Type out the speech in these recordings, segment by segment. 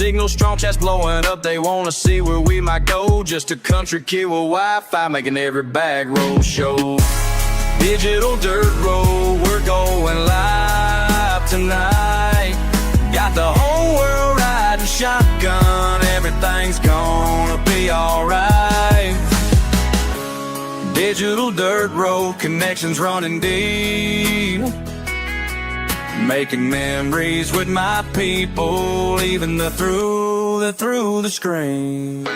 signal strong, chats blowing up. They wanna see where we might go. Just a country kid with Wi-Fi making every bag roll show. Digital dirt road, we're going live tonight. Got the whole world riding shotgun. Everything's gonna be alright. Digital dirt road, connections running deep. Making memories with my people, even through the screen.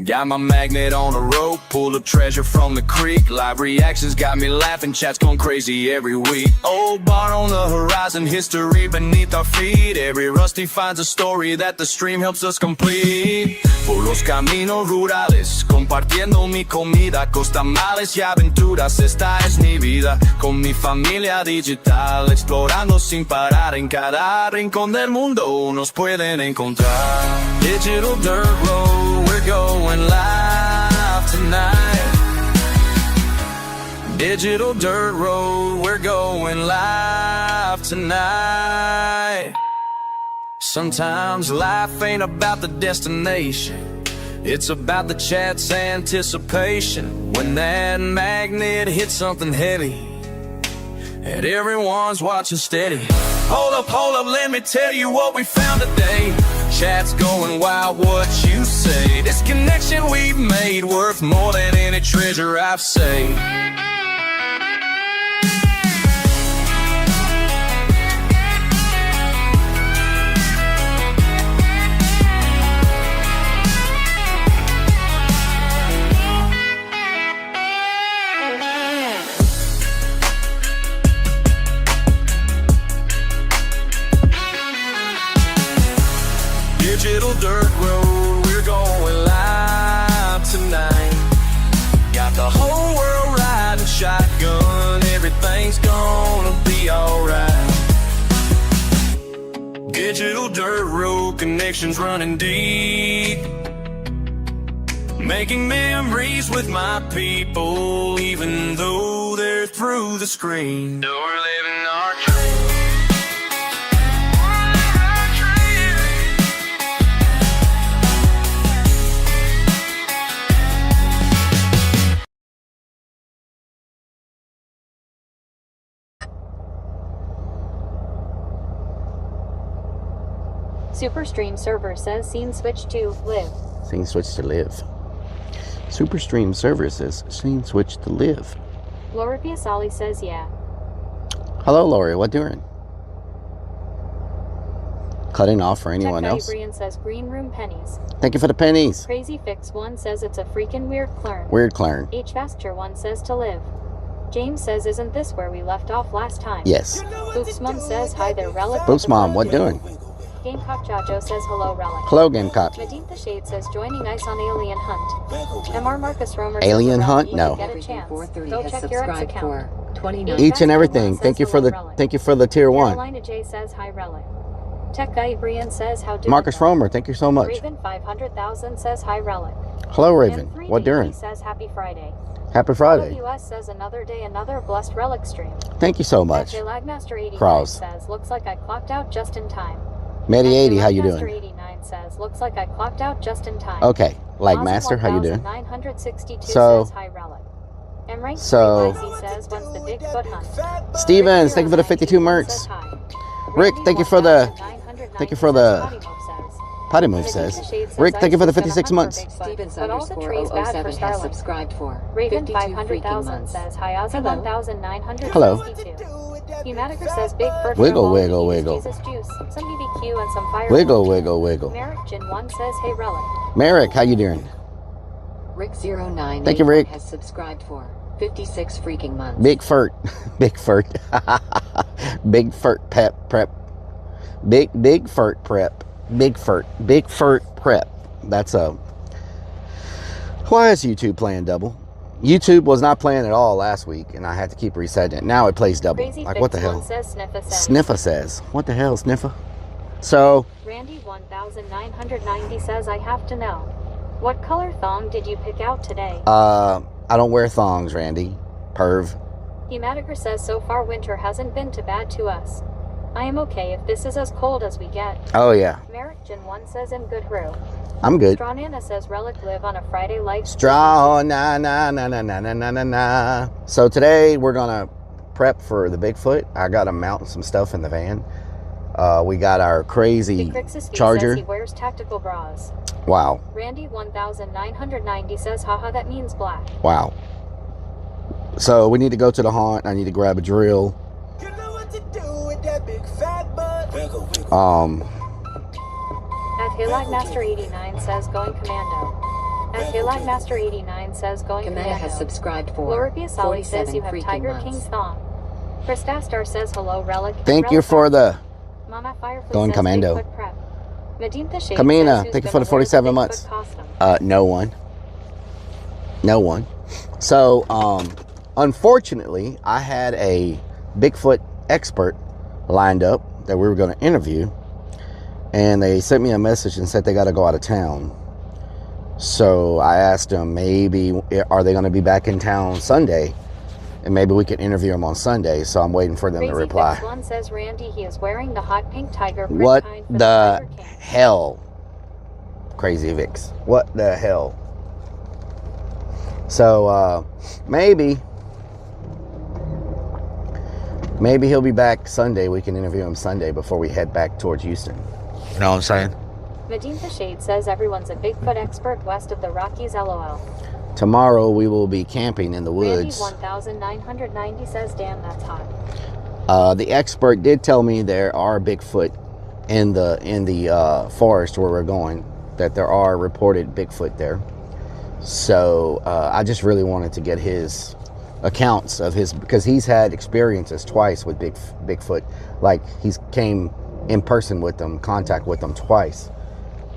Got my magnet on a rope, pulled up treasure from the creek. Live reactions got me laughing, chats going crazy every week. Old bar on the horizon, history beneath our feet. Every rusty finds a story that the stream helps us complete. Por los caminos rurales, compartiendo mi comida, costamales y aventuras, esta es mi vida. Con mi familia digital, explorando sin parar. En cada rincón del mundo nos pueden encontrar. Digital dirt road, we're going live tonight. Digital dirt road, we're going live tonight. Sometimes life ain't about the destination, it's about the chat's anticipation. When that magnet hits something heavy and everyone's watching steady. Hold up, let me tell you what we found today. Chat's going wild, what you say? This connection we've made worth more than any treasure I've saved. Digital dirt road, we're going live tonight. Got the whole world riding shotgun. Everything's gonna be alright. Digital dirt road, connections running deep. Making memories with my people, even though they're through the screen. We're living our dream. Superstream server says scene switch to live. Scene switch to live. Superstream server says scene switch to live. Laura Piasali says yeah. Hello, Lori. What doing? Cutting off for anyone else? Brian says green room pennies. Thank you for the pennies. Crazy Fix 1 says it's a freaking weird clern. Weird clern. H-Vaster 1 says to live. James says isn't this where we left off last time? Yes. Boop's mom says hi there, Relic. Boop's mom, what doing? Gamecock Jajo says hello, Relic. Hello, Gamecock. Medine the Shade says joining ice on Alien Hunt. MR Marcus Romer Alien says Hunt? No. Get a chance. Go check your X account. Each and everything. Thank you for the tier 1. Carolina J says hi, Relic. Tech Guy Brian says how do Marcus Romer, thank you so much. Raven 500,000 says hi, Relic. Hello, Raven. What doing? says happy Friday. Happy Friday. WS says another day, another blessed Relic stream. Thank you so much. Lagmaster 89 Kraus. says looks like I clocked out just in time. Medi 80, how you Lagmaster doing? 89 says looks like I clocked out just in time. Okay, Lagmaster, how you doing? 962 So, says hi, Relic. And rank so, says when's the Bigfoot hunt? Stevens, thank you for the 52 mercs. Rick, thank you for the Potty Move says. Rick, thank you for the 56 months. But all the trees bad for Starlight. Subscribed for Raven 500,000 says hi, Ozzy 1962. Hello. Humatiker says Bigfoot. Wiggle, wiggle, wiggle. Jesus juice, some BBQ and some fire. Wiggle, wiggle, wiggle. Merrick Jin 1 says hey, Relic. Merrick, how you doing? Rick09 Thank you, Rick. has subscribed for 56 freaking months. Bigfoot. Bigfoot. Bigfoot prep. Bigfoot prep. Bigfoot prep. That's a... Why is YouTube playing double? YouTube was not playing at all last week, and I had to keep resetting it. Now it plays double. Crazy like, what the hell? Says, Sniffa says. What the hell, Sniffa? So... Randy 1990 says, I have to know. What color thong did you pick out today? I don't wear thongs, Randy. Perv. Humadiker says so far winter hasn't been too bad to us. I am okay if this is as cold as we get. Oh, yeah. Merrick Jin 1 says I'm good, Roo. I'm good. Straw Nana says Relic live on a Friday life. Straw na na na na na na na na na. So today we're gonna prep for the Bigfoot. I gotta mount some stuff in the van. We got our crazy charger. Says he wears tactical bras. Wow. Randy 1990 says haha that means black. Wow. So we need to go to the haunt. I need to grab a drill. You know what to do with that big fat butt. Wiggle, wiggle. At Hilak Master 89 says going commando. At Hilak Master 89 says going Kamea commando. has subscribed for Gloria Sali says you have 47 Tiger freaking King's months. thong. Chris Dastar says hello, Relic. Thank you for the Mama Firefly going says commando. Bigfoot prep. Medina Shade Kamina, says who's thank you for gonna the wear 47 Bigfoot months. costume? No one. No one. So, unfortunately, I had a Bigfoot expert lined up that we were going to interview, and they sent me a message and said they got to go out of town. So I asked them, maybe are they going to be back in town Sunday, and maybe we could interview them on Sunday. So I'm waiting for them to reply. Crazy Fix One says Randy he is wearing the hot pink tiger print What kind for the Tiger King. hell? Crazy Vix. What the hell? So maybe he'll be back Sunday. We can interview him Sunday before we head back towards Houston. You know what I'm saying? Medina Shade says everyone's a Bigfoot expert west of the Rockies, lol. Tomorrow we will be camping in the Randy woods. 1990 says damn that's hot. The expert did tell me there are Bigfoot in the forest where we're going. That there are reported Bigfoot there. So I just really wanted to get his accounts of his, because he's had experiences twice with Bigfoot. Like he's came in person with them, contact with them twice.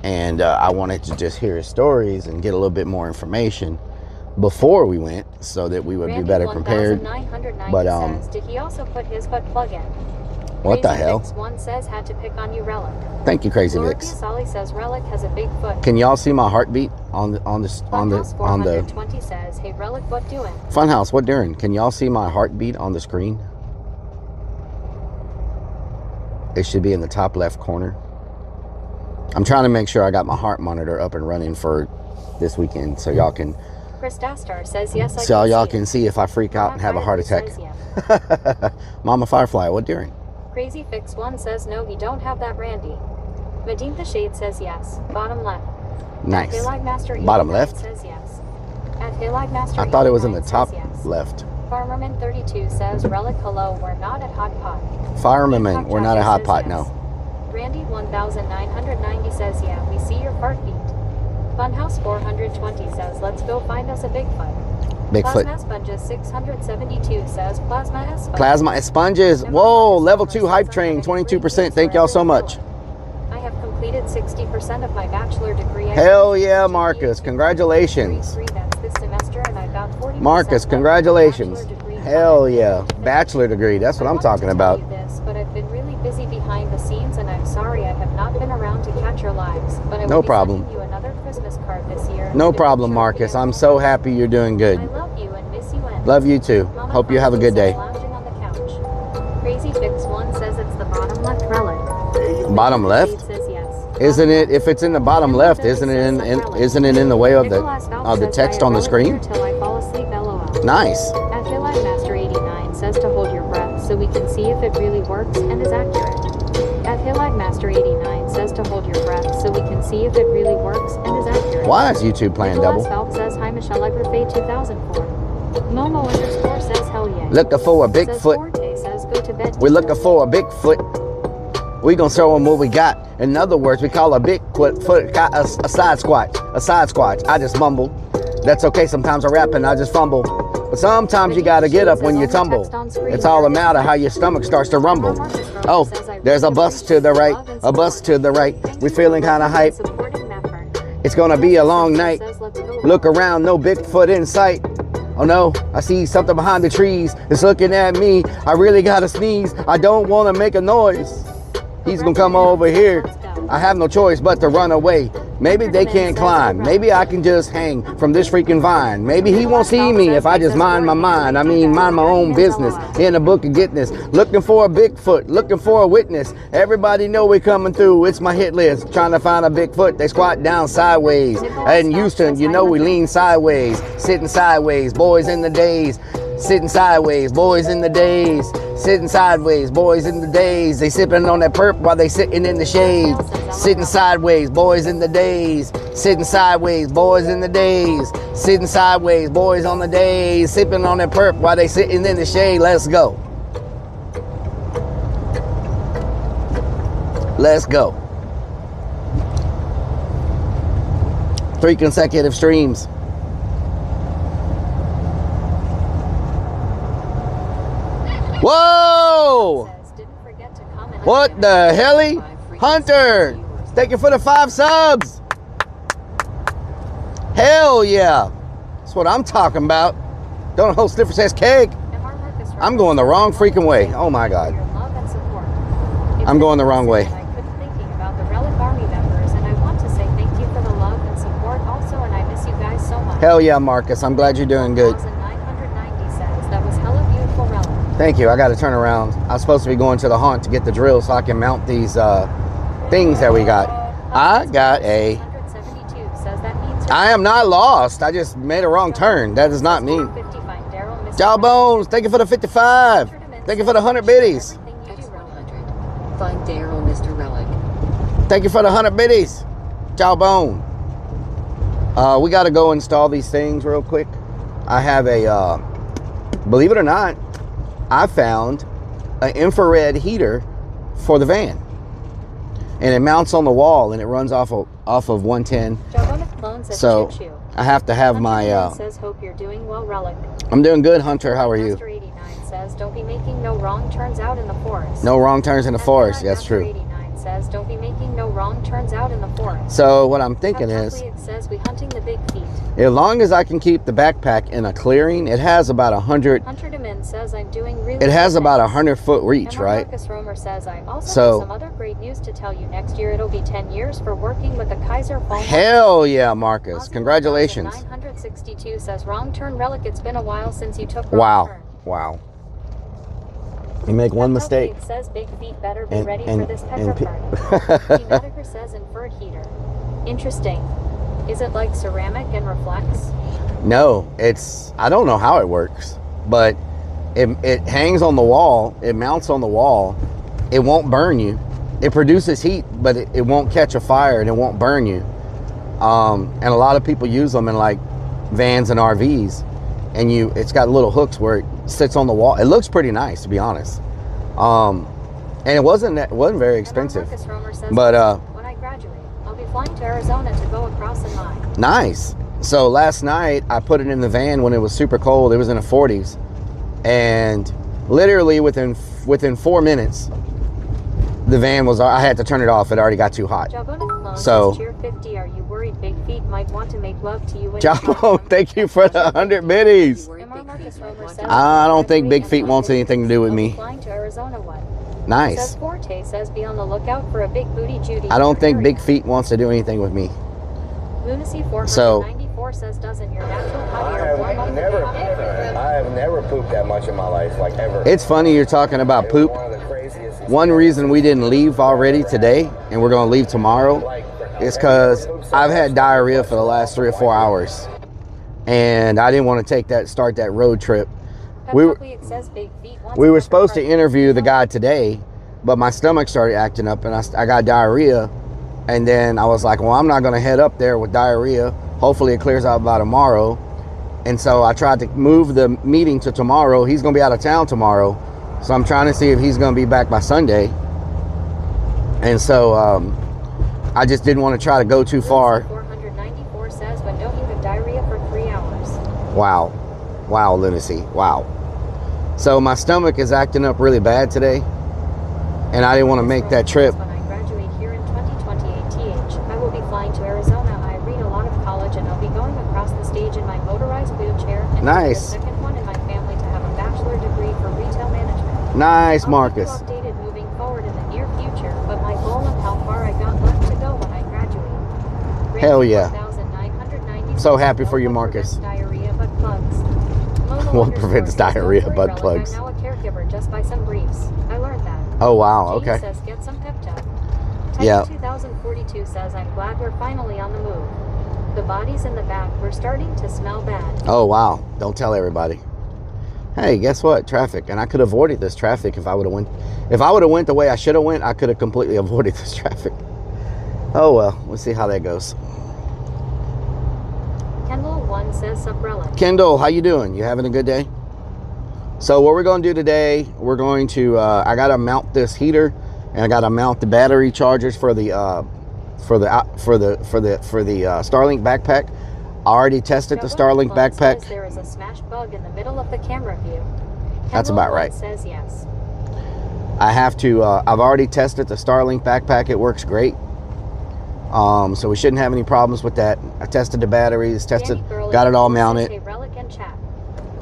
And I wanted to just hear his stories and get a little bit more information before we went, so that we would Randy be better prepared. 1990 But says, did he also put his butt plug in? what the Crazy hell? Vix One says had to pick on you, Relic. Thank you, Crazy Gloria Vix. Sali says Relic has a big foot. Can y'all see my heartbeat on the Funhouse 420 says, hey Relic, what doing? Funhouse? What doing? Can y'all see my heartbeat on the screen? It should be in the top left corner. I'm trying to make sure I got my heart monitor up and running for this weekend, so y'all can. Chris Dastar says yes. So y'all can see if I freak out and have a heart attack. Mama Firefly, what doing? Crazy Fix One says no, he don't have that, Randy. Medina Shade says yes. Bottom left. Nice. At Hilak Master Bottom 89 left? says yes. At Hilak Master I thought it was in the 89 top says yes. left. Farmerman 32 says Relic, hello, we're not at Hot Pot. Fireman, we're not a hot Says pot, yes. no. Randy 1990 says yeah, we see your heartbeat. Funhouse 420 says let's go find us a Bigfoot. Bigfoot. Plasma Sponges 672 says Plasma Sponges. Plasma sponges. Whoa, level 2 hype train, 22%. Thank y'all so much. I have completed 60% of my bachelor degree. Hell yeah, Marcus. Congratulations. That's this semester, and I got 40% Marcus, left of my congratulations. bachelor degree. Hell yeah. Bachelor degree. That's what I I'm wanted talking to about. tell you this, but I've been really busy behind the scenes, and I'm sorry I have not been around to catch your lives. But I No will be problem. sending you another Christmas card this year. No and problem, sure Marcus. you I'm will. so happy you're doing good. I love you and miss you. And Love you too. Mama Hope you have a good Carly day. says lounging on the couch. Crazy Fix One says it's the bottom left relic. Bottom left? Shade says yes. Isn't it? If it's in the bottom left, isn't it in the way of the text on the screen? Till I fall asleep, LOL. Nice. At Hilak Master 89 says to hold your breath so we can see if it really works and is accurate. At Hilak Master 89 says to hold your breath so we can see if it really works and is accurate. Why is YouTube playing Nicholas double? Phelps says hi Michelle Agrafay 2004. Momo _ says hell yeah. Looking for a Says Bigfoot. Forte says go to bed. We're looking for a Bigfoot. We gonna show them what we got. In other words, we call a Bigfoot a side squat. A side squat. I just mumbled. That's okay. Sometimes I rap and I just fumble. But sometimes you gotta get up when you tumble. It's all a matter how your stomach starts to rumble. Oh, there's a bus to the right. A bus to the right. We feeling kinda hype. It's gonna be a long night. Look around, no Bigfoot in sight. Oh no, I see something behind the trees. It's looking at me. I really gotta sneeze. I don't wanna make a noise. He's gonna come over here. I have no choice but to run away. Maybe they can't climb. Maybe I can just hang from this freaking vine. Maybe he won't see me if I just mind my mind. I mean, mind my own business. In the book of goodness. Looking for a Bigfoot. Looking for a witness. Everybody know we coming through. It's my hit list. Trying to find a Bigfoot. They squat down sideways. In Houston, you know we lean sideways. Sitting sideways. Boys in the days. Sitting sideways, boys in the days. Sitting sideways, boys in the days. They sipping on that perp while they sitting in the shade. Sitting sideways, boys in the days. Sitting sideways, boys in the days. Sitting sideways, boys on the days. Sipping on that perp while they sitting in the shade. Let's go. Let's go. 3 consecutive streams. Whoa! What the helly? Hunter! Thank you for the 5 subs! Hell yeah! That's what I'm talking about. Don't hold Sniffer says cake. I'm going the wrong freaking way. Oh my god. I'm going the wrong way. I couldn't thinking about the Rellik Army members, and I want to say thank you for the love and support also, and I miss you guys so much. Hell yeah, Marcus. I'm glad you're doing good. 1990 says that was hella beautiful Rellik. Thank you. I got to turn around. I was supposed to be going to the haunt to get the drill so I can mount these things that we got. I got a... 172 says that means I am not lost. I just made a wrong turn. That does not mean... Jawbones, thank you for the 55. Thank you for the 100 biddies. X100. Find Daryl, Mr. Rellik. Thank you for the 100 biddies. Jawbone. We got to go install these things real quick. I have a... believe it or not, I found an infrared heater for the van, and it mounts on the wall and it runs off of 110. So I have to have my says hope you're doing well, Rellik. I'm doing good, Hunter. How are you? Master 89 says don't be making no wrong turns out in the forest. No wrong turns in the forest. That's Master true. 89 says don't be making no wrong turns out in the forest. So what I'm thinking is, It says we hunting the big feet. as long as I can keep the backpack in a clearing, it has about 100. Hunter Demin says I'm doing really. It has good about things. 100-foot reach, And right? Marcus Romer says I also So- have some other great news to tell you. Next year it'll be 10 years for working with the Kaiser Fall. Hell yeah, Marcus! Congratulations. 962 says wrong turn Rellik. It's been a while since you took wrong Wow, turn. wow. You make one mistake. It says big feet better be And- ready and- for this and pecker party. T. Mediker says inferred heater. Interesting. Is it like ceramic and reflects? No, I don't know how it works, but it hangs on the wall, it mounts on the wall, it won't burn you. It produces heat, but it won't catch a fire and it won't burn you. And a lot of people use them in like vans and RVs, and it's got little hooks where it sits on the wall. It looks pretty nice, to be honest. And it wasn't very expensive. Marcus Romer says, But when I graduate, I'll be flying to Arizona to go across in mine. nice. So last night I put it in the van when it was super cold. It was in the 40s, and literally within 4 minutes, the van was. I had to turn it off. It already got too hot. So- Cheer 50. Are you worried Big Feet might want to make love to you? When Jumbo, thank you for the 100 biddies. Marcus Romer says, I don't think Big Feet wants anything to do with I'll be me. flying to Arizona. What? Nice. Says Forte says be on the lookout for a big booty Judy. I don't in think your Big area. Feet wants to do anything with me. Lunacy 494 So- says doesn't your natural I body warm up have never pooped that much in my life, like ever. It's funny you're talking about poop. One of the craziest. One reason we didn't leave already today, and we're going to leave tomorrow, is because I've had diarrhea for the last 3 or 4 hours, and I didn't want to start that road trip. We were supposed to interview the guy today, but my stomach started acting up, and I got diarrhea. And then I was like, well, I'm not going to head up there with diarrhea. Hopefully it clears out by tomorrow. And so I tried to move the meeting to tomorrow. He's going to be out of town tomorrow. So I'm trying to see if he's going to be back by Sunday. And so I just didn't want to try to go too far. 494 says when don't you have diarrhea for 3 hours. Wow. Wow, lunacy. Wow. So my stomach is acting up really bad today. And I didn't want to make that trip. When I graduate here in 2020 ATH, I will be flying to Arizona. I read a lot of college and I'll be going across the stage in my motorized wheelchair. And I'll be Nice. the second one in my family to have a bachelor degree for retail management. Nice, I'll Marcus. keep you updated moving forward in the near future, but my goal of how far I got left Hell yeah. 1990 So happy for you, What Marcus. prevents diarrhea but plugs? Momo What underscore prevents says, diarrhea "Don't worry, but Relic, plugs?" I'm now a caregiver just by some briefs. I learned that. Oh, wow. Jane Okay. says get some Pepto. Type Yeah. 2042 says I'm glad we're finally on the move. The bodies in the back were starting to smell bad. Oh, wow. Don't tell everybody. Hey, guess what? Traffic. And I could have avoided this traffic if I would have went. If I would have went the way I should have went, I could have completely avoided this traffic. Oh, well. We'll see how that goes. Kendall 1 says Sup Relic. Kendall, how you doing? You having a good day? So what we're going to do today, we're going to, I got to mount this heater, and I got to mount the battery chargers for the Starlink backpack. I already tested the Starlink backpack. Says there is a smash bug in the middle of the camera view. That's Kendall about right. 1 says yes. I have to, I've already tested the Starlink backpack. It works great. So we shouldn't have any problems with that. I tested the batteries, got it all mounted. Hey, Relic and chat.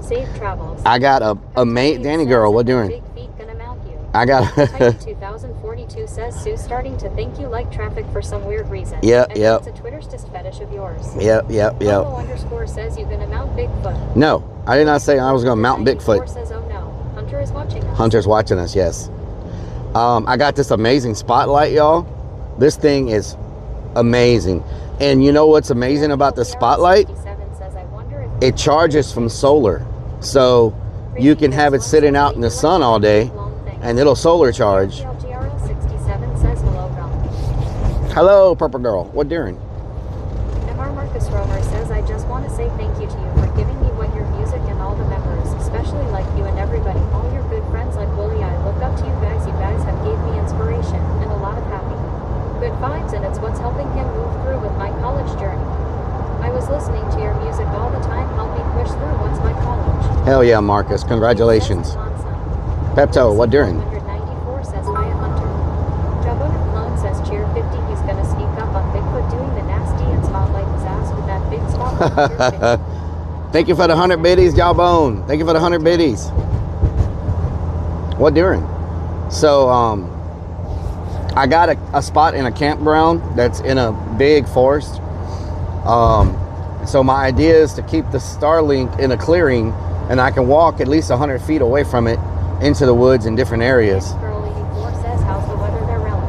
Safe travels. I got a mate, Danny girl, what doing? Big feet gonna mount you. I got Titan 2042 says Sue's starting to think you like traffic for some weird reason. Yep, and yep. It's a Twitter's fetish of yours. Yep. Momo underscore says you gonna mount Bigfoot. No, I did not say I was going to mount 94 Bigfoot. says, oh no, Hunter is watching us. Hunter's watching us, yes. I got this amazing spotlight, y'all. This thing is amazing. And you know what's amazing about the spotlight? Says, I wonder if It charges from solar. So you can have it sitting out in the sun all day and it'll solar charge. LGRL 67 says hello, Relic. Hello, Purple Girl. What doing? MR Marcus Romer says, I just want to say thank you to you for giving me what your music and all the members, especially like you and everybody, all your good friends like Willie. I look up to you guys. You guys have gave me inspiration and a lot of happy, good vibes, and it's what's helping him move through with my college journey. I was listening to your music all the time, help me push through what's my college. Hell yeah, Marcus. Congratulations. Pepto, what doing? 194 says, Hiya Hunter. Jabona Clone says, cheer 50, he's gonna sneak up on Bigfoot doing the nasty and spotlight his ass with that big spotlight. Thank you for the 100 biddies, Jawbone. Thank you for the 100 biddies. What doing? So, I got a spot in a campground that's in a big forest. So my idea is to keep the Starlink in a clearing, and I can walk at least 100 feet away from it into the woods in different areas. Girl 84 says, how's the weather there, Relic?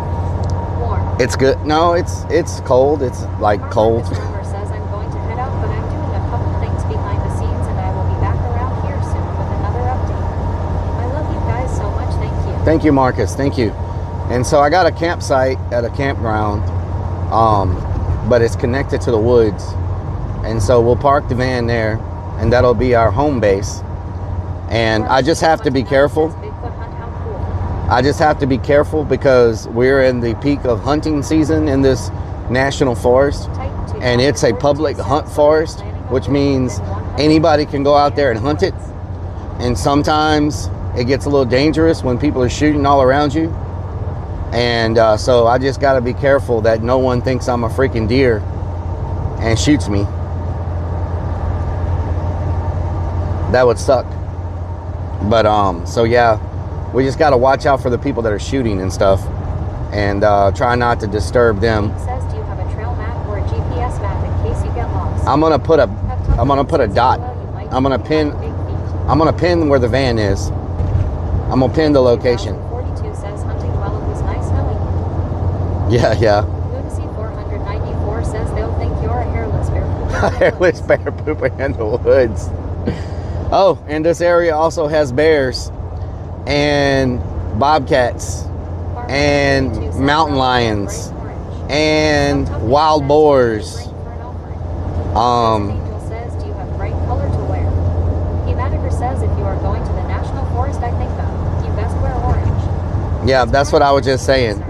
Warm. It's good. No, it's cold. It's like cold. Marcus Romer says, I'm going to head out, but I'm doing a couple things behind the scenes, and I will be back around here soon with another update. I love you guys so much. Thank you. Thank you, Marcus. Thank you. And so I got a campsite at a campground, but it's connected to the woods. And so we'll park the van there, and that'll be our home base. And I just have to be careful. Bigfoot hunt, how cool. I just have to be careful because we're in the peak of hunting season in this national forest. And it's a public hunt forest, which means anybody can go out there and hunt it. And sometimes it gets a little dangerous when people are shooting all around you. And so I just got to be careful that no one thinks I'm a freaking deer and shoots me. That would suck. But so yeah, we just got to watch out for the people that are shooting and stuff, and try not to disturb them. It says, do you have a trail map or a GPS map in case you get lost? I'm gonna put a dot. I'm gonna pin where the van is. I'm gonna pin the location. 42 says, hunting well, it was nice knowing you. Yeah. Lunacy 494 says, they'll think you're a hairless bear. Hairless bear pooping in the woods. Oh, and this area also has bears and bobcats and mountain lions and wild boars. Angel says, do you have bright color to wear? Hematiker says, if you are going to the national forest, I think you best wear orange. Yeah, that's what I was just saying.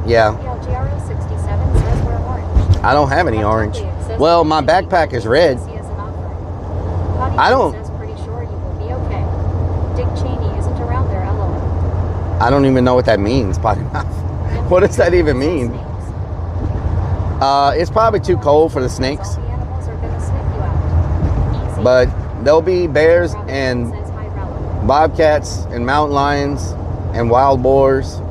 Yeah. LGRO 67 says wear orange. I don't have any orange. Well, my backpack is red. I don't. Pretty sure you will be okay. Dick Cheney isn't around there, LOL. I don't even know what that means, potty mouth. What does that even mean? It's probably too cold for the snakes. All the animals are gonna sniff you out. Easy. But there'll be bears Robin and says, hi, Relic. bobcats and mountain lions and wild boars.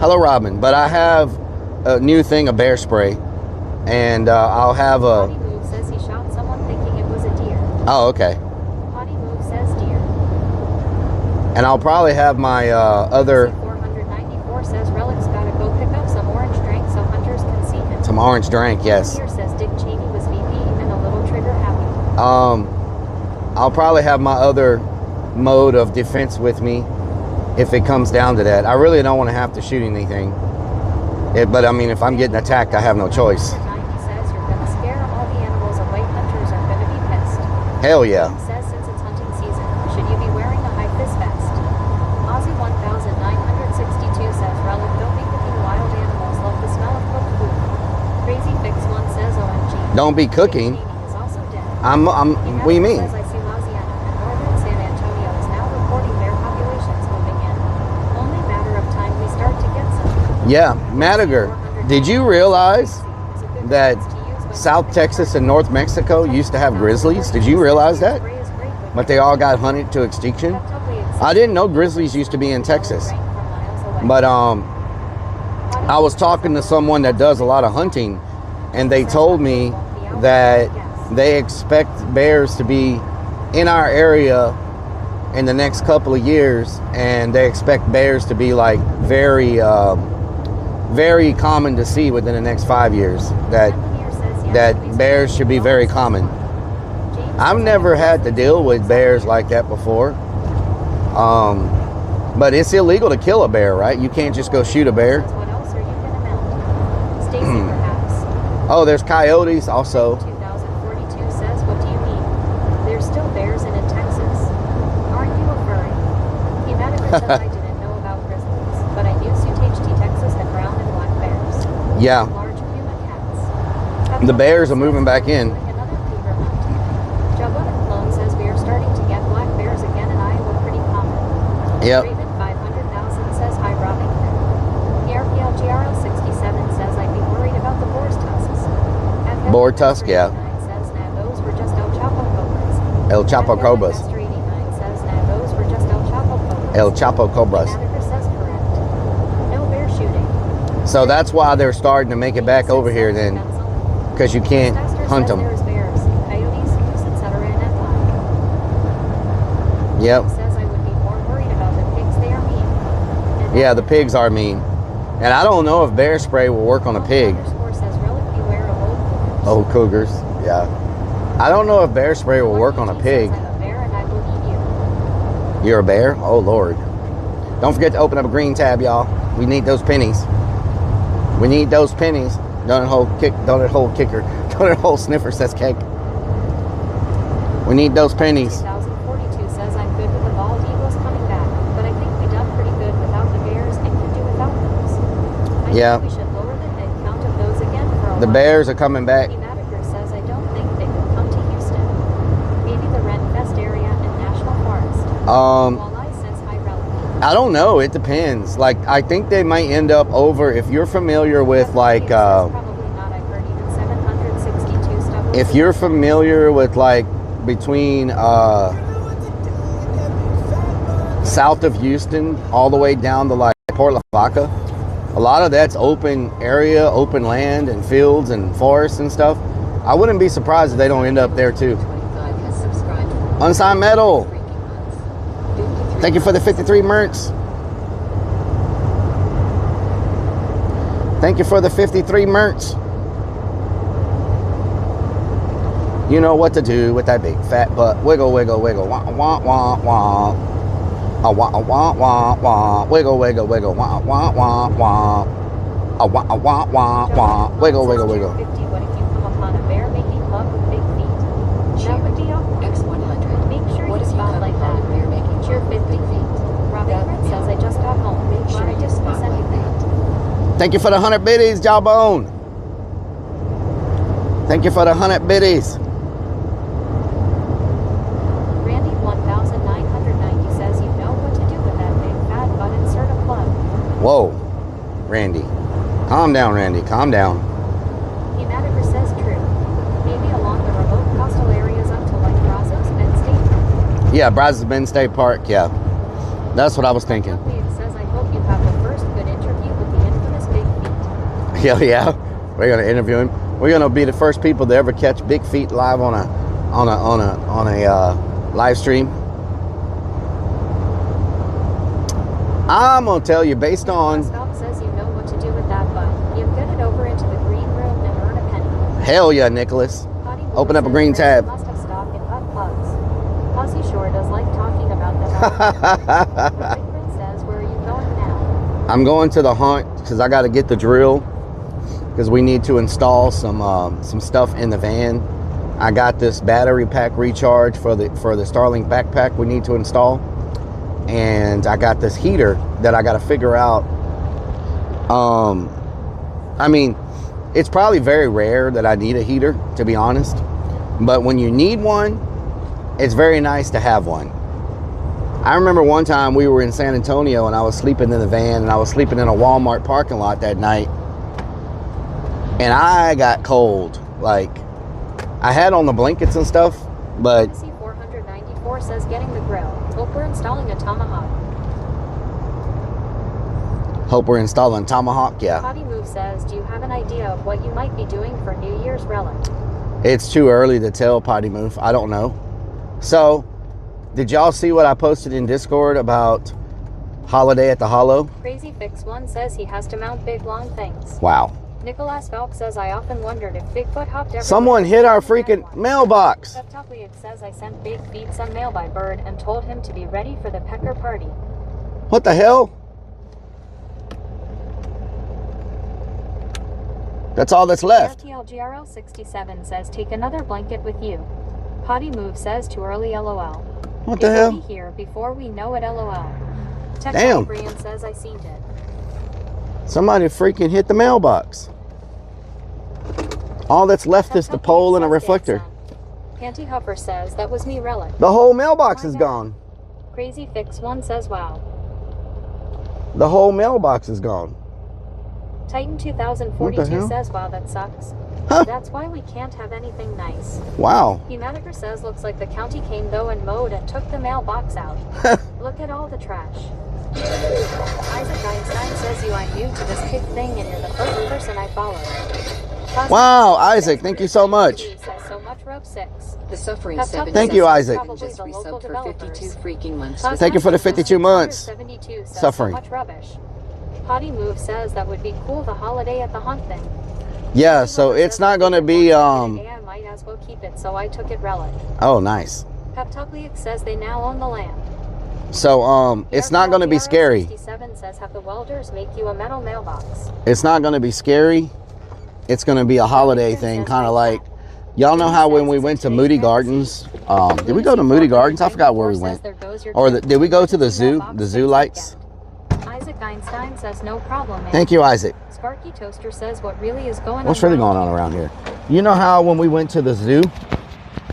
Hello, Robin. But I have a new thing, a bear spray. and I'll have Potty a. Move says he shot someone thinking it was a deer. Oh, okay. Potty Move says deer. And I'll probably have my other. 494 says Relic's gotta go pick up some orange drink so hunters can see him. Some orange drink, yes. Here says Dick Cheney was VP and a little trigger happy. I'll probably have my other mode of defense with me if it comes down to that. I really don't want to have to shoot anything. But I mean, if I'm getting attacked, I have no choice. 90 says you're gonna scare all the animals away. Hunters are gonna be pissed. Hell yeah. Says since it's hunting season, should you be wearing a high fist vest? Aussie 1962 says Relic, don't be cooking wild animals. Love the smell of cooked food. Crazy Fix 1 says OMG. Don't be cooking. Dick Cheney is also dead. What do you mean? Says I see Louisiana and northern San Antonio is now reporting their populations moving in. Only matter of time we start to get some. Yeah, Madiger. Did you realize that South Texas and North Mexico used to have grizzlies? Did you realize that? But they all got hunted to extinction. I didn't know grizzlies used to be in Texas. But I was talking to someone that does a lot of hunting, and they told me that they expect bears to be in our area in the next couple of years, and they expect bears to be like very very common to see within the next 5 years. That bears should be very common. I've never had to deal with bears like that before. But it's illegal to kill a bear, right? You can't just go shoot a bear. What else are you gonna mount? Stacy perhaps. Oh, there's coyotes also. 2042 says, what do you mean? There's still bears in Texas. Aren't you a furry? Humanity says I didn't know about grizzlies, but I knew HT Texas had brown and black bears. Yeah. Large puma cats. The bears are moving back in. Another beaver hunt. Jabba and Clone says we are starting to get black bears again in Iowa, pretty common. Yep. Raven 500,000 says hi, Robbie. ERPL GRL 67 says I'd be worried about the boar's tusks. Boar tusk, yeah. Says nah, those were just El Chapo cobras. El Chapo cobras. Master 89 says nah, those were just El Chapo cobras. El Chapo cobras. Manager says correct. No bear shooting. So that's why they're starting to make it back over here then, because you can't hunt them. There's bears, coyotes, moose, etc. in Edline. Yep. Says I would be more worried about the pigs. They are mean. And Yeah, the pigs are mean. And I don't know if bear spray will work on a pig. Underscore says Relic beware of old Old cougars. cougars, yeah. I don't know if bear spray will work on a pig. Says, I'm a bear and I will eat you. You're a bear? Oh, Lord. Don't forget to open up a green tab, y'all. We need those pennies. We need those pennies. Donut hole kicker. Donut hole sniffer says cake. We need those pennies. 2042 says I'm good with the bald eagles coming back, but I think we done pretty good without the bears and can do without those. I Yeah. think we should lower the head count of those again for a The while. bears are coming back. Madiger says I don't think they will come to Houston. Maybe the Ren Fest area and National Forest. Walleye says hi, Relic. I don't know. It depends. Like, I think they might end up over, if you're familiar with, like, Probably not. I've heard even 762 stubble. if you're familiar with, like, between south of Houston all the way down to, like, Port Lavaca, a lot of that's open area, open land and fields and forests and stuff. I wouldn't be surprised if they don't end up there too. 25 has subscribed for Unsigned metal. freaking months. 53 Thank you for the 53 mercs. Thank you for the 53 mercs. You know what to do with that big fat butt. Wiggle, wiggle, wiggle. Wah, wah, wah, wah. Wah, wah, wah, wah. Wiggle, wiggle, wiggle. Wah, wah, wah, wah. Wah, wah, wah, wah. Wiggle, wiggle, wiggle. 50. What if you come upon a bear making love with big feet? That would be awkward. X100. Make sure What you if you spot come like upon that. a bear making Cheer love with 50 big feet? Robbie That would Brett be says I just got home. Make sure Wanna you just spot send like me that. Thank you for the 100 biddies, Jawbone. Thank you for the 100 biddies. Randy 1990 says you know what to do with that big fat butt. Insert a plug. Whoa, Randy. Calm down, Randy. Calm down. Madiger says true. Maybe along the remote coastal areas up to like Brazos and State. Yeah, Brazos Bend State Park. Yeah, that's what I was thinking. It says I hope you have the first good interview with the infamous big feet. Yeah, yeah. We're gonna interview him. We're gonna be the first people to ever catch big feet live on a live stream. I'm gonna tell you, based on Stop says you know what to do with that butt. You get it over into the green room and earn a penny. hell yeah, Nicholas. Potty Open up a says green Gracie tab. Must have stock in butt plugs. Posse sure does like talking about them. Bigfoot says, where are you going now? I'm going to the hunt because I got to get the drill because we need to install some stuff in the van. I got this battery pack recharge for the Starlink backpack we need to install, and I got this heater that I got to figure out. I mean, it's probably very rare that I need a heater, to be honest, but when you need one, it's very nice to have one. I remember one time we were in San Antonio and I was sleeping in the van, and I was sleeping in a Walmart parking lot that night, and I got cold. Like, I had on the blankets and stuff, but Fantasy 494 says getting the grill. Hope we're installing a tomahawk. hope we're installing Tomahawk. Yeah, Potty Move says, do you have an idea of what you might be doing for New Year's Rellik? it's too early to tell, Potty Move. I don't know. So, did y'all see what I posted in Discord about Holiday at the Hollow? Crazy Fix 1 says he has to mount big long things. Wow. Nicholas Valk says, I often wondered if Bigfoot hopped everywhere. Someone hit our and ran freaking one. mailbox. Septuplic says, I sent Big Feet some mail by bird and told him to be ready for the pecker party. What the hell? That's all that's left. RTLGRL 67 says, take another blanket with you. Potty Move says, too early LOL. What the It will hell? be here before we know it LOL. Damn. Brian says, I seen it. Somebody freaking hit the mailbox. All that's left is the pole and a reflector. Panty Huffer says, that was me Rellik. The whole mailbox is gone. Crazy Fix 1 says, wow. The whole mailbox is gone. Titan What 2042 the hell? says, wow, that sucks. Huh. That's why we can't have anything nice. Wow. Humaniker says, looks like the county came though and mowed and took the mailbox out. Look at all the trash. Isaac Einstein says, you are new to this kick thing and you're the first person I follow. Cosmic Wow, says, Isaac, thank you so much. says, so much rope 6. The Suffering Pep 7 Talk Thank you, says, Isaac. probably just the local resubbed for developers. 52 freaking months. Cosmic Thank you for the says, 52 months. 672 says, Suffering. So much rubbish. Potty Move says that would be cool, the holiday at the hunt thing. Yeah, so it's not going to be, I might as well keep it, so I took it Rellik. oh, nice. Pep Tuckliak says they now own the land. So, it's not going to be scary. 67 says, have the welders make you a metal mailbox. It's not going to be scary. It's going to be a holiday thing, kind of like, y'all know how when we went to Moody Gardens, did we go to Moody Gardens? I forgot where we went. Or did we go to the zoo lights? Isaac Einstein says, no problem, man. Thank you, Isaac. Sparky Toaster says, what really is going on? What's really going on around here? You know how when we went to the zoo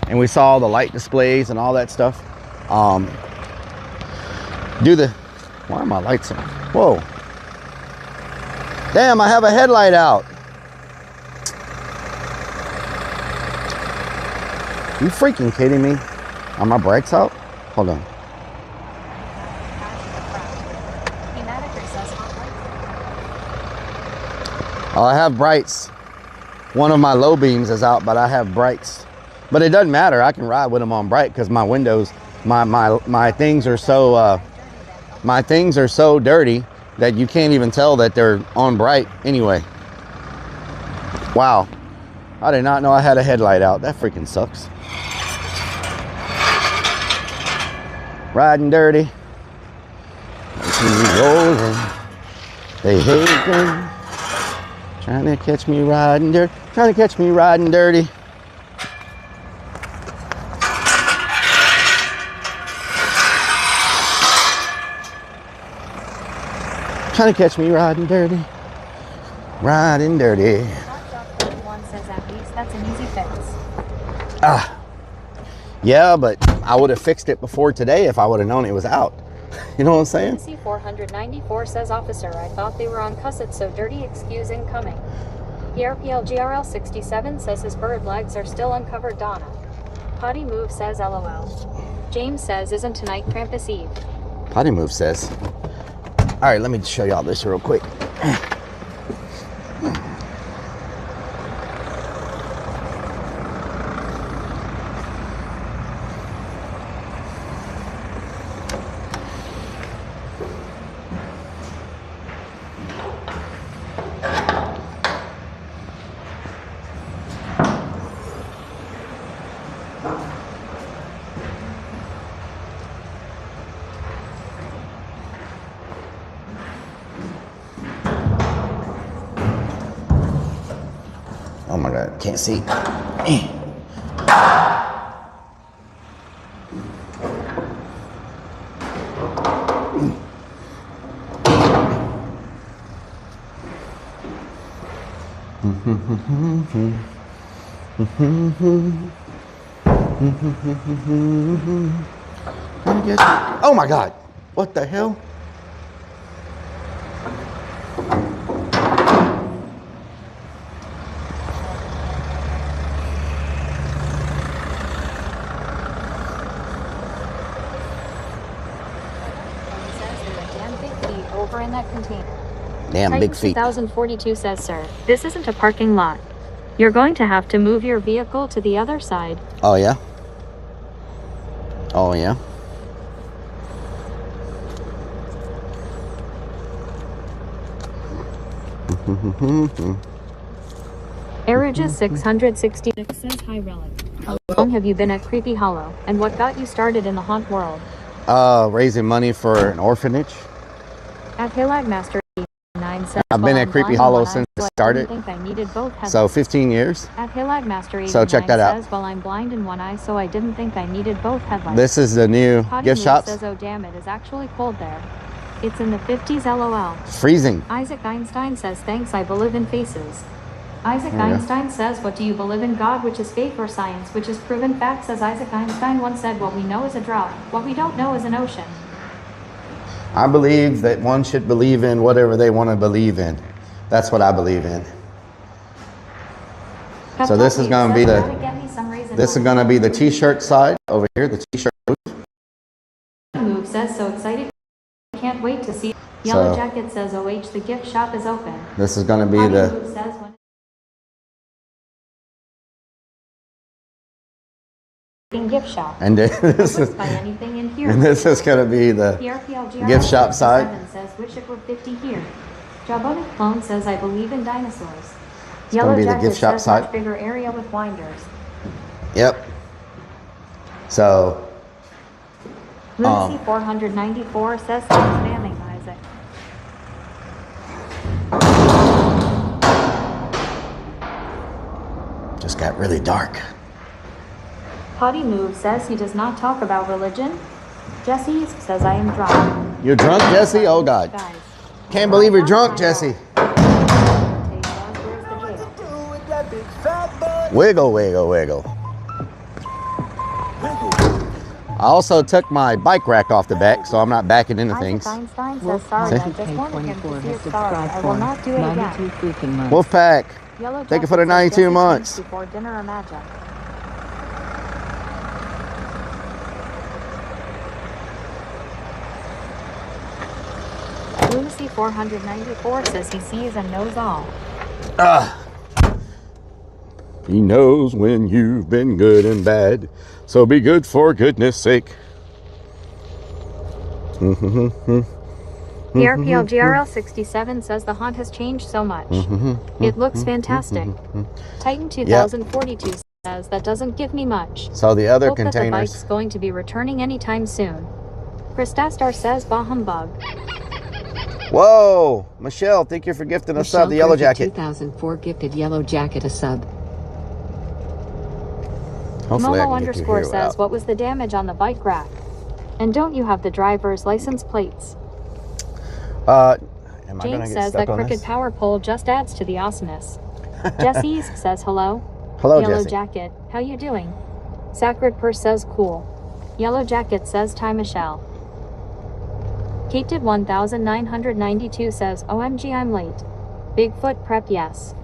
and we saw the light displays and all that stuff? Why are my lights on? Whoa. Damn, I have a headlight out. You freaking kidding me? Are my brakes out? Hold on. Oh, I have brights. One of my low beams is out, but I have brights. But it doesn't matter. I can ride with them on bright because my windows, my things are so dirty that you can't even tell that they're on bright anyway. Wow. I did not know I had a headlight out. That freaking sucks. Riding dirty. Rolling. They hate me. Trying to catch me riding dirty. Trying to catch me riding dirty. Trying to catch me riding dirty. Riding dirty. One says at least that's an easy fix. Yeah, but I would have fixed it before today if I would have known it was out. You know what I'm saying? C 494 says, officer, I thought they were on cuss it so dirty, excuse incoming. PRPLGRL 67 says his bird legs are still uncovered Donna. Potty Move says LOL. James says, isn't tonight Krampus Eve? Potty Move says. All right, let me show y'all this real quick. Oh my God, can't see. Oh my God, what the hell? Over in that container. Damn Titan big feet. 2042 says, sir, this isn't a parking lot. You're going to have to move your vehicle to the other side. Oh yeah? Oh yeah? Arages 666 says, hi Rellik. How long have you been at Creepy Hollow, and what got you started in the haunt world? Raising money for an orphanage. At Hillag Master 89 says, I've been at Creepy Hollow since it started. I think I needed both headlights. So 15 years. At Hillag Master 89 So check that out. says, well, I'm blind in one eye, so I didn't think I needed both headlights. This is the new Potty gift Move shops. says, oh damn, it is actually cold there. It's in the 50s LOL. Freezing. Isaac Einstein says, thanks, I believe in faces. Isaac Oh, yeah. Einstein says, what do you believe in, God, which is faith, or science, which is proven fact? Says Isaac Einstein once said, what we know is a drought, what we don't know is an ocean. I believe that one should believe in whatever they want to believe in. That's what I believe in. So this is going to be the t-shirt side over here, the t-shirt booth. Move says, so excited, can't wait to see. Yellow So- Jacket says, OH, the gift shop is open. This is going to be Potty the Move says, when gift shop. and this is Buy anything in here. and this is going to be the PRPLGR gift shop side. 7 says, wish it were 50 here. Jabonic Clone says, I believe in dinosaurs. It's gonna be the gift shop says, side. much bigger area with winders. Yep. So Lunacy 494 says, thanks spamming, Isaac. just got really dark. Potty Move says he does not talk about religion. Jesse says, I am drunk. You're drunk, Jesse? Oh God. Guys. Can't believe you're drunk, Jesse. Where's the jail? Do with that big fat butt. Wiggle, wiggle, wiggle. I also took my bike rack off the back, so I'm not backing into things. Isaac Einstein says, sorry, I just wanted him to see it sorry. I will not do it again. Wolfpack, Yellow thank you for the Jacket says, 92 Jesse months. drinks before dinner or magic. Lunacy 494 says he sees and knows all. He knows when you've been good and bad, so be good for goodness sake. PRPLGRL 67 says the haunt has changed so much. It looks fantastic. Titan 2042 says that doesn't give me much. So the other Hope that the containers. bike's going to be returning anytime soon. Christastar says bah humbug. Whoa, Michelle, thank you for gifting us up the yellow jacket. 2004 gifted Yellow Jacket a sub. Hopefully I Momo can get through underscore here says, without. what was the damage on the bike rack? And don't you have the driver's license plates? Am I gonna James get says stuck that on crooked this? power pole just adds to the awesomeness. Jesse says hello. Hello, Yellow Jesse. Jacket, how you doing? Sacred Purse says cool. Yellow Jacket says Ty Michelle. Kate did 1992 says OMG I'm late. Bigfoot prep yes.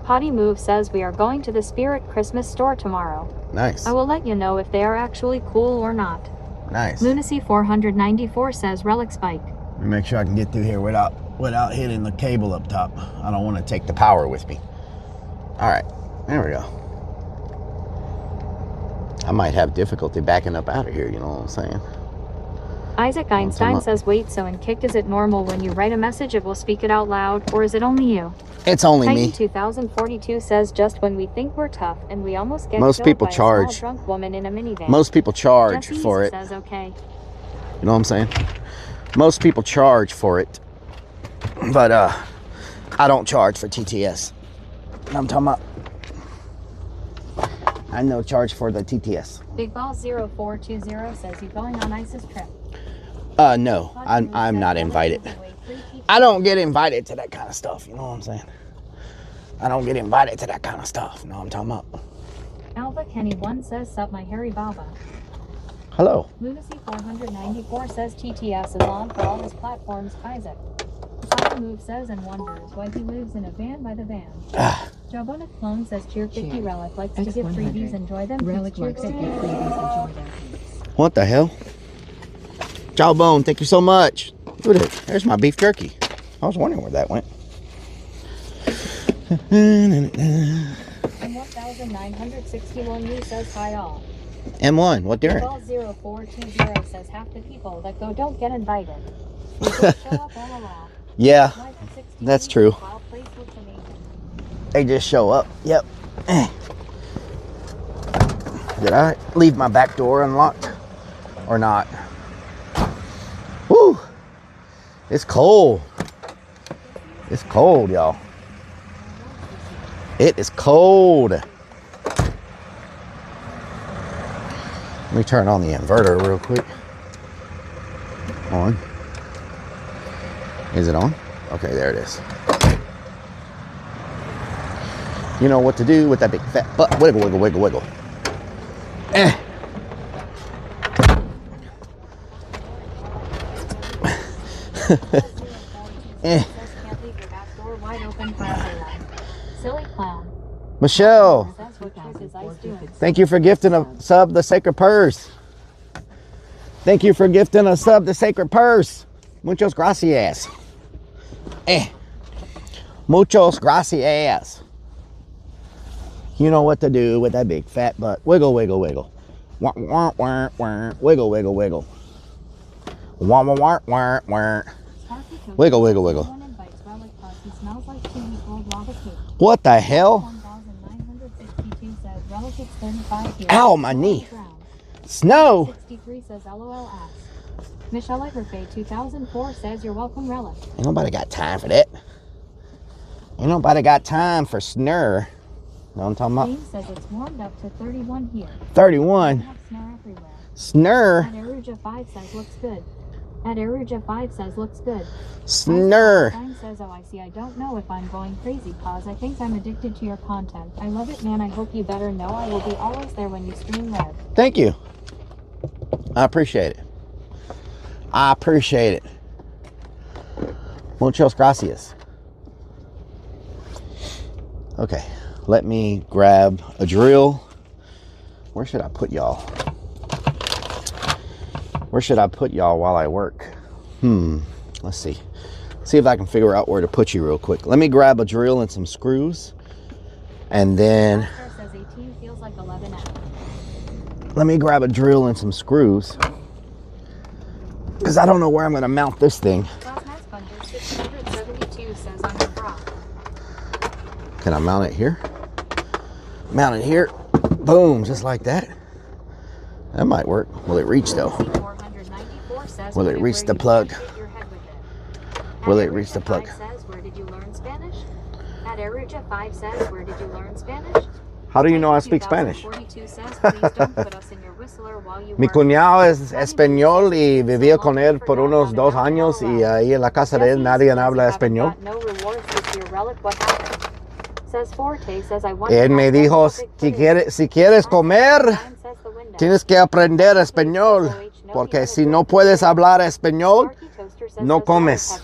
Potty Move says we are going to the Spirit Christmas store tomorrow. Nice, I will let you know if they are actually cool or not. nice. Lunacy 494 says Relic Spike. Let me make sure I can get through here without hitting the cable up top. I don't want to take the power with me. All right, there we go. I might have difficulty backing up out of here, you know what I'm saying? Isaac Einstein up. says, wait, so in Kicked, is it normal when you write a message it will speak it out loud, or is it only you? It's only Titan me. 2042 says, just when we think we're tough and we almost get Most killed people by a charge. small drunk woman in a minivan. Most people charge Jesse for it. says, okay. You know what I'm saying? Most people charge for it. But I don't charge for TTS. I'm talking about I no charge for the TTS. Big Ball 0420 says you going on ISIS trip. No, I'm not invited. I don't get invited to that kind of stuff. You know what I'm saying? I don't get invited to that kind of stuff. You know what I'm talking about? Alpha Kenny 1 says sup my Harry Baba. Hello. Lunacy 494 says TTS is on for all his platforms. Isaac. Side Move says and wonders why he lives in a van by the van. Jobona Clone says cheer 50 Relic likes to give freebies, enjoy them. Relic likes to give freebies, enjoy them. What the hell? Jawbone, thank you so much. Look at it. There's my beef jerky. I was wondering where that went. And 1961 Lee says hi all. M1, what during? Ball 0420 says half the people that go don't get invited. They just show up all along. Yeah, Life at 60 that's true. Wild place looks amazing. They just show up. Yep. Did I leave my back door unlocked or not? Woo! It's cold. It's cold, y'all. It is cold. Let me turn on the inverter real quick. On. Is it on? Okay, there it is. You know what to do with that big fat butt. Wiggle, wiggle, wiggle, wiggle. Eh. Eh. Can't leave your back door wide open for everyone. Silly clown. Michelle, That's what trick is ice doing. thank you for gifting a sub the Sacred Purse. Thank you for gifting a sub the Sacred Purse. Muchos gracias. Eh. Muchos gracias. You know what to do with that big fat butt. Wiggle, wiggle, wiggle. Wah, wah, wah, wah. Wiggle, wiggle, wiggle. Wah, wah, wah, wah, wah. Wiggle, wiggle, wiggle. Smells like 2-week-old lava cake. What the hell? 1962 says Relic is 35 here. Ow, my knee. Snow. 63 says LOL ass. Michelle Everfay 2004 says you're welcome, Relic. Ain't nobody got time for that. Ain't nobody got time for snur. Know what I'm talking about? James says it's warmed up to 31 here. 31. Have snare everywhere. Snur. At Aruja 5 says looks good. At Aruja 5 says looks good. Snur. Stein says, oh, I see. I don't know if I'm going crazy, cause I think I'm addicted to your content. I love it, man. I hope you better know I will be always there when you stream live. Thank you. I appreciate it. I appreciate it. Muchos gracias. Okay, let me grab a drill. Where should I put y'all? Where should I put y'all while I work? Let's see. See if I can figure out where to put you real quick. Let me grab a drill and some screws. And then Oscar says 18 feels like 11 out. let me grab a drill and some screws. Because I don't know where I'm going to mount this thing. Last night's Sponges 672 says on your bra. Can I mount it here? Mount it here. Boom, just like that. That might work. Will it reach though? 494 says, Will it reach the plug? Will it reach the plug? Says, where did you learn Spanish? At Aruja 5 says, where did you learn Spanish? How do you know I speak Spanish? 42 says, please don't put us in your whistler while you Mi work. cuñado es español y vivía con él por unos 2 años y ahí en la casa de él nadie habla español. No rewards this year, Relic. What happened? Says Forte says, I wonder Él me dijo, si quieres comer, tienes que aprender español, porque si no puedes hablar español, no comes.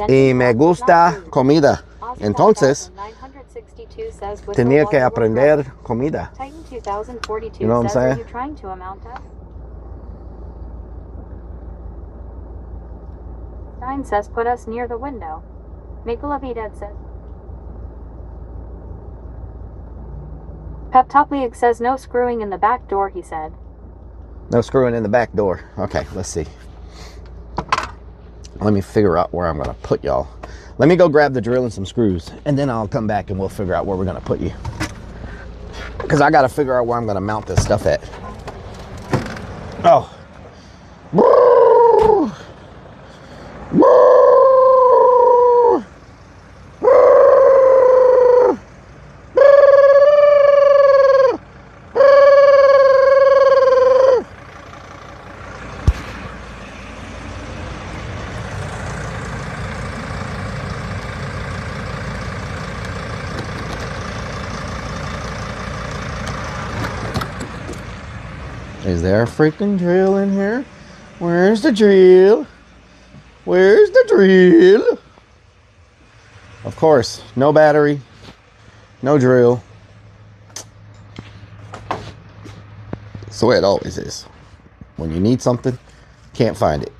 Y me gusta comida. Entonces, tenía que aprender comida. You know what I'm saying? Are you trying to amount us? Stein says, put us near the window. Mikulavida says. Peptopliag says, no screwing in the back door, he said. No screwing in the back door. Okay, let's see. Let me figure out where I'm going to put y'all. Let me go grab the drill and some screws, and then I'll come back and we'll figure out where we're going to put you. Because I got to figure out where I'm going to mount this stuff at. Oh. Is there a freaking drill in here? Where's the drill? Where's the drill? Of course, no battery, no drill. It's the way it always is. When you need something, can't find it.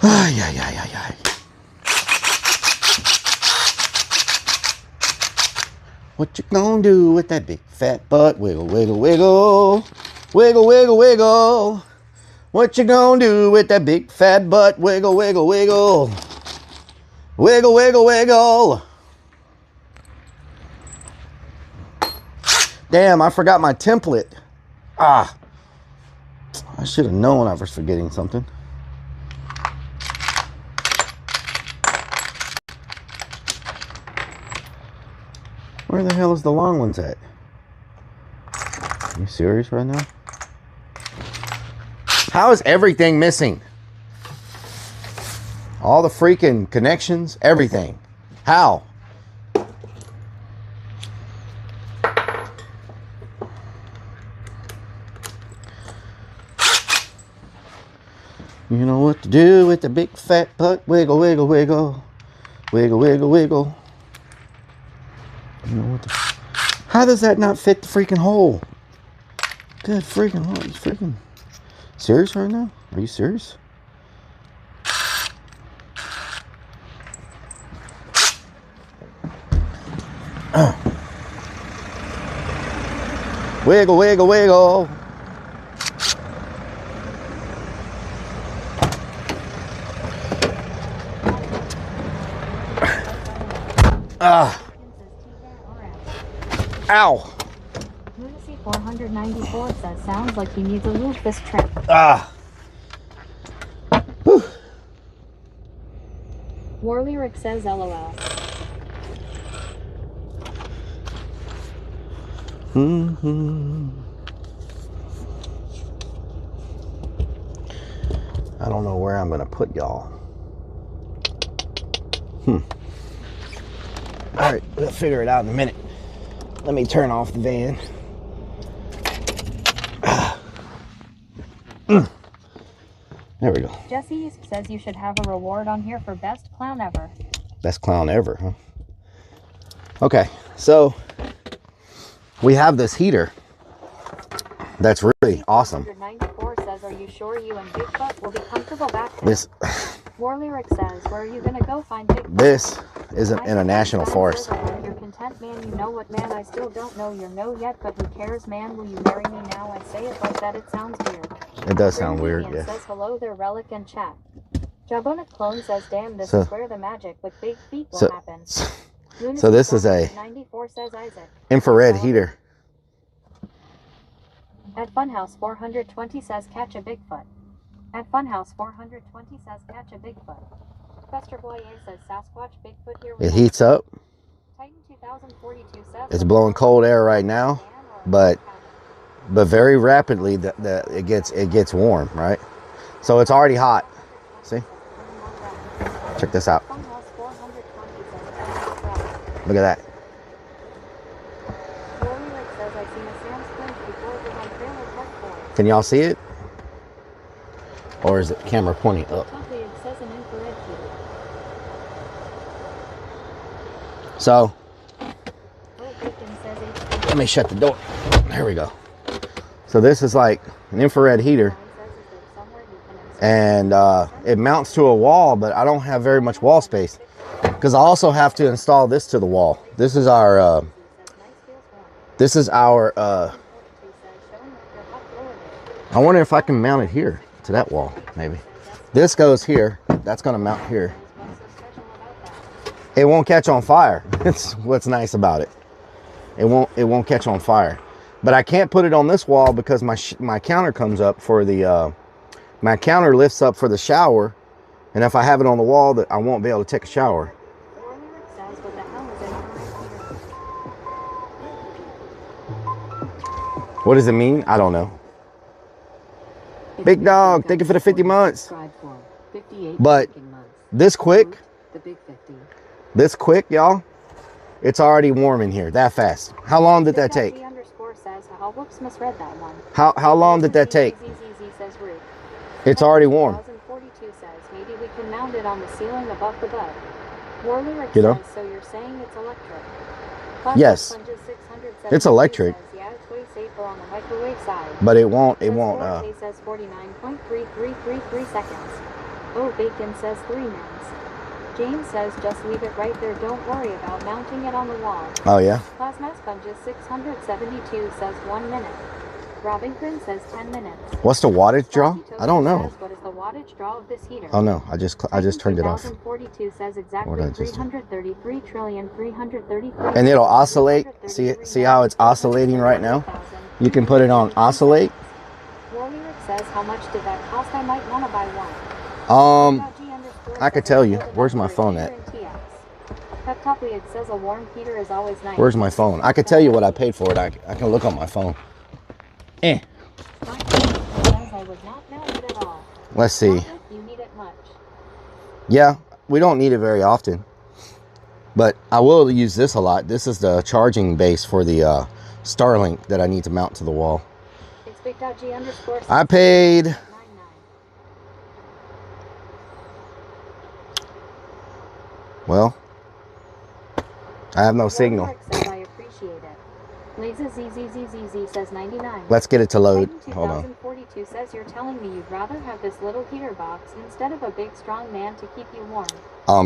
Ay, ay, ay, ay, ay. What you gonna do with that big fat butt? Wiggle, wiggle, wiggle. Wiggle, wiggle, wiggle. What you gonna do with that big fat butt? Wiggle, wiggle, wiggle. Wiggle, wiggle, wiggle. Damn, I forgot my template. Ah. I should have known I was forgetting something. Where the hell is the long ones at? Are you serious right now? How is everything missing? All the freaking connections, everything. How? You know what to do with the big fat butt. Wiggle, wiggle, wiggle. Wiggle, wiggle, wiggle. You know what the... How does that not fit the freaking hole? Good freaking hole. You freaking serious right now? Are you serious? Wiggle, wiggle, wiggle. Ow. Lunacy 494 says, sounds like you need to move this trip. Whew. War Lyric says, LOL. I don't know where I'm gonna put y'all. Alright, we'll figure it out in a minute. Let me turn off the van. There we go. Jesse says you should have a reward on here for best clown ever. Best clown ever, huh? Okay, so we have this heater that's really awesome. 494 says, are you sure you and Bigfoot will be comfortable back there? This War Lyric says, where are you gonna go find Bigfoot? this isn't in a national forest. You're content, man. You know what, man? I still don't know your no yet, but who cares, man? Will you marry me now? I say it like that. It sounds weird. It does sound weird, yeah. Says hello there, Rellik in chat. Jabonic Clone says, damn, this is where the magic with big feet will happen. So this is a 94 says Isaac. infrared heater. At Funhouse 420 says catch a Bigfoot. At Funhouse 420 says catch a Bigfoot. Fester Boy A says Sasquatch Bigfoot here. It heats up. Titan 2042 says It's blowing cold air right now, but very rapidly it gets warm, right? So it's already hot. See? Check this out. Look at that. Can y'all see it? Or is the camera pointing up? So, let me shut the door. There we go. So this is like an infrared heater. And it mounts to a wall, but I don't have very much wall space. Because I also have to install this to the wall. This is our I wonder if I can mount it here to that wall, maybe. This goes here. That's gonna mount here. It won't catch on fire. It's what's nice about it. It won't catch on fire. But I can't put it on this wall because my counter comes up for the my counter lifts up for the shower, and if I have it on the wall, that I won't be able to take a shower. What does it mean? I don't know. Big dog, thank you for the 50 months. But this quick, y'all, It's already warm in here that fast. How long did that take? Says, whoops, misread that one. How long did that take? Says Ruth. It's already warm. 2042 says maybe we can mount it on the ceiling above the bed. Warlyric You know? says, so you're saying it's electric. Yes. Sponges 672 It's electric. Says, yeah, it's way safer on the microwave side. But it won't. Forte says 49.3333 seconds. Oh, Bacon says 3 minutes. James says just leave it right there. Don't worry about mounting it on the wall. Oh yeah. Plasma Sponges 672 says 1 minute. Robinson says 10 minutes. What's the wattage draw? I don't know. Says, what is the wattage draw of this heater? Oh no, I just turned it off. 2042 says exactly What did I just do? 333,333. And it'll oscillate. See how it's oscillating right now? You can put it on oscillate. Warlyric says how much did that cost? I might want to buy one. I could tell you. Where's my phone at? It says a warm heater is always nice. Where's my phone? I could tell you what I paid for it. I can look on my phone. Let's see. You need it much. Yeah, we don't need it very often. But I will use this a lot. This is the charging base for the Starlink that I need to mount to the wall. It's Big.G_. I paid... Well, I have no signal. Says, I appreciate it. Lazy ZZZZZ says 99. Let's get it to load. Hold on. 2042 says you're telling me you'd rather have this little heater box instead of a big strong man to keep you warm.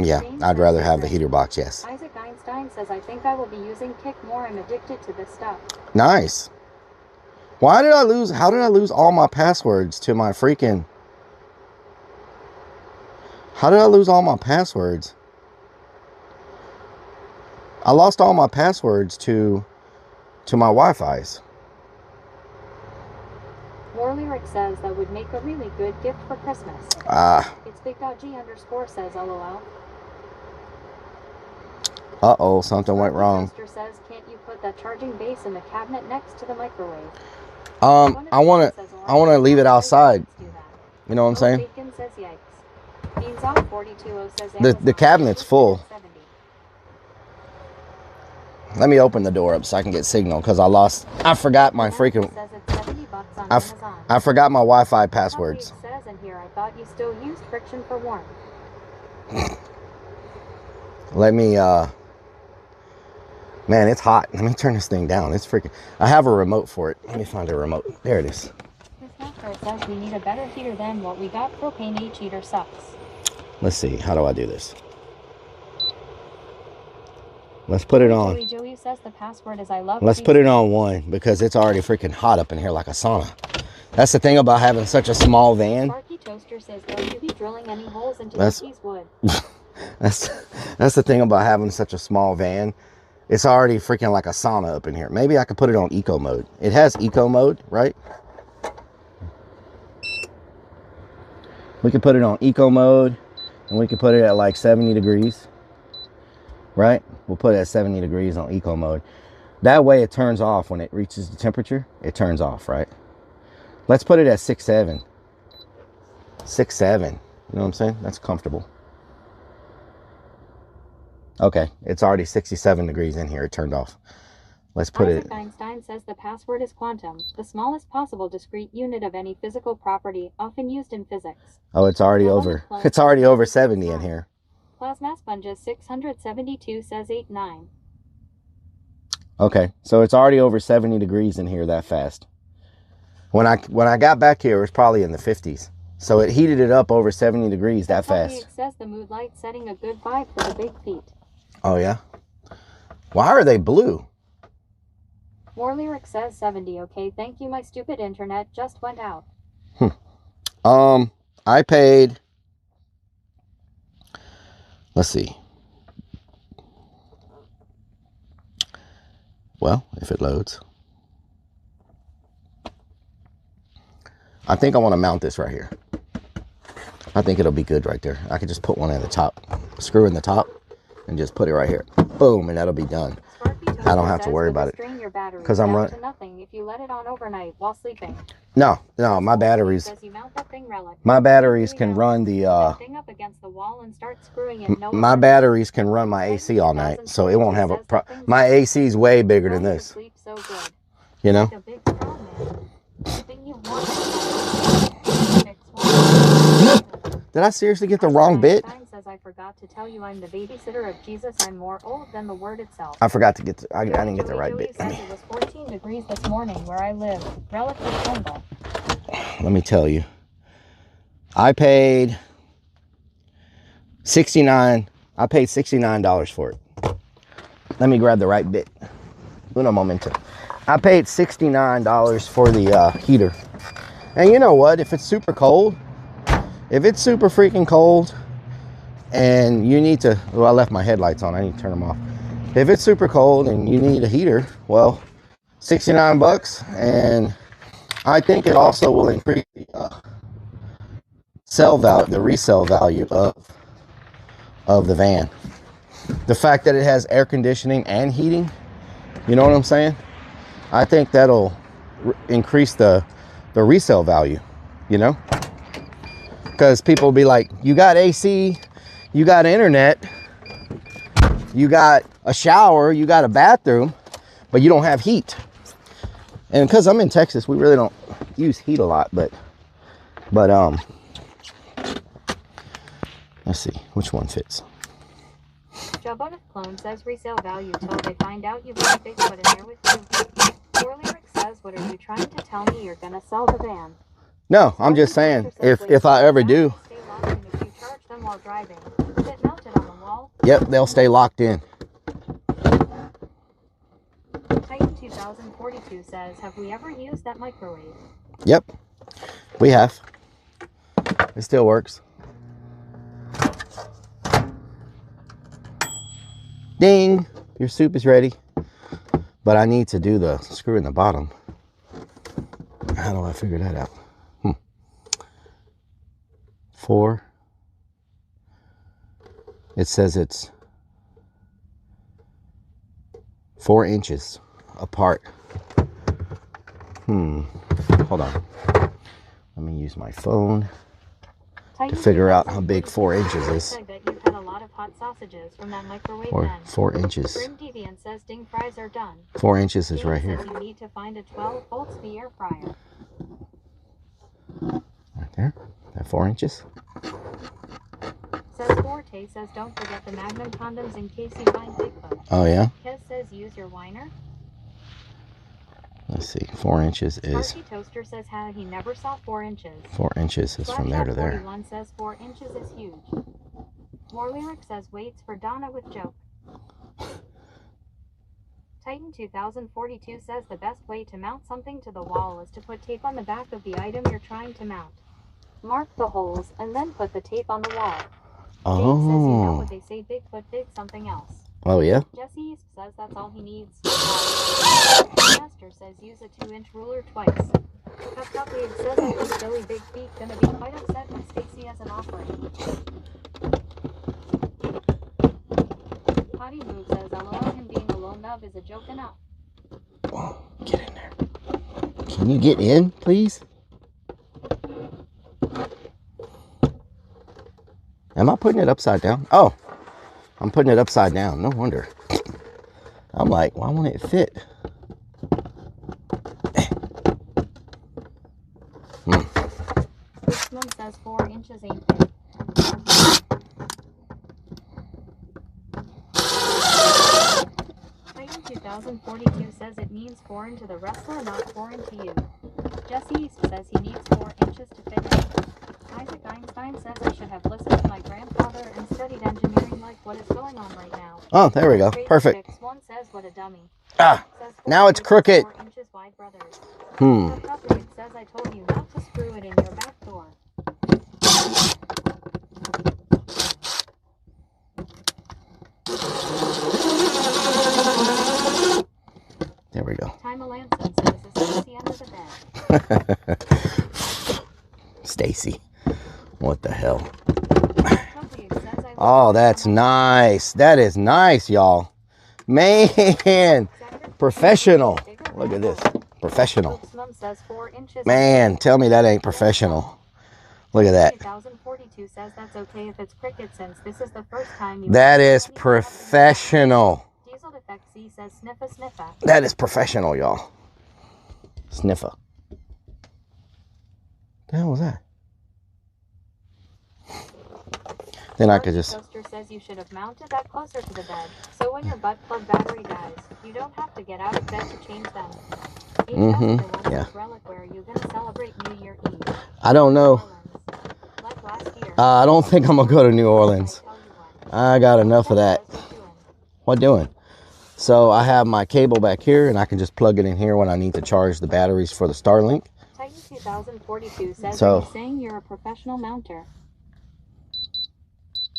Yeah, I'd rather have the heater box, yes. Isaac Einstein says I think I will be using Kick more. I'm addicted to this stuff. Nice. How did I lose all my passwords to my freaking... How did I lose all my passwords? I lost all my passwords to my Wi-Fi's. Warlyric says that would make a really good gift for Christmas. It's Big.G_ says LOL. Uh-oh, something went wrong. Says, can't you put that charging base in the cabinet next to the microwave? I wanna leave it outside. You know what I'm saying? Bacon says yikes. Beans off 420 says The cabinet's full. Let me open the door up so I can get signal, because I forgot my freaking... I forgot my Wi-Fi passwords. It says in here, I thought you still used friction for warmth. Let me, man, it's hot. Let me turn this thing down. It's freaking... I have a remote for it. Let me find a remote. There it is. This doctor says we need a better heater than what we got. Propane H heater sucks. Let's see. How do I do this? Let's put it on. Joey says the password is I love. Let's put it on 1, because it's already freaking hot up in here like a sauna. That's the thing about having such a small van. Sparky Toaster says, will you be drilling any holes into the wood? That's the thing about having such a small van. It's already freaking like a sauna up in here. Maybe I could put it on eco mode. It has eco mode, right? We could put it on eco mode, and we could put it at like 70 degrees. Right? We'll put it at 70 degrees on eco mode. That way it turns off when it reaches the temperature. It turns off, right? Let's put it at 6.7. 6.7. You know what I'm saying? That's comfortable. Okay. It's already 67 degrees in here. It turned off. Let's put it... Einstein says the password is quantum, the smallest possible discrete unit of any physical property, often used in physics. Oh, it's already over. It's already over 70 in here. Plasma Sponges 672 says 89. Okay, so it's already over 70 degrees in here that fast. When I got back here, it was probably in the 50s. So it heated it up over 70 degrees that fast. It says the mood light setting a good vibe for the big feet. Oh yeah? Why are they blue? Warlyric says 70. Okay, thank you. My stupid internet just went out. I paid... Let's see. Well, if it loads. I think I want to mount this right here. I think it'll be good right there. I could just put one at the top. Screw in the top and just put it right here. Boom, and that'll be done. I don't have to worry about it. Because I'm running. if you let it on overnight while sleeping. No, my batteries. Says you mount that thing, Rellik. My batteries can run the That thing up against the wall and start screwing it. No my batteries can run my AC all night, so it won't have a my AC is way bigger than this. Sleep so good. You know? Like a big strong man. Something you want. Did I seriously get the wrong bit? Says, I forgot to tell you I'm the babysitter of Jesus. I'm more old than the word itself. I forgot to get I didn't get the right bit. Says it was 14 degrees this morning where I live. Rellik was humble. Let me tell you. I paid $69 for it. Let me grab the right bit. Uno momento. I paid $69 for the heater. And you know what? If it's super cold, if it's super freaking cold and you need to, well, I left my headlights on. I need to turn them off. If it's super cold and you need a heater, well, 69 bucks. And I think it also will increase the resale value of the van. The fact that it has air conditioning and heating, you know what I'm saying? I think that'll increase the resale value, you know? Because people will be like, you got AC, you got internet, you got a shower, you got a bathroom, but you don't have heat. And because I'm in Texas, we really don't use heat a lot, but let's see which one fits. Jabba Clone says resale value till they find out you've got Bigfoot in there with you. Rellik says, what are you trying to tell me? You're gonna sell the van? No, I'm just saying, if I ever do. Stay locked in if you charge them while driving. Is it mounted on the wall? Yep, they'll stay locked in. Titan 2042 says, have we ever used that microwave? Yep, we have. It still works. Ding, your soup is ready. But I need to do the screw in the bottom. How do I figure that out? 4. It says it's 4 inches apart. Hold on. Let me use my phone to figure out how big 4 inches is. I bet you've had a lot of hot sausages from that microwave Or then. 4 inches. Grim Deviant says ding fries are done. 4 inches is Dean right says here. you need to find a 12 volts the air fryer. Right there. That 4 inches. Says Forte says don't forget the Magnum condoms in case you find Bigfoot. Oh yeah. Kez says use your whiner. Let's see. 4 inches is Sparky Toaster says how he never saw 4 inches. 4 inches is from there to there. 41 says 4 inches is huge. More Lyric says waits for Donna with joke. Titan 2042 says the best way to mount something to the wall is to put tape on the back of the item you're trying to mount. Mark the holes and then put the tape on the wall. Dave says you know what they say, Bigfoot big something else. Oh yeah. Jesse says that's all he needs. Master says use a 2-inch ruler twice. Cupcake says I think Billy Big Feet gonna be quite upset when Stacy has an offering. Potty Move says LOL him being a lone nub is a joke enough. Oh, get in there. Can you get in, please? Am I putting it upside down? Oh, I'm putting it upside down. No wonder. I'm like, why won't it fit? This one says 4 inches ain't big. Titan 2042 says it means 4 into the wrestler, not 4 into you. Jesse says he needs 4 inches to fit in. Isaac Einstein says I should have listened to my grandfather and studied engineering like what is going on right now. Oh, there we go. Perfect. One says what a dummy. Ah, now it's crooked. 4 inches wide, brothers. It says I told you not to screw it in your back door. There we go. Time Melanson says this is the end of the bed. Stacy. What the hell? Oh, that's nice. That is nice, y'all. Man, professional. Look at this. professional. Spokesman says 4 inches. Man, tell me that ain't professional. Look at that. 2042 says that's okay if it's cricket since this is the first time you. That is professional. Diesel Defect C says sniffa sniffa. That is professional, y'all. Sniffer. The hell was that? Then I could just. Toaster says you should have mounted that closer to the bed, so when your butt plug battery dies, you don't have to get out of bed to change them. Yeah. Relic, where are you gonna celebrate New Year Eve? I don't know. Like last year. I don't think I'm gonna go to New Orleans. I got enough of that. What doing? So I have my cable back here, and I can just plug it in here when I need to charge the batteries for the Starlink. Titan 2042 says, So, are you saying you're a professional mounter?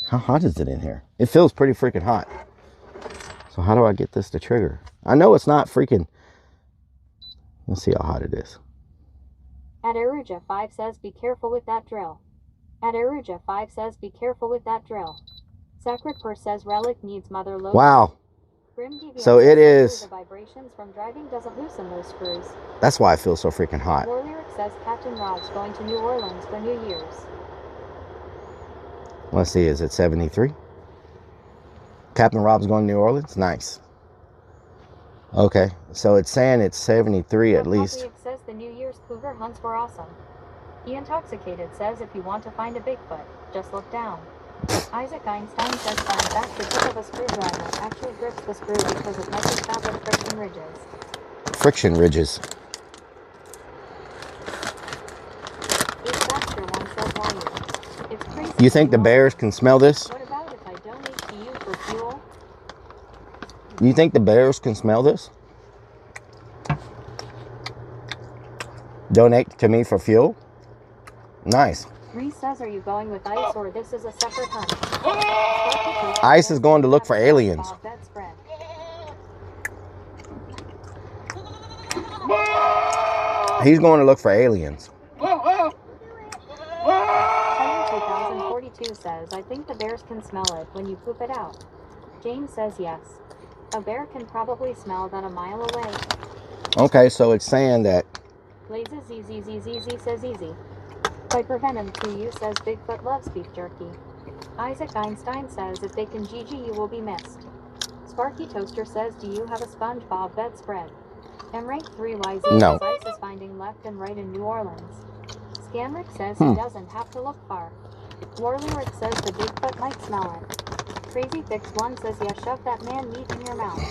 how hot is it in here? It feels pretty freaking hot. So how do I get this to trigger? I know it's not freaking. Let's see how hot it is. At Aruja 5 says, be careful with that drill. At Aruja 5 says, be careful with that drill. Sacred Purse says, Relic needs mother load. Wow. Grim Deviant So it is. The vibrations from driving doesn't loosen those screws. That's why I feel so freaking hot. War Lyric says, Captain Rob's going to New Orleans for New Year's. Let's see, is it 73? Captain Rob's going to New Orleans? Nice. Okay, so it's saying it's 73 at least. It says the New Year's cougar hunts were awesome. The Intoxicated says if you want to find a Bigfoot, just look down. Isaac Einstein says fun fact, the tip of a screwdriver actually grips the screw because it doesn't establish friction ridges. Friction ridges. Each Baxter one says volume. It's crazy. You think the bears can smell this? What about if I donate to you for fuel? You think the bears can smell this? Donate to me for fuel? Nice. Reese says, are you going with ice or this is a separate hunt? Ice is going to look for aliens. He's going to look for aliens. Titan 2042 says, I think the bears can smell it when you poop it out. James says yes. A bear can probably smell that a mile away. Okay, so it's saying that. Blazes ZZZZZ says easy. Viper Venom 2U says Bigfoot loves beef jerky. Isaac Einstein says if they can GG you will be missed. Sparky Toaster says do you have a SpongeBob bedspread? Rank 3YZ No. says ice is finding left and right in New Orleans. Scamrick says he doesn't have to look far. War Lyric says the Bigfoot might smell it. Crazy Fix 1 says yeah, shove that man meat in your mouth.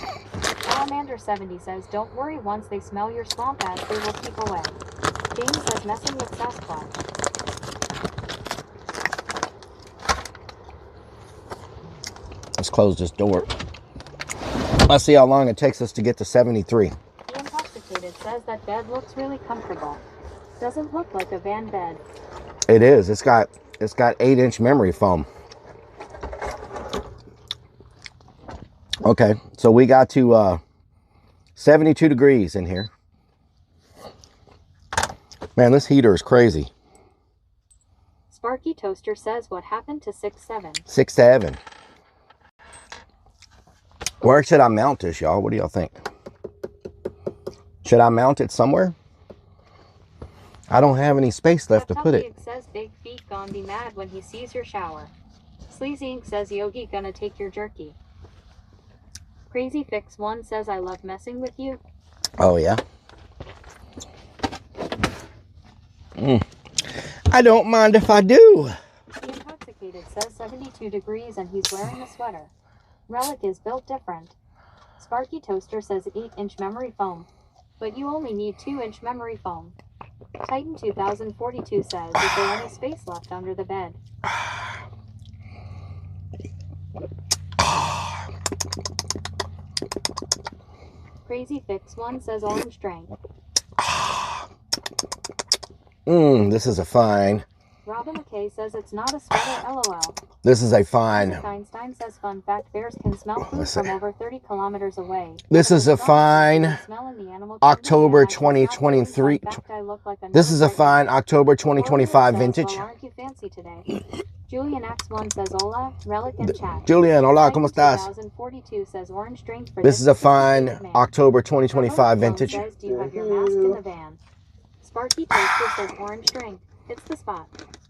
Salamander 70 says don't worry, once they smell your swamp ass they will keep away. James says messing with Sasquatch. Let's close this door. Let's see how long it takes us to get to 73. The Intoxicated says that bed looks really comfortable. Doesn't look like a van bed. It is. It's got 8-inch memory foam. Okay, so we got to 72 degrees in here. Man, this heater is crazy. Sparky Toaster says what happened to 6-7? 6-7. Where should I mount this, y'all? What do y'all think? Should I mount it somewhere? I don't have any space left to put it. It says Big Feet gon' be mad when he sees your shower. Sleazy Ink says Yogi gonna take your jerky. Crazy Fix 1 says I love messing with you. Oh, yeah? I don't mind if I do. The Intoxicated says 72 degrees and he's wearing a sweater. Relic is built different. Sparky Toaster says 8-inch memory foam. But you only need 2-inch memory foam. Titan 2042 says, is there any space left under the bed? Crazy Fix 1 says orange drink. This is a fine. Robin McKay says it's not a sweater, LOL. This is a fine. Einstein says fun fact, bears can smell food from over 30 kilometers away. This is a fine October 2023. This is a fine October 2025 vintage. Aren't you fancy today? Julian X1 says hola, Relic and chat. Julian, hola, ¿cómo estás? 2042 says orange drink for This is a fine man. October 2025 vintage. Says, do you have your mask in the van? Sparky Toaster says orange drink. It's the spot.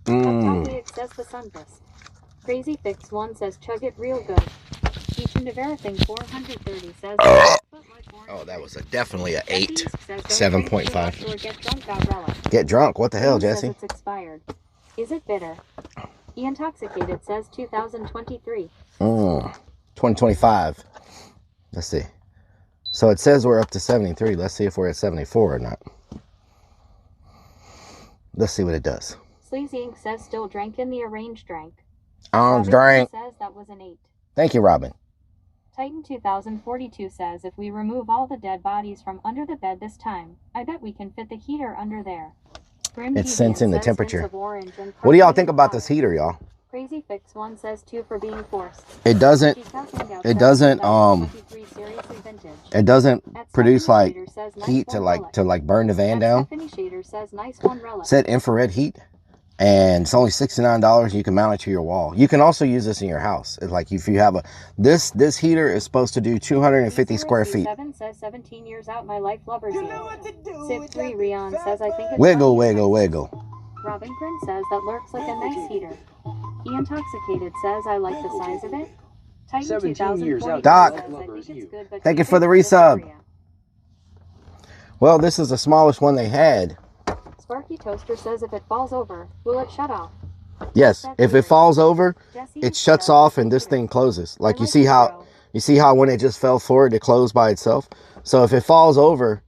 It says the Sunfist. Crazy Fix 1 says chug it real good. Each and everything 430 says Oh, that was definitely a 8. says, 7.5. Get drunk, got Relic. Get drunk? What the hell, Says Jesse? it's expired. Is it bitter? Intoxicated says 2023. 2025. Let's see. So it says we're up to 73. Let's see if we're at 74 or not. Let's see what it does. Sleazy Ink says still drinking the arranged drink. Orange Robin drink. says that was an 8. Thank you, Robin. Titan 2042 says if we remove all the dead bodies from under the bed this time, I bet we can fit the heater under there. It's sensing the temperature. What What do y'all think about this heater, y'all? Crazy Fix 1 says 2 for being forced. It doesn't produce like heat to like burn the van down. Said infrared heat, and it's only $69. You can mount it to your wall. You can also use this in your house. It's like if you have a this heater is supposed to do 250 square feet. 7 says 17 years out, my life lover's you. Sip 3 Rion says I think it's Wiggle. Robin Grin says that lurks like a nice heater. Intoxicated says I like the size of it. Titan 17 years out. Doc, says, I think it's good, but thank you for the resub. Well, this is the smallest one they had. Sparky Toaster says if it falls over, will it shut off? Yes, if it falls over, it shuts off and this thing closes. Like you see how when it just fell forward, it closed by itself. So if it falls over,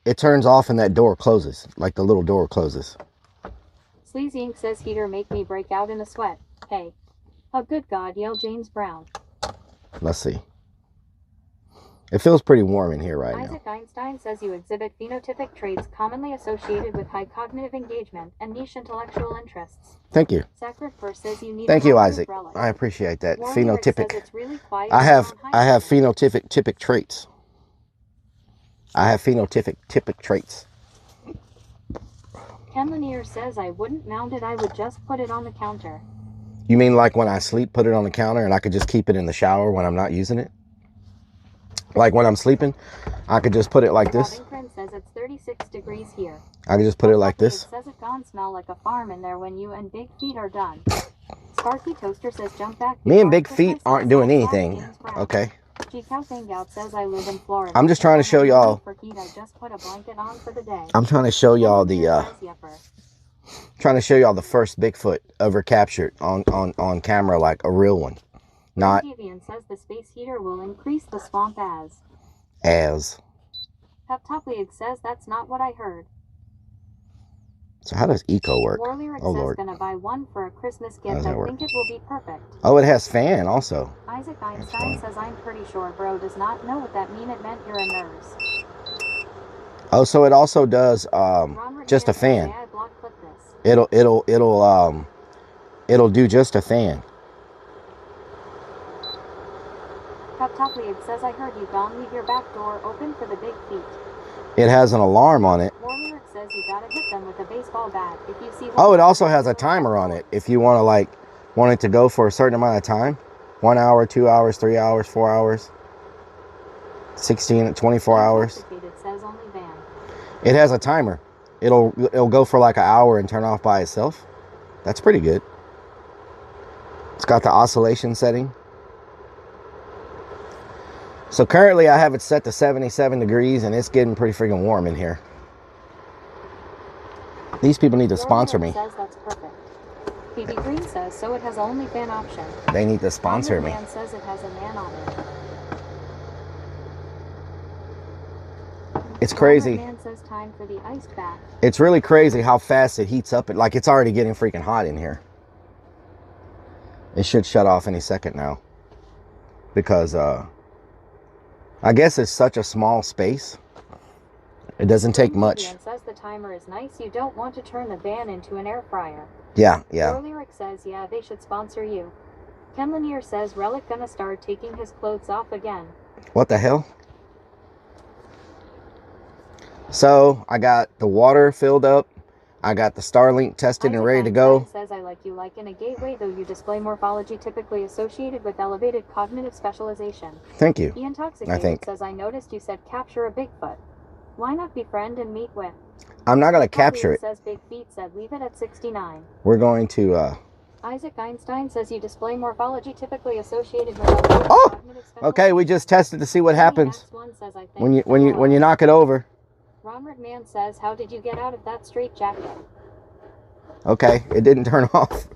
it turns off and that door closes, like the little door closes. Sleazy Ink says heater make me break out in a sweat. Hey. Oh good God, yell James Brown. Let's see. It feels pretty warm in here right now. Isaac Einstein says you exhibit phenotypic traits commonly associated with high cognitive engagement and niche intellectual interests. Thank you. Sacrifice says you need. Thank you, Isaac. I appreciate that. Phenotypic. It's really quiet I have phenotypic traits. I have phenotypic traits. Ken Lanier says I wouldn't mount it, I would just put it on the counter. You mean like when I sleep, put it on the counter and I could just keep it in the shower when I'm not using it? Like when I'm sleeping, I could just put it like this. Robin says it's 36 degrees here. I could just put it like this. It says it gone smell like a farm in there when you and Big Feet are done. Sparky Toaster says jump back. Me and Big Feet aren't doing anything. Okay. G-Cow says I live in Florida. I'm just trying to show y'all. I just put a blanket on for the day. I'm trying to show y'all the first Bigfoot ever captured on camera, like a real one. Not Deviant says the space heater will increase the swamp as. Peptopliag says that's not what I heard. So how does eco work? War Lyric Oh says Lord. gonna buy one for a Christmas How does gift. that I work? think it will be perfect. Oh, it has fan also. Isaac Einstein says I'm pretty sure bro does not know what that mean. It meant you're a nurse. Oh, so it also does just a fan. I block clip this. It'll do just a fan. Peptopliag says I heard you gone leave your back door open for the Big Feet. It has an alarm on it. War Lyric says you gotta hit them with a baseball bat. If you see Oh, it also has a timer on it. If you want it to go for a certain amount of time. 1 hour, 2 hours, 3 hours, 4 hours. 16, 24 hours. Says only van. It has a timer. It'll go for like an hour and turn off by itself. That's pretty good. It's got the oscillation setting. So currently I have it set to 77 degrees and it's getting pretty freaking warm in here. These people need to sponsor me. Says that's perfect. PB Green says so it has only fan option. They need to sponsor me. Man says it has a man on it. It's crazy. Man says time for the iced bath. It's really crazy how fast it heats up. Like it's already getting freaking hot in here. It should shut off any second now. Because I guess it's such a small space. It doesn't take much. Says the timer is nice. You don't want to turn the van into an air fryer. Yeah. War Lyric says, yeah, they should sponsor you. Ken Lanier says Relic gonna start taking his clothes off again. What the hell? So I got the water filled up. I got the Starlink tested and Isaac ready to go. Einstein says I like you like in a gay way, though you display morphology typically associated with elevated cognitive specialization. Thank you. The I Intoxicated think. says I noticed you said capture a Bigfoot. Why not befriend and meet with? I'm not going to Paul capture Lear it. says Big Feet said leave it at 69. We're going to, Isaac Einstein says you display morphology typically associated with elevated oh, cognitive okay, we just tested to see what happens Max1 says, I think when you knock it over. Ronald Man says, how did you get out of that straitjacket? Okay, it didn't turn off.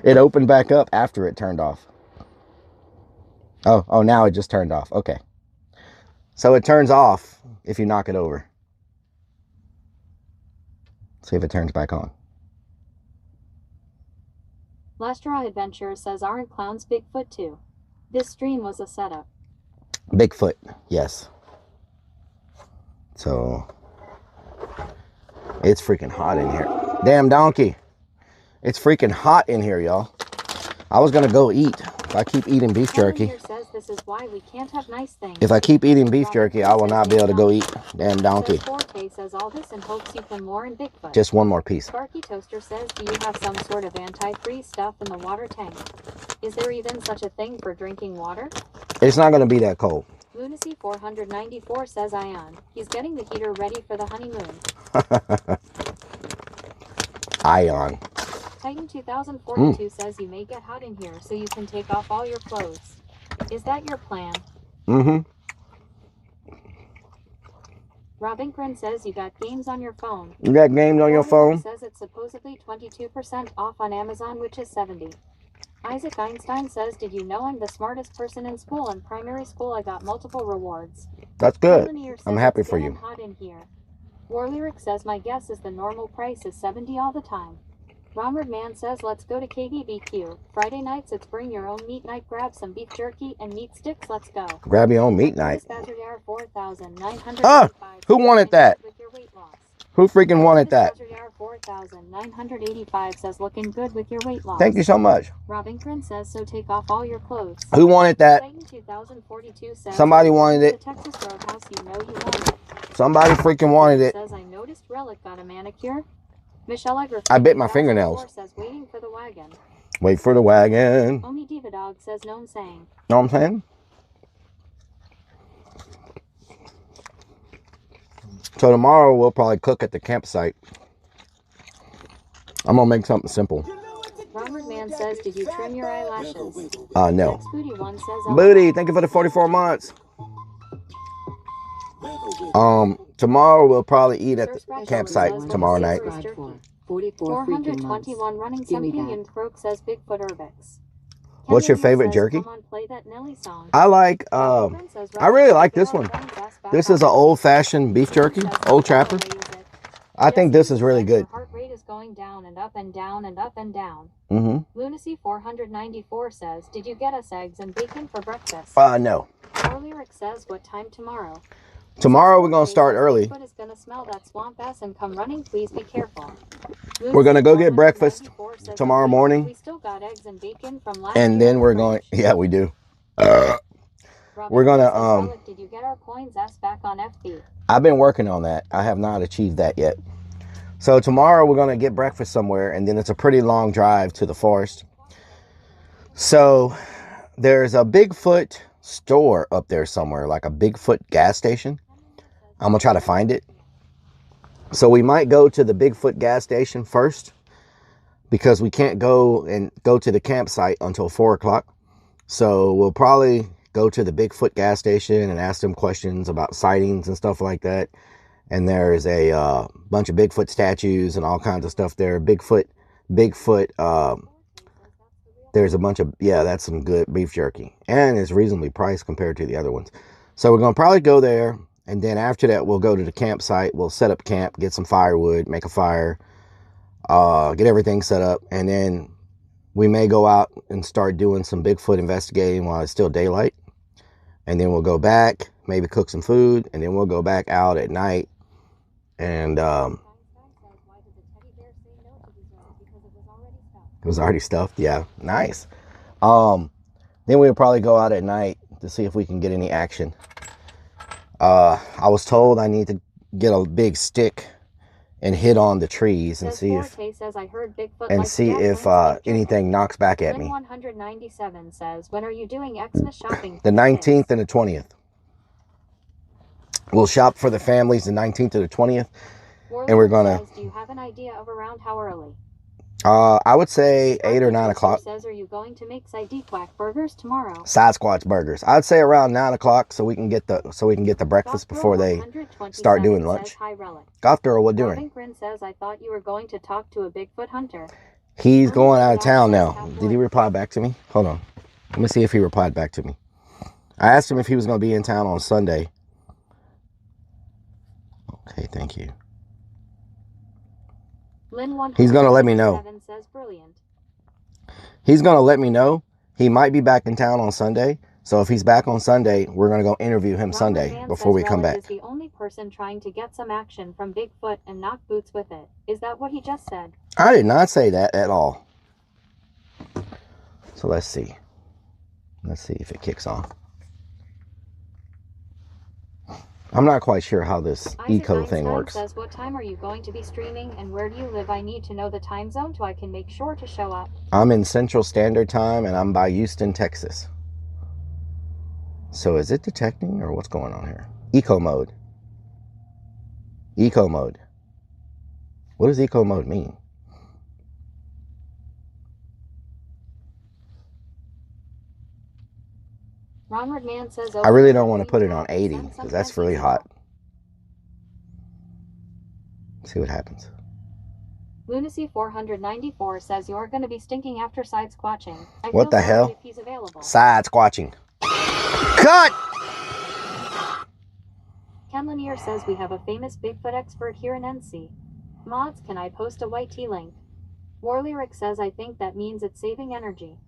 It opened back up after it turned off. Oh, now it just turned off. Okay. So it turns off if you knock it over. See if it turns back on. Last Raw Adventure says, aren't clowns Bigfoot too? This stream was a setup. Bigfoot, yes. So, it's freaking hot in here. Damn donkey. It's freaking hot in here, y'all. I was going to go eat. If I keep eating beef jerky. Says this is why we can't have nice things. If I keep eating beef jerky, I will not be able to go eat. Damn donkey. 4K says all this and hopes you can more in Bigfoot. Just one more piece. Sparky Toaster says, do you have some sort of anti-freeze stuff in the water tank? Is there even such a thing for drinking water? It's not going to be that cold. Lunacy 494 says Ion. He's getting the heater ready for the honeymoon. Ion. Titan 2042 says you may get hot in here so you can take off all your clothes. Is that your plan? Mm-hmm. Rob Inkren says you got games on your phone. You got games on your phone? Says it's supposedly 22% off on Amazon, which is 70. Isaac Einstein says, did you know I'm the smartest person in school? In primary school, I got multiple rewards. That's good. I'm happy for you. Hot in here. War Lyric says, my guess is the normal price is 70 all the time. Ronald Man says, let's go to KBBQ. Friday nights, it's bring your own meat night. Grab some beef jerky and meat sticks. Let's go. Grab your own meat night. Ah! Who wanted that? Who freaking wanted that? 4985 says, looking good with your weight loss. Thank you so much. Robinkron says, so take off all your clothes. Who wanted that? 2042 says, somebody wanted it. The Texas Roadhouse, you know you want it. Somebody freaking wanted it. Says, I noticed Rellik got a manicure. Michelle Egger I bit my fingernails. Says, waiting for the wagon. Wait for the wagon. Omi Diva Dog says, no I'm saying. Know what I'm saying? So tomorrow we'll probably cook at the campsite. I'm gonna make something simple. Robert Man says, did you trim your eyelashes? No. Booty One says, Booty, thank you for the 44 months. Tomorrow we'll probably eat at the campsite tomorrow night. 421 running something and Croak says Bigfoot Urbex. What's your favorite jerky? Come on, play that Nelly song. I like, I really like this one. This is an old-fashioned beef jerky, Old Trapper. I think this is really good. Heart rate is going down and up and down and up and down. Mm-hmm. Lunacy 494 says, did you get us eggs and bacon for breakfast? No. Our lyric says, what time tomorrow? Tomorrow we're going to start early. Bigfoot is going to smell that swamp ass and come running. Please be careful. We're going to go get breakfast tomorrow morning. We still got eggs and bacon from last and then we're going, yeah, we do. We're going to, did you get our coins ass back on FB? I've been working on that. I have not achieved that yet. So tomorrow we're going to get breakfast somewhere, and then it's a pretty long drive to the forest. So there's a Bigfoot store up there somewhere, like a Bigfoot gas station. I'm going to try to find it. So we might go to the Bigfoot gas station first, because we can't go to the campsite until 4 o'clock. So we'll probably go to the Bigfoot gas station and ask them questions about sightings and stuff like that. And there's a bunch of Bigfoot statues and all kinds of stuff there. Bigfoot, there's a bunch of, yeah, that's some good beef jerky. And it's reasonably priced compared to the other ones. So we're going to probably go there. And then after that, we'll go to the campsite. We'll set up camp, get some firewood, make a fire, get everything set up. And then we may go out and start doing some Bigfoot investigating while it's still daylight. And then we'll go back, maybe cook some food. And then we'll go back out at night. And it was already stuffed. Yeah, nice. Then we'll probably go out at night to see if we can get any action. I was told I need to get a big stick and hit on the trees and Says see if 4K says I heard Bigfoot and likes see Jack if Wednesday anything knocks back at Lynn me. 197 says, when are you doing Xmas shopping? The 19th and the 20th. We'll shop for the families the 19th to the 20th. And we're gonna. Says, do you have an idea of around how early? I would say 8 or 9 o'clock. Says, are you going to make Sasquatch burgers tomorrow? Sasquatch burgers. I'd say around 9 o'clock so we can get the breakfast before they start doing lunch. Hi, Relic. Goth Girl, what doing? Grin says, I thought you were going to talk to a Bigfoot hunter. He's going out of town now. Did he reply back to me? Hold on. Let me see if he replied back to me. I asked him if he was going to be in town on Sunday. Okay, thank you. He's going to let me know. Says, brilliant. He's going to let me know. He might be back in town on Sunday. So if he's back on Sunday, we're going to go interview him Sunday before we come back. Is the only person trying to get some action from Bigfoot and knock boots with it. Is that what he just said? I did not say that at all. So let's see. Let's see if it kicks on. I'm not quite sure how this eco thing works. Says, what time are you going to be streaming and where do you live? I need to know the time zone so I can make sure to show up. I'm in Central Standard Time and I'm by Houston, Texas. So is it detecting or what's going on here? Eco mode. Eco mode. What does eco mode mean? Ronward Man says, I really don't want to put it on 80 because that's really hot. See what happens. Lunacy 494 says you're going to be stinking after side squatching. What the hell? If he's available. Side squatching. Cut! Ken Lanier says we have a famous Bigfoot expert here in NC. Mods, can I post a YT link? War Lyric says I think that means it's saving energy.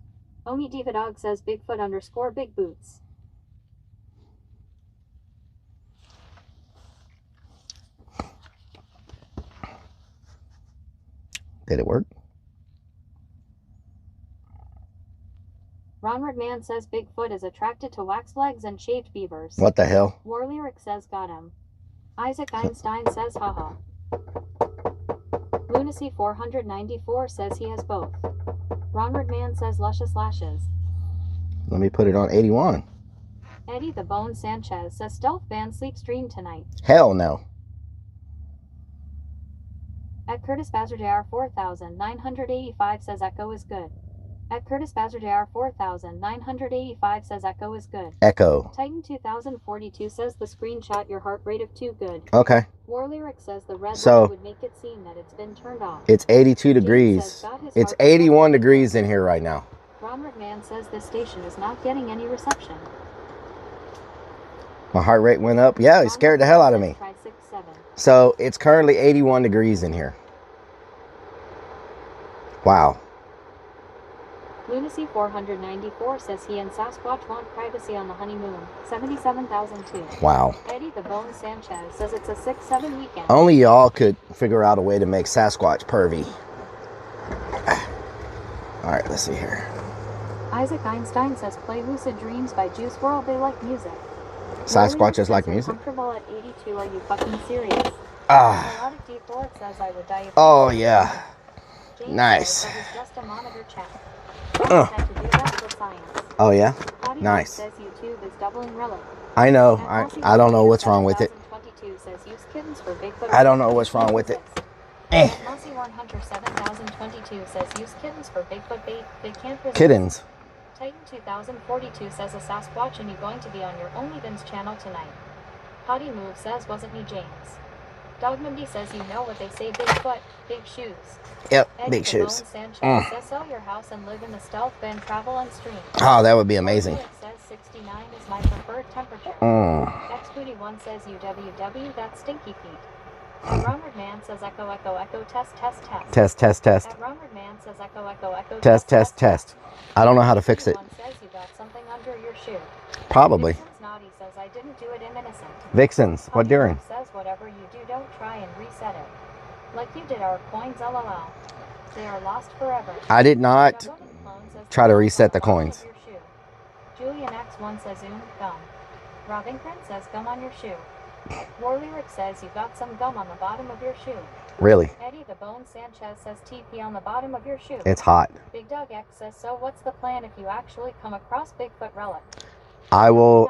Omi Diva Dog says Bigfoot _ big boots. Did it work? Ronward Man says Bigfoot is attracted to waxed legs and shaved beavers. What the hell? War Lyric says got him. Isaac Einstein says haha. Lunacy 494 says he has both. Ronward Man says luscious lashes. Let me put it on 81. Eddie the Bone Sanchez says Stealth Band sleep stream tonight. Hell no. At Curtis Bazzer JR 4985 says Echo is good. At Curtis Bazzer JR 4985 says Echo is good. Echo. Titan 2042 says the screenshot your heart rate of 2 good. Okay. War Lyric says the red light would make it seem that it's been turned off. It's 82 degrees. It's 81 degrees in here right now. Ronward Man says this station is not getting any reception. My heart rate went up. Yeah, he scared the hell out of me. So it's currently 81 degrees in here. Wow. Lunacy 494 says he and Sasquatch want privacy on the honeymoon. 77,002. Wow. Eddie the Bone Sanchez says it's a 6-7 weekend. Only y'all could figure out a way to make Sasquatch pervy. Alright, let's see here. Isaac Einstein says play Lucid Dreams by Juice WRLD. They like music. Sasquatches like music? Comfortable at 82. Are you fucking serious? Ah. Says I would die. Oh yeah. James Nice. Says just a monitor chat. Had to do that for science. Oh yeah. Body Nice. Says YouTube is doubling Relic. I know. I don't know what's wrong with it. Says use kittens for Bigfoot. I don't know what's wrong with it. Mossy One Hunter 7022 says use kittens for Bigfoot bait. They can't resist. Kittens. Titan 2042 says a Sasquatch and you going to be on your OnlyVins channel tonight. Potty Move says wasn't me James. Dogmundy says you know what they say Bigfoot, big shoes. Yep, Eddie big shoes. Sanchez says sell your house and live in the stealth van, travel and stream. Oh, that would be amazing. Says 69 is my preferred temperature. X21 says UWW, that's stinky feet. Ronward Man says echo echo echo test test test. Test test test. Ronward Man says echo echo echo test test test. I don't know how to fix it. Says you got something under your shoe. Probably. Vixen's naughty says I didn't do it in innocent. Vixens, what doing? Says whatever you do, don't try and reset it. Like you did our coins, lol. They are lost forever. I did not try to reset the coins. Julian X1 says gum. Robin Prince says gum on your shoe. War Lyric says you got some gum on the bottom of your shoe. Really? Eddie the Bone Sanchez says TP on the bottom of your shoe. It's hot. Big Dog X says, so what's the plan if you actually come across Bigfoot Relic? I will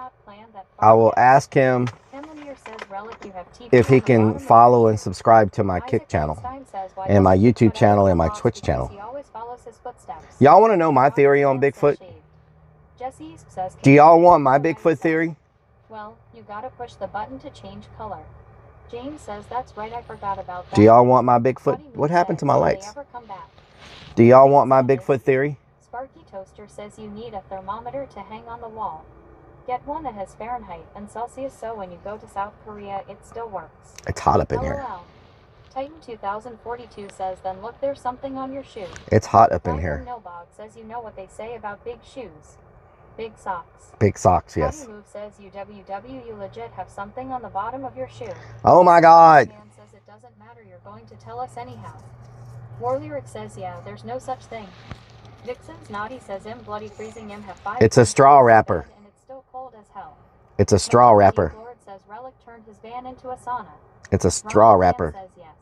ask him Ken Lanier says, Relic, you have TP if he on the bottom can of follow your and shoe. subscribe to my Isaac Kick channel Goldstein says, why and my doesn't YouTube Bigfoot channel ever and my lost? Twitch Because channel. he always follows his footsteps. Y'all want to know my theory on Robert Bigfoot? says, Jesse East says, Do y'all want my Bigfoot Bigfoot theory? Well, you gotta push the button to change color. James says, that's right, I forgot about that. Do y'all want my Bigfoot? Buddy What Moon happened says, to my will they lights? ever come back? Do y'all want my Says, Bigfoot theory? Sparky Toaster says you need a thermometer to hang on the wall. Get one that has Fahrenheit and Celsius so when you go to South Korea, it still works. It's hot up in here. LOL. Titan 2042 says, then look, there's something on your shoe. It's hot up in here. Nilbog says, you know what they say about big shoes. Big socks. Big socks, yes. Body Move says, you legit have something on the bottom of your shoe. Oh my God. Man says, it doesn't matter, you're going to tell us anyhow. War Lyric says, yeah, there's no such thing. Vixen's Naughty says, bloody freezing have 5. It's a straw wrapper. And it's still cold as hell. It's a straw wrapper. Lord says, Relic turned his van into a sauna. It's a straw Ron wrapper. says yes.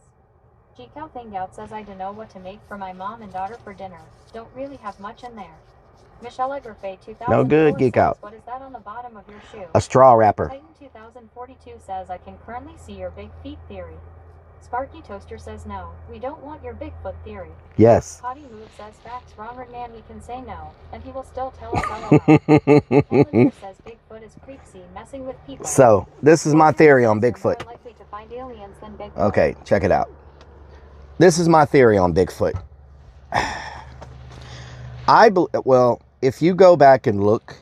G-Cow Thingout says, I don't know what to make for my mom and daughter for dinner. Don't really have much in there. Michelle Egerfay 2004 No good, Geek says, Out. what is that on the bottom of your shoe? A straw wrapper. Titan 2042 says, I can currently see your big feet theory. Sparky Toaster says, no, we don't want your Bigfoot theory. Yes. Potty Move says, facts, Ronald Man, we can say no, and he will still tell us LOL. Ken says, Bigfoot is creepsy, messing with people. So, this is my theory on Bigfoot. More likely to find aliens than Bigfoot. Okay, check it out. This is my theory on Bigfoot. Well, if you go back and look,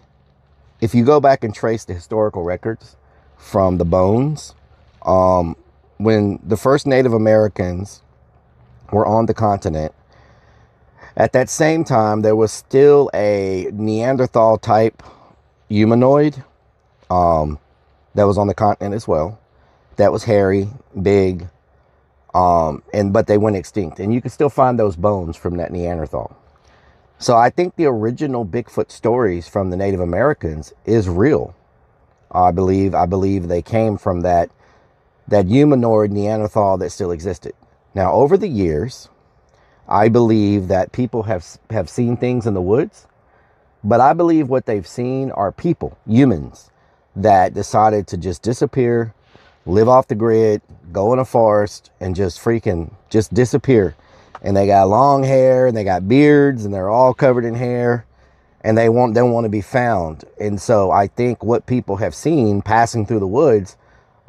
if you go back and trace the historical records from the bones, when the first Native Americans were on the continent, at that same time, there was still a Neanderthal type humanoid that was on the continent as well. That was hairy, big, but they went extinct. And you can still find those bones from that Neanderthal. So I think the original Bigfoot stories from the Native Americans is real. I believe they came from that humanoid Neanderthal that still existed. Now, over the years, I believe that people have seen things in the woods, but I believe what they've seen are people, humans, that decided to just disappear, live off the grid, go in a forest, and just disappear. And they got long hair, and they got beards, and they're all covered in hair, and they don't want to be found. And so I think what people have seen passing through the woods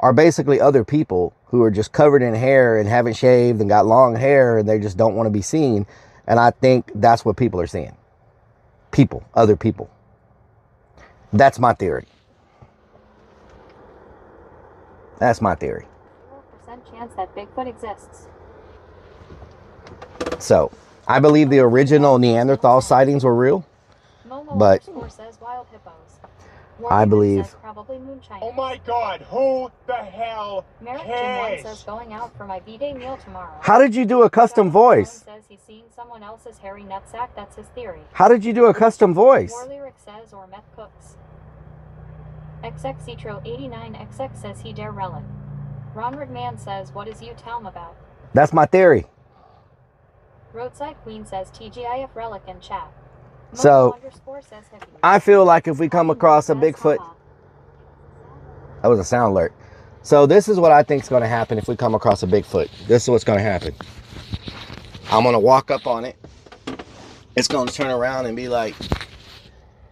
are basically other people who are just covered in hair and haven't shaved and got long hair, and they just don't want to be seen. And I think that's what people are seeing. People, other people. That's my theory. That's my theory. 0% chance that Bigfoot exists. So, I believe the original Neanderthal sightings were real, but says wild hippos. I believe. Says probably moonshine. Oh my God, who the hell Merrick cares? Jim says going out for my B-Day meal tomorrow. How did you do a custom voice? Says he's seeing someone else's hairy nutsack. That's his theory. How did you do a custom voice? War Lyric says or meth cooks. XX Citro 89XX says he dare Relic. Ronald Man says what is you tell him about? That's my theory. Roadside Queen says TGIF Relic in chat. So, Says I feel like if we come across a Bigfoot, that was a sound alert. So this is what I think is going to happen if we come across a Bigfoot. This is what's going to happen. I'm going to walk up on it. It's going to turn around and be like,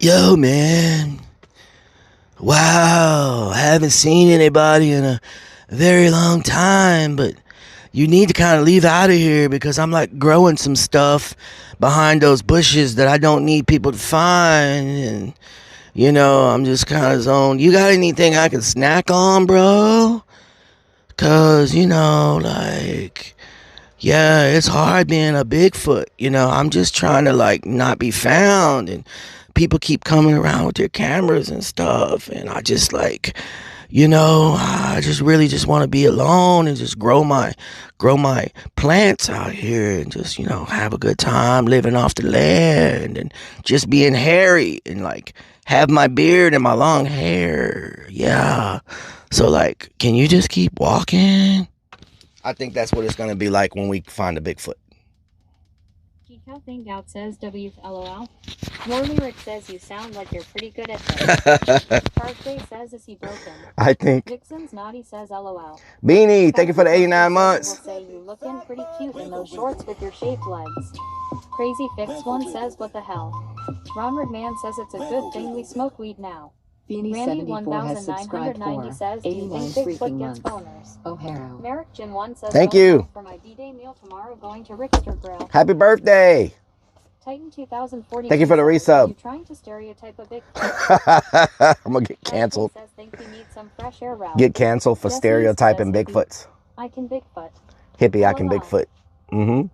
yo, man. Wow, I haven't seen anybody in a very long time, but you need to kind of leave out of here because I'm like growing some stuff behind those bushes that I don't need people to find. And, you know, I'm just kind of zoned. You got anything I can snack on, bro? Because, you know, like, yeah, it's hard being a Bigfoot. You know, I'm just trying to, like, not be found. And people keep coming around with their cameras and stuff. And I just, like, you know, I just really just want to be alone and just grow my plants out here and just, you know, have a good time living off the land and just being hairy and like have my beard and my long hair. Yeah. So like, can you just keep walking? I think that's what it's going to be like when we find a Bigfoot. Geek Thing Out says WLOL. More lyric says you sound like you're pretty good at this. Tarjay says is he broken? I think. Vixen's Naughty says LOL. Beanie, thank you for the 89 Will months. say you looking pretty cute in those shorts with your shaped legs. Crazy Fix One says what the hell. Ronald Man says it's a good thing we smoke weed now. Beanie Randy 74 has subscribed 1990 for says, do you 89 think Bigfoot freaking gets months. boners? O'Hara. Merrick Jin 1 says, Thank going you. home for my D-Day meal tomorrow, going to Rickster Grill. Happy birthday. Titan 2040. Thank you for the resub. Are you trying to stereotype a Bigfoot? I'm going to get canceled. Says, think you need some fresh air route. Get canceled for Jesse stereotyping says, Bigfoots. I can Bigfoot. Hippie, I can LOL. Bigfoot. Mm-hmm.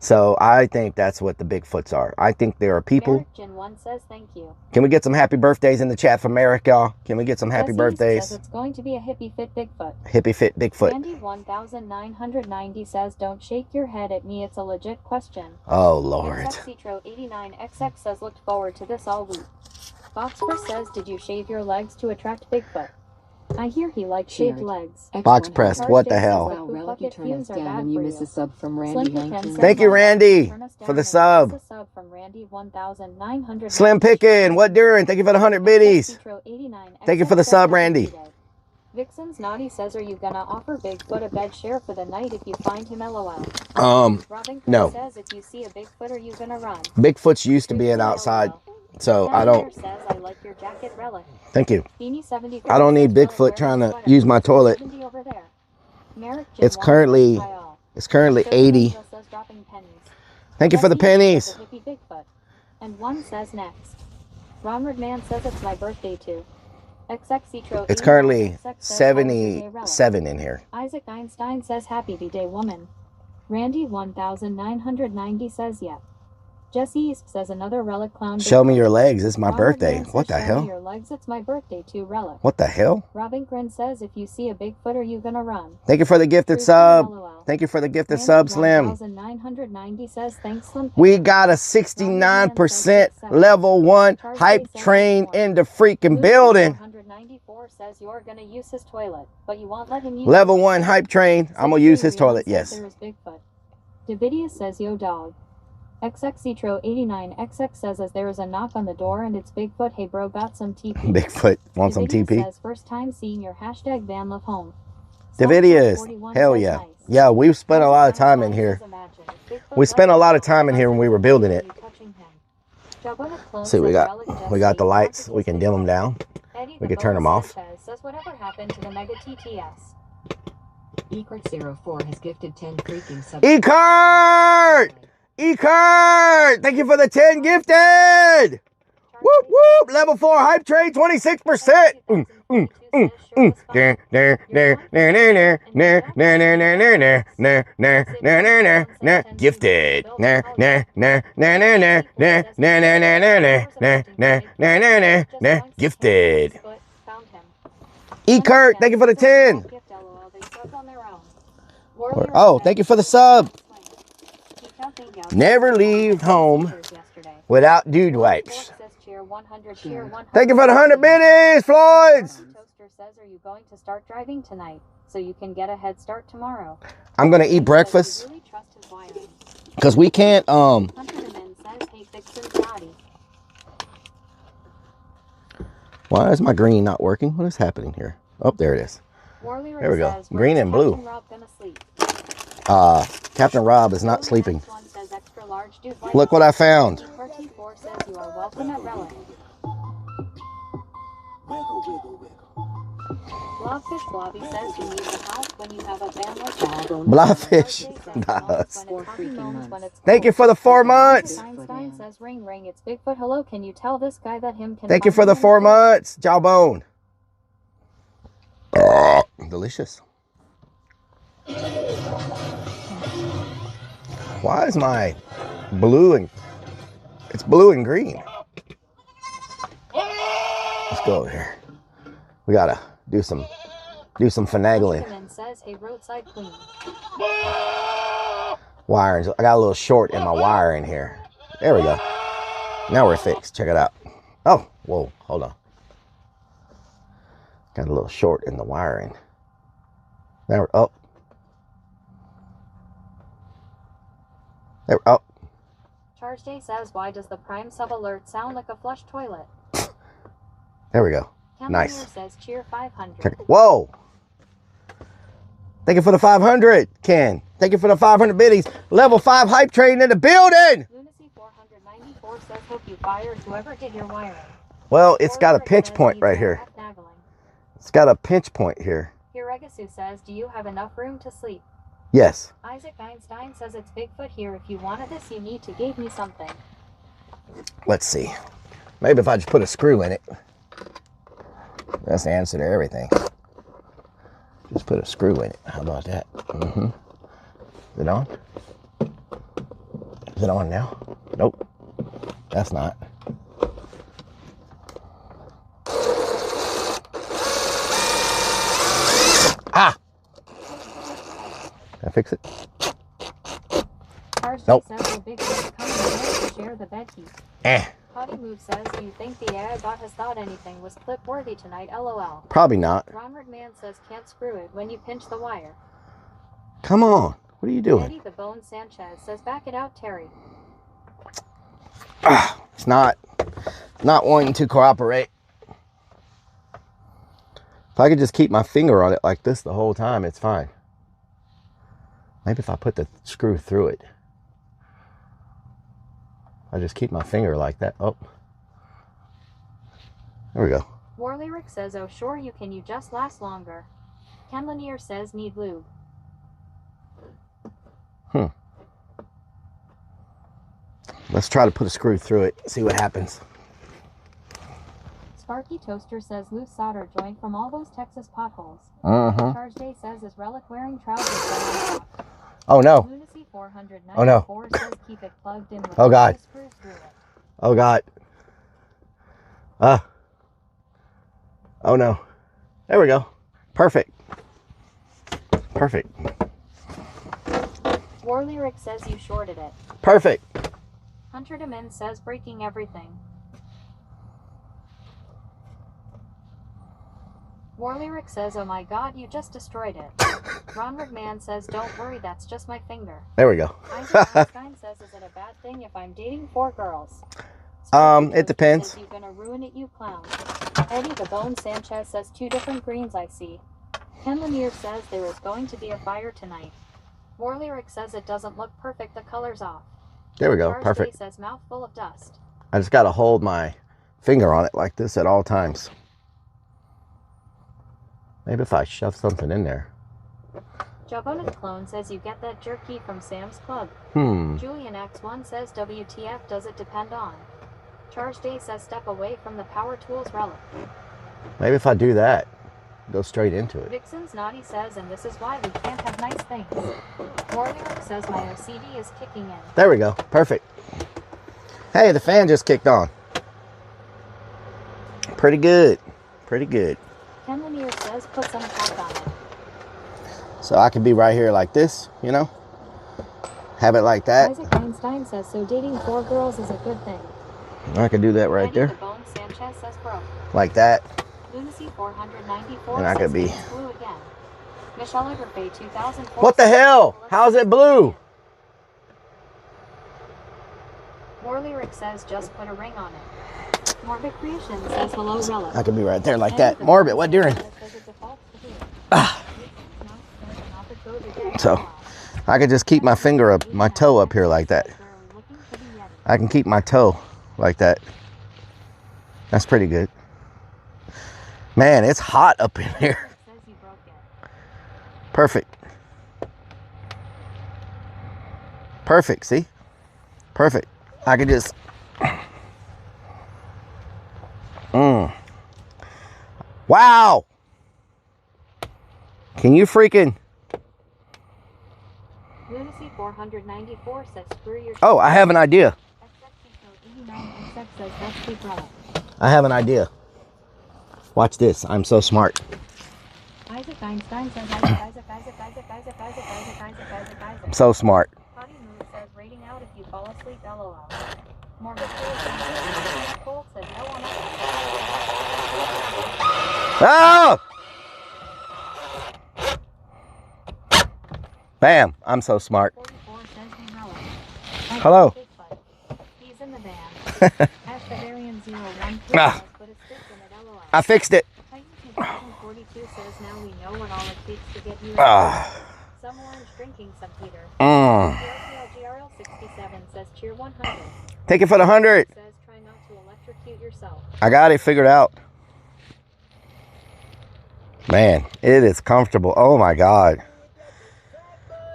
So I think that's what the Bigfoots are. I think there are people. Merrick Jin 1 says, thank you. Can we get some happy birthdays in the chat from America? Can we get some happy Jesse birthdays? says it's going to be a hippie fit Bigfoot. Hippie fit Bigfoot. Randy 1990 says, don't shake your head at me, it's a legit question. Oh, Lord. XXCitro89XX says, looked forward to this all week. Boxer says, did you shave your legs to attract Bigfoot? I hear he likes shaved legs. Box pressed, what the hell? Wow, Rellik I turn us down and you miss a sub from Randy Slim Pickens 19. says, Thank you, Randy, for the sub. From Randy 1990. Slim Pickin', what doing? Thank you for the 100 biddies. Thank you for the sub, Randy. Vixen's Naughty says, are you gonna offer Bigfoot a bed share for the night if you find him, LOL? Robin no. says, if you see a Bigfoot, are you gonna run? Bigfoot's used to being outside, so I don't. Says, I like your jacket, Relic. Thank you. Beanie 70 I don't need Bigfoot trying to use my toilet. It's currently 80. Thank you for the pennies. And one says next. Ronald Man says it's my birthday too. XXCitro. It's currently 77 in here. Isaac Einstein says happy B-Day woman. Randy 1990 says yeah. Jesse East says another Relic clown. Show me your legs. It's my Ronald birthday. Man says, What the show hell? me your legs. It's my birthday too, Relic. What the hell? Robin Grin says if you see a Bigfoot, are you gonna run? Thank you for the gifted sub. Thank you for the gifted sub, Slim. 1990 says thanks, Slim. We got a 69% level 1 hype train in the freaking building. 194 says you're gonna use his toilet, but you won't let him use Level 1 hype train. I'm gonna use his toilet, yes. There is Bigfoot. Davidius says yo dog. XXCitro89XX says as there is a knock on the door and it's Bigfoot. Hey bro, got some TP. Bigfoot, want some Davidius TP? says first time seeing your hashtag van love home. Davidius, hell yeah. Nice. Yeah, we've spent a lot of time in here. We spent a lot of time in here when we were building it. See, we got the lights. We can dim them down. We can turn them off. Says whatever happened to the Mega TTS. Ecart04 has gifted 10 freaking subs. Ecart! Ecart! Thank you for the 10 gifted! Whoop whoop! Level 4 hype trade, 26%! Gifted. Gifted. Ecart, thank you for the 10. Oh, thank you for the sub. Never leave home without dude wipes. Thank you for the 100 biddies, Floyds. Toaster says, are you going to start driving tonight so you can get a head start tomorrow? I'm gonna eat breakfast Really trust his wiring. because we can't. Hunterman says, hey, Vixen's body. Why is my green not working? What is happening here? Oh, there it is. There we go. Says, Green and blue. Captain Rob gonna sleep? Captain Rob is not sleeping. One says, extra large dude wipe. Look what I found. 34 says you are welcome at Relic. Blobfish Blobby says you need the house when you have a van like that. Blobfish does. When it's Thank you for the 4 months. Einstein says ring ring, it's Bigfoot. Hello, can you tell this guy that him can Thank you find for the him? 4 months. Jawbone. Delicious. Why is my blue and it's blue and green? Let's go over here. We gotta do some finagling. Fisherman says, hey, roadside queen. Wirings. I got a little short in my wire in here. There we go. Now we're fixed. Check it out. Oh, whoa, hold on. Got a little short in the wiring. Now we're up. There, oh, Charge Day says, why does the Prime sub alert sound like a flush toilet? there we go. Ken Nice. Lanier says, cheer 500. Check it. Whoa. Thank you for the 500, Ken. Thank you for the 500 biddies. Level 5 hype train in the building. Lunacy 494 says, hope you fired whoever did your wiring. Well, it's got a Warlord pinch says, point needs right no here. back-naggling. It's got a pinch point here. Hiregasu says, do you have enough room to sleep? Yes. Isaac Einstein says, it's Bigfoot here. If you wanted this, you need to give me something. Let's see. Maybe if I just put a screw in it. That's the answer to everything. Just put a screw in it. How about that? Mm-hmm. Is it on? Is it on now? Nope. That's not. Ah! Can I fix it? Charge Nope. says, the Bigfoot coming here to share the bed heat. Eh. Potty Move says, do you think the AI bot has thought anything was clip worthy tonight? LOL. Probably not. Ronward Man says, can't screw it when you pinch the wire. Come on. What are you doing? Eddie the Bone Sanchez says, back it out, Terry. It's not wanting to cooperate. If I could just keep my finger on it like this the whole time, it's fine. Maybe if I put the screw through it. I just keep my finger like that. Oh. There we go. War Lyric says, oh sure you can, you just last longer. Ken Lanier says, need lube. Let's try to put a screw through it, see what happens. Sparky Toaster says, loose solder joint from all those Texas potholes. Uh-huh. Charge Day says, is Relic wearing trousers? Oh no. Lunacy 494 Oh, no. says, keep it plugged in with Oh, God. screws through it. Oh God. Oh no. There we go. Perfect. Perfect. War Lyric says, you shorted it. Perfect. Hunter Demin says, breaking everything. War Lyric says, oh my god, you just destroyed it. Ronward Man says, don't worry, that's just my finger. There we go. Isaac Einstein says, is it a bad thing if I'm dating 4 girls? It depends. Says, you're gonna ruin it, you clown. Eddie the Bone Sanchez says, 2 different greens I see. Ken Lanier says, there is going to be a fire tonight. War Lyric says, it doesn't look perfect, the color's off. There we go. Charge Perfect. Day says, mouth full of dust. I just got to hold my finger on it like this at all times. Maybe if I shove something in there. Jabonnet Clone says, you get that jerky from Sam's Club. Julian X1 says, WTF does it depend on? Charge Day says, step away from the Power Tools Relic. Maybe if I do that, go straight into it. Vixen's Naughty says, and this is why we can't have nice things. Warrior says, my OCD is kicking in. There we go. Perfect. Hey, the fan just kicked on. Pretty good. Pretty good. Ken Lanier says, put some tack on it. So I can be right here like this, you know? Have it like that. Isaac Einstein says, so dating 4 girls is a good thing. I can do that right Eddie there. the Bone Sanchez says, bro. Like that. Lunacy 494 And I says, could be- it's blue again. Michelle Agrafay 2004. What the hell? How's it blue? War Lyric says, just put a ring on it. Morbid Creation says, hello, Relic. I could be right there like that. Morbid, what doing? So I could just keep my finger up, my toe up here like that. I can keep my toe like that. That's pretty good. Man, it's hot up in here. Perfect. Perfect, see? Perfect. I could just... Wow! Can you freaking... Lunacy 494 says, screw your... Oh, I have an idea. XX says, let's keep Relic. I have an idea. Watch this. I'm so smart. Isaac Einstein says, Isaac. I'm so smart. Potty Move says, rating out if you fall asleep, LOL. Morbid Creation says, Cold says, no one else. Oh! Bam. I'm so smart. 44 says, hey, Relic. Hello. Bigfoot. He's in the van. Ash the Varian 01 Ah. put a stick in it, LOL. I fixed it. Titan 2042 says now we know what all it takes to get you Ah. Some orange drinking some Peter. Mm. GRL 67 says cheer 100. Take it for the 100. Says try not to electrocute yourself. I got it figured out. Man, it is comfortable. Oh my God.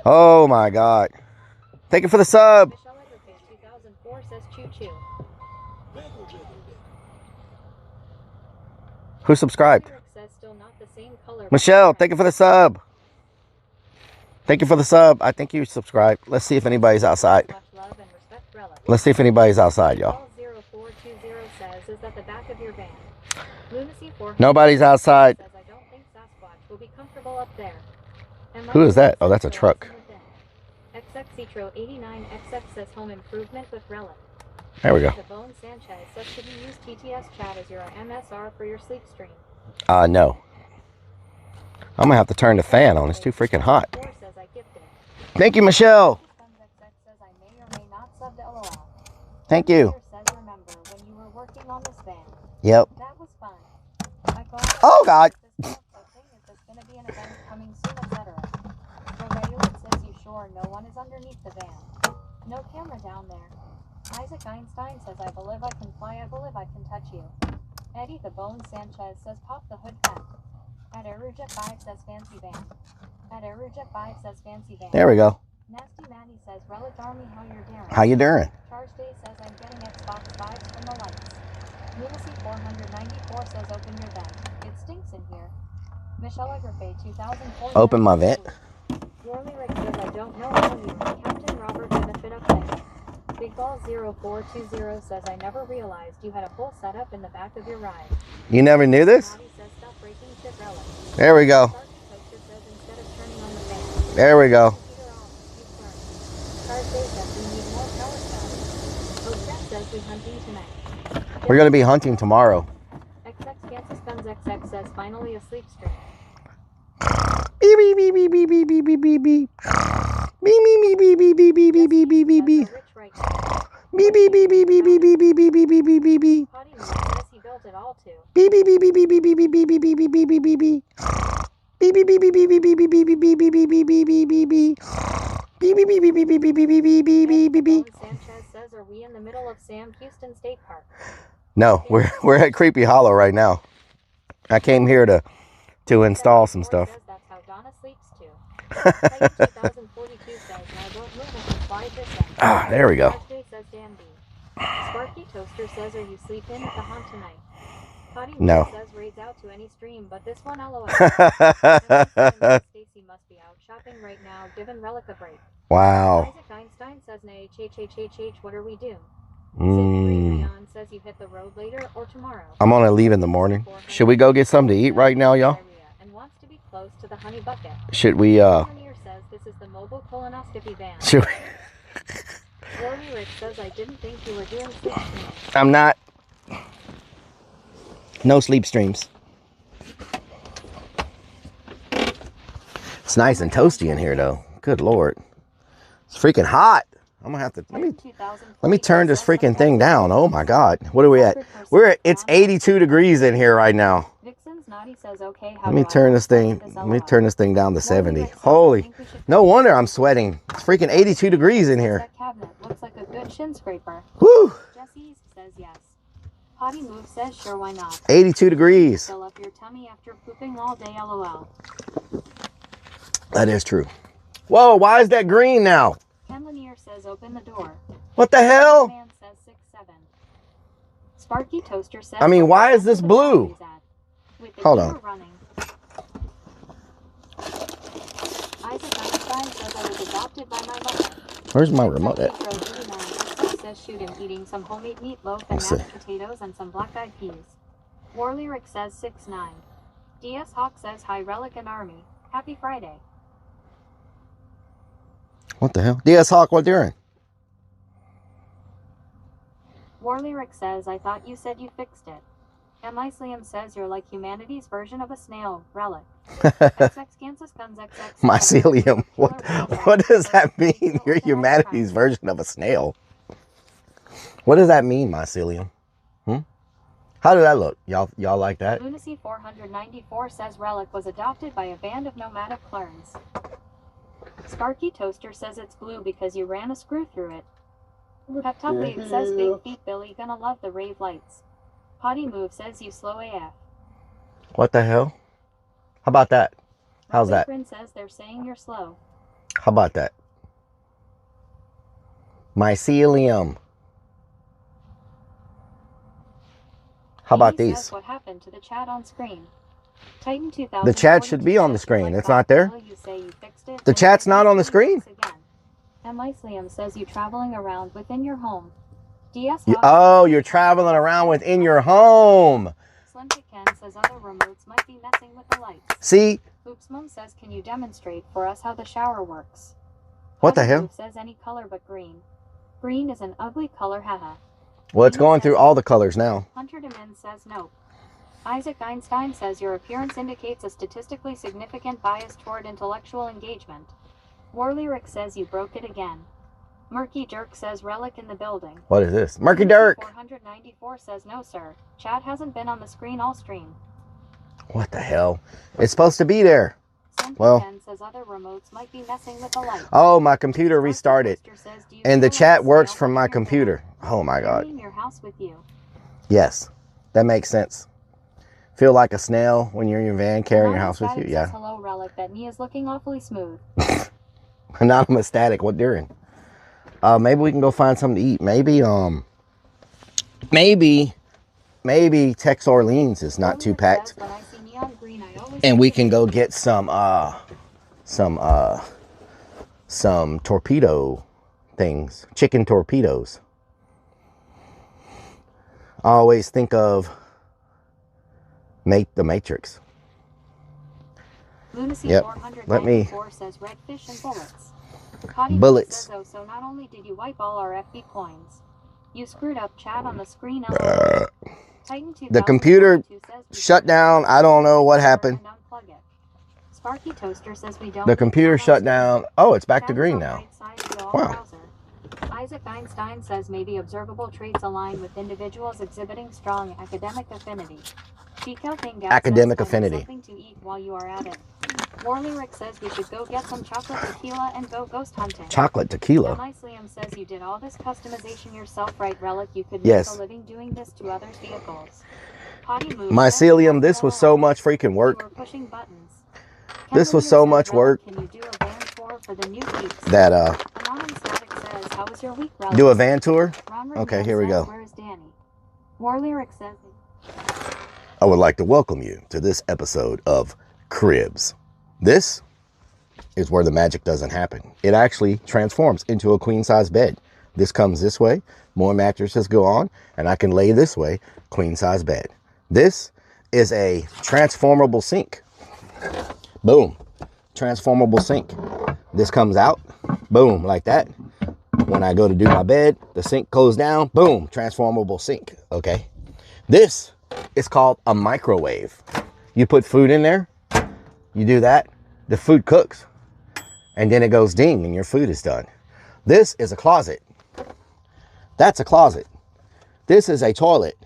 Oh my God. Take it for the sub. Michelle Everface 2004 says choo choo. Who subscribed? Rick says still not the same color. Michelle, thank you for the sub. Thank you for the sub. I think you subscribed. Let's see if anybody's outside. Much love and respect, Rellik. Let's see if anybody's outside, y'all. 0420 says is at the back of your van. Lunacy 400 Nobody's outside. says I don't think Sasquatch will be comfortable up there. And Who is that? Michael Oh, that's a says truck. XX Citro 89XX says home improvement with Rellik. There we go. The Bone Sanchez says should you use TTS chat as your MSR for your sleep stream? No. I'm gonna have to turn the fan on. It's too freaking hot. 4 says I gifted. Thank you, Michelle. XX says I may or may not sub to LOL. Thank you. Says remember when you were working on this van. Yep. That was fun. I got Oh God. Is this gonna be an event coming soon, etc. Rellik says you sure no one is underneath the van. No camera down there. Isaac Einstein says I believe I can fly, I believe I can touch you. Eddie the Bone Sanchez says pop the hood back. At Aerojet 5 says fancy van. At Aerojet 5 says fancy van. There we go. Nasty Manny says Rellik Army how you're doing. How you doing? Charge Day says I'm getting Xbox 5s from the lights. Lunacy 494 says open your vent. It stinks in here. Michelle Agrafay 2004 Open my vent. Rory Rick says I don't know how you Captain Robert benefit up there. Big Ball 0420 says I never realized you had a full setup in the back of your ride. You never knew this? Bobby says stop breaking shit, Rellik. There we go. Sarky Toaster says instead of turning on the fan. There we go. Peter off, you turn. Charge Day says we need more power cells. Oh, Jeff says we hunting tonight. We're gonna be hunting tomorrow. XX Kansas Guns XX says finally a sleep stream. Beep beep beep beep beep beep beep beep beep beep. Beep beep beep beep beep beep beep beep beep beep beep. Rich right now. Beep beep beep beep beep beep beep beep beep beep beep beep beep beep. Potty Move says he built it all too. Beep beep beep beep beep beep beep beep beep beep beep beep beep beep beep beep. Beep beep beep beep beep beep beep beep beep beep beep beep beep beep beep beep beep. Beep beep beep beep beep beep beep beep beep beep beep beep beep. Sanchez says are we in the middle of Sam Houston State Park? No, we're at Creepy Hollow right now. I came here to install some stuff. Says that's how Donna sleeps too. Titan 2042 says now don't move and fly this end. Ah, there we go. Charge Day says Dan B. Sparky Toaster says are you sleeping at the haunt tonight? Potty No. Move says raids out to any stream, but this one LOL. Stacy must be out shopping right now, giving Rellik a break. Wow. Isaac Einstein says nay, what are we doing? Mm. Rayon says you hit the road later or tomorrow. I'm gonna leave in the morning. Should we go get something to eat right now, y'all? And wants to be close to the honey bucket. Should we Engineer says this is the mobile colonoscopy van. should we? Rory Rick says I didn't think you were doing sleep streaming. I'm not. No sleep streams. It's nice and toasty in here though. Good Lord. It's freaking hot. I'm gonna have to let me turn this freaking thing down. Oh my God. What are we at? It's 82 degrees in here right now. Vixen's Naughty says okay. Let me turn this thing down to 70. Holy. No wonder I'm sweating. It's freaking 82 degrees in here. That cabinet looks like a good shin scraper. Woo! Jesse says yes. Potty Move says sure why not. 82 degrees. Fill up your tummy after pooping all day LOL. That is true. Whoa, why is that green now? Ken Lanier says open the door. What the hell? Man says 6-7. Sparky Toaster says I mean, why is this blue? Hold on. Running. Isaac Einstein says I was adopted by my mother. Where's my remote at? Says shoot him eating some homemade meatloaf and mashed potatoes and some black-eyed peas. War Lyric says 6-9. DS Hawk says hi Rellik and Army. Happy Friday. What the hell? DS Hawk, what doing? War Lyric says I thought you said you fixed it. Mycelium says you're like humanity's version of a snail, Relic. XX Kansas Guns XX. Mycelium. What does that mean? You're humanity's version of a snail. What does that mean, mycelium? How did that look? Y'all like that? Lunacy 494 says Relic was adopted by a band of nomadic clones. Sparky Toaster says it's blue because you ran a screw through it. Peptoplead says Big Feet Billy gonna love the rave lights. Potty Move says you slow AF. What the hell? How about that? How's that? Grin says they're saying you're slow. How about that? Mycelium. How about Amy these? says what happened to the chat on screen? Titan 2000. The chat should be on the screen. It's not there. The chat's not on the screen. Mycelium says you traveling around within your home. DS. Oh, you're traveling around within your home. Slim to Ken says other remotes might be messing with the lights. See? Oops Mom says can you demonstrate for us how the shower works? What the hell? Says any color but green. Green is an ugly color, haha. Well, it's going through all the colors now. Hunter Demin says no. Isaac Einstein says your appearance indicates a statistically significant bias toward intellectual engagement. War Lyric says you broke it again. Murky Dirk says Relic in the building. What is this? Murky Dirk! 494 says no sir. Chat hasn't been on the screen all stream. What the hell? It's supposed to be there. Well, says other remotes might be messing with the lights. Oh, my computer restarted. And the chat works from my computer. Oh my God. Your house with you. Yes, that makes sense. Feel like a snail when you're in your van carrying your house with you? Yeah. Hello, Relic. That knee is looking awfully smooth. Anonymous static. What during? Maybe we can go find something to eat. Maybe Tex Orleans is not too packed. And we can go get some torpedo things. Chicken torpedoes. I always think of the Matrix. Lunacy yep. Let me. Says red fish and bullets. Bullets. Says, so not only did you wipe all our FB coins, you screwed up chat on the screen. The computer shut down. I don't know what happened. Sparky Toaster says we don't. The computer shut down. Oh, it's back to green now. Wow. Isaac Einstein says maybe observable traits align with individuals exhibiting strong academic affinity. Academic affinity. Something to eat while you are at it. War Lyric says we should go get some chocolate tequila and go ghost hunting. Chocolate tequila. Mycelium says you did all this customization yourself, right, Relic? You could make a living doing this to others' vehicles. Mycelium, this was so much freaking work. Pushing buttons. This was so much work. Can you do a van tour for the new peeps? That Anonymous Static says, how was your week, Relic? Do a van tour? Okay, here we go. Where is Danny? War Lyric says. I would like to welcome you to this episode of Cribs. This is where the magic doesn't happen. It actually transforms into a queen-size bed. This comes this way, more mattresses go on, and I can lay this way, queen-size bed. This is a transformable sink. Boom. Transformable sink. This comes out, boom, like that. When I go to do my bed, the sink goes down, boom, transformable sink, okay? This is called a microwave. You put food in there, you do that, the food cooks, and then it goes ding and your food is done. This is a closet. That's a closet. This is a toilet.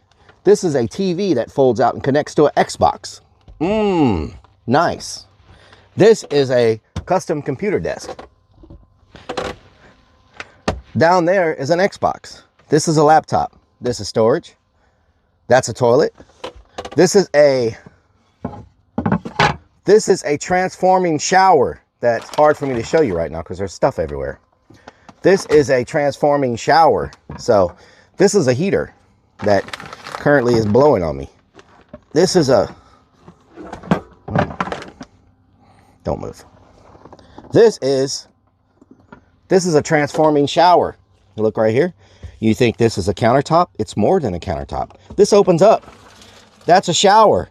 This is a TV that folds out and connects to an Xbox. Nice. This is a custom computer desk. Down there is an Xbox. This is a laptop. This is storage. That's a toilet. This is a transforming shower that's hard for me to show you right now because there's stuff everywhere. This is a transforming shower. So this is a heater that currently is blowing on me. This is a... Don't move. This is a transforming shower. You look right here. You think this is a countertop? It's more than a countertop. This opens up. That's a shower.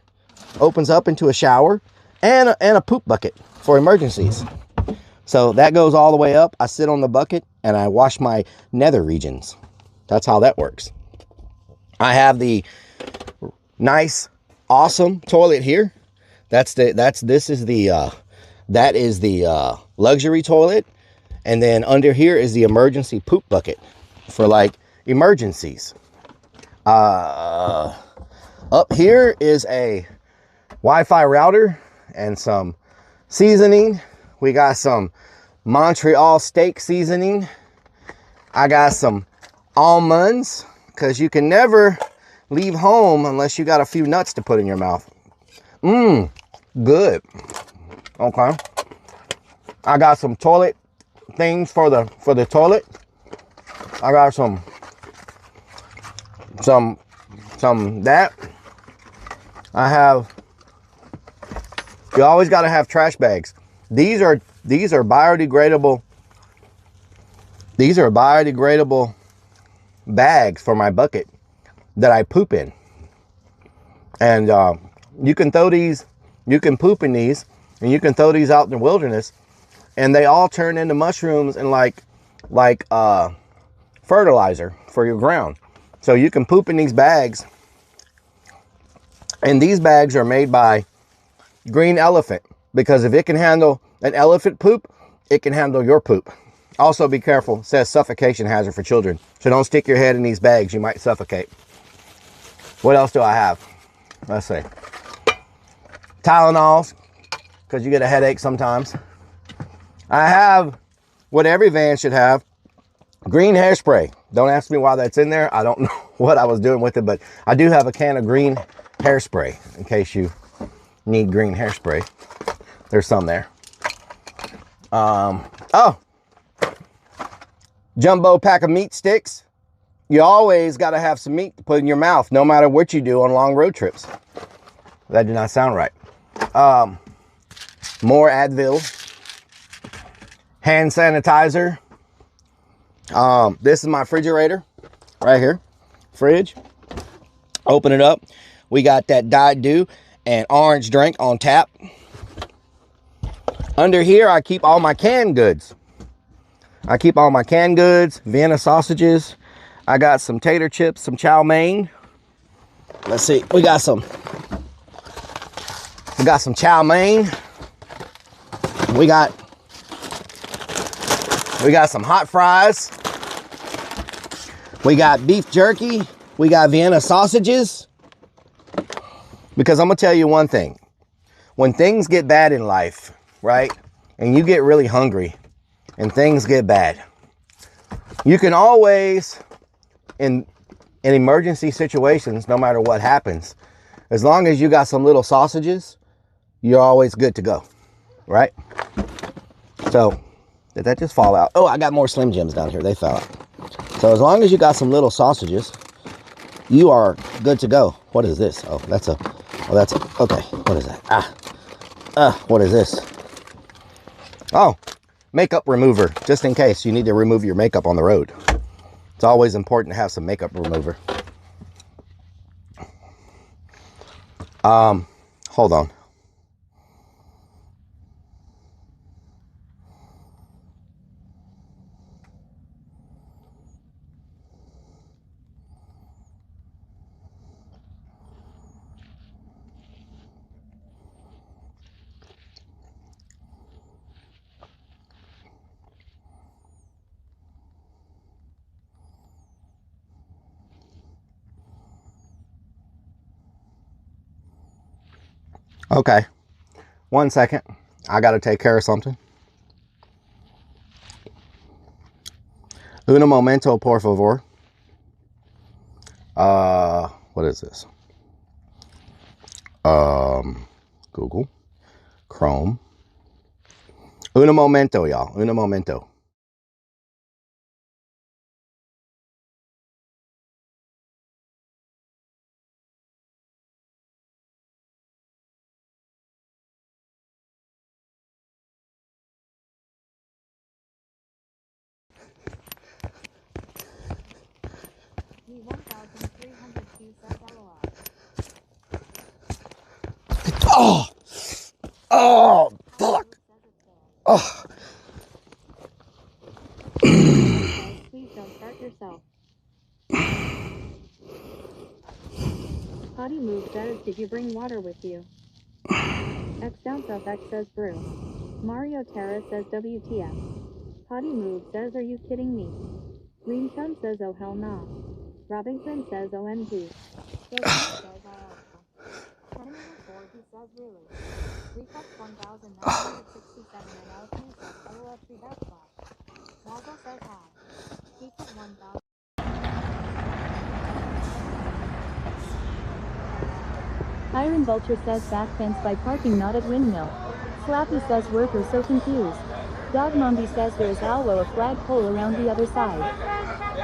Opens up into a shower and a poop bucket for emergencies. So that goes all the way up. I sit on the bucket and I wash my nether regions. That's how that works. I have the nice, awesome toilet here. That is the luxury toilet. And then under here is the emergency poop bucket for like emergencies. Up here is a Wi-Fi router and some seasoning. We got some Montreal steak seasoning. I got some almonds, because you can never leave home unless you got a few nuts to put in your mouth. Good. Okay. I got some toilet things for the toilet. I got some that. You always got to have trash bags. These are biodegradable. These are biodegradable bags for my bucket that I poop in. And you can throw these, you can poop in these, and you can throw these out in the wilderness, and they all turn into mushrooms and like fertilizer for your ground. So you can poop in these bags, and these bags are made by Green Elephant, because if it can handle an elephant poop, it can handle your poop. Also be careful, it says suffocation hazard for children. So don't stick your head in these bags, you might suffocate. What else do I have? Let's see. Tylenols, because you get a headache sometimes. I have what every van should have, green hairspray. Don't ask me why that's in there. I don't know what I was doing with it, but I do have a can of green hairspray in case you need green hairspray. There's some there. Jumbo pack of meat sticks. You always got to have some meat to put in your mouth, no matter what you do on long road trips. That did not sound right. More Advil. Hand sanitizer. This is my refrigerator right here. Fridge. Open it up. We got that Diet Dew and orange drink on tap. Under here, I keep all my canned goods. Vienna sausages. I got some tater chips, some chow mein. Let's see, we got some chow mein. We got some hot fries. We got beef jerky. We got Vienna sausages. Because I'm gonna tell you one thing. When things get bad in life, right? And you get really hungry and things get bad, you can always, in emergency situations, no matter what happens, as long as you got some little sausages, you're always good to go, right? So, did that just fall out? Oh, I got more Slim Jims down here. They fell out. So as long as you got some little sausages, you are good to go. What is this? Okay, what is that? What is this? Oh, makeup remover, just in case you need to remove your makeup on the road. It's always important to have some makeup remover. Hold on. Okay, 1 second. I gotta take care of something. Un momento, por favor. What is this? Google, Chrome. Un momento, y'all. Un momento. Oh, fuck. Oh. Please don't start yourself. Potty Move says, did you bring water with you? X Down South X says brew. Mario Terra says WTF. Potty Move says, are you kidding me? Green Chum says, oh hell nah. Robinson says, OMG. Joe says, Enemy 4, he says, really? Recap 1967 and Alchemy says, LOL 3 backslash. Waldo says hi. Keep it 1000. Iron Vulture says back fence by parking not at windmill. Slappy says worker so confused. Dog Mombi says there is alwo a flagpole around the other side.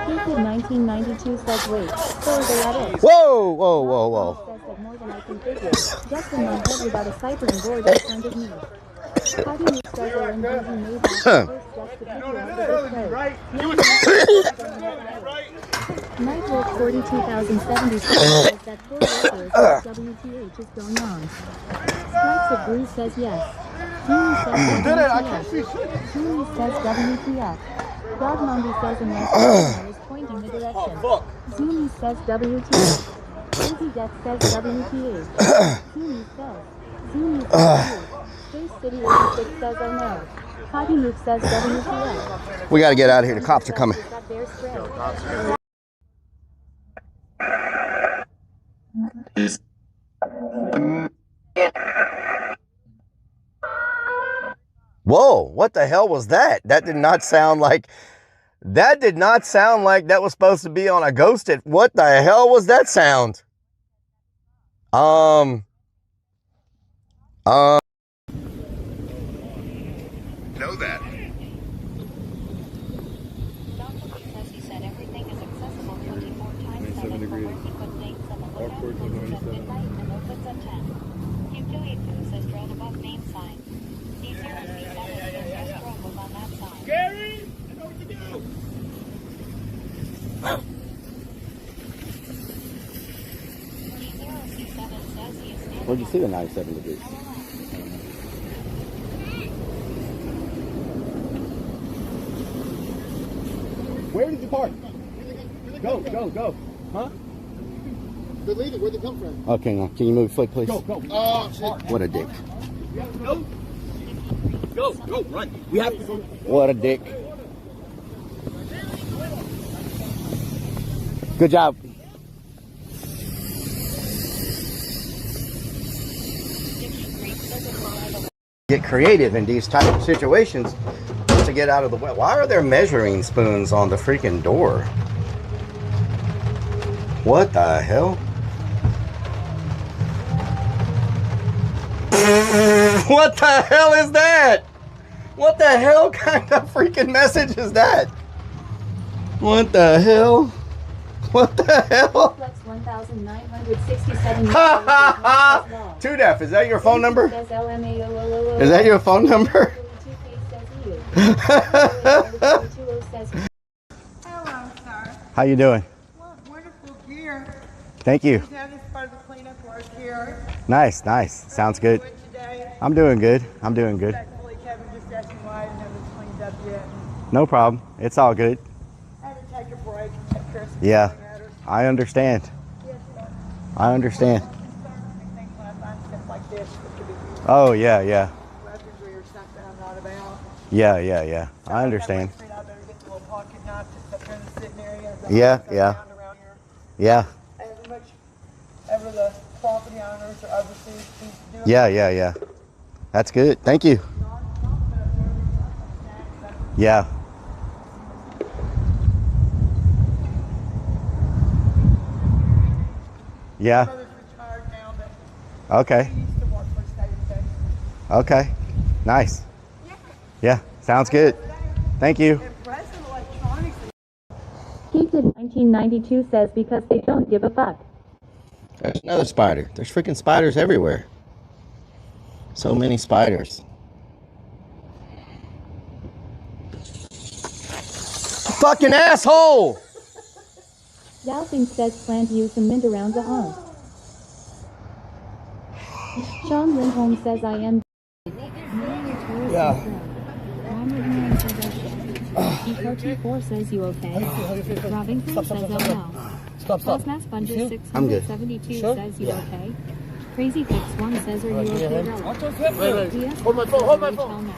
Kid 1992 says wait, so is that it? Whoa, whoa, whoa, whoa. Says that more than I can figure. Just in my head without a ciphering board in front of me. How do you says OMG made that first just to figure out the Nightwolf 42070 says that poor workers WTH is going on. Strikes of Bruce says yes. Jimmy says WTF. Jimmy says WTF. Dog Mombi says unless the is pointing the direction. Zoomy says WTF. Easy Death says WTH. Zoomy says Space City 86 says oh no. Potty Luke says WTF. We gotta get out of here. The cops are coming. Whoa, what the hell was that? That did not sound like that was supposed to be on a ghosted. What the hell was that sound? Know that. Says he said everything is accessible 24 times 7 degrees. Midnight and opens at 10. Q282 says drone above main sign. C0 C7 says yes drone was on that sign. Gary, I know what to do. C0 C7 says he is standing. Where'd you see the 97 degrees? Where did you park? Go. Huh? They're leaving. Where'd they come from? Okay, now, can you move foot, please? Go. Oh, shit. What a dick. Go, run. We have to go. What a dick. Good job. Get creative in these type of situations to get out of the way. Why are there measuring spoons on the freaking door? What the hell? What the hell is that? What the hell kind of freaking message is that? What the hell? What the hell? Flex 1967. Too deaf. Is that your phone number? Says LMAO. Is that your phone number? Hello, sir. How you doing? What wonderful gear. Thank you. That is part of the cleanup work here. Nice. Sounds good. Doing today. I'm doing good. Respectfully, Kevin just asked me why I didn't have this cleaned up yet. No problem. It's all good. I had to take a break at Christmas. Yeah, I understand. Yes, sir. I understand. I'm concerned with things when I find stuff like this that could be used Oh, yeah. for weaponry or something I'm not about. Yeah. I understand. I better get the little pocket knife that's up here in the sitting area. Yeah. Around here. Yeah. As much ever the property owners or overseas keep doing. Yeah. That's good. Thank you. Yeah. Yeah. My brother's retired now, but Okay. he used to work for the state of Texas. Okay. Nice. Yeah. Sounds good. Thank you. And President Electronics Kid 1992 says because they don't give a fuck. There's another spider. There's freaking spiders everywhere. So many spiders. Fucking asshole! Dalton says plan to use some mint around the home. Sean Lindholm says I am. Yeah. Eco 4 says you okay. Robinson says oh no. Stop. Plasma Sponges I'm good. 672 Sure? says you okay. Crazy Fix 1 says, are you okay, Relic? Wait. Hold my phone.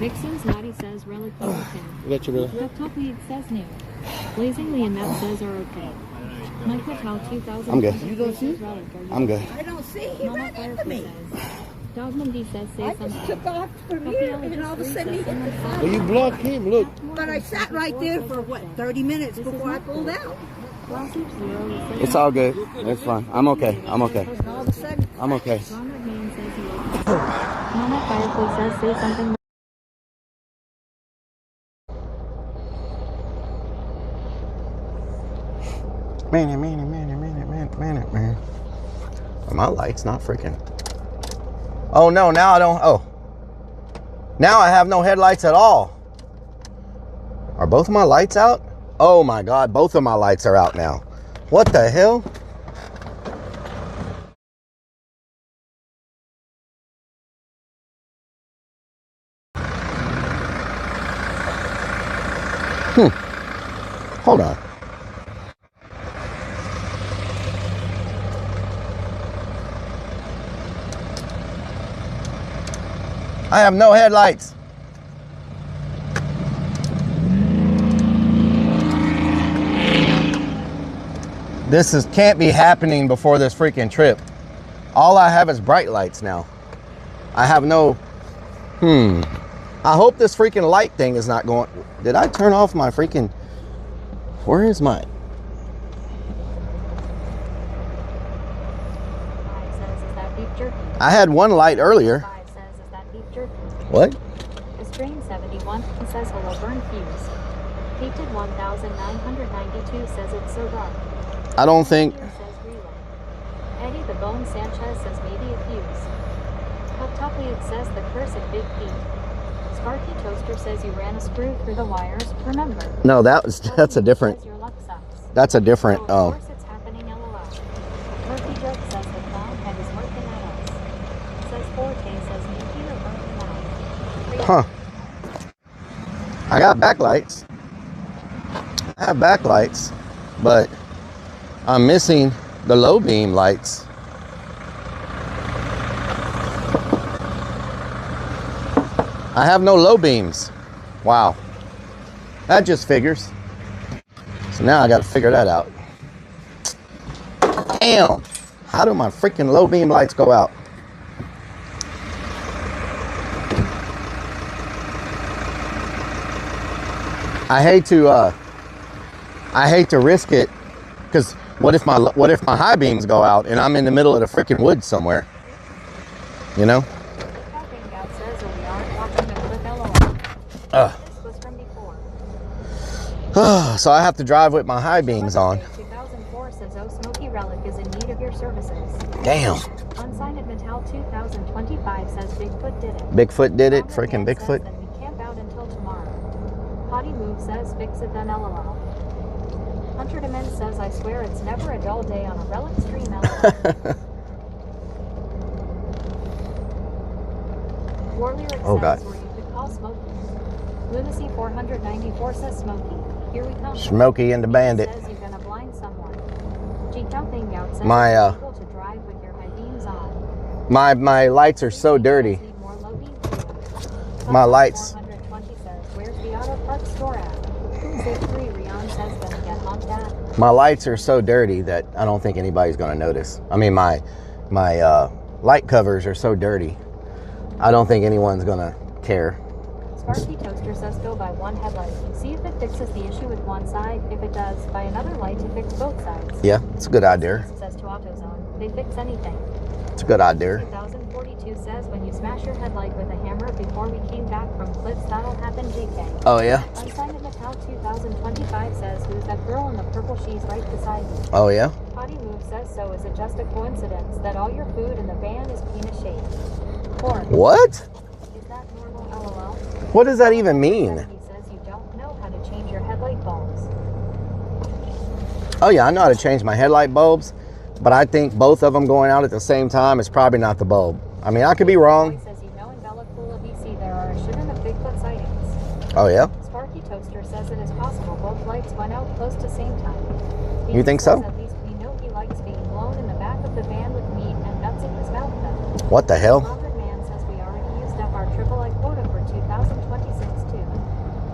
Vixen's Naughty says, Relic you okay. I got you, brother. Top Lead says new. Blazingly and Matt says are okay. Mike Patel 2000 I'm good. says, You don't see? Relic, are you I'm good. okay? I don't see. He Mama ran into Firefly me. says. Dogman D says, say I something. just took off from Puppy here, Allergy and all of a 3 sudden he says, hit the someone Well, you blocked him, look. But I sat right there for, what, 30 minutes before I pulled out. It's all good. It's fine. I'm okay. I'm okay. And all of a sudden, I'm okay. Ronald Mann says you okay. Mama Firefly says, say something. Man. My light's not freaking. Oh no, now I don't. Oh. Now I have no headlights at all. Are both of my lights out? Oh my God, both of my lights are out now. What the hell? Hold on. I have no headlights. Can't be happening before this freaking trip. All I have is bright lights now. I have no. I hope this freaking light thing is not going. Did I turn off my freaking? Where is my? I had one light earlier. What? Strain 71 says hello burn fuse. Painted 1992 says it's so dark. I don't think. Says relay. Eddie the Bone Sanchez says maybe a fuse. Top Lead says the curse of big feet. Sparky Toaster says you ran a screw through the wires. Remember. No, that's a different. Your luck sucks. That's a different. So of course it's happening. LOL. Murphy Joke says the clown head is lurking at us. Says Forte says Mickey or burning out. Huh. I got backlights. I have backlights, but I'm missing the low beam lights. I have no low beams. Wow. That just figures. So now I got to figure that out. Damn. How do my freaking low beam lights go out? I hate to risk it, because what if my high beams go out and I'm in the middle of the freaking woods somewhere? You know? So I have to drive with my high beams on. 2004 says Oh Smoky Relic is in need of your services. Damn. Unsigned at Metal 2025 says Bigfoot did it. Bigfoot did it. Freaking Bigfoot. Then we camp out until tomorrow. Potty Move says fix it then LOL. Hunter Demen says I swear it's never a dull day on a Relic stream LOL. War Lyric Oh, says God. where you could call Smokey. Lunacy 494 says Smokey. Here we come. Smokey and the Bandit. Says you're gonna blind someone. G-Count thing out says My, it's able to drive with your high beams on. My lights are so dirty. Need more low beam fuel. My lights. 420 says, where's the auto parts store at? Safe 3 Rion says gonna get honked at. My lights are so dirty that I don't think anybody's going to notice. I mean, my light covers are so dirty. I don't think anyone's going to care. Sparky Toaster says go buy one headlight. See if it fixes the issue with one side. If it does, buy another light to fix both sides. Yeah, it's a good idea. Says to AutoZone. They fix anything. It's a good idea. 2042 says when you smash your headlight with a hammer before we came back from Cliffs, that'll happen, GK. Oh, yeah? Unsigned at Metal 2025 says who's that girl in the purple? She's right beside you. Oh, yeah? Potty Move says so. Is it just a coincidence that all your food in the van is penis shaped? Or What? is that normal? LOL. What does that even mean? He says you don't know how to change your headlight bulbs. Oh, yeah, I know how to change my headlight bulbs, but I think both of them going out at the same time is probably not the bulb. I mean, I could be wrong. He says you know in Bella Coola, BC, there are a shouldn't of Bigfoot sightings. Oh, yeah? Sparky Toaster says it is possible both lights went out close to same time. You think so? At least we know he likes being blown in the back of the van with meat and nuts in his mouth though. What the hell? Robert Mann says we already used up our AAA quota for 2026 too.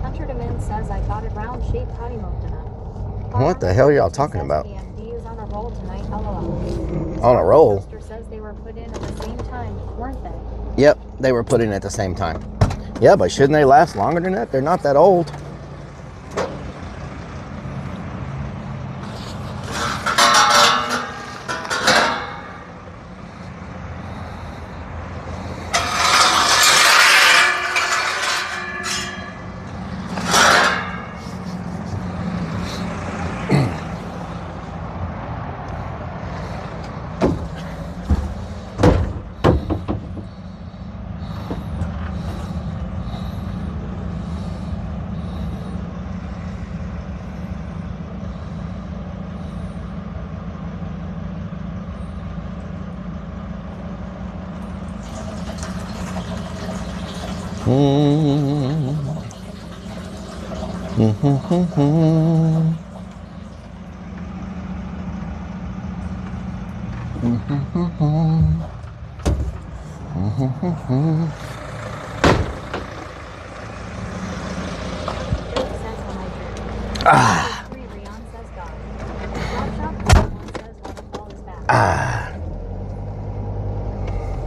Hunter DeMin says I got it round shaped honey moved enough. What the hell are y'all talking about? PMD is on a roll tonight, LOL. On a roll? Says they were put in at the same time, weren't they? Yep, they were put in at the same time. Yeah, but shouldn't they last longer than that? They're not that old.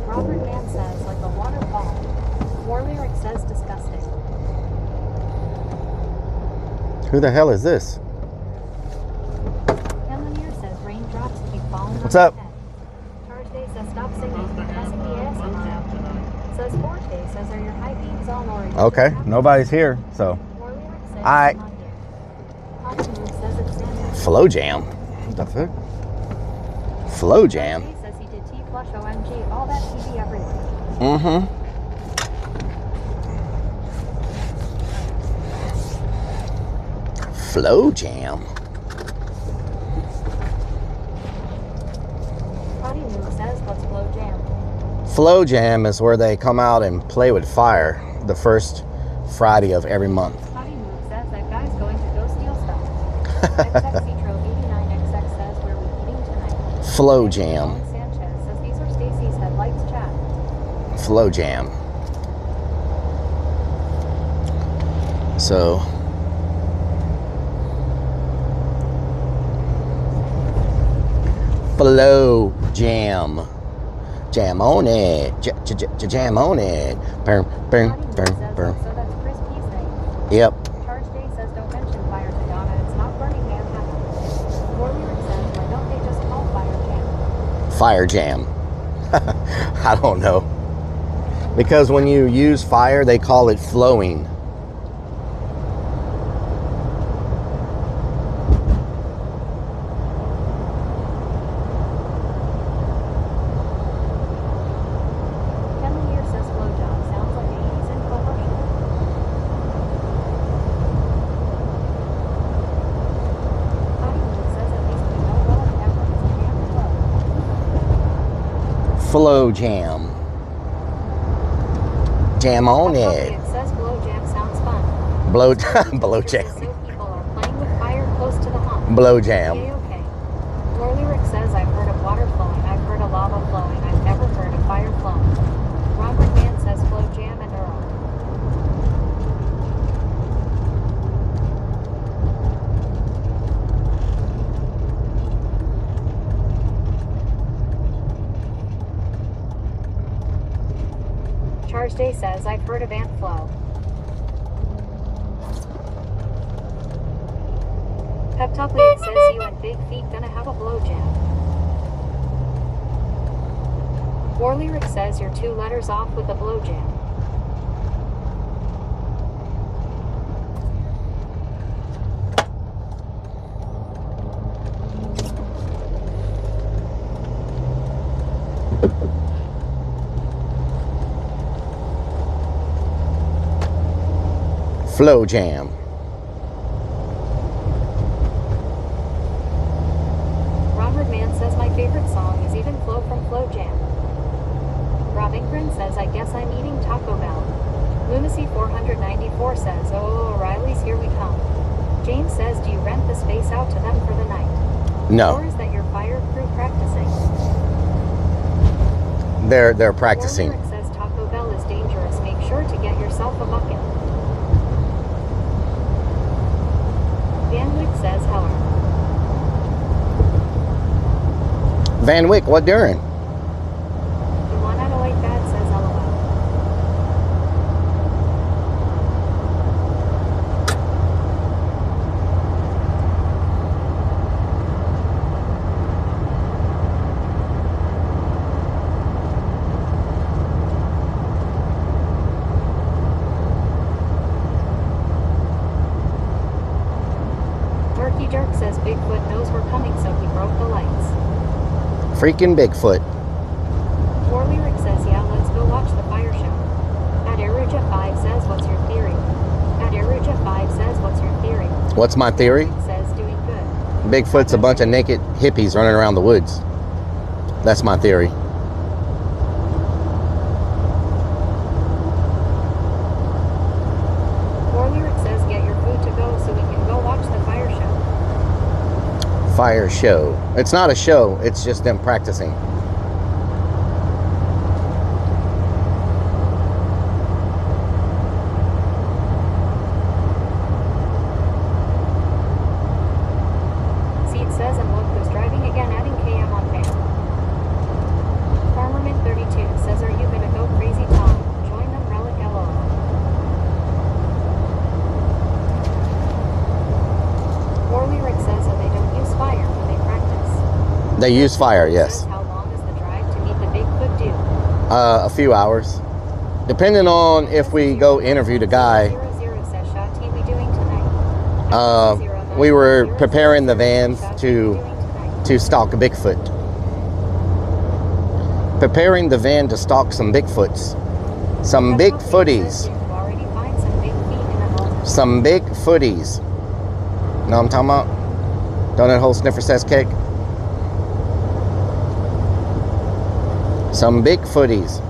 Robert Mann says like a waterfall. War lyric says disgusting. Who the hell is this? Helen says raindrops keep falling. What's up? Charge Day says stop singing, pressing the ASMR. Says Forte says are your high beams all or Okay, nobody's here, so. War lyric says Alright. not here. Common Move says it's Sandra. Flow Jam. What the fuck? Flow Jam. He says he did T-Flush OMG, all that TV everywhere. Flow Jam. Potty Move says let's blow jam. Flow Jam is where they come out and play with fire the first Friday of every month. Potty Move says that guy's going to go steal stuff. XXCTRO89XX says where we eating tonight. Flow Jam. Sanchez says these are Stacy's headlights chat. Flow Jam. So Flow Jam. Jam on it. Jam on it. Burn, burn, burn, burn. So that's Chris P's thing. Yep. Charge Day says don't mention fire to Donna. It's not burning Manhattan. War lyric says why don't they just call fire jam? Fire Jam. I don't know. Because when you use fire, they call it flowing. Kenley says blowjob sounds like a 80s infomercial. Potty Move says at least we know well Efron is a damn flow. Flow Jam. Jam on it. It says blow jam sounds fun. Blow, blow So jam. people are playing with fire close to the hump. Blow jam. Okay. War lyric says I've heard of water flowing, I've heard of lava flowing, I've never heard of fire flowing. Robert Mann says flow jam and Earl. Charge Day says I've heard of ant flow. Pep Talk Lead says you and Big Feet gonna have a blow jam. War lyric says you're 2 letters off with a blow jam. Flow Jam. Robert Mann says my favorite song is Even Flow from Flow Jam. Rob Ingren says I guess I'm eating Taco Bell. Lunacy 494 says oh O'Reilly's here we come. James says, do you rent the space out to them for the night? Or No, is that your fire crew practicing? they're practicing. Warlyric says Taco Bell is dangerous. Make sure to get yourself a bucket. Van Wick says hello. Van Wick, what during? The one out of Lake Bad says LOL. Turkey Jerk says Bigfoot knows we're coming, so he broke the lights. Freaking Bigfoot. Warlyric says, yeah, let's go watch the fire show. At Aruja5 says, what's your theory? At Aruja5 says, what's your theory? What's my theory? Says, doing good. Bigfoot's a bunch of naked hippies running around the woods. That's my theory. Warlyric says, get your food to go so we can go watch the fire show. Fire show. It's not a show, it's just them practicing. Seed says, and look who's driving again, adding KM on fan. Farmerman32 says, are you gonna go crazy, Tom? Join them, Rellik LOL. Warlyric says that they don't use fire when they practice. They use fire, yes. How long is the drive to meet the Bigfoot dude? A few hours. Depending on if we go interview the guy. 00 says, Shati, we doing tonight? We were preparing the van to stalk a Bigfoot. Preparing the van to stalk some Bigfoots. Some big footies. Some big footies. Know what I'm talking about? Donut hole sniffer says cake. Some big footies.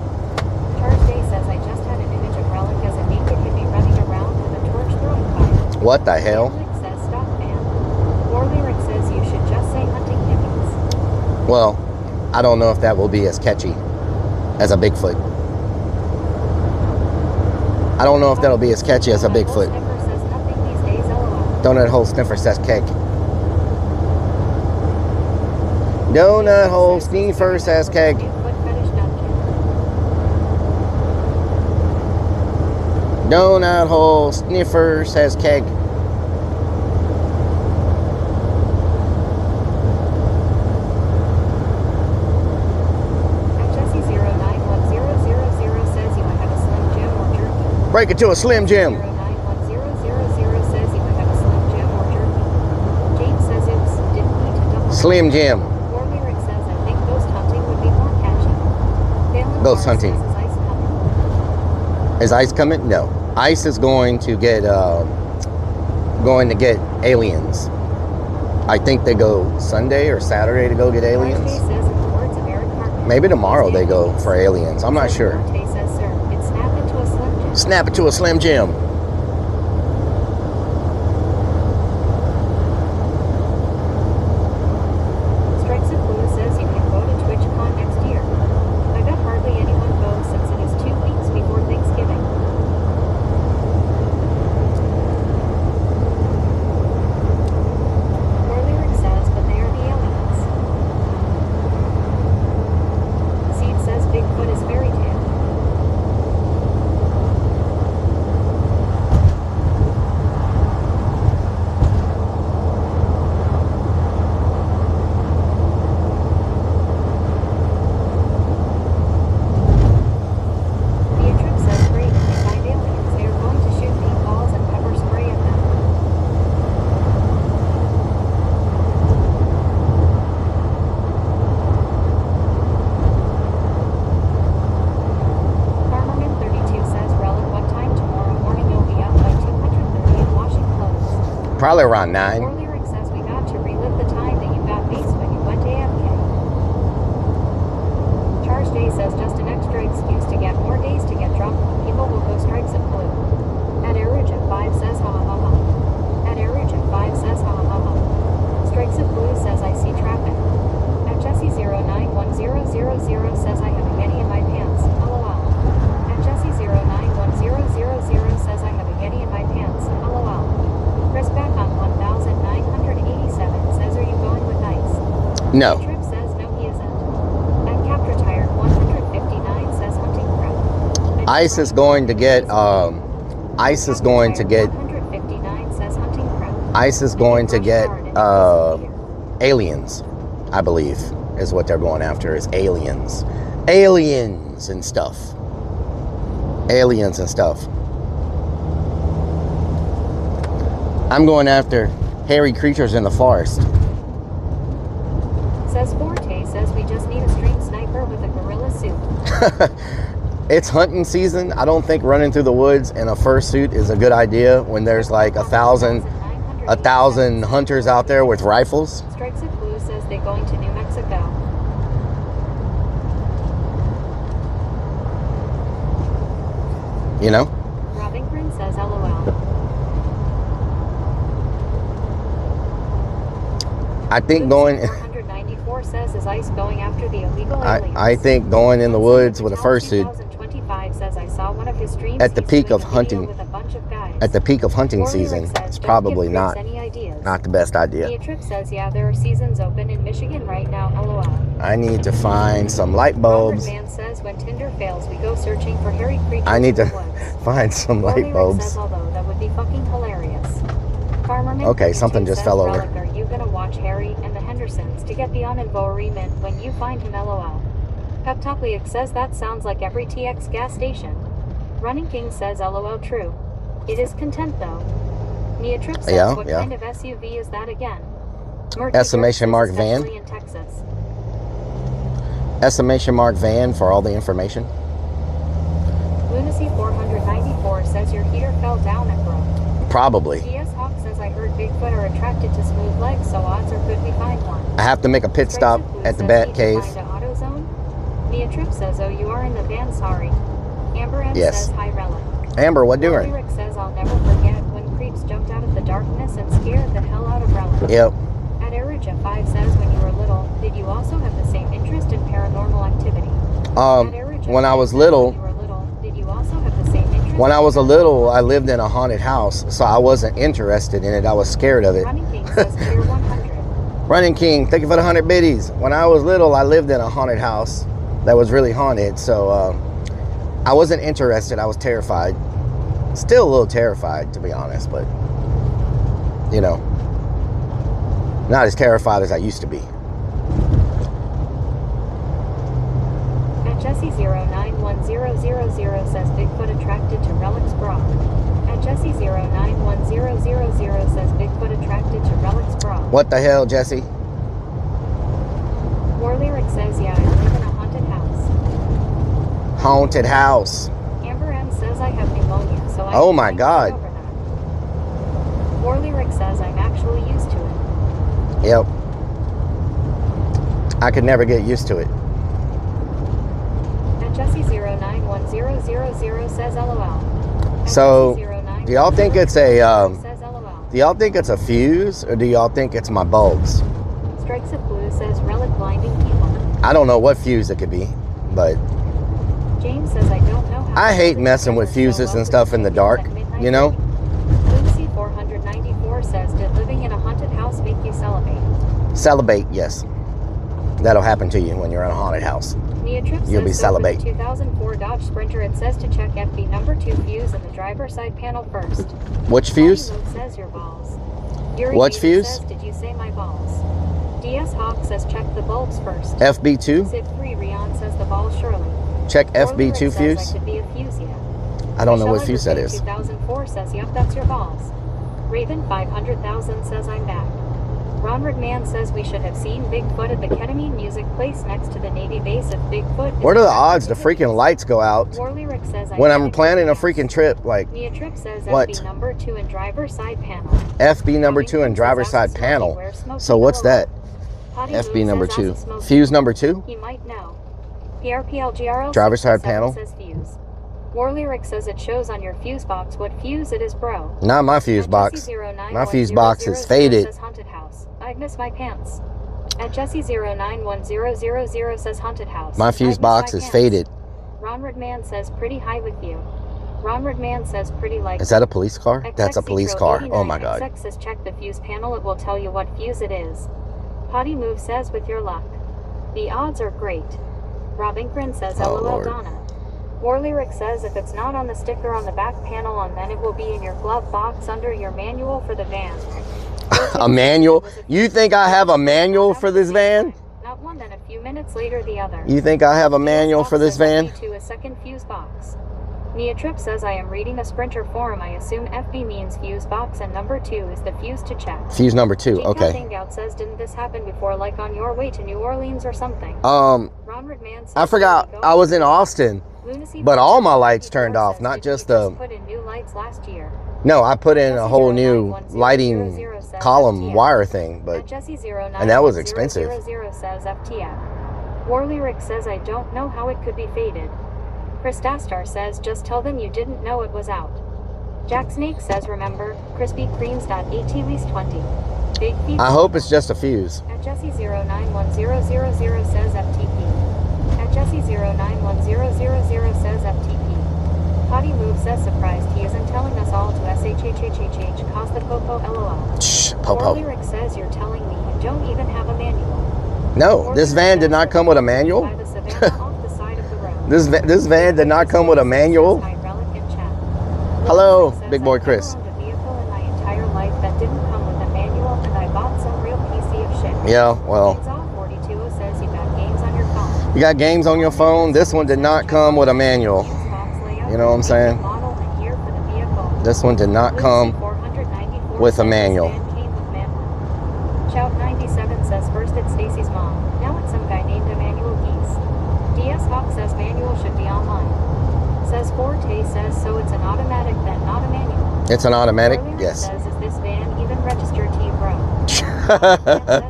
Thursday says, I just had an image of Rellik as a naked hippie running around with a torch throwing fire. What the hell? Warlyric says, stop, man. Warlyric says you should just say hunting hippies. Well, I don't know if that will be as catchy as a Bigfoot. I don't know if that'll be as catchy as a Bigfoot. Sniffer says nothing these days, LOL. Donut hole sniffer says cake. Donut hole sniffer says cake. Bigfoot fetish dungeon. Donut hole sniffer says cake. At Jesse091000 says you might have a Slim Jim or jerky. Break it to a Slim Jim. 091000 says you might have a Slim Jim or jerky. James says, oops, didn't need to double. Slim Jim. Warlyric says, I think ghost hunting would be more catchy. Phelan Ghost Morris hunting. says, is ice coming? Is ICE coming? No. ICE is going to get aliens. I think they go Sunday or Saturday to go get aliens. Thursday says, in the words of Eric Cartman, Maybe tomorrow they go for aliens. I'm not sure. Thursday says, sir, it's snap into a Slim Jim. Snap it to a Slim Jim. Strikes of Blue says you can go to TwitchCon next year. I bet hardly anyone goes since it is 2 weeks before Thanksgiving. Warlyric says, but they are the aliens. Seed says Bigfoot is fairy tale. Beatrix says, great, if they find aliens, they are going to shoot paintballs and pepper spray at them. Farmerman32 says, Rellik, what time tomorrow morning you'll be up by 230 and washing clothes? Probably around 9. Warlyric says we got to relive the time that you got based when you went AFK. Charge Day says just an extra excuse to get more days to get drunk. People will go strikes of blue. At Aruja5 says ha ha ha. At Aruja5 Jesse091000 says I have a Yeti in my pants. LOL. And Jesse091000 says I have a Yeti in my pants. LOL. Chris back on 1987 says are you going with ice? No. Trip says no he isn't. And Captor Tired 159 says hunting crap. Ice is going to get Ice is going to get 159 says hunting crap. Ice is going to get aliens, I believe, is what they're going after, is aliens. Aliens and stuff. Aliens and stuff. I'm going after hairy creatures in the forest. Says Forte says we just need a string sniper with a gorilla suit. It's hunting season. I don't think running through the woods in a fursuit is a good idea when there's like a thousand hunters out there with rifles. Strikes of Blue says they're going to New Mexico. You know? Robbington says LOL. I think going 494 says is ICE going after the illegal aliens. I think going in the woods with a fursuit 2025 says I saw one of his streams at the peak of hunting with a bunch of guys. at the peak of hunting season, it's probably not the best idea. Trip says yeah, there are seasons open in Michigan right now. LOL. I need to find some light bulbs. Man says when Tinder fails, we go searching for hairy creatures. I need to in the woods. find some light bulbs. Says, although that would be fucking hilarious. Farmer Okay, something just fell over. Relic, are you gonna watch Harry and the Hendersons to get the environment when you find him? LOL. Peptopliac says that sounds like every TX gas station. Running King says LOL true. It is content though. Nia Trip says what kind of SUV is that again? Estimation mark van. In Texas. Estimation mark van for all the information. Lunacy 494 says your heater fell down and broke. Probably. DS Hawk says I heard Bigfoot are attracted to smooth legs, so odds are good we find one. I have to make a pit stop at the Bat Cave. Nia Trip says, oh, you are in the van, sorry. Amber M says, hi, Relic. Amber, what doing? Rick says, I'll never forget when creeps jumped out of the darkness and scared the hell out of Relic. Yep. At Erija 5 says, when you were little, did you also have the same interest in paranormal activity? When I was little, when I was a little, I lived in a haunted house, so I wasn't interested in it. I was scared of it. Running King says, Tier 100. Running King, thank you for the 100 biddies. When I was little, I lived in a haunted house that was really haunted, so I wasn't interested. I was terrified. Still a little terrified, to be honest, but, you know, not as terrified as I used to be. At Jesse091000 says Bigfoot attracted to Relic's bra. At Jesse091000 says Bigfoot attracted to Relic's bra. What the hell, Jesse? War Lyric says, yeah, I live in a haunted house. Haunted house. Amber M says I have pneumonia, so I oh my God. Over that. War Lyric says I'm actually used to it. Yep. I could never get used to it. And Jesse091000 says LOL. And So, do y'all think it's a says LOL. do y'all think it's a fuse, or do y'all think it's my bulbs? Strikes of Blue says Relic blinding people. I don't know what fuse it could be, but James says I don't know how. I hate messing with fuses and stuff in the dark, you know? Lucy 494 says, did living in a haunted house make you salivate? Salivate, yes. That'll happen to you when you're in a haunted house. Nia Trip You'll be says, salivate. So for the 2004 Dodge Sprinter, it says to check FB number 2 fuse in the driver's side panel first. Which fuse? Hollywood says your balls. Yuri What Davis fuse? Says, did you say my balls? DS Hawk says check the bulbs first. FB2? Sid3 Rion says the balls surely. Check Or FB2 Lyric fuse? says I could be a fuse, yeah. I don't know what Michelle fuse that Underwood is. 2004 says, yep, that's your balls. Raven 500,000 says, I'm back. Ronald Man says we should have seen Bigfoot at the Ketamine Music Place next to the Navy base if Bigfoot is What are the odds the freaking lights go out War Lyric says, when I'm planning a freaking trip? Like, Nia Trip says what? FB number 2 in driver's side panel. FB number 2 and driver's side panel. So what's that? FB number 2. Fuse number 2? He might know. PRPLGRL Driver's side panel? Says fuse. War Lyric says it shows on your fuse box what fuse it is, bro. Not my fuse box. My fuse box is faded. Says haunted house. I'd miss my pants. At Jesse091000 says haunted house. My fuse box is faded. Ronred Man says pretty high with you. Ronred Man says pretty like. Is that a police car? That's a police car. Oh my god. XX says check the fuse panel, it will tell you what fuse it is. Potty Move says with your luck. The odds are great. Rob Inkren says Oh, LOL Lord. Donna. War Lyric says if it's not on the sticker on the back panel, and then it will be in your glove box under your manual for the van. A manual? You think I have a manual for this van? Not one, then a few minutes later the other. You think I have a manual for this van? To a second fuse box. Nia Tripp says I am reading a Sprinter forum. I assume FB means fuse box and number 2 is the fuse to check. Fuse number 2, okay. Hangout says didn't this happen before, like on your way to New Orleans or something? Ronred Man says, I forgot I was in Austin, but all my lights turned off, not just the. Put in new lights last year. No, I put in a whole new lighting column wire thing, but and that was expensive. Says FTF. War Lyric says I don't know how it could be faded. Chris Dastar says just tell them you didn't know it was out. Jack Snake says remember Krispy Kremes.at least 20. Big Feet. I hope it's just a fuse. At Jesse091000 says FTP. At Jesse091000 says FTP. Potty Move says surprised he isn't telling us all to SHHHHH cause the Popo LOL. Shh, Popo. War Lyric says you're telling me you don't even have a manual. No, this van did not come with a manual. By the Savannah off the side of the road. This van did not come with a manual. Hello, big boy Chris. I owned a vehicle in my entire life that didn't come with a manual, and I bought some real PC of shit. Yeah, well. Games42 says you got games on your phone. You got games on your phone. This one did not come with a manual. You know what I'm saying? This one did not come with a manual. Shout 97 says first it's Stacy's mom, now it's some guy named Emmanuel Geese. DS Hawk says manual should be online. Says Forte says so it's an automatic then, not a manual. It's an automatic? Earlier Yes. Says is this van even registered to you, bro? Says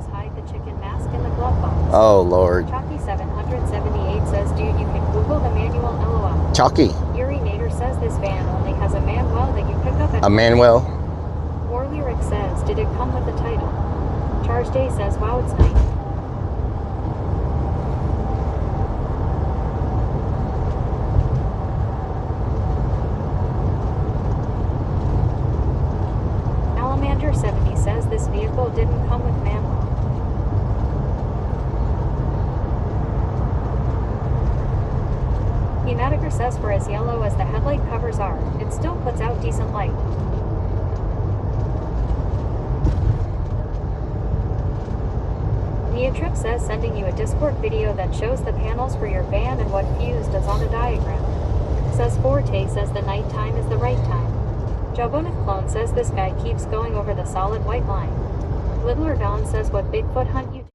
hide the chicken mask in the glove box. Oh Lord. Chalky 778 says dude you can Google the manual LOL. Chalky. Yuri Nader says this van only has a manual that you pick up at A manual. War Lyric says did it come with the title? Charge Day says wow it's night. Alamander 70 says this vehicle didn't come with manual. Unatiker says for as yellow as the headlight covers are, it still puts out decent light. Nia Tripp says sending you a Discord video that shows the panels for your van and what fuse does on a diagram. Says Forte says the night time is the right time. Jobonith Clone says this guy keeps going over the solid white line. Littler Don says what Bigfoot hunt you.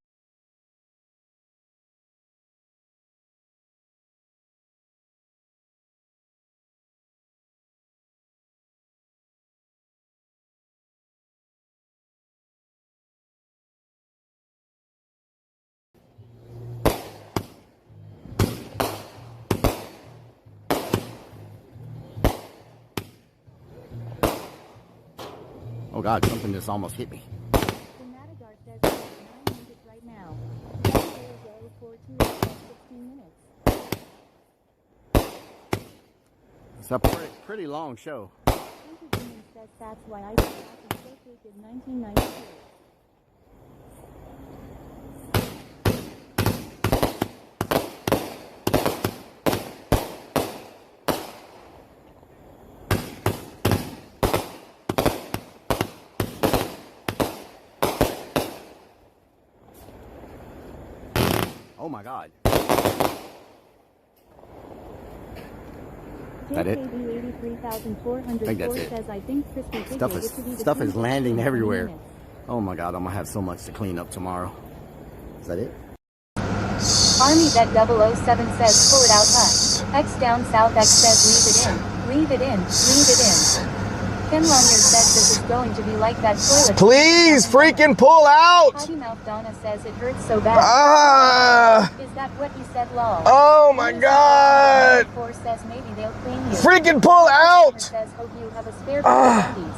Oh God, something just almost hit me. It's a pretty long show. That's why I in 1992. Oh my God. Is that it? I think that's it. Stuff is landing everywhere. Oh my God, I'm gonna have so much to clean up tomorrow. Is that it? Army Vet 007 says pull it out hush. X down south X says leave it in. Ken Lanier says this is going to be like that toilet. Please freaking pull out! Potty Mouth Donna says it hurts so bad. Is that what you said, lol? Oh my God! Says maybe they'll clean you. Freaking pull out! Says hope you have a spare pair of undies.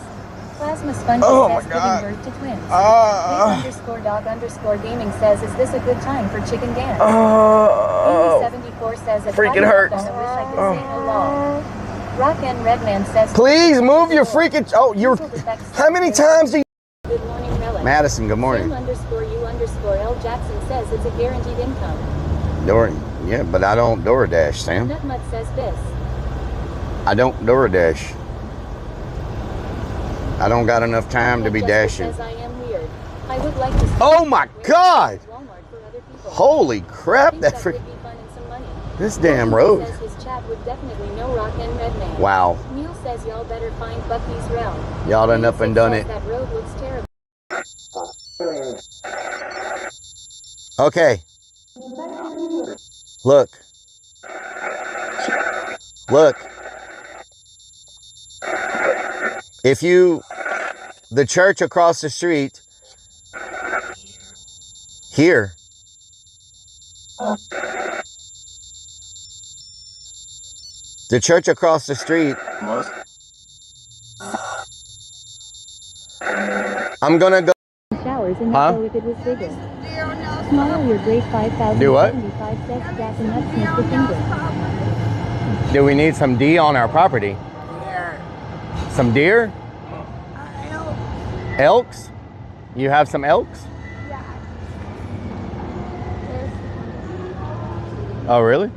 Plasma Sponge Oh says my God. giving birth to twins. Big_dog_gaming says, is this a good time for chicken dance? Amy74 says, it's freaking hot hurts. enough, I wish I could say no law. Rock and Redman says, Please move your freaking. Oh, you're. How many times do you? Good morning, Rellik. Madison, good morning. Sam_U_L Jackson says it's a guaranteed income. Yeah, but I don't DoorDash, Sam. Nutmut says this. I don't DoorDash. I don't got enough time to be dashing. Says I am weird. I would like to. Oh my God! Walmart for other people. Holy crap! That would be fun and some money. This damn He road. says his chat would definitely know Rock and Redman. Wow. Neil says y'all better find Bucky's realm. Y'all done up and done it. That road looks terrible. Okay. Look. Look. If the church across the street, here. The church across the street. I'm gonna go. Showers in Huh? if it was bigger. Smile your great 5,000. Do what? 75 cents, Jack and nuts, Mr. Finger. Do we need some D on our property? Some deer? Elks? You have some elks? Oh, really?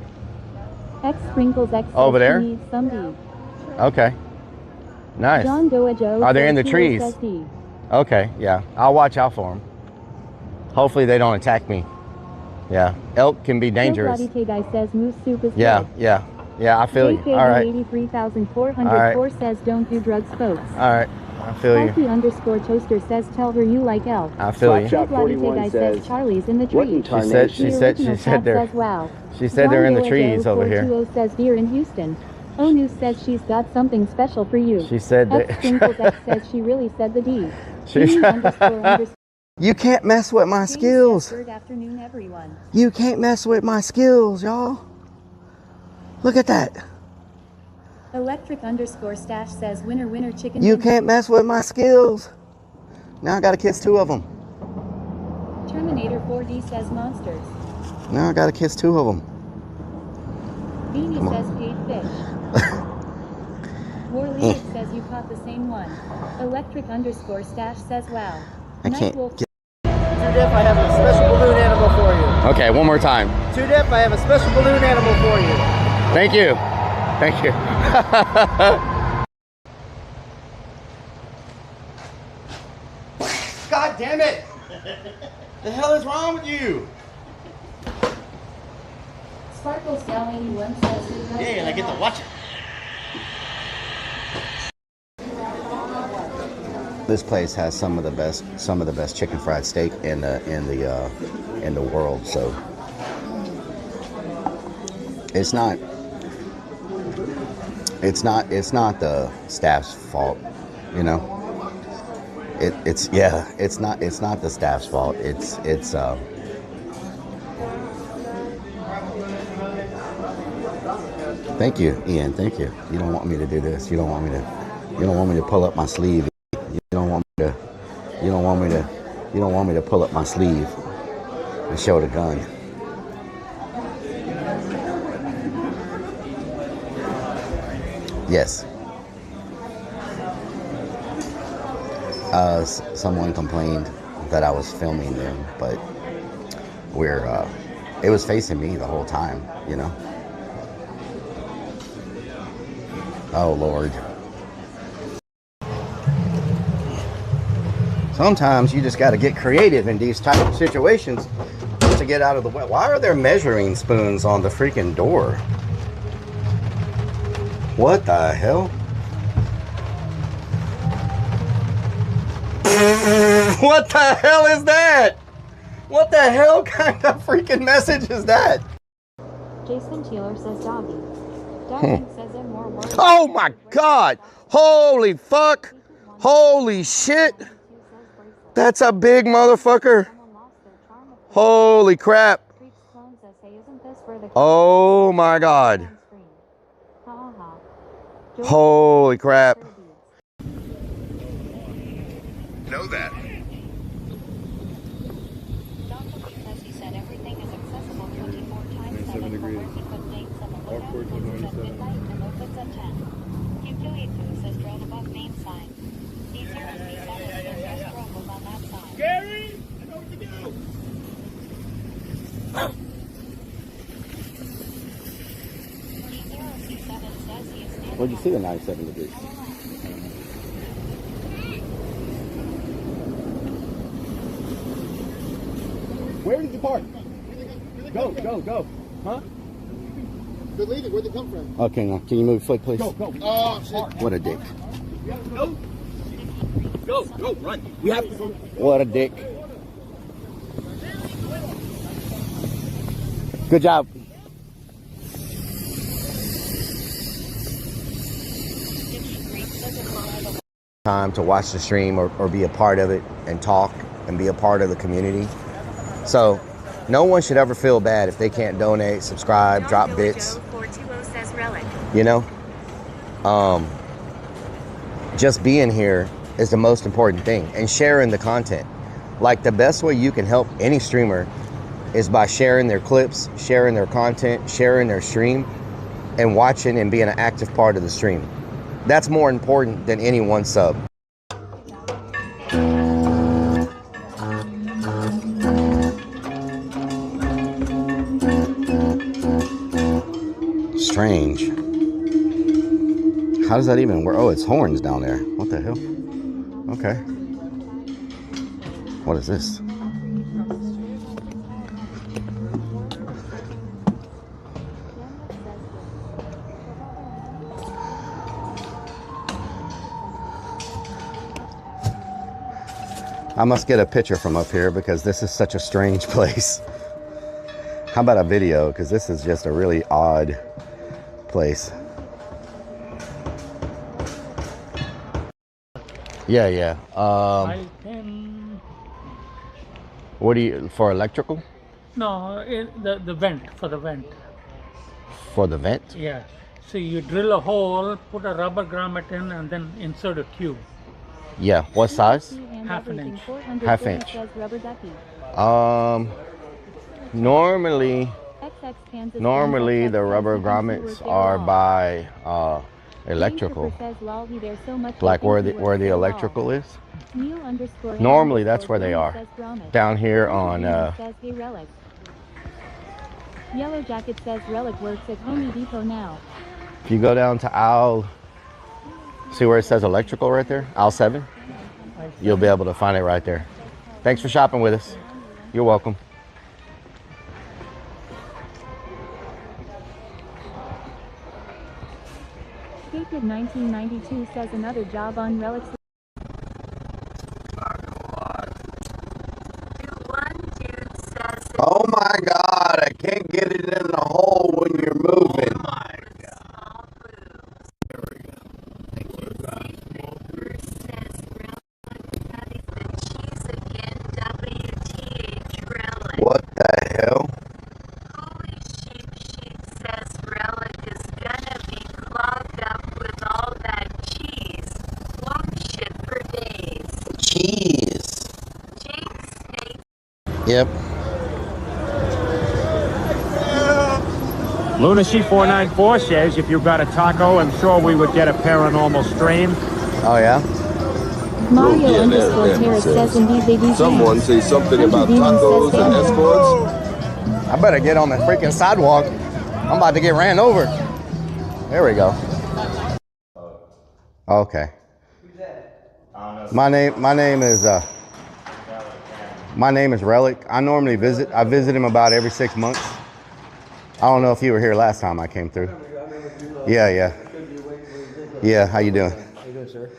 X sprinkles X. Over there? Needs some D. Okay. Nice. John Doe Joe. Are they in the says trees? says D. Okay, yeah. I'll watch out for them. Hopefully they don't attack me. Yeah. Elk can be dangerous. Joe Guy says moose soup is Yeah, good. yeah. Yeah, I feel you. All right. 83,404 says don't do drugs, folks. All right. I feel you. Spiky_toaster says tell her you like elk. I feel you. Joe Guy says Charlie's in the trees. She said they're. Says, wow. She said they're in the John trees Doe over here. 420 says deer in Houston. Onu says she's got something special for you. She said X that. Sprinkles X says she really said the D. You can't mess with my skills. Good afternoon, everyone. You can't mess with my skills, y'all. Look at that. Electric_stash says winner winner chicken. You can't mess with my skills. Now I gotta kiss 2 of them. Terminator 4D says monsters. Now I gotta kiss 2 of them. Beanie says paid fish. Warley says you caught the same one. Electric_stash says wow. I can't. Two Dip, I have a special balloon animal for you. Okay, one more time. Two Dip, I have a special balloon animal for you. Thank you. Thank you. God damn it! The hell is wrong with you? Sparkles Gal 81 says Yeah, and I get to watch it. This place has some of the best chicken fried steak in the world. So it's not the staff's fault, you know. It's not the staff's fault. It's Thank you, Ian. Thank you. You don't want me to do this. You don't want me to pull up my sleeve. You don't want me to pull up my sleeve and show the gun. Yes. Someone complained that I was filming them, but it was facing me the whole time, you know. Oh, Lord. Sometimes you just got to get creative in these type of situations to get out of the way. Why are there measuring spoons on the freaking door? What the hell? What the hell is that? What the hell kind of freaking message is that? Jason Taylor says doggy. Doggy says it more words. Oh my God! Holy fuck! Holy shit! That's a big motherfucker! Holy crap! Oh my God! know that. Dr. says he said everything is accessible 24 times 7 degrees. Upwards of 97. And opens at 10. Q282 says drone above main sign. C0C7 says no strobe was on that side. Gary, I know what to do. C0C7 says he is standing. Where'd you see the 97 degrees? Where did you park? Go, go, go. Huh? They're leaving. Where'd they come from? Okay, now, can you move your foot, please? Go, go. Oh, shit. What a dick. Go. Go, go, run. We have to go. What a dick. Good job. Time to watch the stream or be a part of it and talk and be a part of the community. So no one should ever feel bad if they can't donate, subscribe, drop bits. You know, just being here is the most important thing, and sharing the content. Like, the best way you can help any streamer is by sharing their clips, sharing their content, sharing their stream, and watching and being an active part of the stream. That's more important than any one sub. Strange. How does that even work? Oh, it's horns down there. What the hell? Okay. What is this? I must get a picture from up here because this is such a strange place. How about a video? Because this is just a really odd place. Yeah, yeah. I can... What do you, for electrical? No, the vent, for the vent. For the vent? Yeah. So you drill a hole, put a rubber grommet in, and then insert a tube. Yeah. What size? Half an inch. Half inch. Normally the rubber grommets are by electrical, like where the electrical is. Normally that's where they are. Down here on Yellow Jacket says Rellik works at Home Depot now. if you go down to aisle, see where it says electrical right there, aisle 7, you'll be able to find it right there. Thanks for shopping with us. You're welcome. Kid 1992 says another job on Rellik's. Oh my God, I can't get it in the hole when you're moving. Oh my God. There we go. What the hell? Holy sheep says Rellik is gonna be clogged up with all that cheese. Won't shit for days. Cheese. Jake Snake. Yep. Luna C494 says if you got a taco, I'm sure we would get a paranormal stream. Oh yeah? Mario _Terrace says indeed they do. Someone say something about tacos and escorts. I better get on the freaking sidewalk. I'm about to get ran over. There we go. Okay. My name is Rellik. I normally visit. I visit him about every 6 months. I don't know if you were here last time I came through. Yeah, yeah. Yeah, how you doing? How you doing, sir?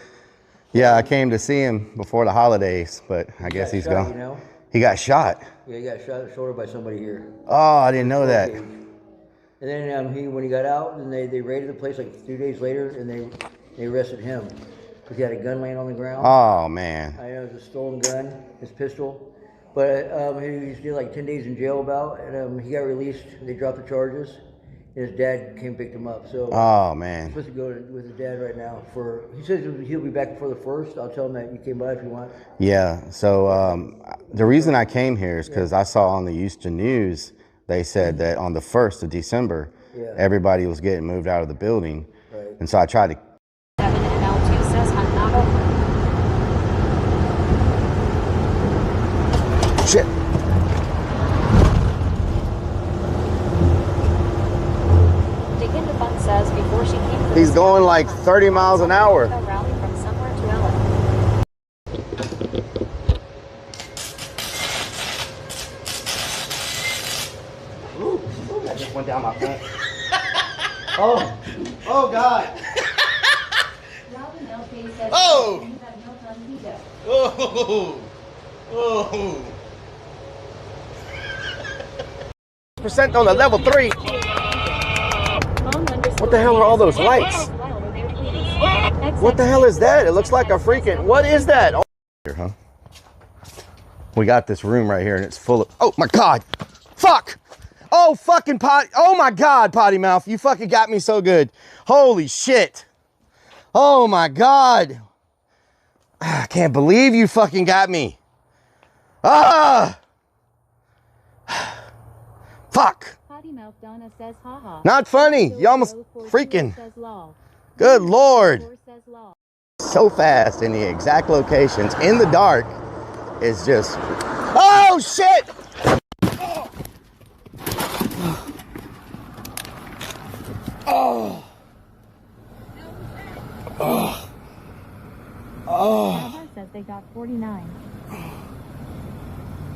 Yeah, I came to see him before the holidays, but I guess he's gone. You know? He got shot. Yeah, he got shot in the shoulder by somebody here. Oh, I didn't know that. And then when he got out, and they raided the place like 2 days later, and they arrested him because he had a gun laying on the ground. Oh man. I know it was a stolen gun, his pistol. But he was like 10 days in jail about, and he got released. They dropped the charges, and his dad came and picked him up. So Oh he's man. supposed to go with his dad right now. He says he'll be back before the 1st. I'll tell him that you came by if you want. Yeah. So the reason I came here is because I saw on the Houston News they said that on the 1st of December, everybody was getting moved out of the building, and so I tried to. 7 and L2 says hunt not open. Shit. Dig into Fun says before she came to He's going like 30 miles an hour. a rally from somewhere to LA. Ooh, that just went down my pants. Oh, oh God. Oh. Oh. Oh. Percent on the level 3. What the hell are all those lights? What the hell is that? It looks like a freaking. What is that? Oh, here, huh? We got this room right here, and it's full of. Oh my God! Fuck! Oh fucking pot! Oh my God, potty mouth! You fucking got me so good. Holy shit! Oh my God! I can't believe you fucking got me. Ah! Fuck! Potty mouth Donna says haha. Not funny. You almost freaking. Good Lord. So fast in the exact locations in the dark is just. Oh shit! Oh. Oh. Oh. Says they got 49.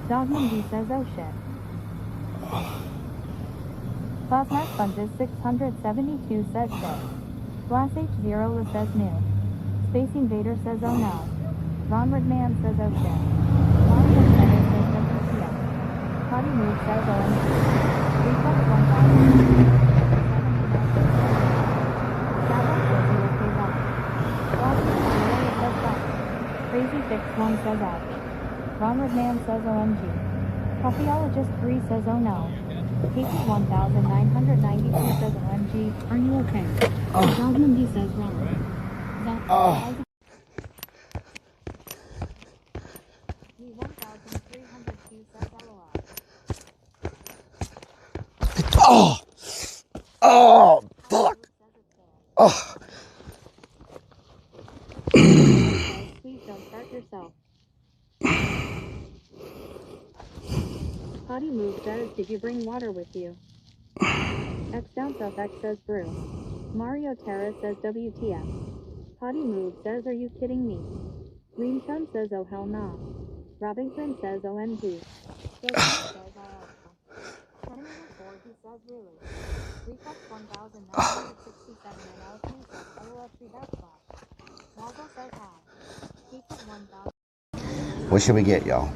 Dogman D says oh shit. Class Max Sponges 672 says shit. Glass H0 says new. Space Invader says oh no. Ron Redman says oh shit. Mario Tennis says no PTS. Potty Move says OMG. Reflex 1000. Crazy Fix 1 says ouch. Ron Redman says OMG. Coffeeologist 3 says oh no. KP 1992 says OMG. Are you okay? Dogman D says wrong. Oh. 1302 says LOL. Oh. Oh. Fuck. Oh. Please don't start yourself. Potty Move says, did you bring water with you? X Down South X says brew. Mario Terra says WTF. Potty Move says, are you kidding me? Green Chum says, oh hell nah. Robinson says, OMG. Says Terminator 4, he says really. Reflex 1967 and LP says LOL 3 backslash. Wazzle says hi. Keep it 1000. What should we get, y'all?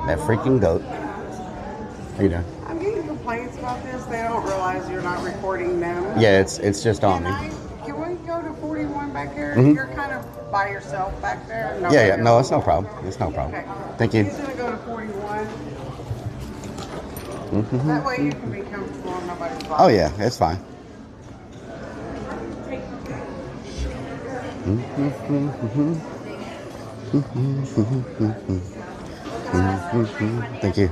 That freaking goat. How you doing? I'm getting complaints about this. They don't realize you're not recording them. Yeah, it's just on me. Can we go to 41 back here? Mhm. You're kind of by yourself back there. Yeah. No, it's no problem. It's no problem. Okay. Thank you. He's going to go to 41. Mm-hmm. That way you can be comfortable and nobody's bothering. Oh, yeah, it's fine. Thank you.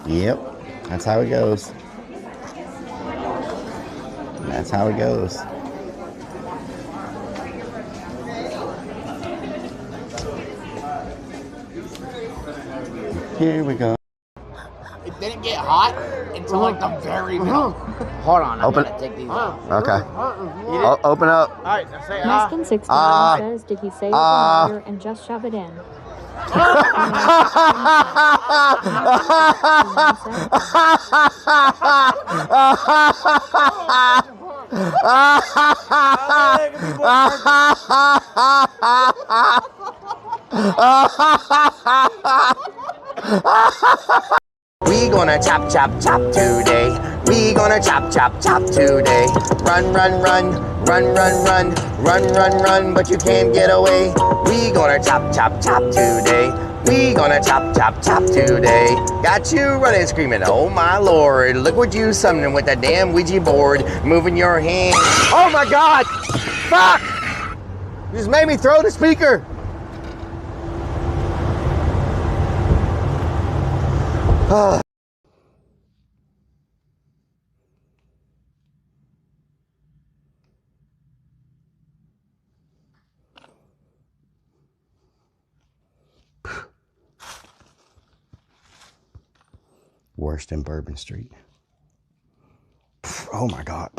Yep, that's how it goes. That's how it goes. Here we go. It didn't get hot until like the very middle. Hold on, I'm Open. gonna take these out. Okay. Open up. All right, say Meskin 69 says, did he say fire and just shove it in? We gonna chop, chop, chop today. We gonna chop, chop, chop today. Run, run, run, run, run, run, run, run, run, but you can't get away. We gonna chop, chop, chop today. We gonna chop, chop, chop today. Got you running, screaming, oh my lord. Look what you summoning with that damn Ouija board. Moving your hand. Oh my God! Fuck! You just made me throw the speaker. Worse than Bourbon Street. Oh my God.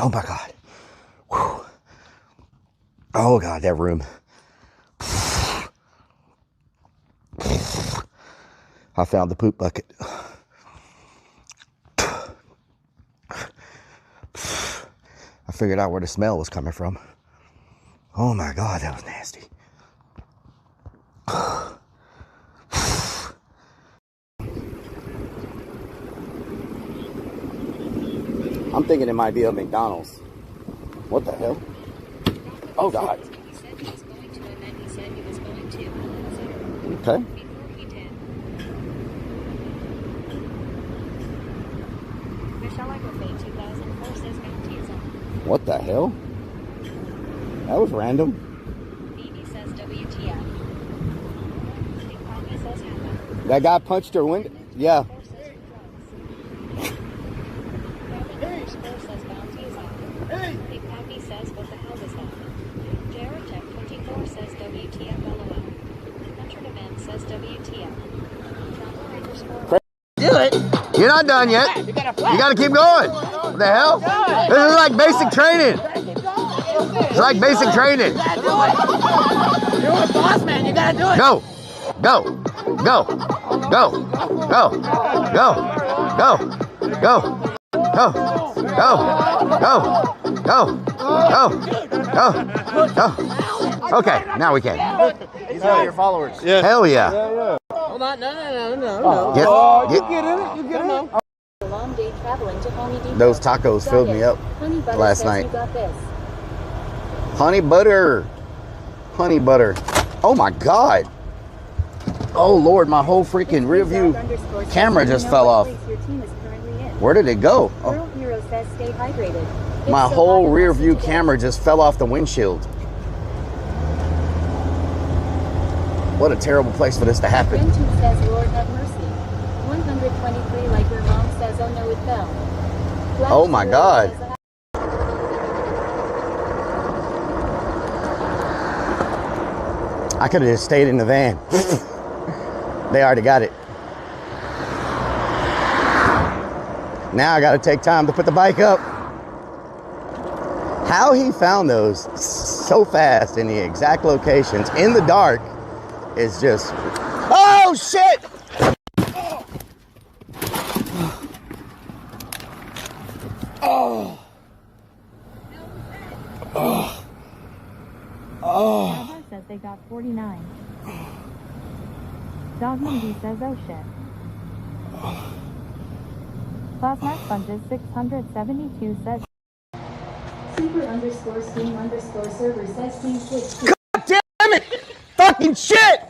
Oh my God. Whew. Oh God, that room. I found the poop bucket. I figured out where the smell was coming from. Oh my God, that was nasty. I'm thinking it might be a McDonald's. What the hell? Oh God. Okay. What the hell? That was random. That guy punched her window. Yeah. Do it. You're not done yet. You gotta keep going. What the hell? This is like basic training. It's like basic training. You gotta do it. You're a boss man. You gotta do it. Go. Go. Go. Go. Go. Go. Go. Go. Go. Go. Go. Go. Go. Go. Go. Okay, now we can. These are your followers. Yeah. Hell yeah. Hold on. No. Get You get in it. You get in it. Long day traveling to Honey Depot. Those tacos filled me up Honey Butter last says night. You got this. Honey butter. Honey butter. Oh my God. Oh Lord, my whole freaking rear view camera just fell off. Where did it go? Oh. World Hero says stay hydrated. My whole rear view camera just fell off the windshield. What a terrible place for this to happen. Friend 2 says Lord have mercy. 123 like your mom says oh no it fell. Black Oh my God. I could have just stayed in the van. They already got it. Now I got to take time to put the bike up. How he found those so fast in the exact locations in the dark is just... Oh shit! Oh. Oh. Oh. Says they got 49. Dog Mindy says oh shit. Plasma Sponges 672 says Super_steam_server says team switch. God damn it! Fucking shit!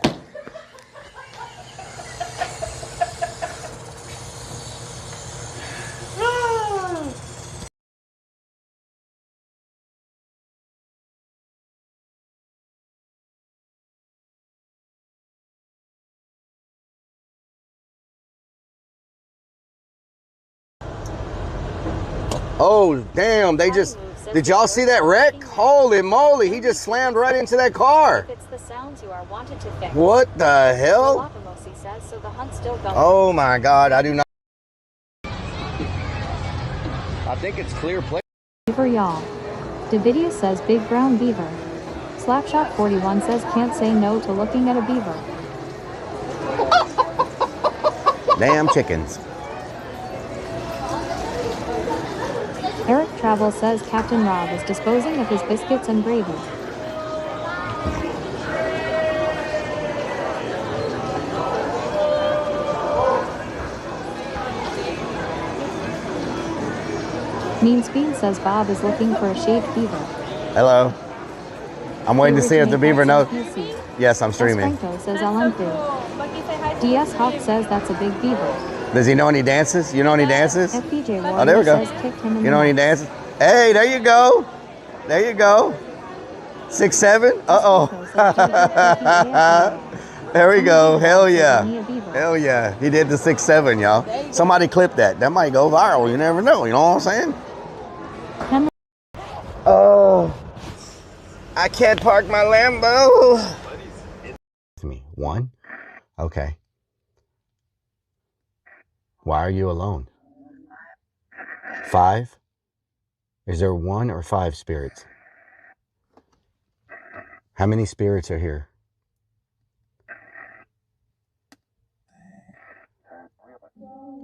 Oh, damn, they just... Did y'all see that wreck? Holy moly, he just slammed right into that car. It's the sounds you are wanted to fix. What the hell? Says, so the hunt's still going. Oh my God, I do not... I think it's clear play. For y'all. Davidia says big brown beaver. Slapshot 41 says can't say no to looking at a beaver. Damn chickens. Eric Travel says Captain Rob is disposing of his biscuits and gravy. Mean Speed says Bob is looking for a shaved beaver. Hello. I'm waiting to see if the beaver knows. Yes, I'm streaming. Franco says LM3. DS Hawk says that's a big beaver. Does he know any dances? You know any dances? FPJ Oh, there we go. says kick him in You the know any nuts. dances? Hey, there you go. There you go. 6'7"? Uh-oh. There we go. Hell yeah. Hell yeah. He did the 6'7", y'all. Somebody clip that. That might go viral. You never know. You know what I'm saying? Oh. I can't park my Lambo. Me. 1? Okay. Why are you alone? 5? Is there 1 or 5 spirits? How many spirits are here?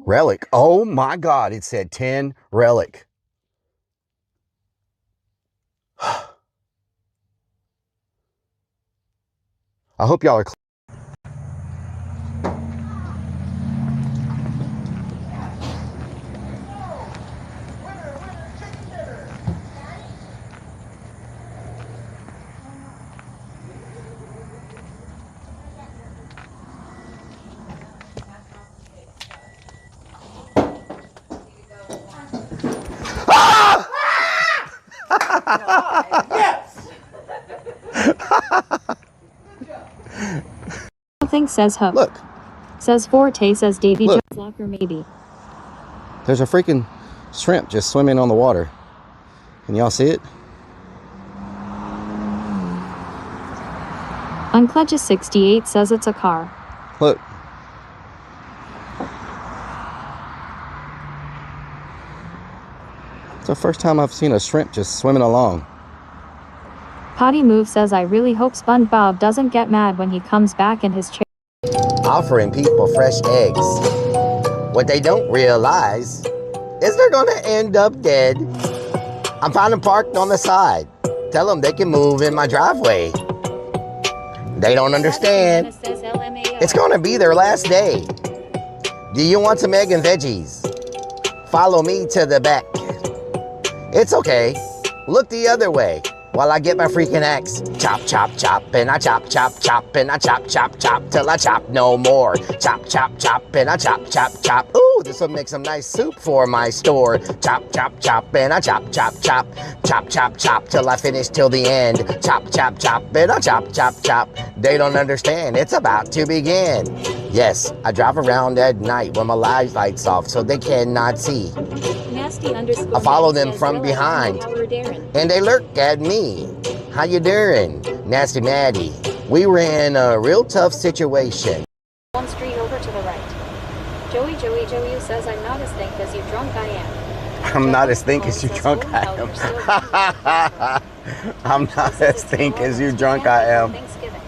Rellik. Oh my God, it said 10 Rellik. I hope y'all are clear. Nothing says Hook. Look. Says Forte says Davy Look. Jones Locker maybe. There's a freaking shrimp just swimming on the water. Can y'all see it? Uncledges 68 says it's a car. Look. It's the first time I've seen a shrimp just swimming along. Potty Move says I really hope SpongeBob doesn't get mad when he comes back in his chair. Offering people fresh eggs. What they don't realize is they're gonna end up dead. I'm found them parked on the side. Tell them they can move in my driveway. They don't understand. It's gonna be their last day. Do you want some egg and veggies? Follow me to the back. It's okay. Look the other way while I get my freaking axe. Chop, chop, chop, and I chop, chop, chop, and I chop, chop, chop, till I chop no more. Chop, chop, chop, and I chop, chop, chop. Ooh, this will make some nice soup for my store. Chop, chop, chop, and I chop, chop, chop. Chop, chop, chop, till I finish till the end. Chop, chop, chop, and I chop, chop, chop. They don't understand, it's about to begin. Yes, I drive around at night when my lights off so they cannot see. I follow them from behind, and they lurk at me. How you doing, Nasty Maddie? We were in a real tough situation. One street over to the right. Joey says I'm not as think as you drunk I am. I'm not as think as you drunk I am. I'm not as think as you drunk I am. Thanksgiving.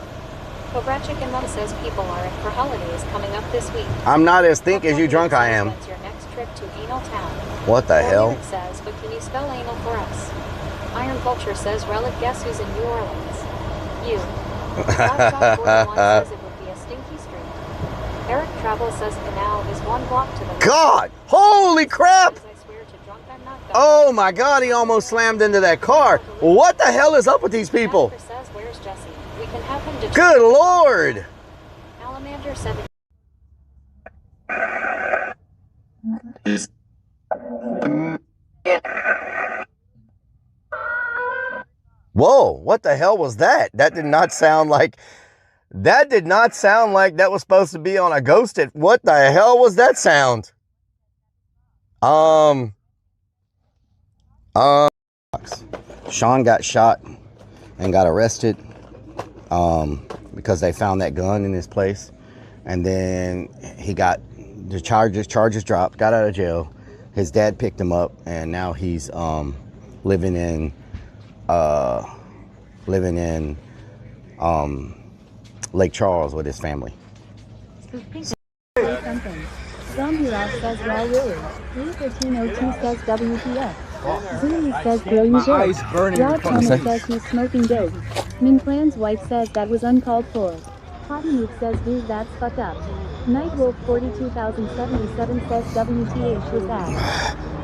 Cobra Chicken Mom says people are in for holidays coming up this week. I'm not as think as you drunk I am. When's your next trip to Anal Town? What the hell? Eric says, but can you spell anal for us? Iron Vulture says, Rellik, guess who's in New Orleans? You. Rock 41 says it would be a stinky street. Eric Travel says Canal is 1 block to the north. God! Holy crap! I swear to drunk I'm not done. Oh my God, he almost slammed into that car. What the hell is up with these people? Jennifer says, where's Jesse? We can have him to Good Lord! Alamander 7. Whoa, what the hell was that? That did not sound like that was supposed to be on a ghosted. What the hell was that sound? Sean got shot and got arrested because they found that gun in his place, and then he got the charges dropped, got out of jail. His dad picked him up, and now he's living in Lake Charles with his family. Zombie Rock says, well, really. 31302 says, WTF. Zuni says, girl, you eyes should. burning. Rob Thomas says he's smoking dope. Min Clan's wife says that was uncalled for. Potty Move says, dude, that's fucked up. Nightwolf 42077 says, WTH was that.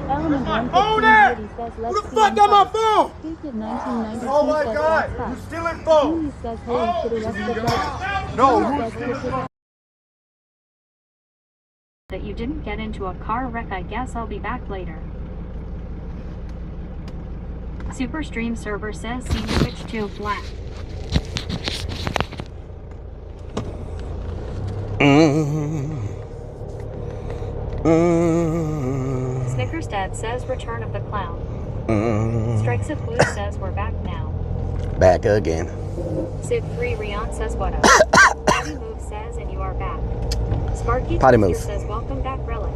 Element 11580 says, let's see. Who the fuck got my phone? Stupid 1992 Oh my says, God, that's you fucked. stealing phone? Zuni says, holy shit, arrest the driver. No, That you didn't get into a car wreck. I guess I'll be back later. Superstream server says scene switch to black. Snickers Dad says return of the clown. Strikes of Blue says we're back now. Back again. Civ 3 Rion says what up. Potty Move says and you are back. Sparky Potty Toaster Move says welcome back Rellik.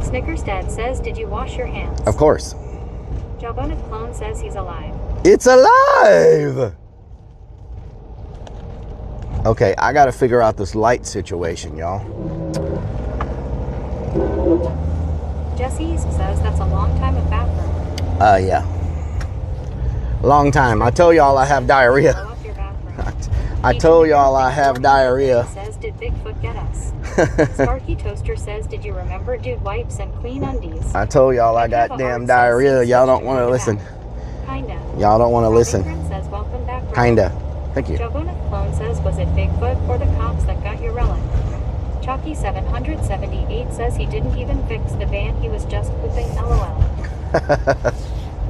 Snickers Dad says did you wash your hands? Of course. Jalbonif Clone says he's alive. It's alive! Okay, I gotta figure out this light situation, y'all. Jesse says that's a long time of bathroom. Yeah. Long time. I told y'all I have diarrhea. I told y'all I have diarrhea. Says did Bigfoot get us? Sparky Toaster says did you remember dude wipes and clean undies? I told y'all I got damn diarrhea. Y'all don't want to listen. Kinda. Y'all don't want to listen. Says welcome back. Kinda. Thank you. Jalbonif Clone says was it Bigfoot or the cops that got your Rellik? Chalky 778 says he didn't even fix the van, he was just pooping LOL.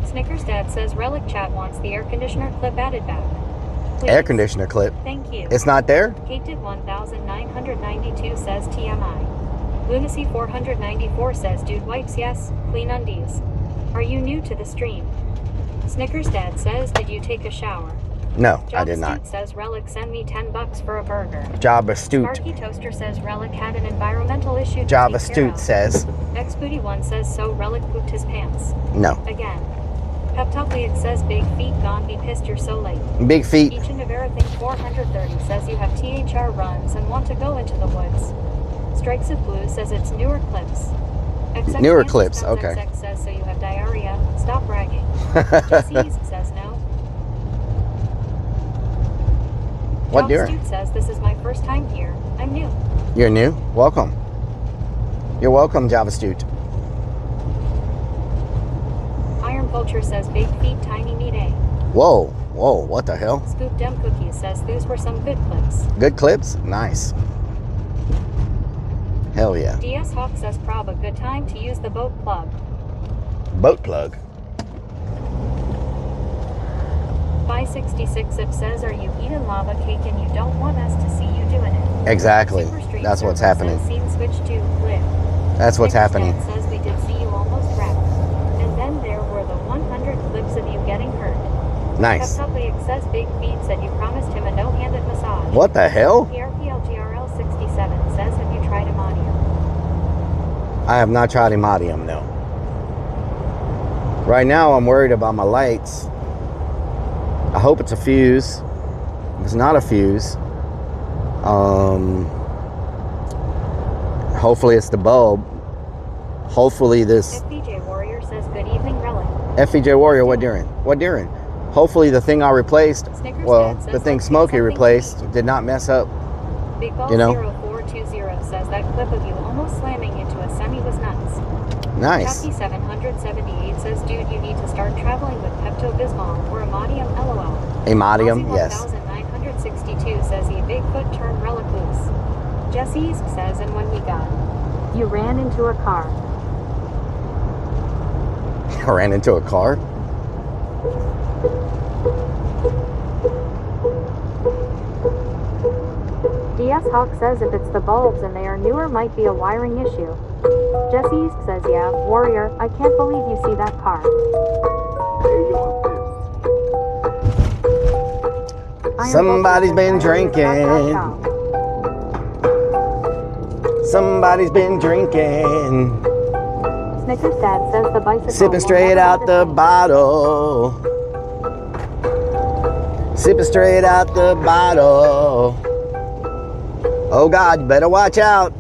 Snickers Dad says Rellik Chat wants the air conditioner clip added back. Please. Air conditioner clip. Thank you. It's not there? Kate did 1992 says TMI. Lunacy 494 says dude wipes yes, clean undies. Are you new to the stream? Snickers Dad says did you take a shower? No, I did not. Says Rellik send me $10 for a burger. Job astute. Sparky Toaster says Rellik had an environmental issue. Job astute says. Xbooty1 says so Rellik pooped his pants. No. Again. Peptopliac says big feet gone be pissed you're so late. Big feet. Each and of everything 430 says you have THR runs and want to go into the woods. Strikes of Blue says it's newer clips. XX Newer clips, okay. XX says so you have diarrhea. Stop bragging. Jesse says no. What deer? Dude says this is my first time here. I'm new. You're new? Welcome. You're welcome, Java Stute. Iron Vulture says big feet, tiny meat A. Whoa, whoa, what the hell? Scoop Dem Cookies says those were some good clips. Good clips? Nice. Hell yeah. DS Hawk says prob a good time to use the boat plug. Boat plug. 566 Ip says are you eating lava cake and you don't want us to see you doing it? Exactly. That's what's happening. Scene switch to live. That's what's happening. Says we did see you almost wrecked. And then there were the 100 clips of you getting hurt. Nice. Peptopliac says Big Feet said you promised him a no-handed massage. What the hell? PRPLGRL 67 says have you tried Imodium? I have not tried Imodium, no. Right now I'm worried about my lights. I hope it's a fuse. If it's not a fuse, hopefully it's the bulb. Hopefully this... FBJ Warrior says good evening Rellik. FBJ Warrior, what during? What during? Hopefully the thing I replaced, Snickers well, Dad says the thing let's do Smokey something replaced did not mess up. Big Ball You know? 0420 says that clip of you almost slamming into a semi was nuts. Nice. Chappy 778 says, dude, you need to start traveling with Pepto-Bismol or Imodium LOL. Imodium, yes. 1962 says he Bigfoot turned Rellik loose. Jesse says, and when we got, you ran into a car. I ran into a car? DS Hawk says if it's the bulbs and they are newer might be a wiring issue. Jesse says yeah, Warrior, I can't believe you see that car. Somebody's been drinking. Somebody's been drinking. Snickers Dad says the bicycle. Sipping straight out the bottle. Sipping straight out the bottle. Oh God, you better watch out.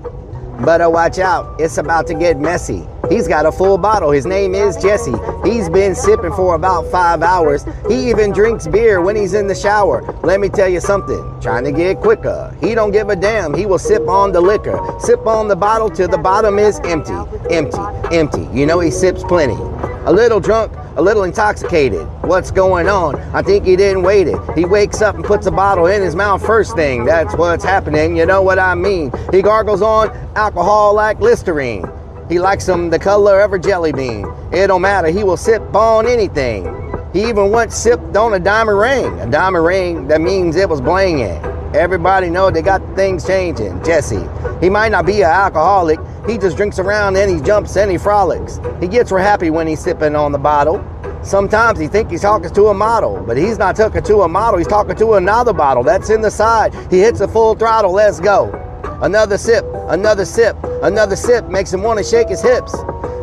Better watch out, it's about to get messy. He's got a full bottle, his name is Jesse. He's been sipping for about 5 hours. He even drinks beer when he's in the shower. Let me tell you something, trying to get quicker. He don't give a damn, he will sip on the liquor. Sip on the bottle till the bottom is empty, empty, empty. You know he sips plenty. A little drunk, a little intoxicated. What's going on? I think he didn't wait it. He wakes up and puts a bottle in his mouth first thing. That's what's happening, you know what I mean. He gargles on alcohol like Listerine. He likes them the color of a jelly bean. It don't matter, he will sip on anything. He even once sipped on a diamond ring. A diamond ring, that means it was blinging. Everybody know they got things changing. Jesse, he might not be an alcoholic. He just drinks around and he jumps and he frolics. He gets real happy when he's sipping on the bottle. Sometimes he thinks he's talking to a model, but he's not talking to a model. He's talking to another bottle that's in the side. He hits a full throttle. Let's go. Another sip, another sip, another sip makes him want to shake his hips.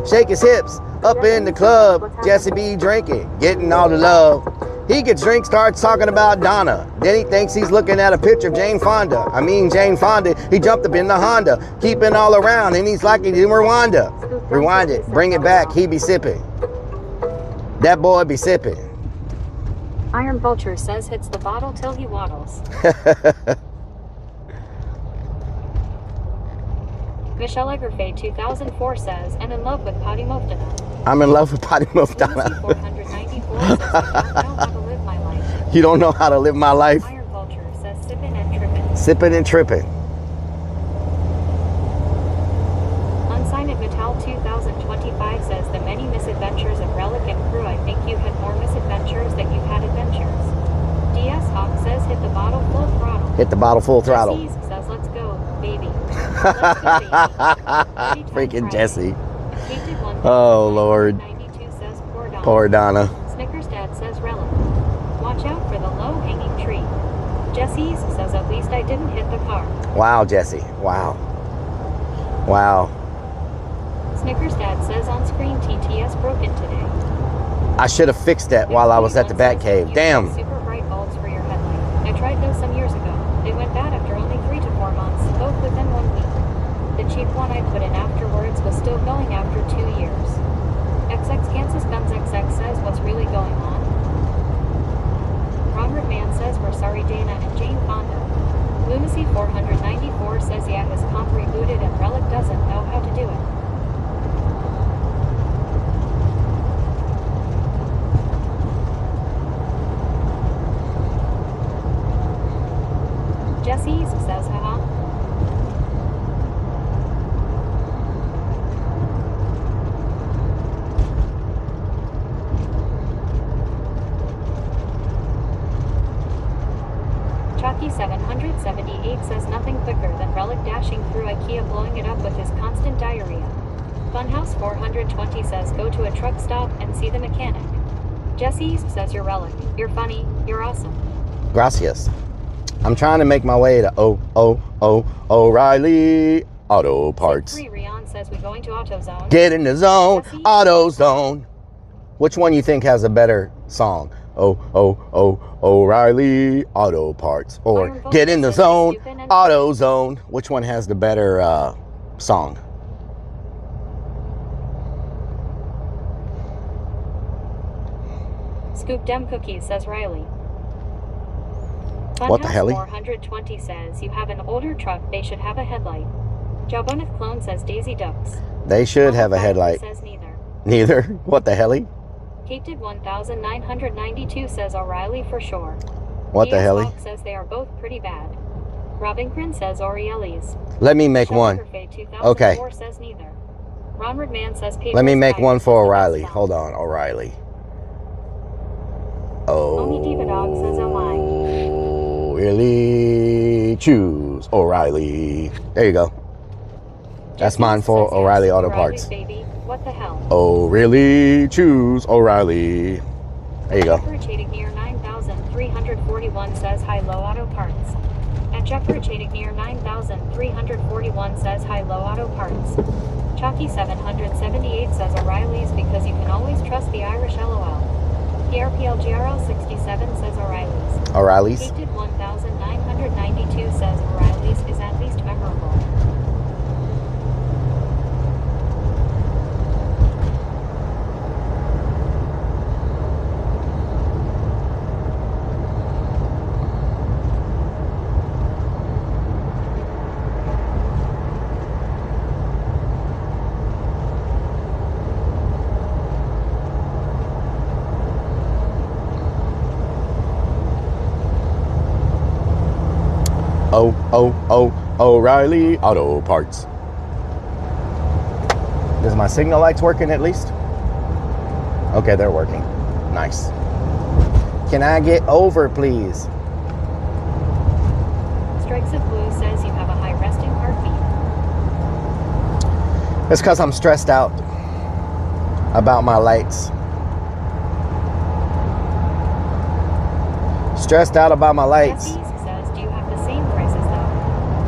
Shake his hips. Up in the club, Jesse be drinking, getting all the love. He gets drinks, starts talking about Donna. Then he thinks he's looking at a picture of Jane Fonda. Jane Fonda, he jumped up in the Honda, keeping all around, and he's like he's in Rwanda. Rewind it, bring it back, he be sipping. That boy be sipping. Iron Vulture says hits the bottle till he waddles. Michelle Egerfade 2004 says, and in love with Potty Moftana. I'm in love with Potty Moftana. 494 says, I don't know how to live my life. You don't know how to live my life? Iron Vulture says, sippin' and trippin'. Sippin' and trippin'. Unsigned Vital 2025 says, the many misadventures of Rellik and crew. I think you had more misadventures than you've had adventures. DS Hawk says, hit the bottle full throttle. Hit the bottle full throttle. Jesse says, let's go, baby. Freaking Jesse. Oh, Lord. Poor Donna. Snickers Dad says Rellik. Watch out for the low-hanging tree. Jesse says, at least I didn't hit the car. Wow, Jesse. Wow. Wow. Snickers Dad says on screen TTS broken today. I should have fixed that while I was at the Batcave. Damn. Super bright bulbs for your headlight. I tried those some years ago. They went bad after only 3 to 4 months, both within 1 week. The cheap one I put in afterwards was still going after 2 years. XX Kansas Guns XX says, what's really going on? Robert Mann says, we're sorry Dana and Jane Fonda. Lunacy 494 says, yeah, his comp rebooted and Rellik doesn't know how to do it. Jesse says, haha. Chalky 778 says nothing quicker than Rellik dashing through IKEA blowing it up with his constant diarrhea. Funhouse 420 says go to a truck stop and see the mechanic. Jesse says you're Rellik. You're funny. You're awesome. Gracias. I'm trying to make my way to O'Reilly Auto Parts. Rion says we're going to AutoZone. Get in the zone, AutoZone. Which one you think has a better song? O'Reilly Auto Parts. Or Get in the Zone, AutoZone. Which one has the better song? Scoop Dem Cookies says Riley. What the hell? 420 says you have an older truck, they should have a headlight. Jawboneth Clone says Daisy Ducks. They should have a headlight. Says neither. Neither? What the hell? Caped 1992 says O'Reilly for sure. What the hell? Says they are both pretty bad. Robincrin says Orielli's. Let me make one. Okay. Says neither. Ron Redman says let me make one for O'Reilly. Hold on, O'Reilly. Only Diva Dog says oh my. Really choose O'Reilly. There you go. That's mine for O'Reilly Auto Parts. Baby. What the hell? Oh, really choose O'Reilly. There you go. Jeffrey near 9,341 says High Low Auto Parts. And Jeffrey near 9,341 says High Low Auto Parts. Chalky 778 says O'Reilly's because you can always trust the Irish LOL. PRPLGRL 67 says O'Reilly's. O'Reilly's. Painted 1992 says O'Reilly's is at least memorable. O'Reilly Auto Parts. Is my signal lights working at least? Okay, they're working. Nice. Can I get over, please? Strikes of Blue says you have a high resting heartbeat. It's because I'm stressed out about my lights. Stressed out about my lights. Jesse says, do you have the same prices though?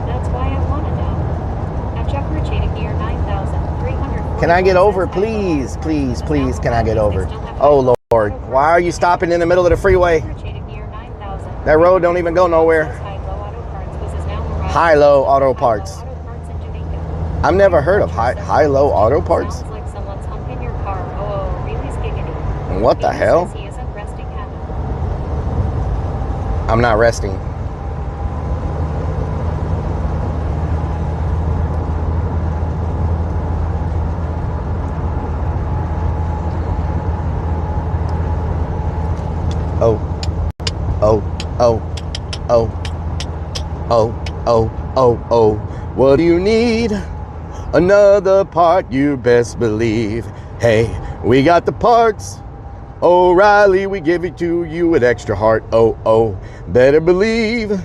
That's why I want to know. At Jeff Richating near 9,300. Can I get over, please? Please, please, can I get over? Oh, Lord. Why are you stopping in the middle of the freeway? That road don't even go nowhere. High-Low Auto Parts. I've never heard of High-Low Auto Parts. Sounds like someone's humping your car. Oh, really skiggity. What the hell? He isn't resting happy. I'm not resting. Oh. What do you need? Another part, you best believe. Hey, we got the parts. O'Reilly, we give it to you with extra heart. Oh, better believe.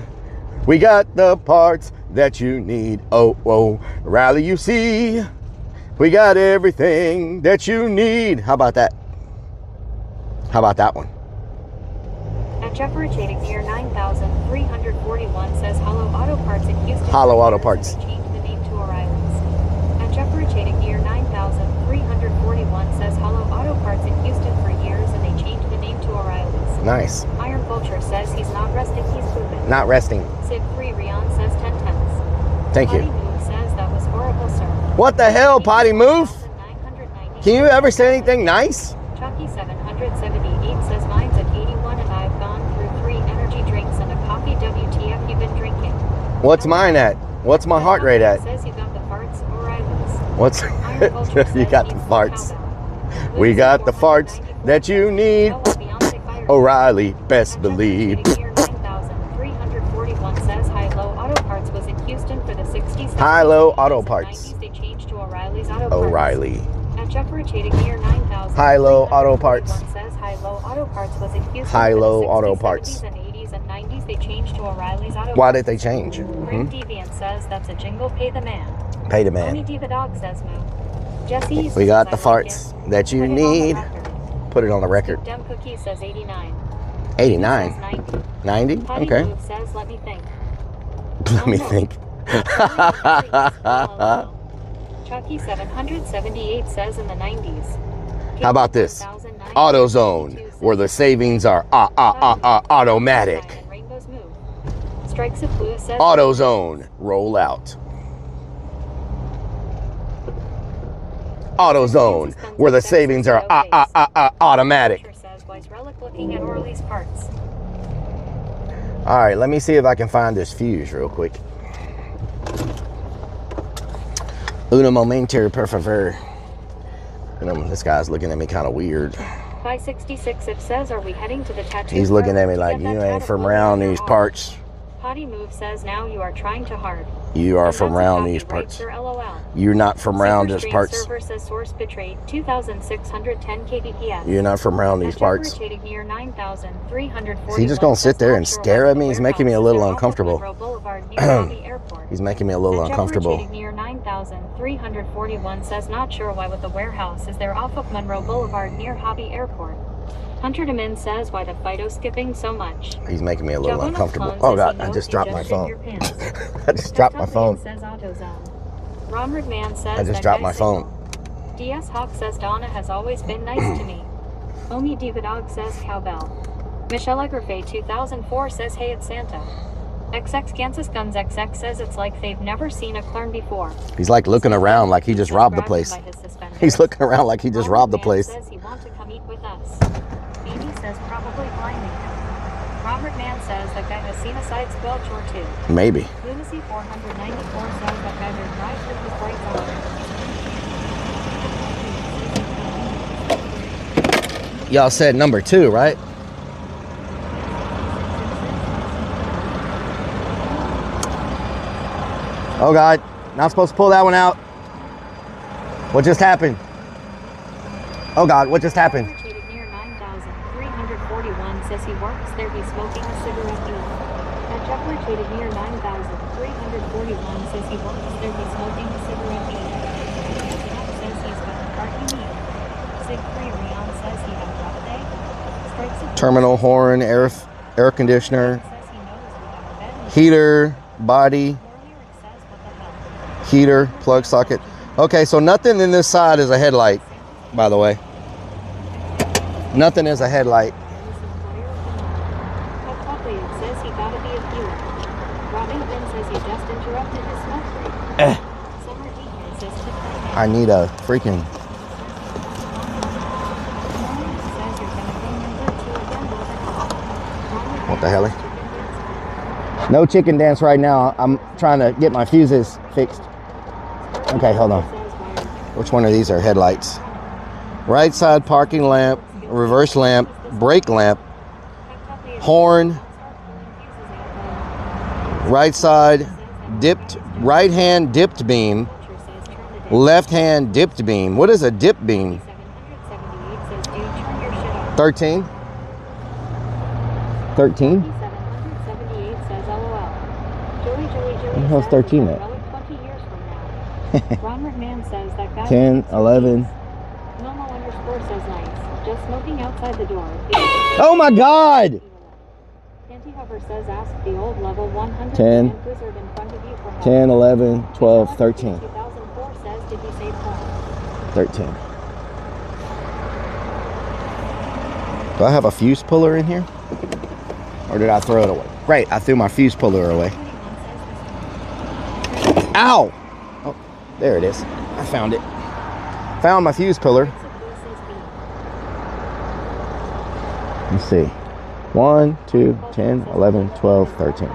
We got the parts that you need. Oh, Riley, you see. We got everything that you need. How about that? How about that one? At Jeff Richating near 9,341 says Hollow Auto Parts in Houston. Hollow Auto Parts. They changed the name to O'Reilly's. At Jeff Richating near 9,341 says Hollow Auto Parts in Houston for years and they changed the name to O'Reilly's. Nice. Iron Vulture says he's not resting, he's pooping. Not resting. Sid Free Rion says 10 tenths. Thank you. Potty Move says that was horrible, sir. What the hell, Potty Move? Can you ever say anything nice? Chucky 778 says mine's at 81 and I've gone through 3 energy drinks and a coffee. WTF you've been drinking? What's mine at? What's my heart rate at? Says you got the farts, O'Reilly's. What's you got the farts? We got the farts that you need. O'Reilly, best believe. 9,341 says High-Low Auto Parts was in Houston for the 60s. High-Low Auto Parts. They changed to O'Reilly's Auto Parts. O'Reilly. At Jeff Richating near 9,000. High-Low Auto Parts. Says High-Low Auto Parts was in Houston High-Low for the 60s, Auto Parts. 70s and 80s and 90s. They changed to O'Reilly's Auto Parts. Why did they change? Grim Deviant says that's a jingle. Pay the man. Pay the man. Only Diva Dog says no. Jesse. We got the farts that you need. Put it on the record. Dem Cookie says 89. 89. 90. Potty Okay. Move says let me think. Let me think. Chucky 778 says in the 90s. How about this? AutoZone, where the savings are automatic. Rainbows move. Strikes of Blue says AutoZone, roll out. AutoZone, where the savings are automatic. Says Wise Relic looking at Orly's parts. All right, let me see if I can find this fuse real quick. Uno momento, per favor. This guy's looking at me kind of weird. 566 it says, are we heading to the tattoo? He's looking at me like, you ain't from around these parts. Potty Move says, now you are trying too hard. You are from around these parts. You're not from around these parts. Server says source bitrate 2,610 kbps. You're not from around these parts. Near 9,341. Is he just gonna sit there and stare at me? He's making me a little uncomfortable. He's making me a little uncomfortable. Near 9,341 says not sure why with the warehouse is there off of Monroe Boulevard near Hobby Airport. Hunter Demin says why the Fido skipping so much. He's making me a little uncomfortable. Oh God, I just dropped my phone. I just dropped my phone. Says AutoZone. Ron Rigman says I just dropped my phone. DS Hawk says Donna has always been nice to me. Omi Diva Dog says cowbell. Michelle Egerfe 2004 says hey it's Santa. XX Kansas Guns XX says it's like they've never seen a clone before. He's like looking around like he just robbed the place. He's looking around like he just robbed the place. Says he wants to come eat with us. Amy says probably blinding him. Robert Mann says that guy has seen a side squelch or two. Maybe. Lunacy 494 says that guy would drive through his brights on. Y'all said number 2, right? Oh God, not supposed to pull that one out. What just happened? Oh God, what just happened? Near 9,341 says he works there. He's smoking a cigarette here. At Jeff rotated near 9,341 says he works there. He's smoking a cigarette here. Jeff says he's got a parking meter. Siegfried Rion says he had a rough day. Strikes a Terminal horn, air conditioner, heater, body, heater, plug socket. Okay, so nothing in this side is a headlight, by the way. Nothing is a headlight. I need a freaking... What the hell? No chicken dance right now. I'm trying to get my fuses fixed. Okay, hold on. Which one of these are headlights? Right side parking lamp, reverse lamp, brake lamp, horn, right side dipped, right hand dipped beam, left hand dipped beam. What is a dip beam? 13? 13? What the hell's 13 at? 10, 11. Just smoking outside the door. Oh my God! Anti-hover says ask the old level 100 10, wizard in front of you for help. 10, 11, 12, 13. 2004 says did you save phone? 13. Do I have a fuse puller in here? Or did I throw it away? Great, I threw my fuse puller away. Ow! Oh, there it is. I found it. Found my fuse puller. Let's see. 1, 2, 10, 11, 12, 13.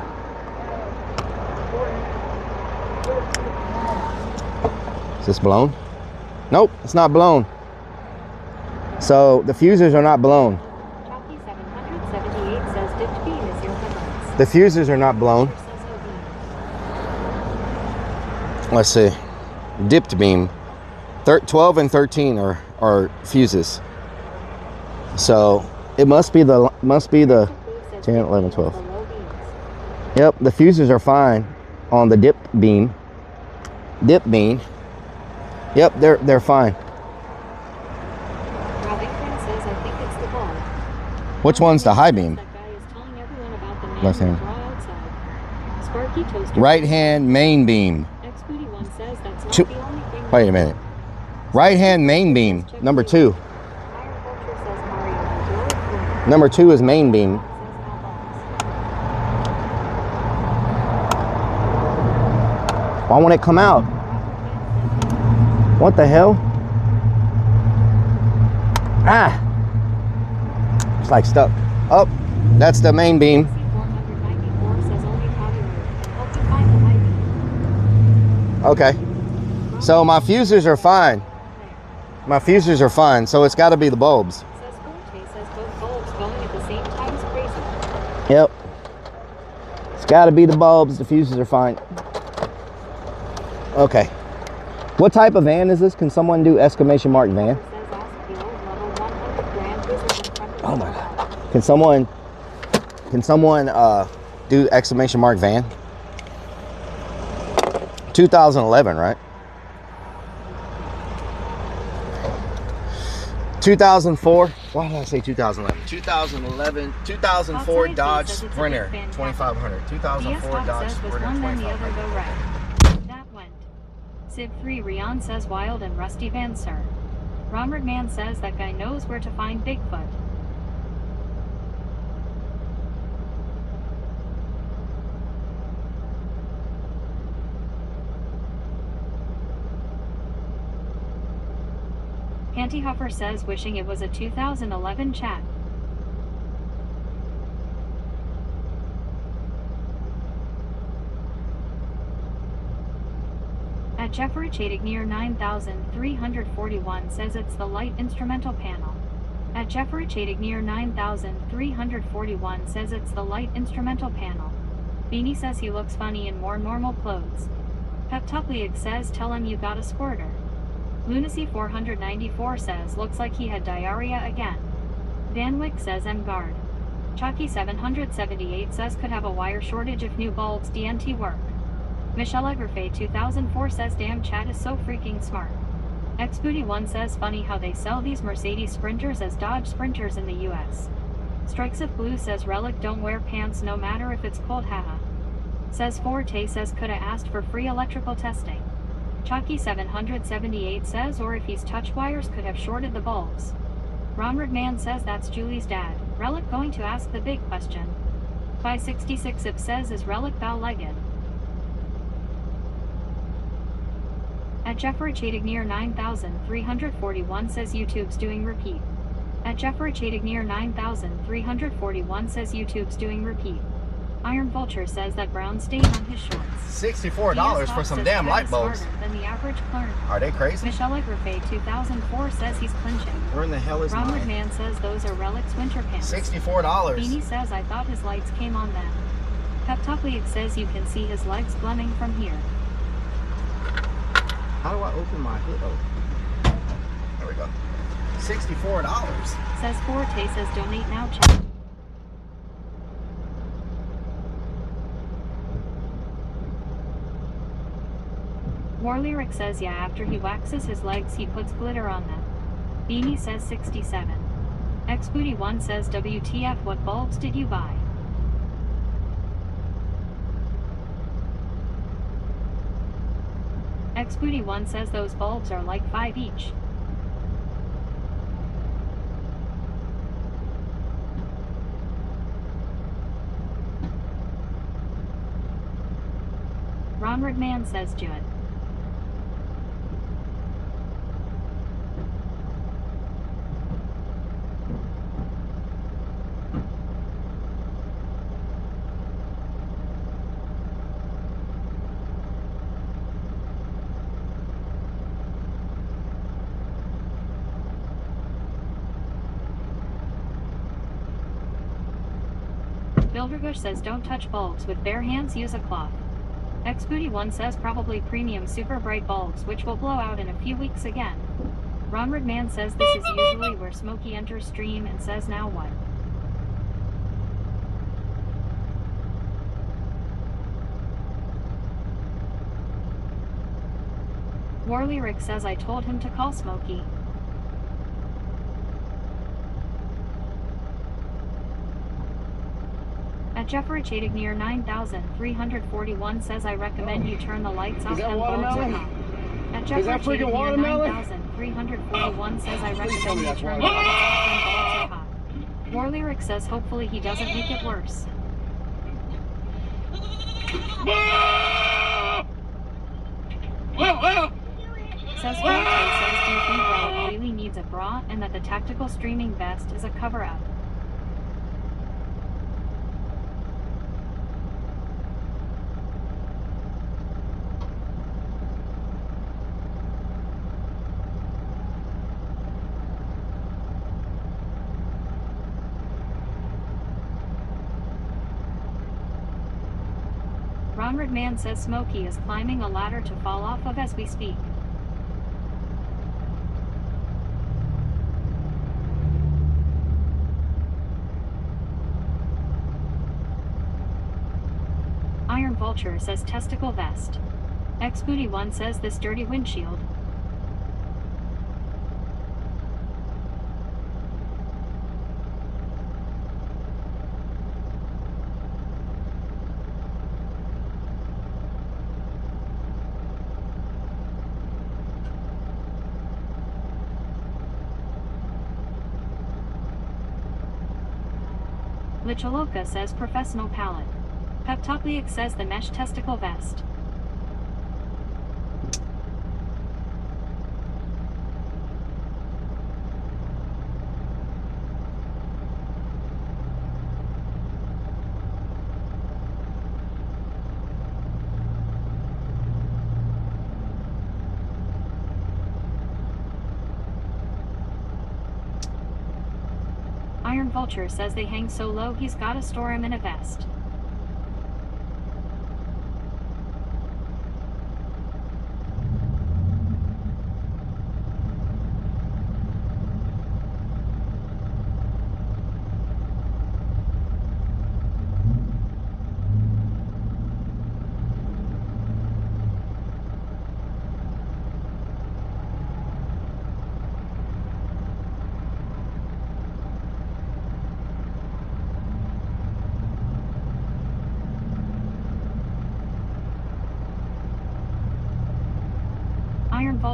Is this blown? Nope, it's not blown. So the fuses are not blown. The fuses are not blown. Let's see. Dipped beam. 12 and 13 are fuses. So it must be the 10, 11, 12. Yep, the fuses are fine on the dip beam. Dip beam. Yep, they're fine. Which one's the high beam? Left hand. Right hand main beam. Wait a minute. Right hand main beam. Number 2. Number 2 is main beam. Why won't it come out? What the hell? Ah! It's like stuck. Oh, that's the main beam. Okay. So my fuses are fine. My fuses are fine, so it's got to be the bulbs. Yep. It's got to be the bulbs. The fuses are fine. Okay. What type of van is this? Can someone do exclamation mark van? Oh my God. Can someone do exclamation mark van? 2011, right? 2004. Why did I say 2011? 2004 Dodge Sprinter 2500. 2004 Dodge Sprinter 2500. That went. Siegfried Rion says wild and rusty van, sir. Robert Man says that guy knows where to find Bigfoot. Canty Huffer says wishing it was a 2011 chat. At Jeffrey Chadig near 9341 says it's the light instrumental panel. At Jeffrey Chadig near 9341 says it's the light instrumental panel. Beanie says he looks funny in more normal clothes. Peptupliac says tell him you got a squirter. Lunacy 494 says looks like he had diarrhea again. Danwick says guard. Chalky 778 says could have a wire shortage if new bulbs DNT work. Michelle Egerfe 2004 says damn chat is so freaking smart. Xbooty1 says funny how they sell these Mercedes Sprinters as Dodge Sprinters in the US. Strikes of Blue says Rellik don't wear pants no matter if it's cold haha. Says Forte says coulda asked for free electrical testing. Chalky 778 says or if he's touch wires could have shorted the bulbs. Ronald Man says that's Julie's dad. Rellik going to ask the big question. 566 Ip says is Rellik bow-legged? At Jeffrey Chadignir 9341 says YouTube's doing repeat. At Jeffrey Chadignir 9341 says YouTube's doing repeat. Iron Vulture says that brown stain on his shorts. $64 for some damn light bulbs. Than the average clerk. Are they crazy? Michelle Egerfe 2004 says he's clinching. Where in the hell is Ron mine? McMahon says those are Rellik's winter pants. $64. Beanie says I thought his lights came on then. Peptupliac says you can see his legs glowing from here. How do I open my hood? Oh, there we go. $64. Says Forte says donate now chat. War Lyric says yeah after he waxes his legs he puts glitter on them. Beanie says 67. Xbooty1 says WTF what bulbs did you buy? Xbooty1 says those bulbs are like 5 each. Ron Redman says Judd. Bildergush says don't touch bulbs with bare hands, use a cloth. Xbooty1 says probably premium super bright bulbs which will blow out in a few weeks again. Ron Redman says this is usually where Smokey enters stream and says now what? War Lyric says I told him to call Smokey. At Jeffrey Chadignir 9341 says I recommend you turn the lights off and bulbs are hot. At Jeffrey Chadignir 9341 says I recommend you turn the lights off and bulbs are hot. War Lyric says hopefully he doesn't make it worse. Says Forte says do you think Rellik really needs a bra and that the tactical streaming vest is a cover-up? Ron Redman says Smokey is climbing a ladder to fall off of as we speak. Iron Vulture says testicle vest. Xbooty1 says this dirty windshield. Lichaloka says professional palette. Peptupliac says the mesh testicle vest. Iron Vulture says they hang so low he's gotta store him in a vest.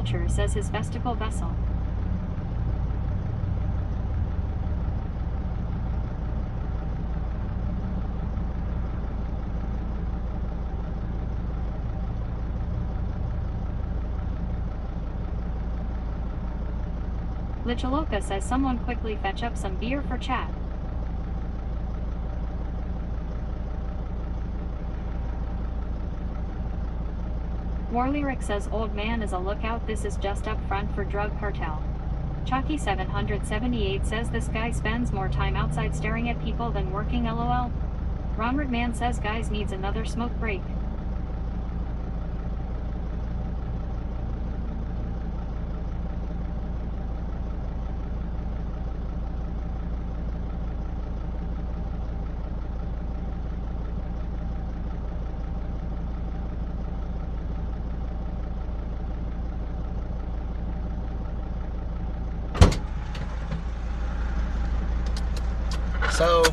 Vulture says his vesicle vessel. Lichaloka says someone quickly fetch up some beer for chat. War Lyric says old man is a lookout, this is just up front for drug cartel. Chalky 778 says this guy spends more time outside staring at people than working, lol. Ronward Man says guys needs another smoke break. So,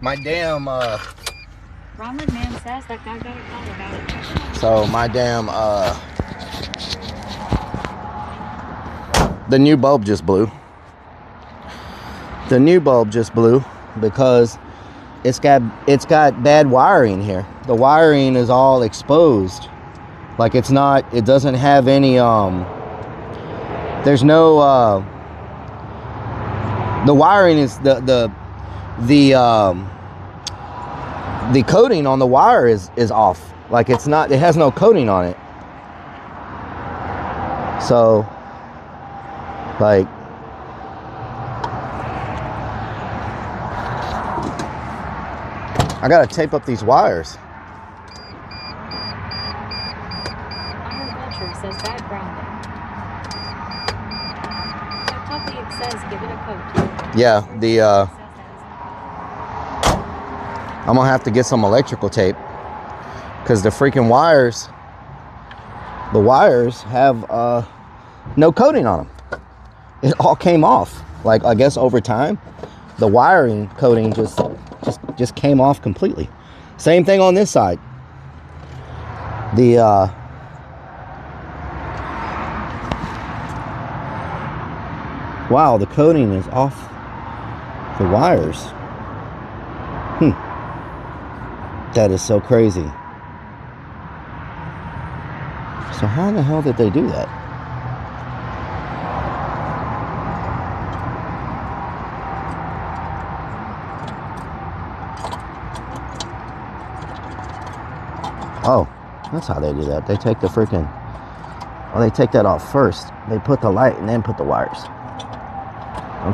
my damn, Ronward Man says that guy got a call about it. so my damn, the new bulb just blew. The new bulb just blew because it's got bad wiring here. The wiring is all exposed. Like it doesn't have any, there's no, the wiring is the coating on the wire is off. Like it has no coating on it. So like I gotta tape up these wires. Iron Vulture says bad grounding. Toplead says give it a coat. Yeah, I'm gonna have to get some electrical tape because the freaking wires have no coating on them. It all came off. Like I guess over time, the wiring coating just came off completely. Same thing on this side. Wow, the coating is off the wires. That is so crazy. So how the hell did they do that? Oh, that's how they do that. They take the freaking, well, they take that off first. They put the light and then put the wires.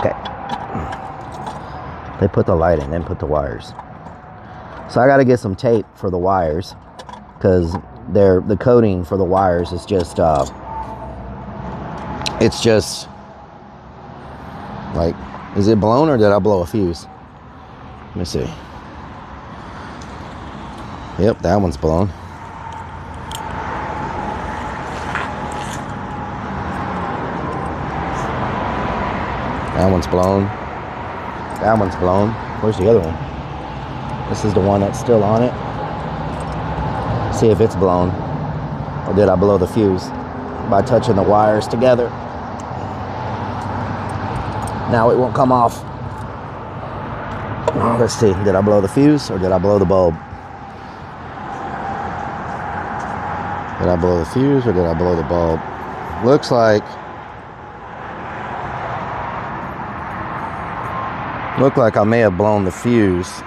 Okay. They put the light in, then put the wires. So I got to get some tape for the wires because the coating for the wires is just it's just like, is it blown or did I blow a fuse? Let me see. Yep, that one's blown. That one's blown. That one's blown. Where's the other one? This is the one that's still on it. See if it's blown. Or did I blow the fuse by touching the wires together? Now it won't come off. Let's see. Did I blow the fuse or did I blow the bulb? Did I blow the fuse or did I blow the bulb? Looks like I may have blown the fuse,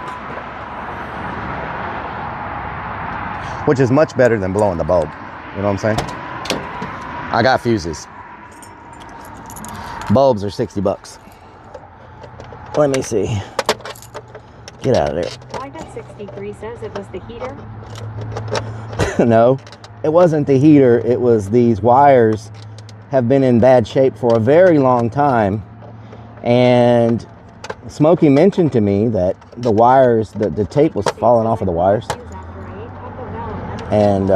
which is much better than blowing the bulb. You know what I'm saying? I got fuses. Bulbs are 60 bucks. Let me see. Get out of there. I got 63 says it was the heater. No, it wasn't the heater. It was these wires have been in bad shape for a very long time. And Smokey mentioned to me that the wires, the tape was falling off of the wires. And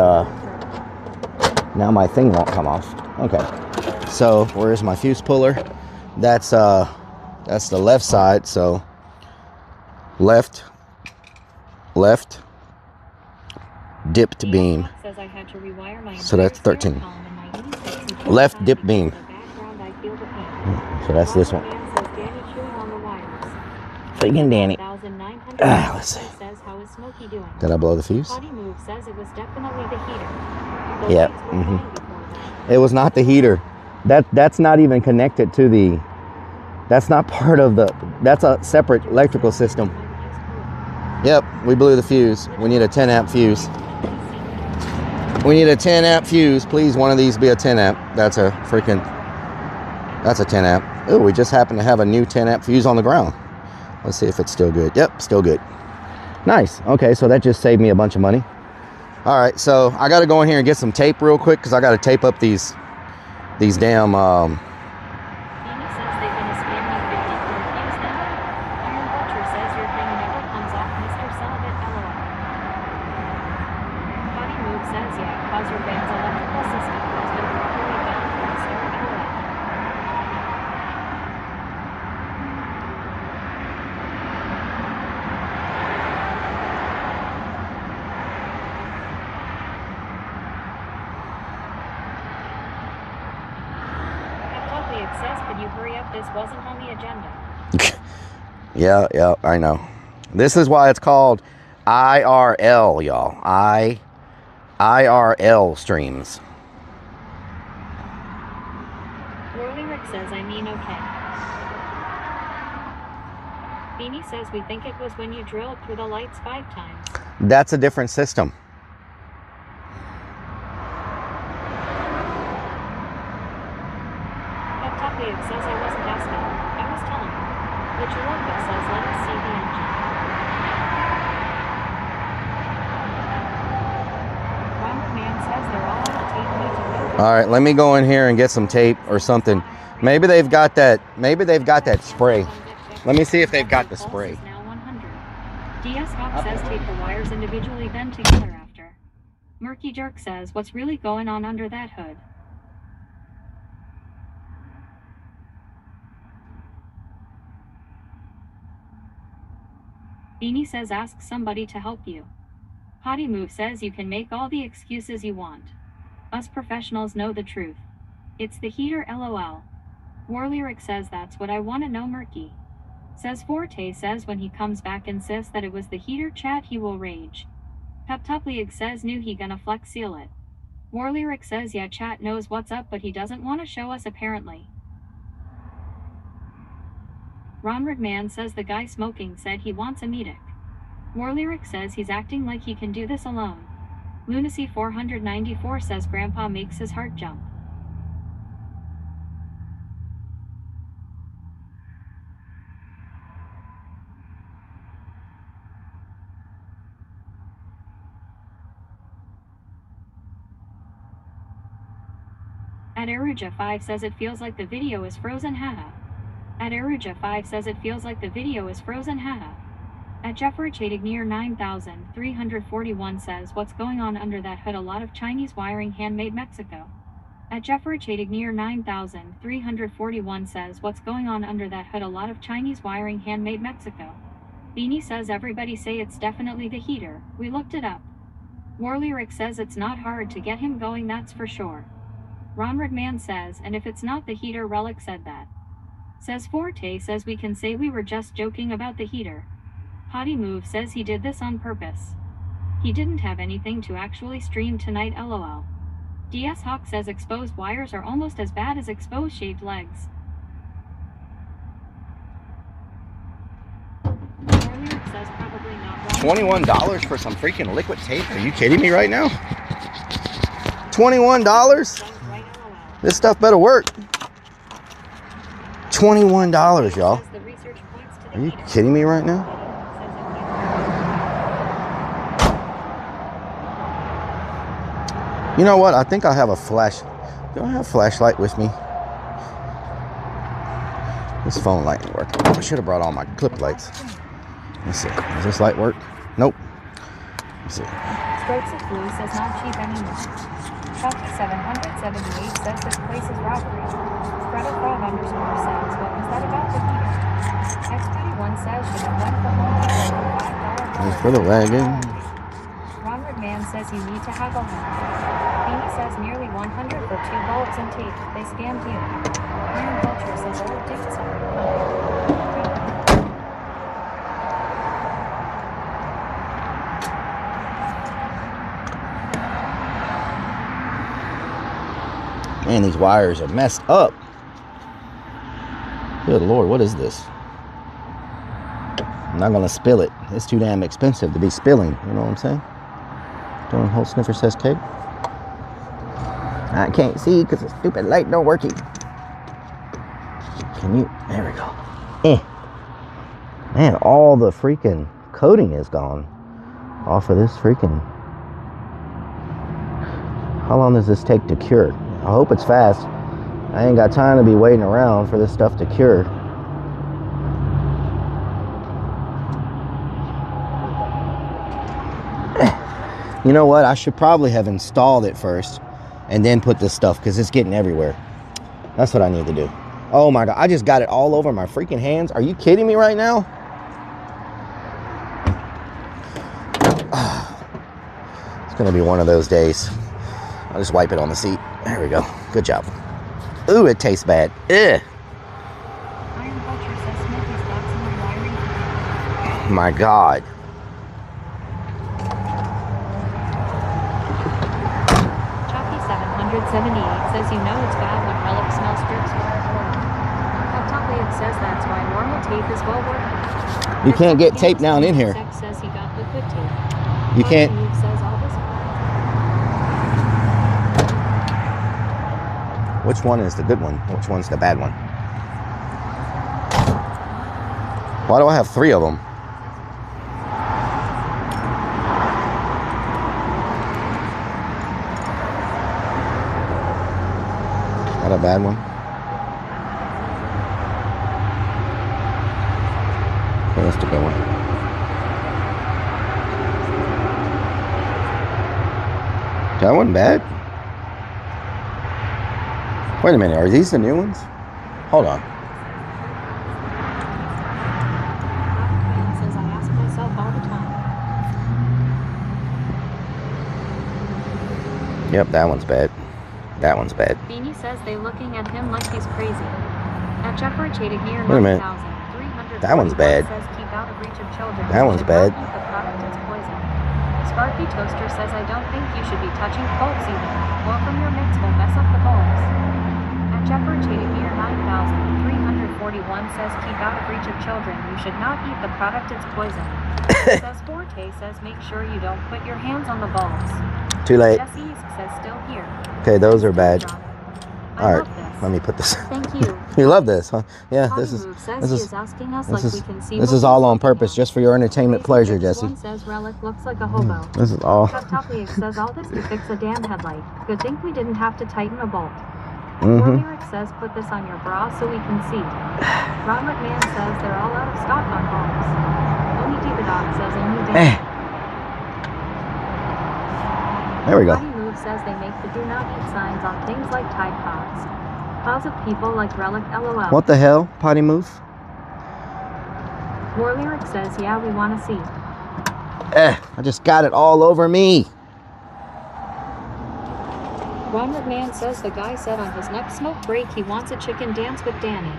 now my thing won't come off. Okay. So where's my fuse puller? That's the left side. So left, dipped beam. So that's 13. Left dip beam. So that's this one. Freaking Danny. Let's see. Did I blow the fuse? Yep. It was not the heater. That's not even connected to the. That's not part of the. That's a separate electrical system. Yep, we blew the fuse. We need a 10 amp fuse. We need a 10 amp fuse. Please, one of these be a 10 amp. That's a 10 amp. Oh, we just happen to have a new 10 amp fuse on the ground. Let's see if it's still good. Yep, still good. Nice. Okay, so that just saved me a bunch of money. All right, so I got to go in here and get some tape real quick because I got to tape up these damn Yeah, I know. This is why it's called IRL, y'all. IRL streams. Rellik says, I mean, okay. Beanie says, we think it was when you drilled through the lights 5 times. That's a different system. It says I wasn't asking. I was telling her. Lichaloka says let us see the engine. Robert Man says they're all on tape. All right, let me go in here and get some tape or something. Maybe they've got that spray. Let me see if they've got the spray. DS Hawk says tape the wires individually then together after. Murky Jerk says what's really going on under that hood? Beanie says ask somebody to help you. Potty Move says you can make all the excuses you want. Us professionals know the truth. It's the heater LOL. Warlyric says that's what I want to know. Murky says Forte says when he comes back insists that it was the heater. Chat he will rage. Peptupliig says knew he gonna flex seal it. Warlyric says yeah chat knows what's up but he doesn't want to show us apparently. Ronrid Man says the guy smoking said he wants a medic. Warlyric says he's acting like he can do this alone. Lunacy 494 says Grandpa makes his heart jump. At Aruja 5 says it feels like the video is frozen haha. At Aruja 5 says it feels like the video is frozen haha. At Jeffrey near 9341 says what's going on under that hood, a lot of Chinese wiring, handmade Mexico. At Jeffrey near 9341 says what's going on under that hood, a lot of Chinese wiring, handmade Mexico. Beanie says everybody say it's definitely the heater, we looked it up. Warlyric says it's not hard to get him going, that's for sure. Ronrid Man says, and if it's not the heater, Rellik said that. Says Forte says we can say we were just joking about the heater. Potty Move says he did this on purpose. He didn't have anything to actually stream tonight LOL. DS Hawk says exposed wires are almost as bad as exposed shaved legs. Says probably not $21 for some freaking liquid tape? Are you kidding me right now? $21? This stuff better work. $21, y'all. Are you kidding me right now? You know what? I think I have a flash. Do I have a flashlight with me? This phone light ain't working. I should have brought all my clip lights. Let's see. Does this light work? Nope. Let's see. Strokes of Blue says not cheap anymore. Chucky 778 says this place is robbery. Greta Frog _ says what was that about the heater? X31 says should have went for home for $5. Thanks for the wagon. Ronrid Man says says you need to haggle him. Beanie says nearly 100 for 2 bulbs and tape. They scammed you. Iron Vulture says old dick sucker. Man, these wires are messed up. Good Lord, what is this? I'm not gonna spill it. It's too damn expensive to be spilling. You know what I'm saying? Don't hold sniffer says cake. I can't see because the stupid light don't working. Can you? There we go. Man, all the freaking coating is gone off of this freaking. How long does this take to cure? I hope it's fast. I ain't got time to be waiting around for this stuff to cure. You know what? I should probably have installed it first and then put this stuff because it's getting everywhere. That's what I need to do. Oh my God, I just got it all over my freaking hands. Are you kidding me right now? It's gonna be one of those days. I'll just wipe it on the seat. There we go. Good job. Ooh, it tastes bad. Ugh. My God. Chucky 778 says you know it's bad when Rellik smells strips or Octopia says that's why normal tape is well working. You can't get tape down in here. Sex says he got liquid tape. You can't. Says all this. Which one is the good one? Which one's the bad one? Why do I have 3 of them? Not a bad one. Okay, that's the good one. That wasn't bad. Wait a minute, are these the new ones? Hold on. Says I ask myself all the time. Yep, that one's bad. That one's bad. Beanie says they looking at him like he's crazy. At Jeffrey Chadic here, Wait a minute. 9,300 That one's bad. says keep out of reach of children. That one's bad. The product is poison. Sparky Toaster says I don't think you should be touching bulbs either. Well, from your mitts will mess up the bulbs. At Jeffrey Chadic here, 9,341 says keep out of reach of children. You should not eat the product, it's poison. Says Forte says make sure you don't put your hands on the bulbs. Too late. Jesse says still here. Okay, those are bad. I All love right, this. let me put this. Thank you. You love this, huh? Yeah, Holly this is Move says this he is is asking us this like is we can see this what is all on purpose, just for your entertainment pleasure, Jesse. One says Rellik looks like a hobo. This is all. Topliak says all this to fix a damn headlight. Good thing we didn't have to tighten a bolt. Lyric says put this on your bra so we can see. Ron McMahon says they're all out of stock on bulbs. Only Dog says only damn. There we go. Potty Move says they make the do not eat signs on things like Tide Pods. Cause of people like Rellik LOL. What the hell, Potty Move? War Lyric says, yeah, we want to see. I just got it all over me. Ron McMahon says the guy said on his next smoke break he wants a chicken dance with Danny.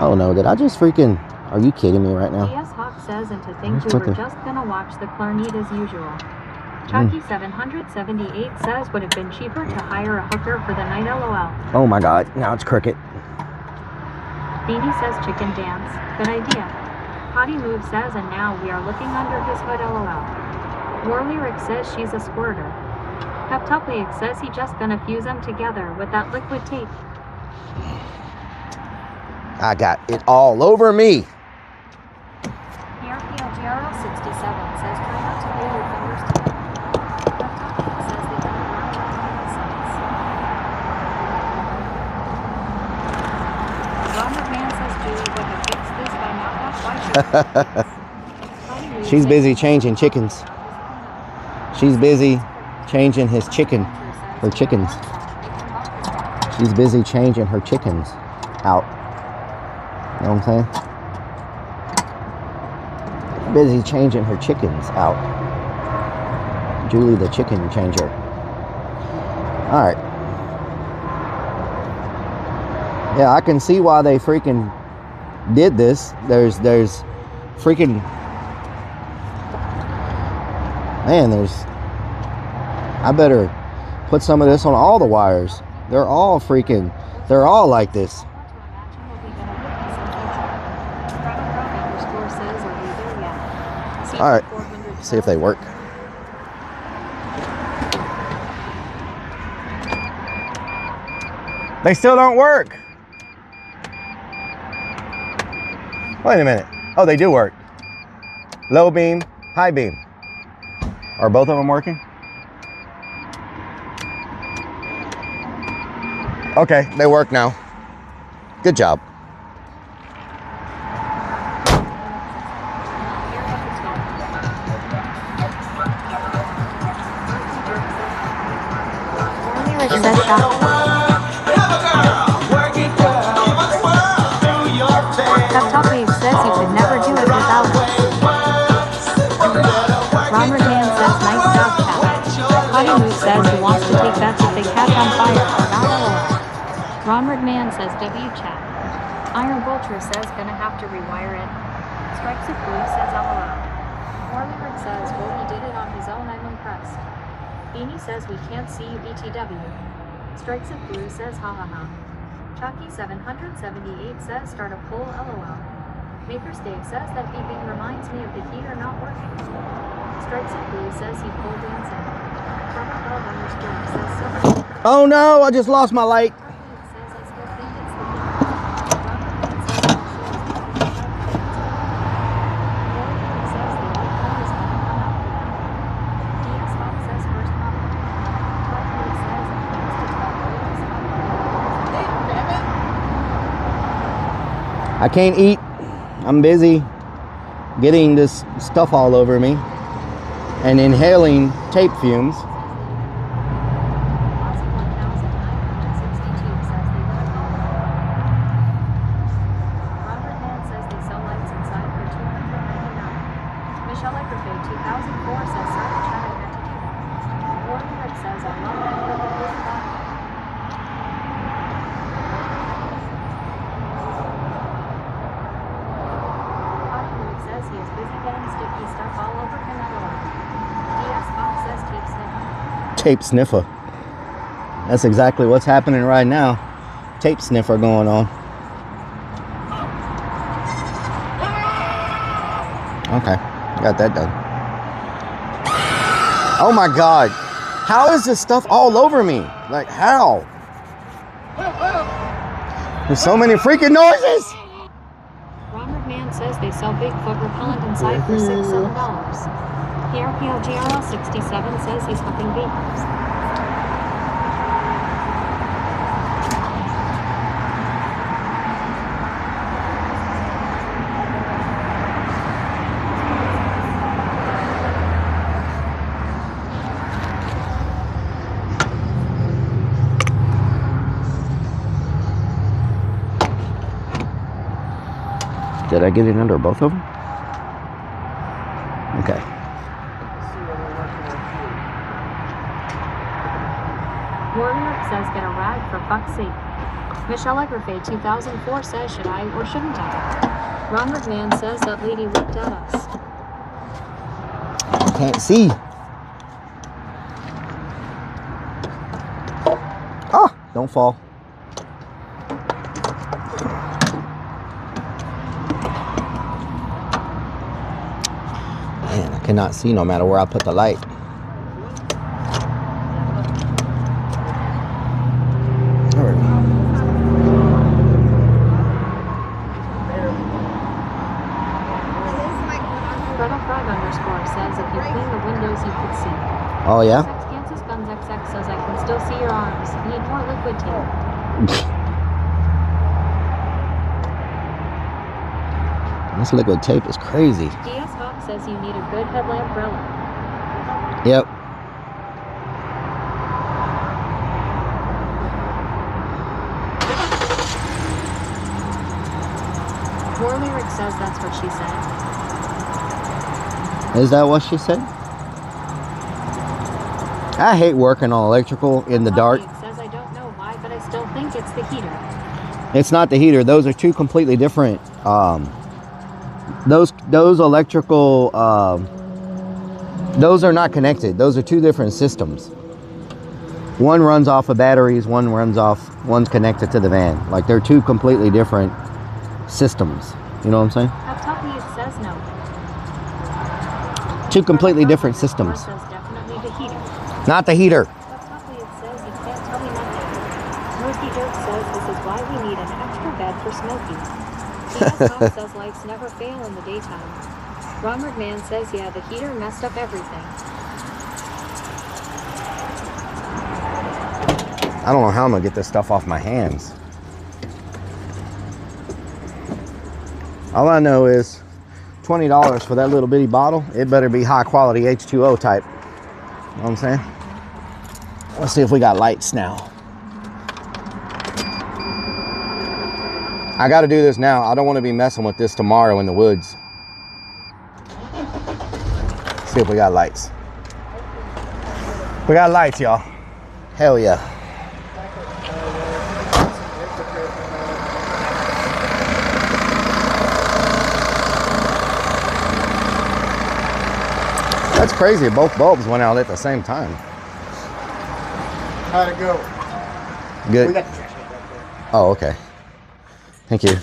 Oh no, did I just freaking... Are you kidding me right now? DS Hawk says, and to think we were just gonna watch the Clarnete as usual. Chucky 778 says would have been cheaper to hire a hooker for the night LOL. Oh my god, now it's cricket. Beanie says chicken dance. Good idea. Potty Move says, and now we are looking under his hood LOL. War Lyric says she's a squirter. Heptupliac says he just gonna fuse them together with that liquid tape. I got it all over me. GRL 67 says try not to lay your fingers together. Heptupliac says they can rely on common sense. Robert Man says Julie would have fixed this by not why should She's busy changing chickens. She's busy changing his chicken. Her chickens. She's busy changing her chickens out. You know what I'm saying? Busy changing her chickens out. Julie the chicken changer. Alright. Yeah, I can see why they freaking did this. There's freaking... Man, I better put some of this on all the wires. They're all like this. Alright, see if they work. They still don't work. Wait a minute. Oh, they do work. Low beam, high beam. Are both of them working? Okay, they work now. Good job. Man says W chat. Iron Vulture says gonna have to rewire it. Stripes of Blue says I'm around. More Lyric says well he did it on his own, I'm impressed. Beanie says we can't see you BTW. Stripes of Blue says ha ha ha. Chucky 778 says start a poll LOL. Maker's Dave says that beeping reminds me of the heater not working. Stripes of Blue says he pole dancing. Says so. Oh no, I just lost my light. I can't eat. I'm busy getting this stuff all over me and inhaling tape fumes. Tape sniffer. That's exactly what's happening right now. Tape sniffer going on. Okay, got that done. Oh my God. How is this stuff all over me? Like how? There's so many freaking noises. Ron Man says they sell Bigfoot repellent inside for $6-7. PRPLGRL 67 says he's huffing vapors. Did I get it under both of them? Okay. Warrior says get a rag for fuck's sake. Michelle Egrafay 2004 says should I or shouldn't I? Ron McMahon says that lady looked at us. I can't see. Ah, don't fall. Man, I cannot see no matter where I put the light. Oh yeah? Kansas Guns XX says I can still see your arms. Need more liquid tape. This liquid tape is crazy. DS Hawk says you need a good headlamp relic. Yep. War Lyric says that's what she said. Is that what she said? I hate working on electrical in the dark. Says I don't know why, but I still think it's the heater. It's not the heater. Those are two completely different. Those electrical. Those are not connected. Those are two different systems. One runs off of batteries. One's connected to the van. Like they're two completely different systems. You know what I'm saying? Up top it says no. Two completely different systems. Says definitely the heater. Not the heater. Up top it says you can't tell me nothing. Smokey Dirt says this is why we need an extra bed for Smokey. DS says lights never fail in the daytime. Ron Man says yeah, the heater messed up everything. I don't know how I'm gonna get this stuff off my hands. All I know is $20 for that little bitty bottle. It better be high quality H2O type. You know what I'm saying? Let's see if we got lights now. I gotta do this now. I don't want to be messing with this tomorrow in the woods. Let's see if we got lights. We got lights, y'all. Hell yeah. That's crazy. Both bulbs went out at the same time. How'd it go? Good. We got the trash can right there. Oh, okay. Thank you.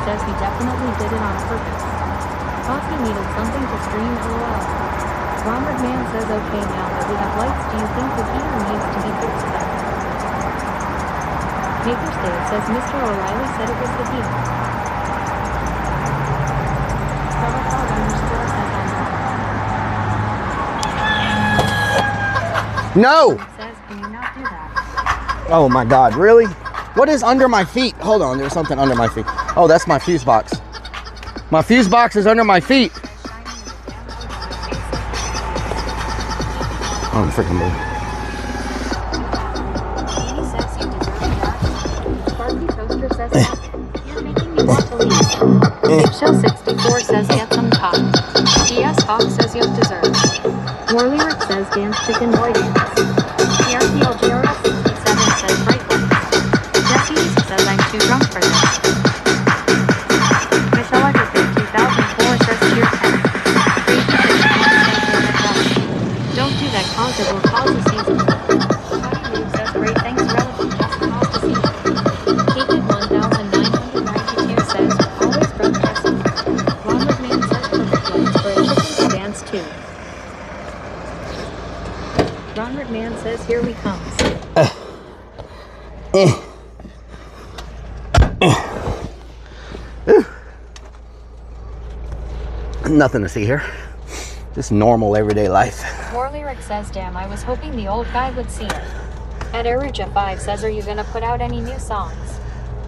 Says he definitely did it on purpose. Thought he needed something to stream LOL. Robert Man says okay, now that we have lights, do you think the heater needs to be fixed then? Makerspace says Mr. O'Reilly said it was the heater. No! Says, can you not do that? Oh my God, really? What is under my feet? Hold on, there's something under my feet. Oh, that's my fuse box. My fuse box is under my feet. I'm freaking blue. Sparky Toaster says you're making me want to leave. Shell 64 says get some top. DS Hawk says you have dessert. War Lyric says dance chicken boy dance. PRPLGRS 67 says bright lights. Jesse says I'm too drunk for this. Michelle Egerford 2004 says tier 10. Don't do that cause it will cause a season. Body Move says great thanks relative just caused a season. Hated 1992 says always drunk Jesse. Ronald Man says perfect lights for a chicken to dance too. Ronald Man says here we comes. Nothing to see here. Just normal everyday life. War Lyric says, damn, I was hoping the old guy would see it. Ed Eruja 5 says, are you gonna put out any new songs?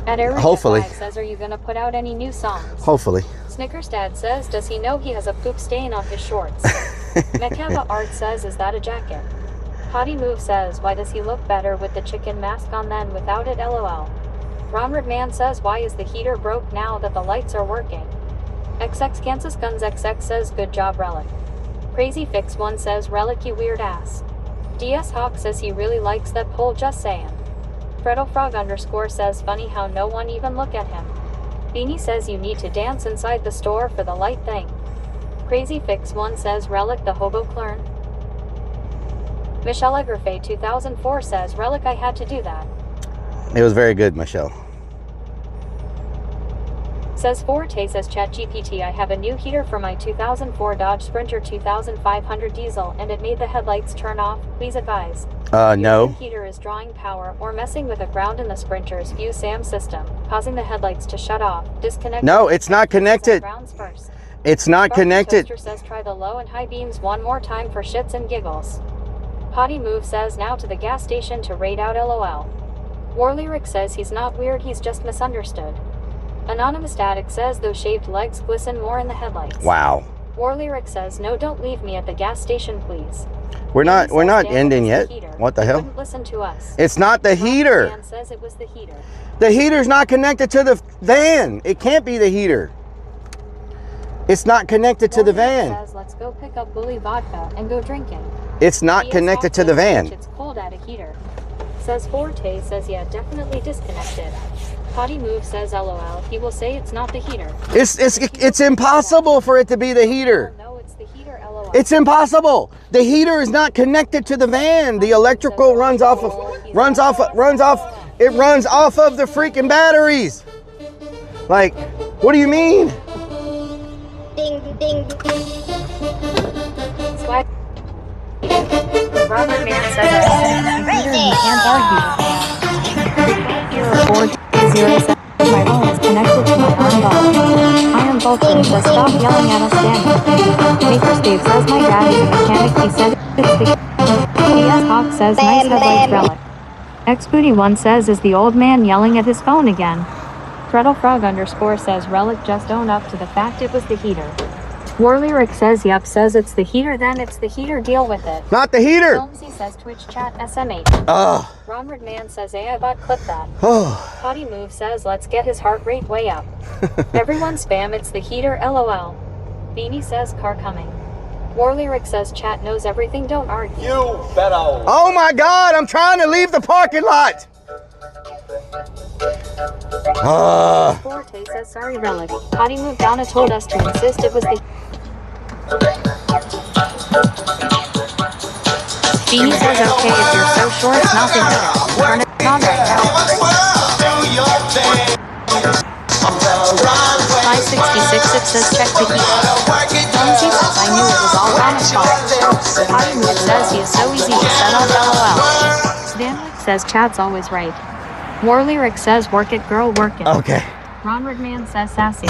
Ed Eruja Hopefully. 5 says, are you gonna put out any new songs? Hopefully. Snickers Dad says, does he know he has a poop stain on his shorts? Mekaba Art says, is that a jacket? Potty Move says, why does he look better with the chicken mask on than without it, lol. Ronald Man says, why is the heater broke now that the lights are working? XX Kansas Guns XX says, good job Relic. Crazy Fix 1 says, Relic you weird ass. DS Hawk says he really likes that poll, just saying. Fredo Frog _ says, funny how no one even look at him. Beanie says you need to dance inside the store for the light thing. Crazy Fix 1 says, Relic the hobo clern. Michelle Egerfay 2004 says, Relic I had to do that. It was very good, Michelle. Says Forte says ChatGPT, I have a new heater for my 2004 Dodge Sprinter 2500 diesel and it made the headlights turn off. Please advise. No. The heater is drawing power or messing with a ground in the Sprinter's fuse SAM system, causing the headlights to shut off. Disconnect. No, it's not connected. Grounds first. It's not connected. Toaster says try the low and high beams one more time for shits and giggles. Potty Move says now to the gas station to raid out lol. Warlyric says he's not weird, he's just misunderstood. Anonymous Static says those shaved legs glisten more in the headlights. Wow. Warlyric says, no, don't leave me at the gas station, please. We're not ending yet. What the hell? Wouldn't listen to us. It's not the heater. Man says it was the heater. The heater's not connected to the van. It can't be the heater. It's not connected to the van. Says, let's go pick up Bully vodka and go drinking. It's not connected to the van. It's cold at a heater. Says Forte says, yeah, definitely disconnected. Potty Move says, LOL. He will say it's not the heater. It's impossible for it to be the heater. No, it's the heater, LOL. It's impossible. The heater is not connected to the van. The electrical runs off of the freaking batteries. Like, what do you mean? Ding, ding. Swag. Robert Man says, you can't argue. 407. My phone is connected to my arm bar. Iron Vulcan says, stop yelling at us, Danny. Maker Steve says, my dad is a mechanic. He said it's the DS Hawk says, nice headlights, Relic. X-Booty1 says, is the old man yelling at his phone again? Freddlefrog _ says, Relic, just own up to the fact it was the heater. Warlyric says, yep, says it's the heater, then it's the heater, deal with it. Not the heater. Filmsy says, Twitch chat SMH. Ugh. Ronward Man says, hey, I bought clip that. Oh. Potty Move says, let's get his heart rate way up. Everyone spam, it's the heater, LOL. Beanie says, car coming. Warlyric says, chat knows everything, don't argue. You better. Oh my God, I'm trying to leave the parking lot. Forte says, sorry, Relic. Potty Move Donna told us to insist it was the... Beanie says, okay, if you're so sure it's not the heater, turn it on right now. 566, it says, check the heater. Filmsy says, I knew it was all Donna's fault. Potty Move says he is so easy to set up, LOL. Stanwick says, chat's always right. Warlyric says, work it, girl, work it. Okay. Ronward Man says, sassy.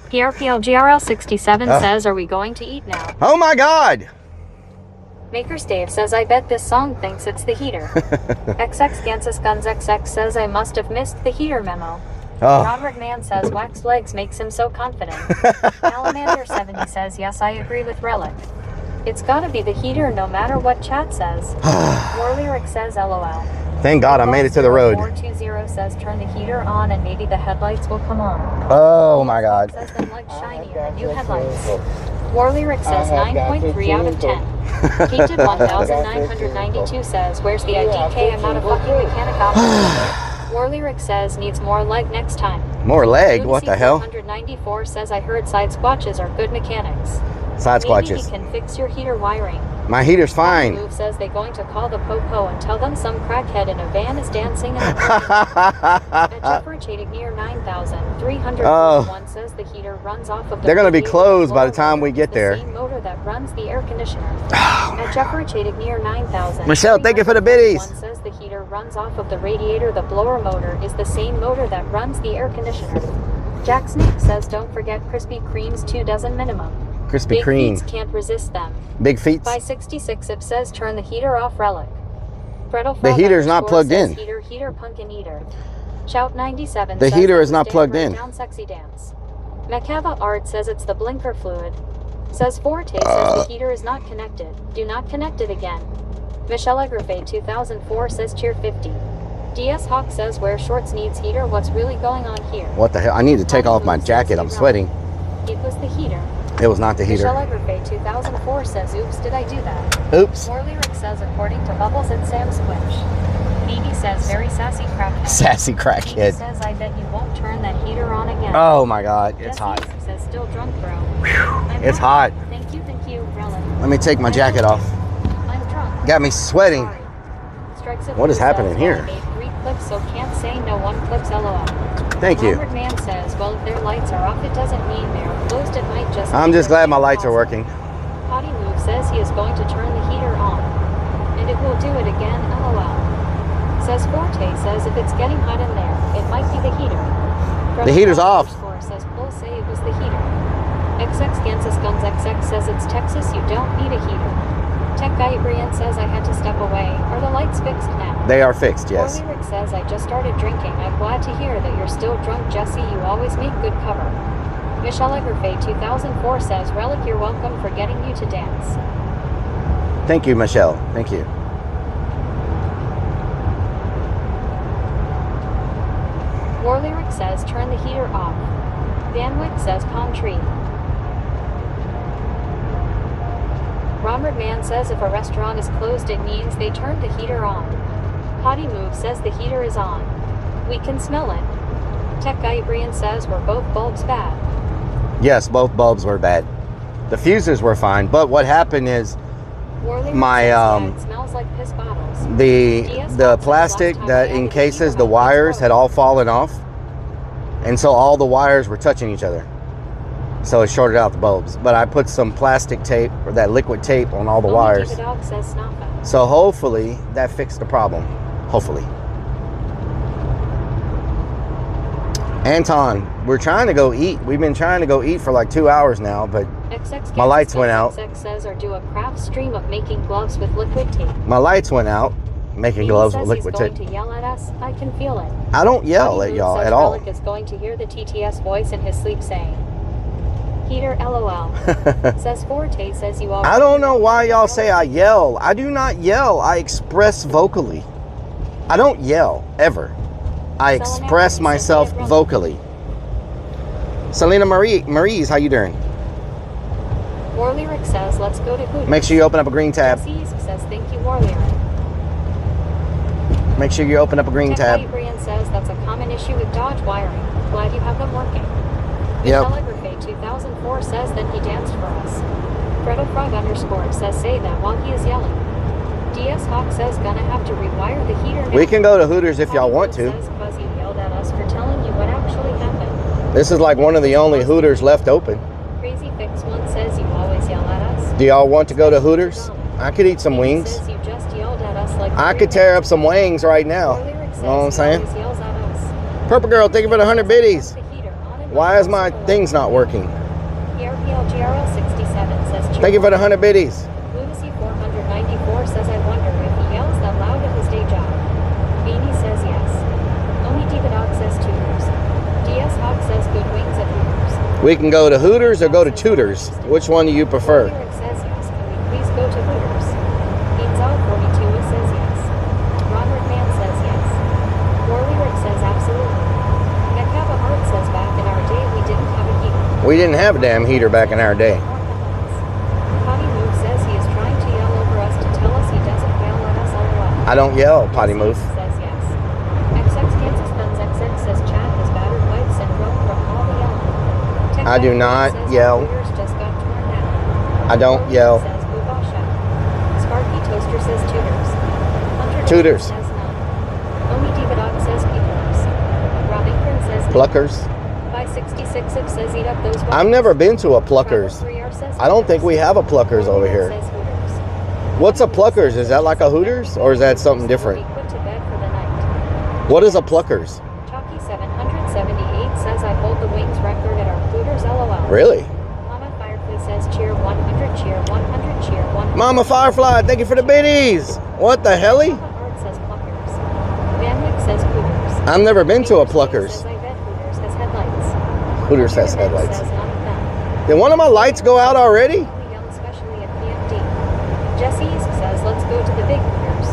PRPLGRL67 says, are we going to eat now? Oh my God. Makers Dave says, I bet this song thinks it's the heater. XX Gansas Guns XX says, I must have missed the heater memo. Ronward Man says, waxed legs makes him so confident. Alamander70 says, yes, I agree with Relic. It's gotta be the heater no matter what chat says. Warlyric says, LOL. Thank God I made it to the road. 420 says, turn the heater on and maybe the headlights will come on. Oh my God. Says them like shiny and new headlights. Warlyric says 9.3 out of 10. Painted 1992 says, where's the IDK? I'm not a fucking mechanic operator. Warlyric says, needs more leg next time. More leg? What the hell? 194 says, I heard side squatches are good mechanics. Side squatches. Maybe he can fix your heater wiring. My heater's fine. Move says they're going to call the po-po and tell them some crackhead in a van is dancing in the At Jeffrey Chadic near 9,301 says the heater runs off of the... They're going to be closed by the time we get there. The same motor that runs the air conditioner. At Jeffrey Chadic near 9,000. Michelle, thank you for the biddies. Says the heater runs off of the radiator. The blower motor is the same motor that runs the air conditioner. Jack Snake says don't forget Krispy Kreme's 2 dozen minimum. Krispy Kreme. Big feet can't resist them. Big feet. By 66 it says turn the heater off, Relic. The heater's not plugged in. Heater pumpkin eater. Shout 97. The heater is not plugged in. Down sexy dance. Macava Art says it's the blinker fluid. Says Forte says the heater is not connected. Do not connect it again. Michelle Agrafay 2004 says cheer 50. DS Hawk says wear shorts needs heater. What's really going on here? What the hell? I need to take off my jacket. I'm sweating. It was the heater. It was not the heater. Michelle Agrafay 2004 says, oops, did I do that? Oops. Warlyric says, according to Bubbles and Sam Squish. BB says, very sassy crackhead. Sassy crackhead. BB says, I bet you won't turn that heater on again. Oh my God, it's hot. Says, still drunk, bro. It's hot. Thank you, Relic. Let me take my jacket off. I'm drunk. Got me sweating. What is happening here? I made 3 clips, so can't say no 1 clips, LOL. Thank you. Robert Man says, well, if their lights are off, it doesn't mean they're closed. It might just... I'm just glad my lights are working. Potty Move says he is going to turn the heater on. And it will do it again, LOL. Says Forte says if it's getting hot in there, it might be the heater. The heater's off. Says Bull say it was the heater. XX Kansas Guns XX says it's Texas, you don't need a heater. Tech Guy Brian says I had to step away. Are the lights fixed now? They are fixed, yes. Lyric says I just started drinking. I'm glad to hear that you're still drunk, Jesse. You always make good cover. Michelle Egerfay 2004 says, Rellik, you're welcome for getting you to dance. Thank you, Michelle. Thank you. War Lyric says, turn the heater off. Van Wick says, palm tree. Robert Man says if a restaurant is closed, it means they turned the heater on. Potty Move says the heater is on. We can smell it. Tech Guy Brian says, were both bulbs bad? Yes, both bulbs were bad. The fuses were fine, but what happened is my it smells like piss bottles. the plastic that encases the wires had all fallen off, and so all the wires were touching each other. So it shorted out the bulbs. But I put some plastic tape, or that liquid tape, on all the wires. The dog says snappa. So hopefully that fixed the problem. Hopefully. Anton, we're trying to go eat. We've been trying to go eat for like 2 hours now, but my lights went out. XX says, or do a craft stream of making gloves with liquid tape. My lights went out making gloves with liquid tape. He's going to yell at us. I can feel it. I don't yell at y'all at all. Rellik is going to hear the TTS voice in his sleep saying, Heater LOL. Says Forte says you already. I don't know why y'all say I yell. I do not yell. I express vocally. I don't yell ever. I express myself vocally. Selena Marie's, how you doing? War Lyric says, let's go to Hooters. Make sure you open up a green tab. Jesse says, thank you, War Lyric. Make sure you open up a green tab. Brian says, that's a common issue with Dodge wiring. Glad you have them working. Yep. Michelle Egerfay 2004 says, then he danced for us. Fredo Frog _ says, say that while he is yelling. DS Hawk says, gonna have to rewire the heater now. We can go to Hooters if y'all want to. Says, Fuzzy yelled at us for telling you what actually happened. This is like one of the only Hooters left open. Crazy Fix One says, you always yell at us. Do y'all want to go to Hooters? I could eat some wings. Says you just yelled at us like I could tear up some wings right now. You know what I'm saying? Purple Girl, thank you for the 100 biddies. Why is my things not working? ERPLGRL 67 says, thank you for the 100 biddies. Lunacy 494 says, I wonder if he yells that loud at his day job. Beanie says yes. Only Diva Dog says tutors. DS Hawk says good wings at Hooters. We can go to Hooters or go to Tutors. Which one do you prefer? Lyric says yes. Can we please go to Hooters? Beanzal 42 says yes. Robert Man says yes. War Lyric says absolutely. Macaba Art says back in our day we didn't have a heater. We didn't have a damn heater back in our day. Potty Move says he is trying to yell over us to tell us he doesn't yell at us LOL. I don't yell, Potty Move. Says yes. XX Kansas Guns XX says Chad has battered wife syndrome from all the yelling. I do not yell. Just got torn down. I don't yell. Says Bubasha. Sparky Toaster says tutors. Hunter Tutors. Says none. Only Diva Dog says peoplers. Rob Inkren says Pluckers. 566 says eat up those. I've never been to a Pluckers. I don't think we have a Pluckers over here. What's a Pluckers? Is that like a Hooters or is that something different? What is a Pluckers? Chalky 778 says I hold the wings record at our Hooters LOL. Really? Mama Firefly says cheer 100, cheer 100, cheer 100. Mama Firefly, thank you for the biddies. What the helly? Art says Pluckers. Van Wick says Hooters. I've never been to a Pluckers. Says I bet Hooters has headlights. Hooters has headlights. Says none of them. Did one of my lights go out already? We yell especially at PMD. Jesse East says let's go to the big Hooters.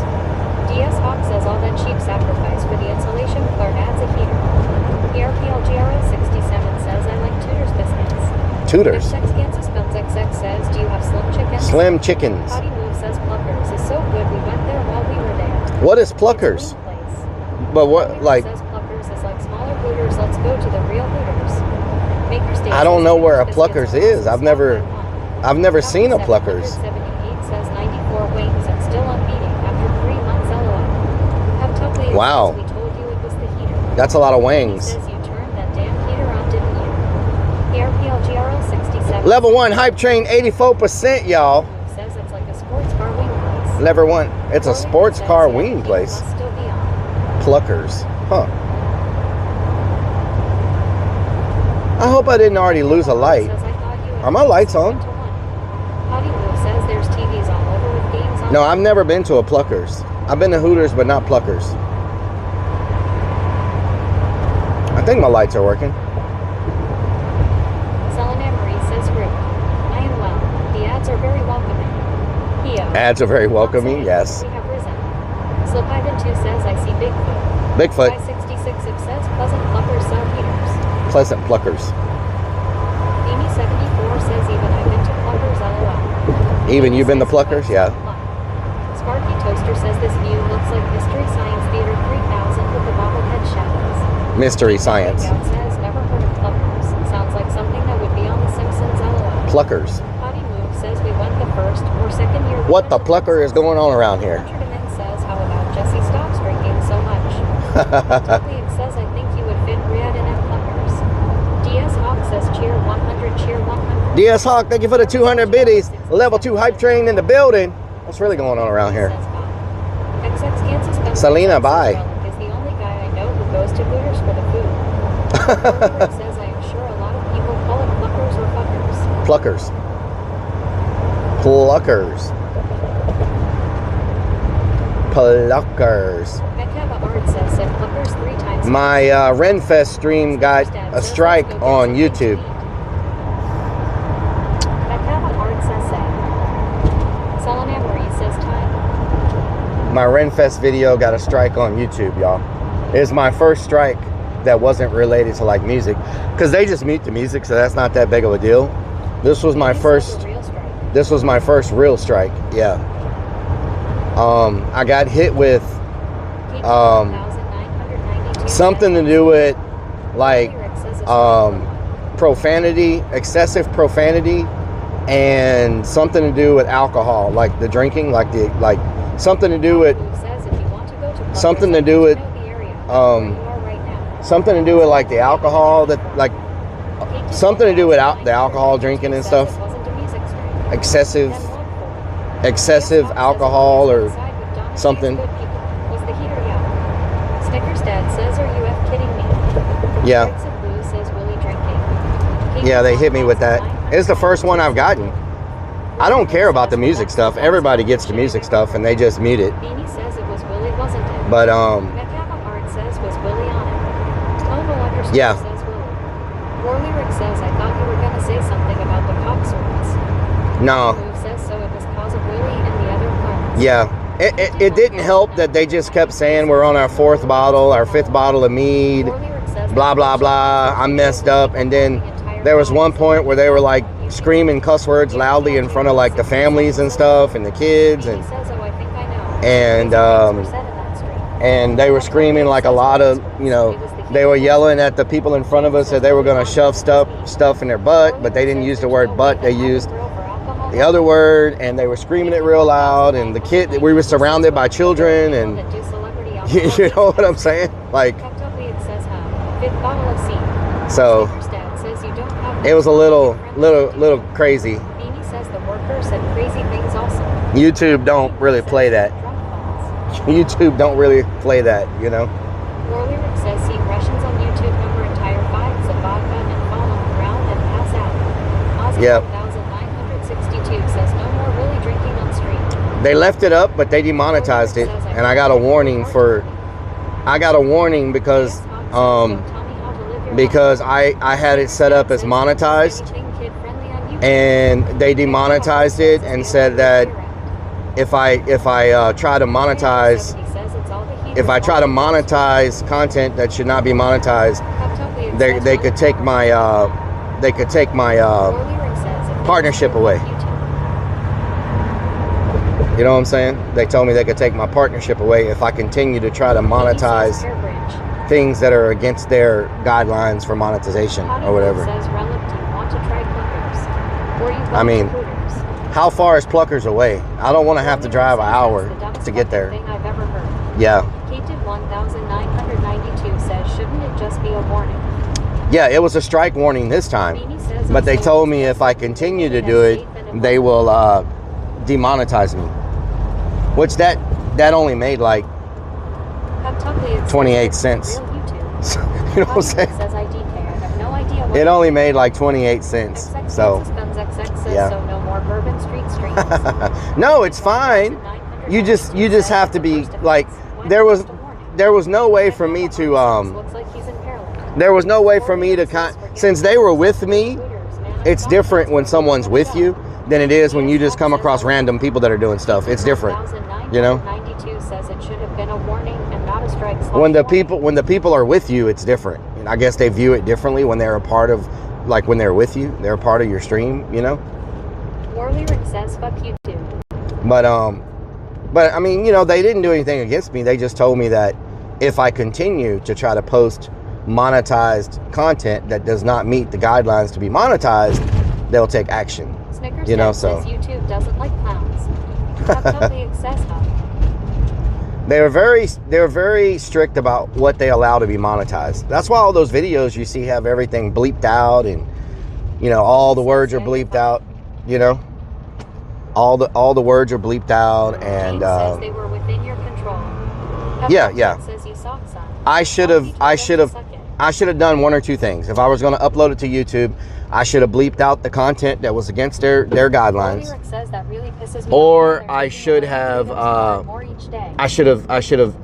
DS Hawk says all that cheap sacrifice for the insulation. Clark adds a heater. ERPLGRL 67 says I like Tutors biscuits. Tutors. XX Kansas Guns XX says do you have slim chickens? Slim chickens. Potty Move says Pluckers is so good we went there while we were there. What is Pluckers? But what, like? Says Pluckers is like smaller Hooters. Let's go to the real Hooters. Maker State I don't know where a Pluckers Pluckers is. I've never seen a Pluckers. 78 says 94 wings and still unbeating after 3 months LOL. Have Totally Wow. We told you it was the heater. That's a lot of He wings. says you turned that damn heater on, didn't you? ERPLGRL 67 Level 1 hype train 84%, y'all. says it's like a sports car wing place. Level 1. It's a sports car wing place. Must still be on. Pluckers. Huh. I hope I didn't already lose a light. Are my lights on? Potty Move says there's TVs all over with games No, I've never been to a Pluckers. I've been to Hooters, but not Pluckers. I think my lights are working. Selena Marie says rude. I am well. The ads are very welcoming. Ads are very welcoming, yes. We have risen. Slip Ivan 2 says I see Bigfoot. Bigfoot. Guy 66 says pleasant pluckers sell heaters. Pleasant Pluckers. Amy 74 says even I've been to pluckers LOL. Even you've been to Pluckers? Yeah. Sparky Toaster says this view looks like Mystery Science Theater 3000 with the bobblehead shadows. Mystery Science. Out says never heard of pluckers. Sounds like something that would be on The Simpsons LOL. Pluckers. Potty Move says we went the first or second year. What the plucker is going on around here? Countryman says how about Jesse stops drinking so much. Totally says I think you would fit Rhiannon and pluckers. DS Hawk says cheer 100, cheer 100. DS Hawk, thank you for the 200 biddies. Level 2 hype train in the building. What's really going on around here? Selena, bye. Is the only guy I know who goes to Hooters for the food. It says I am sure a lot of people call it pluckers or fuckers. Pluckers. Pluckers. Pluckers. Mekaba Art said pluckers 3 times. My Renfest stream got a strike on YouTube. Mekaba Art says sad. Selena Marie says time. My Renfest video got a strike on YouTube, y'all. It's my first strike that wasn't related to like music, because they just mute the music, so that's not that big of a deal. This was my first. This was my first real strike. Yeah. I got hit with something to do with like profanity, excessive profanity, and something to do with alcohol, like the drinking, something to do with something to do with like the alcohol, that like something to do with the alcohol drinking and stuff. Excessive alcohol or something. Snickers Dad says, are you kidding me? Yeah. Blue says, Willie drinking. Yeah, they hit me with that. It's the first one I've gotten. I don't care about the music stuff. Everybody gets the music stuff and they just mute it. Beanie says it was Willie, wasn't it? But Mekaba Art says was Willie on it. Tomo underscore yeah. says Willie. War Lyric says I thought you were gonna say something about the cop swords. No. Move says so it was cause of Willie and the other clones. Yeah. It didn't help that they just kept saying we're on our 4th bottle, our 5th bottle of mead, blah blah blah. I messed up, and then there was one point where they were like screaming cuss words loudly in front of like the families and stuff and the kids, and they were screaming like a lot of, you know, they were yelling at the people in front of us that they were going to shove stuff in their butt, but they didn't use the word butt, they used the other word, and they were screaming it real loud, and we were surrounded by children, and you know what I'm saying, like, so it was a little crazy. YouTube don't really play that. YouTube don't really play that, you know. War Lyric says see Russians on YouTube number entire 5s of vodka and fall on the ground and pass out. Ozzy Yep. 1962 says no more really drinking on stream. They left it up, but they demonetized it, and I got a warning because I had it set up as monetized, and they demonetized it and said that if I try to monetize content that should not be monetized, they could take my partnership away. You know what I'm saying? They told me they could take my partnership away if I continue to try to monetize things that are against their guidelines for monetization or whatever. I mean, how far is Pluckers away? I don't want to have to drive an hour to get there. Yeah. Kated 1992 says, shouldn't it just be a warning? Yeah, it was a strike warning this time, but they told me if I continue to do it, they will demonetize me. Which that only made like 28 cents. You know what I'm saying? It only made like 28 cents. So, yeah. No more Bourbon Street streams. No, it's fine. you just have to be like, there was no way for me to there was no way for me to since they were with me. It's different when someone's with you than it is when you just come across random people that are doing stuff. It's different, you know. When the people are with you, it's different. And I guess they view it differently when they're a part of, like when they're with you, they're a part of your stream, you know. Warlyric says fuck you too. But I mean, you know, they didn't do anything against me. They just told me that if I continue to try to post monetized content that does not meet the guidelines to be monetized, they'll take action. Snickers, you know, so YouTube doesn't like clowns. Totally accessible. They were very strict about what they allow to be monetized. That's why all those videos you see have everything bleeped out, and you know, all the words are bleeped out. You know, all the words are bleeped out, and says they were within your control. Yeah. Says you suck, son. I should have done one or two things. If I was going to upload it to YouTube, I should have bleeped out the content that was against their guidelines. Says that really pisses me or I should have I should have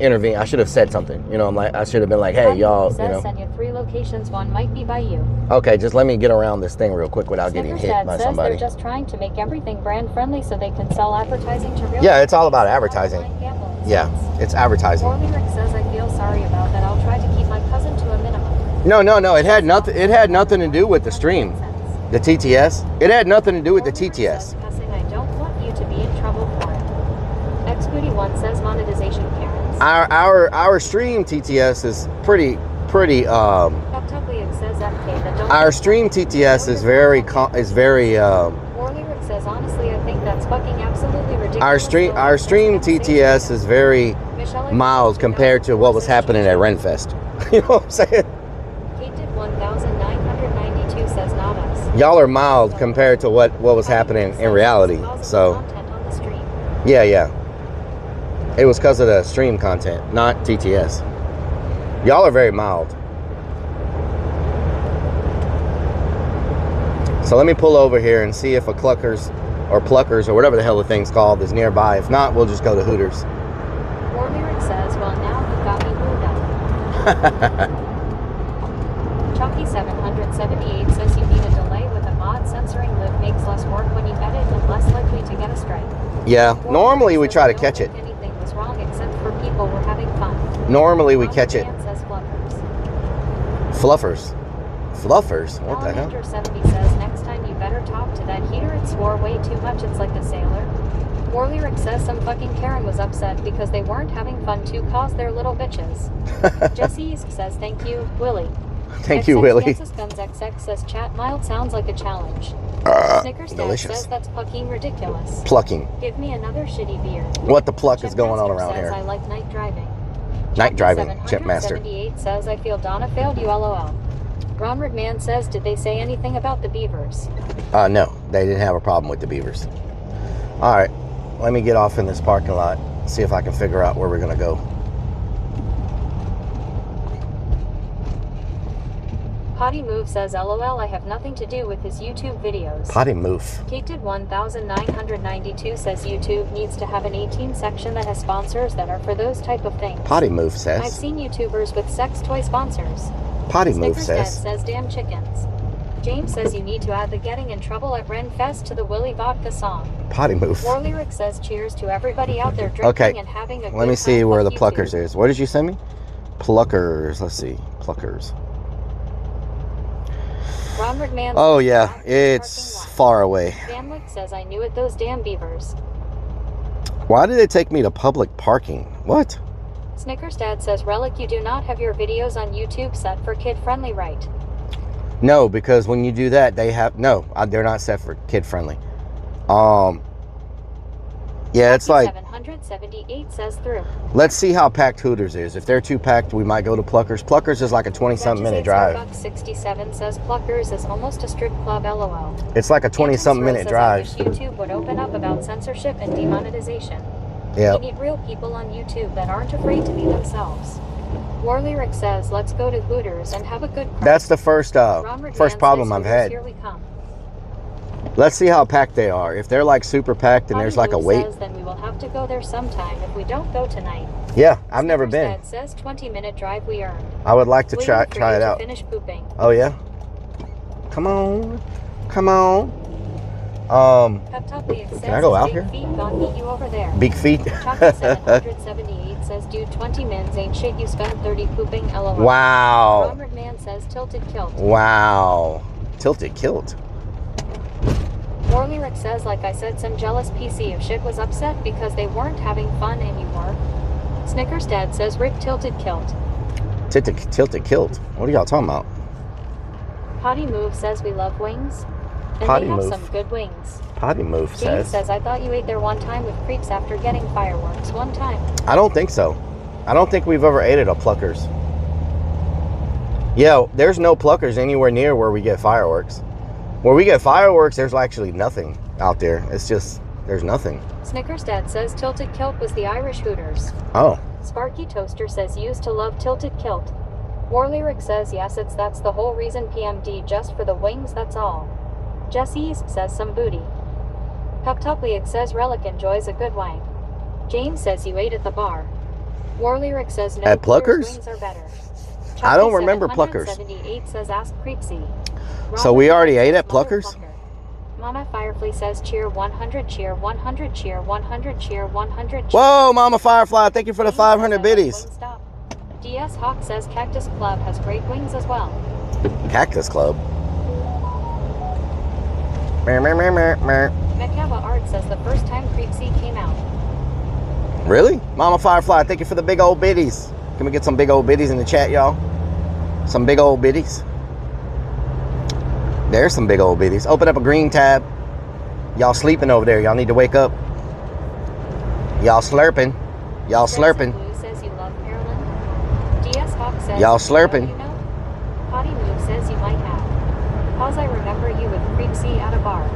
intervened. I should have said something. You know, I should have been like, hey, y'all, you know. Send you 3 locations, one might be by you. Okay, just let me get around this thing real quick without getting hit by somebody. They're just trying to make everything brand friendly so they can sell advertising to real. Yeah, it's all about advertising. Yeah, it's advertising. Warlyric says I feel sorry about that. I'll try to keep my cousin to a minimum. No. It had nothing to do with the stream, the TTS. It had nothing to do with the TTS. I don't want you to be in trouble for it. X-Booty1 says monetization Karens. Our stream TTS is pretty. Our stream TTS is very. Warlyric says honestly, I think that's fucking absolutely ridiculous. Our stream TTS is very mild compared to what was happening at Renfest. You know what I'm saying? Gated 1992 says not us. Y'all are mild compared to what was happening in reality. So yeah. It was because of the stream content, not TTS. Y'all are very mild. So let me pull over here and see if a Cluckers or whatever the hell the thing's called is nearby. If not, we'll just go to Hooters. Warlyric says, well, now you got me moved up. Chalky 778 says you need a delay with a mod. Censoring live makes less work when you edit and less likely to get a strike. Yeah, normally we try to catch it. Anything was wrong except for people were having fun. Normally we catch it. Says Fluffers. Fluffers? What the hell? 70 says next time you better talk to that heater. It swore way too much. It's like a sailor. Warlyric says some fucking Karen was upset because they weren't having fun to cause their little bitches. Jesse says thank you, Willie. Thank you, Willie. Guns XX says chat mild sounds like a challenge. Snickers delicious. says that's fucking ridiculous. Plucking. Give me another shitty beer. What the pluck is going on around here? I like night driving. Night driving, Chipmaster. 78 says I feel Donna failed you, LOL. Ronald Man says, did they say anything about the beavers? No, they didn't have a problem with the beavers. All right, let me get off in this parking lot, see if I can figure out where we're gonna go. Potty Move says, LOL, I have nothing to do with his YouTube videos. Potty Move. Kated 1992 says YouTube needs to have an 18 section that has sponsors that are for those type of things. Potty Move says. I've seen YouTubers with sex toy sponsors. Potty Move says. Says damn chickens. James says you need to add the getting in trouble at Renfest to the Willy Vodka song. Potty Move. Warlyric says cheers to everybody out there drinking and having a good let me see time. where the Pluckers is. What did you send me? Pluckers. Let's see. Pluckers. Oh yeah, it's far away. Danwick says I knew it, those damn beavers. Why did it take me to public parking? What? Snickers Dad says, Rellik, you do not have your videos on YouTube set for kid-friendly, right? No, because when you do that, they have... No, they're not set for kid-friendly. Yeah, it's like... 778 says through. Let's see how packed Hooters is. If they're too packed, we might go to Pluckers. Pluckers is like a 20-something minute drive. Starbucks 67 says Pluckers is almost a strip club, LOL. It's like a 20-something minute drive. I wish YouTube would open up about censorship and demonetization. Yeah. We need real people on YouTube that aren't afraid to be themselves. Warlyric says, let's go to Hooters and have a good crack. That's the first problem I've had. Here we come. Let's see how packed they are. If they're like super packed and there's like a wait. Says, then we will have to go there sometime if we don't go tonight. Yeah, I've never been. Dad says 20-minute drive we earned. I would like to try it out. Finish pooping. Oh yeah. Come on, come on. Can I go out here? Feet, gonna meet you over there. Big feet. Chocolate 778 says, dude, 20 mins ain't shit. You spent 30 pooping. LOL. Wow. Armored Man says, tilted kilt. Wow. Tilted kilt. Warlyric says, like I said, some jealous PC if shit was upset because they weren't having fun anymore. Snickers Dad says, Rick tilted kilt. Tilted kilt. What are y'all talking about? Potty Move says we love wings. And Potty they have Move. some good wings. Potty Move James says, I thought you ate there one time with creeps after getting fireworks. One time. I don't think so. I don't think we've ever ate at a Pluckers. Yeah, there's no Pluckers anywhere near where we get fireworks. Where we get fireworks, there's actually nothing out there. It's just, there's nothing. Snickers Dad says tilted kilt was the Irish Hooters. Oh. Sparky Toaster says used to love tilted kilt. Warlyric says yes, that's the whole reason PMD, just for the wings, that's all. Jesse says some booty. Peptopliac says Rellik enjoys a good wang. James says you ate at the bar. Warlyric says no. At Pluckers? Wings are better. I don't remember Pluckers. 78 says ask Creepsy. So we already ate at Pluckers? Mama Firefly says cheer 100, cheer 100, cheer 100, cheer 100. Whoa, Mama Firefly, thank you for the 500 biddies. DS Hawk says Cactus Club has great wings as well. Cactus Club. Mekava Art says the first time Creepsy came out. Really? Mama Firefly, thank you for the big old biddies. Can we get some big old biddies in the chat, y'all? Some big old biddies. There's some big old biddies. Open up a green tab. Y'all sleeping over there. Y'all need to wake up. Y'all slurping. Y'all slurping. Says you love Maryland. DS Hawk says y'all slurping. You know? Potty Move says you might have. Cause I remember you with Creepsy at a bar.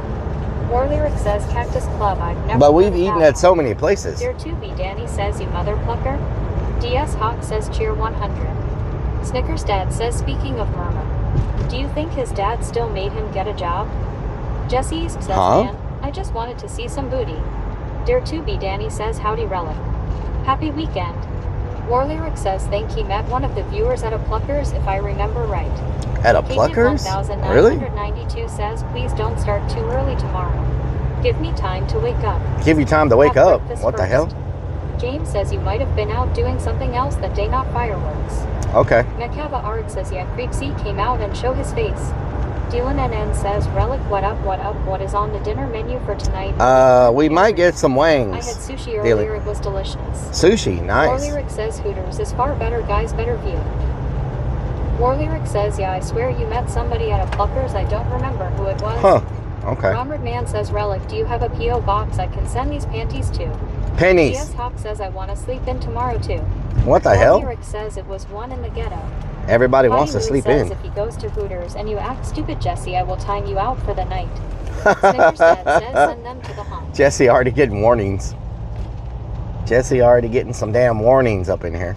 Warlyric says Cactus Club. I've never. But we've eaten at so many places. Dear 2B Danny says you mother plucker. DS Hawk says cheer 100. Snickers Dad says speaking of Murmur. Do you think his dad still made him get a job? Jesse says, man, I just wanted to see some booty. Dear 2B Danny says howdy Rellik. Happy weekend. Warlyric says think he met one of the viewers at a Pluckers if I remember right. At a Pluckers? Really? 1992 says please don't start too early tomorrow. Give me time to wake up. Give you time to wake up? What the hell? James says you might have been out doing something else that day, not fireworks. Okay. Mekava Art says yeah, Creepsy came out and show his face. Dylan NN says Rellik, what up, what is on the dinner menu for tonight? We might get some wings. I had sushi earlier, it was delicious. Sushi, nice. Warlyric says Hooters is far better, guys, better view. Warlyric says yeah, I swear you met somebody at a Pluckers, I don't remember who it was. Huh, okay. Armored Man says Rellik, do you have a P.O. box I can send these panties to? Pennies. DS Hawk says I want to sleep in tomorrow too. What the hell? Warlyric says it was one in the ghetto. Everybody wants to Hollywood sleep says in. If he goes to Hooters and you act stupid, Jesse, I will time you out for the night. Snickers Dad says send them to the haunt. Jesse already getting warnings. Jesse already getting some damn warnings up in here.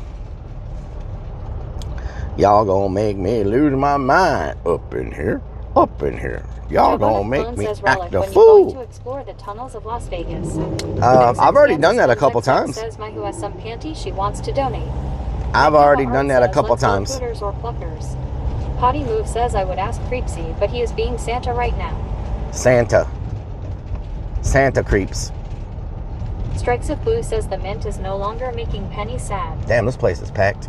Y'all gonna make me lose my mind up in here. Up in here. Y'all gonna make me act a fool. To explore the tunnels of Las Vegas. I've already done that a couple times. Says my who has some panties she wants to donate. I've already done that a couple times. Hooters or Pluckers. Potty Move says I would ask Creepsy, but he is being Santa right now. Santa creeps. Strikes of Blue says the mint is no longer making Penny sad. Damn, this place is packed.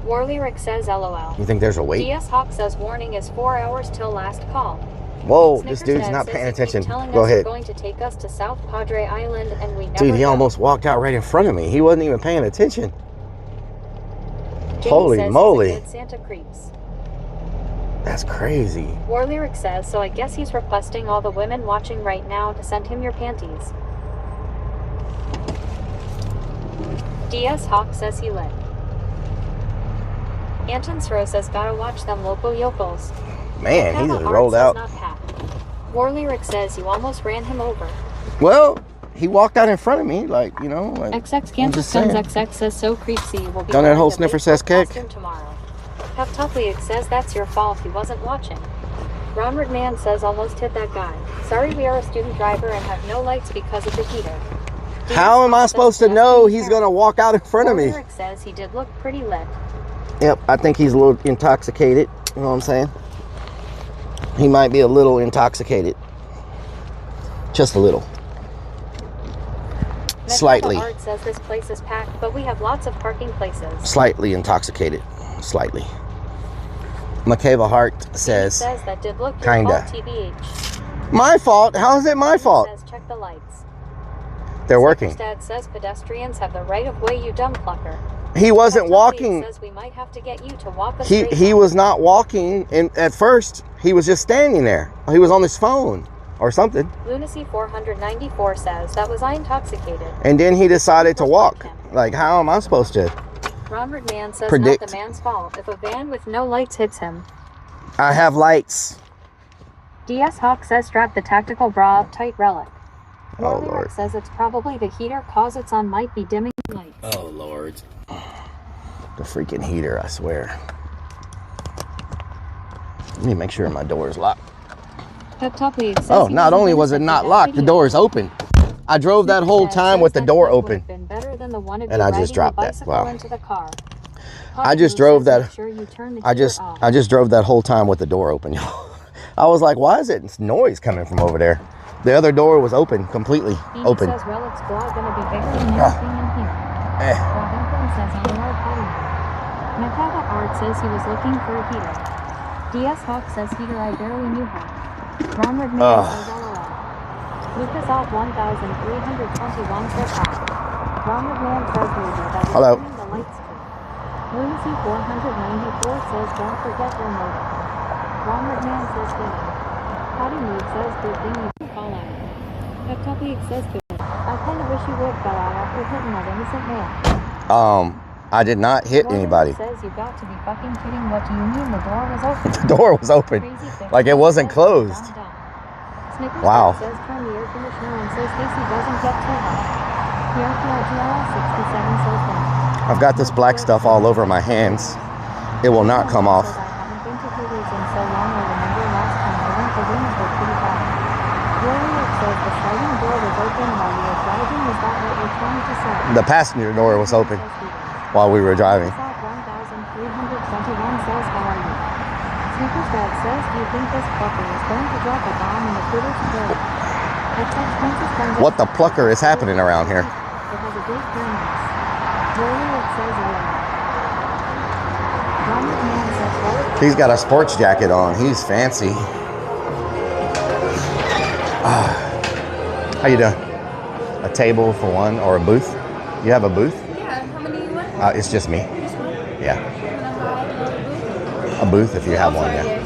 Warlyric says LOL. You think there's a wait? DS Hawk says warning is 4 hours till last call. Whoa, Snickers this dude's Dad not says paying if attention. you're telling Go us ahead. You're going to take us to South Padre Island and we never Dude, he go. almost walked out right in front of me. He wasn't even paying attention. Jamie Holy says moly. he's a good Santa creeps. That's crazy. Warlyric says, so I guess he's requesting all the women watching right now to send him your panties. DS Hawk says he lit. Anton Sro says gotta watch them local yokels. Man, he just Art rolled says out. not Pat. Warlyric says you almost ran him over. Well, he walked out in front of me, like, you know. Like, XX I'm Kansas just saying. XX says so creepsy. Will be Done that wearing whole a sniffer Bigfoot says kick. costume tomorrow. Heptopliac says that's your fault, he wasn't watching. Ronward Man says almost hit that guy. Sorry, we are a student driver and have no lights because of the heater. How am I supposed to know he's going to walk out in front of me? Eric says he did look pretty lit. Yep, I think he's a little intoxicated. You know what I'm saying? He might be a little intoxicated. Just a little. Slightly. Art says this place is packed, but we have lots of parking places. Slightly intoxicated. Slightly. Makeva Hart says that did look kinda. TBH. My fault? How is it my fault? Says check the lights. They're working. Dad says pedestrians have the right of way, you dumb clucker. He wasn't walking. Says we might have to get you to walk He was not walking at first. He was just standing there. He was on his phone or something. Lunacy 494 says that was I intoxicated. And then he decided to walk. Like, how am I supposed to Ronward Man says predict? Not the man's fault if a van with no lights hits him. I have lights. DS Hawk says strap the tactical bra up tight, Relic. Oh Lord. Says it's probably the heater cause it's on might be dimming lights. Oh Lord. The freaking heater, I swear. Let me make sure my door is locked. Oh, not only was it not locked, the door is open. I drove that whole time with the door open. And I just dropped that. Wow. I just drove that. I just drove that whole time with the door open, y'all. I was like, why is it noise coming from over there? The other door was open, completely open. Says Relic's blog gonna be bigger than everything in here. Says on the Metava Art says he was looking for a heater. DS Hawk says heater, I barely knew her. Ronward Man says LOL. Lucas off 1321 says hi. Ronward Man says maybe that's hello. The lights too. Lunacy 494 says don't forget your motor. Ronward Man says good. Potty Mood says good thing you can call out. Heptopliac says good. I kind of wish you would fell out after hitting that innocent man. I did not hit anybody. Says you got to be fucking kidding. What do you mean the door was open? The door was open. Like it wasn't closed. Wow. Says turn the air conditioner on so Stacy doesn't get too hot. PRPRGL 67 says that. I've got this black stuff all over my hands. It will not come off. I haven't been to Cougars in so long. I remember last time I went to Wings were pretty bad. Rellik says the sliding door was open while you were driving. Is that what you're trying to say? The passenger door was open while we were driving. 1321 says how are you? Sneakers Dad says do you think this fucker is going to drop a bomb in the Critters throat? What the plucker is happening around here? It has a big pyramid. Rellik says Ronward Man says Relic. He's got a sports jacket on. He's fancy. How you doing? A table for one or a booth? You have a booth? Yeah, how many you want? It's just me. Just one? Yeah. A booth if you have one, yeah.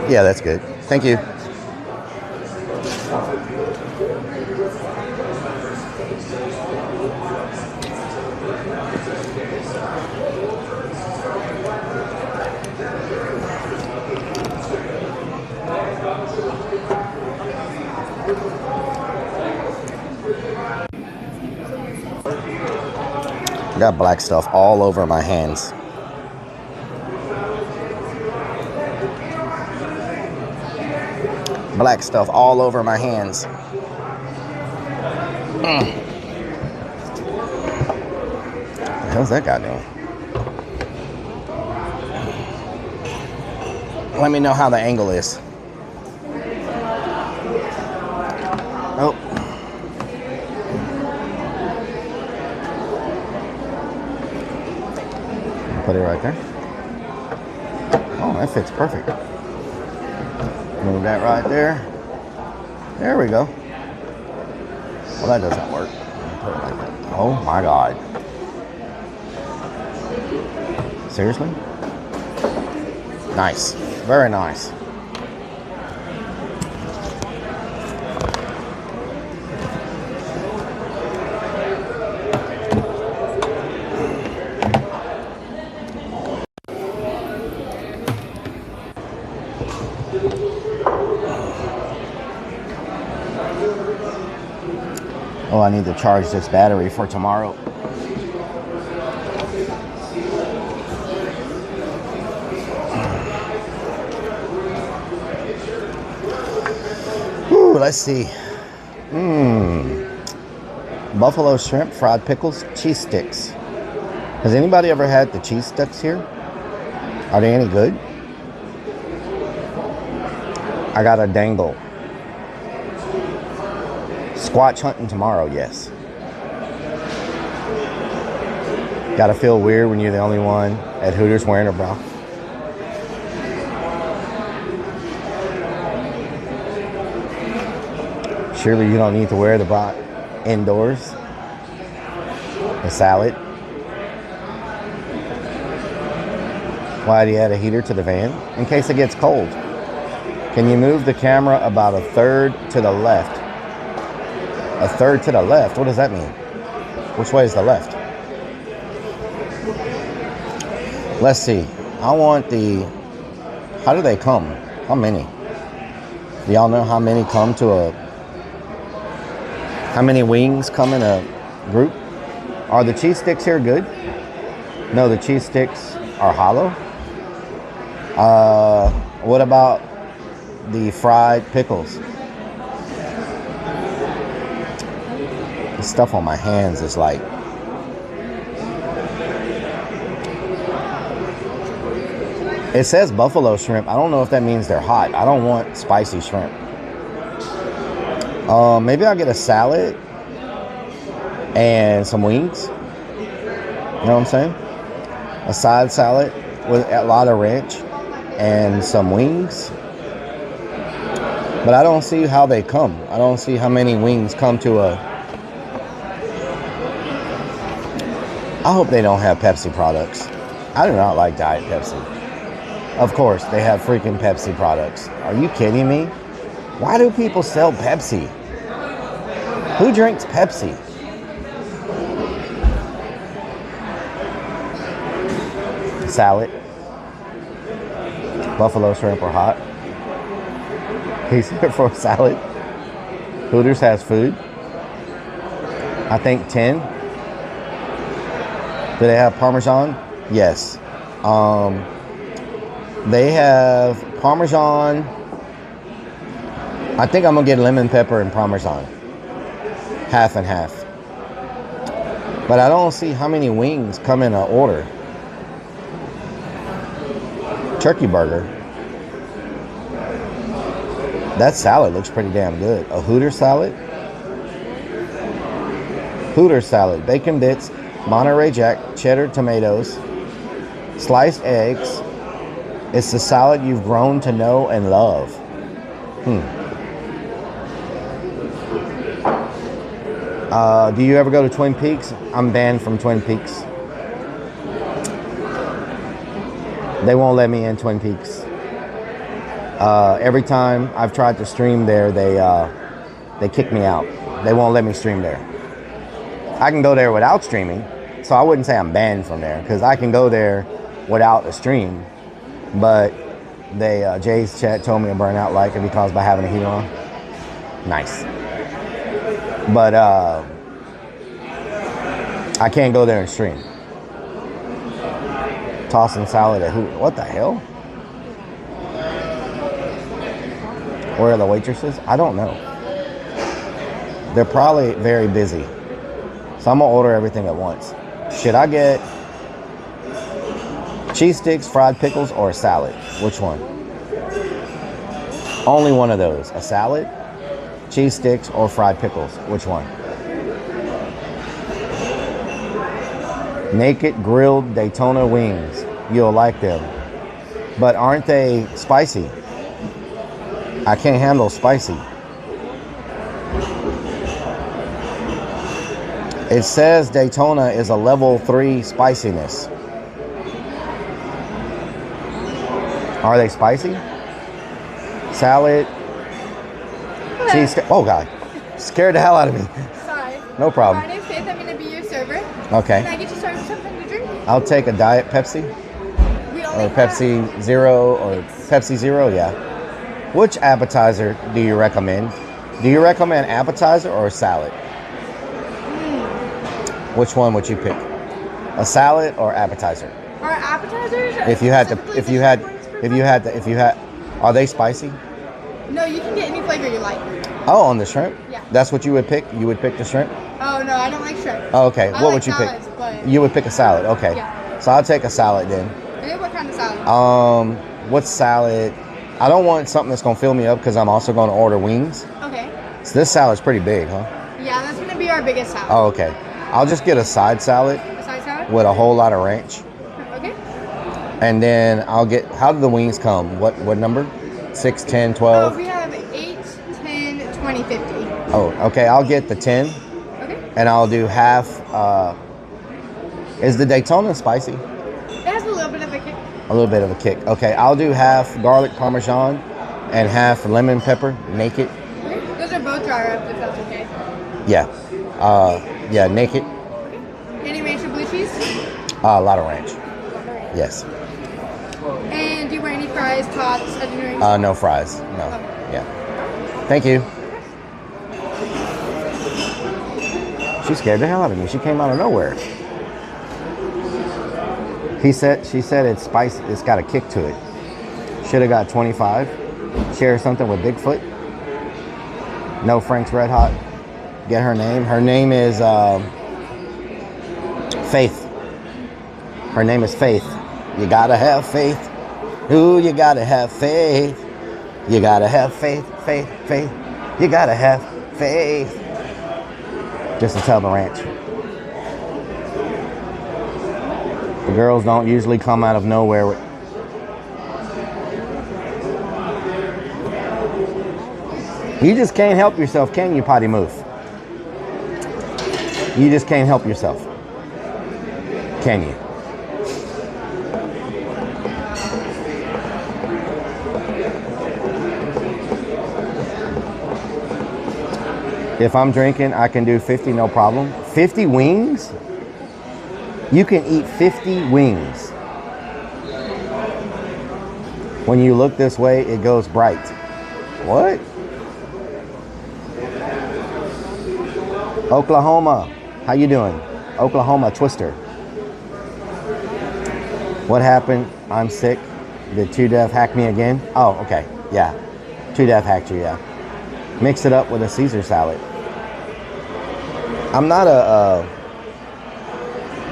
Yeah, that's good. Thank you. I got black stuff all over my hands. Black stuff all over my hands. What the hell's that guy doing? Let me know how the angle is. Oh. Put it right there. Oh, that fits perfect. Move that right there. There we go. Well, that doesn't work. Put it like that. Oh my God. Seriously? Nice. Very nice. I need to charge this battery for tomorrow. Ooh, let's see. Buffalo shrimp, fried pickles, cheese sticks. Has anybody ever had the cheese sticks here? Are they any good? I got a dangle. Squatch hunting tomorrow, yes. Gotta feel weird when you're the only one at Hooters wearing a bra. Surely you don't need to wear the bra indoors. A salad. Why do you add a heater to the van? In case it gets cold. Can you move the camera about a third to the left? A third to the left? What does that mean? Which way is the left? Let's see. I want the... How do they come? How many? Do y'all know how many come to a... How many wings come in a group? Are the cheese sticks here good? No, the cheese sticks are hollow. What about the fried pickles? The stuff on my hands is like... It says buffalo shrimp. I don't know if that means they're hot. I don't want spicy shrimp. Maybe I'll get a salad and some wings. You know what I'm saying? A side salad with a lot of ranch and some wings. But I don't see how they come. I don't see how many wings come to a... I hope they don't have Pepsi products. I do not like Diet Pepsi. Of course, they have freaking Pepsi products. Are you kidding me? Why do people sell Pepsi? Who drinks Pepsi? Salad. Buffalo shrimp are hot. He's here for a salad. Hooters has food. I think 10. Do they have Parmesan? Yes. They have Parmesan. I think I'm going to get lemon pepper and Parmesan. Half and half. But I don't see how many wings come in an order. Turkey burger. That salad looks pretty damn good. A Hooter salad. Hooter salad. Bacon bits, Monterey Jack, cheddar tomatoes, sliced eggs. It's the salad you've grown to know and love. Do you ever go to Twin Peaks? I'm banned from Twin Peaks. They won't let me in Twin Peaks. Every time I've tried to stream there, they kick me out. They won't let me stream there. I can go there without streaming, so I wouldn't say I'm banned from there, because I can go there without a stream. But Jay's chat told me a burnout like it because by having a heater on. Nice. But I can't go there and stream. Tossing salad at who? What the hell? Where are the waitresses? I don't know. They're probably very busy. So I'm gonna order everything at once. Should I get cheese sticks, fried pickles, or a salad? Which one? Only one of those. A salad, cheese sticks, or fried pickles. Which one? Naked grilled Daytona wings. You'll like them. But aren't they spicy? I can't handle spicy. It says Daytona is a level 3 spiciness. Are they spicy? Salad. Hello. Cheese stick. Oh God. Scared the hell out of me. Sorry. No problem. My name's Faith. I'm going to be your server. Okay. Can I get you started with something to drink? I'll take a Diet Pepsi. Or Pepsi Zero or Pepsi Zero, yeah. Which appetizer do you recommend? Do you recommend appetizer or salad? Which one would you pick? A salad or appetizer? Our appetizers? If you had are they spicy? No, you can get any flavor you like. Oh, on the shrimp? Yeah. That's what you would pick? You would pick the shrimp? Oh, no, I don't like shrimp. Oh, okay. I What like would you salads, pick? but- You would pick a salad. Okay. Yeah. So I'll take a salad then. Okay, what kind of salad? What salad? I don't want something that's going to fill me up because I'm also going to order wings. Okay. So this salad's pretty big, huh? Yeah, that's going to be our biggest salad. Oh, okay. I'll just get a side salad A side salad? with a whole lot of ranch. Okay. And then I'll get, how do the wings come? What number? 6, 10, 12? Oh, we have 8, 10, 20, 50. Oh, okay. I'll get the 10. Okay. And I'll do half. Is the Daytona spicy? It has a little bit of a kick. A little bit of a kick. Okay, I'll do half garlic parmesan and half lemon pepper naked. Okay. Those are both dry rubs, if that's okay. Yeah. Naked. Any ranch or blue cheese? A lot of ranch. Yes. And do you want any fries, tots, onion rings? No fries. No. Yeah. Thank you. She scared the hell out of me. She came out of nowhere. She said it's spicy. It's got a kick to it. Should have got 25. Share something with Bigfoot. No Frank's Red Hot. Get her name. Her name is Faith. Her name is Faith. You gotta have faith. Ooh, you gotta have faith. You gotta have faith, faith, faith. You gotta have faith. Just to tell the ranch. The girls don't usually come out of nowhere with. You just can't help yourself, can you, Potty Move? You just can't help yourself. Can you? If I'm drinking, I can do 50, no problem. 50 wings? You can eat 50 wings. When you look this way, it goes bright. What? Oklahoma, how you doing? Oklahoma Twister. What happened? I'm sick. Did 2 Dev hack me again? Oh, okay. Yeah. 2 Dev hacked you, yeah. Mix it up with a Caesar salad. I'm not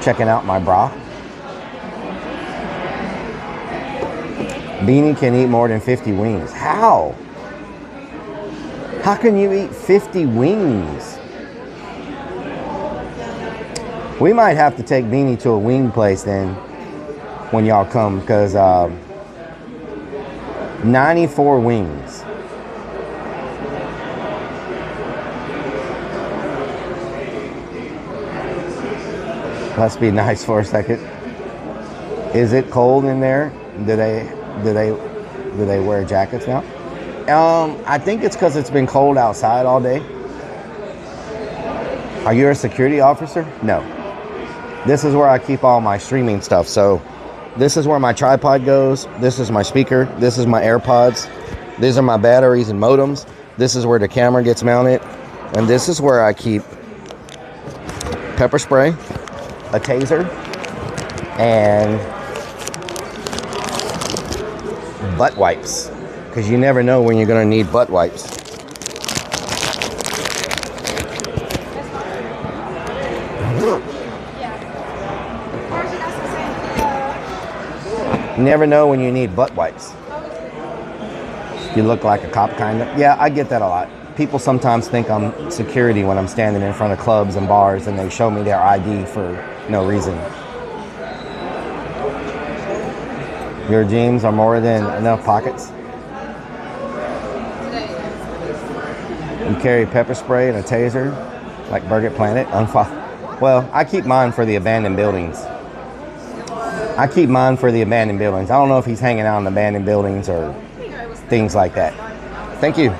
checking out my bra. Beanie can eat more than 50 wings. How? How can you eat 50 wings? We might have to take Beanie to a wing place then when y'all come, because 94 wings. Let's be nice for a second. Is it cold in there? Do they wear jackets now? I think it's because it's been cold outside all day. Are you a security officer? No. This is where I keep all my streaming stuff. So this is where my tripod goes. This is my speaker. This is my AirPods. These are my batteries and modems. This is where the camera gets mounted. And this is where I keep pepper spray, a taser, and butt wipes, because you never know when you're going to need butt wipes. You never know when you need butt wipes. You look like a cop, kind of. Yeah, I get that a lot. People sometimes think I'm security when I'm standing in front of clubs and bars and they show me their ID for no reason. Your jeans are more than enough pockets. You carry pepper spray and a taser, like Burger Planet. Well, I keep mine for the abandoned buildings. I keep mine for the abandoned buildings. I don't know if he's hanging out in abandoned buildings or things like that. Thank you.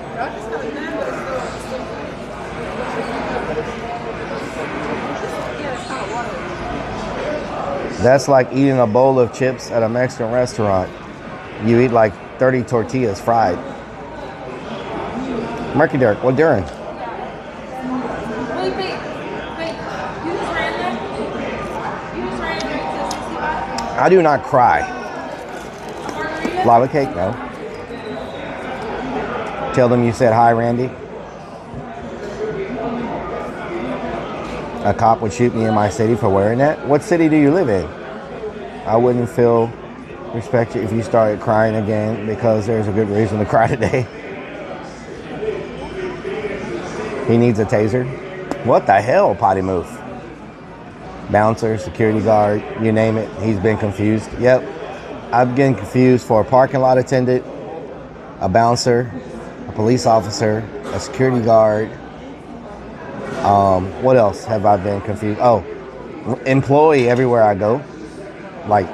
That's like eating a bowl of chips at a Mexican restaurant. You eat like 30 tortillas fried. Murky Dirk, what doing? I do not cry. Lava cake? No. Tell them you said hi, Randy. A cop would shoot me in my city for wearing that. What city do you live in? I wouldn't feel respected if you started crying again because there's a good reason to cry today. He needs a taser. What the hell, potty move? Bouncer, security guard, you name it. He's been confused. Yep. I've been confused for a parking lot attendant, a bouncer, a police officer, a security guard. What else have I been confused? Oh, employee everywhere I go. Like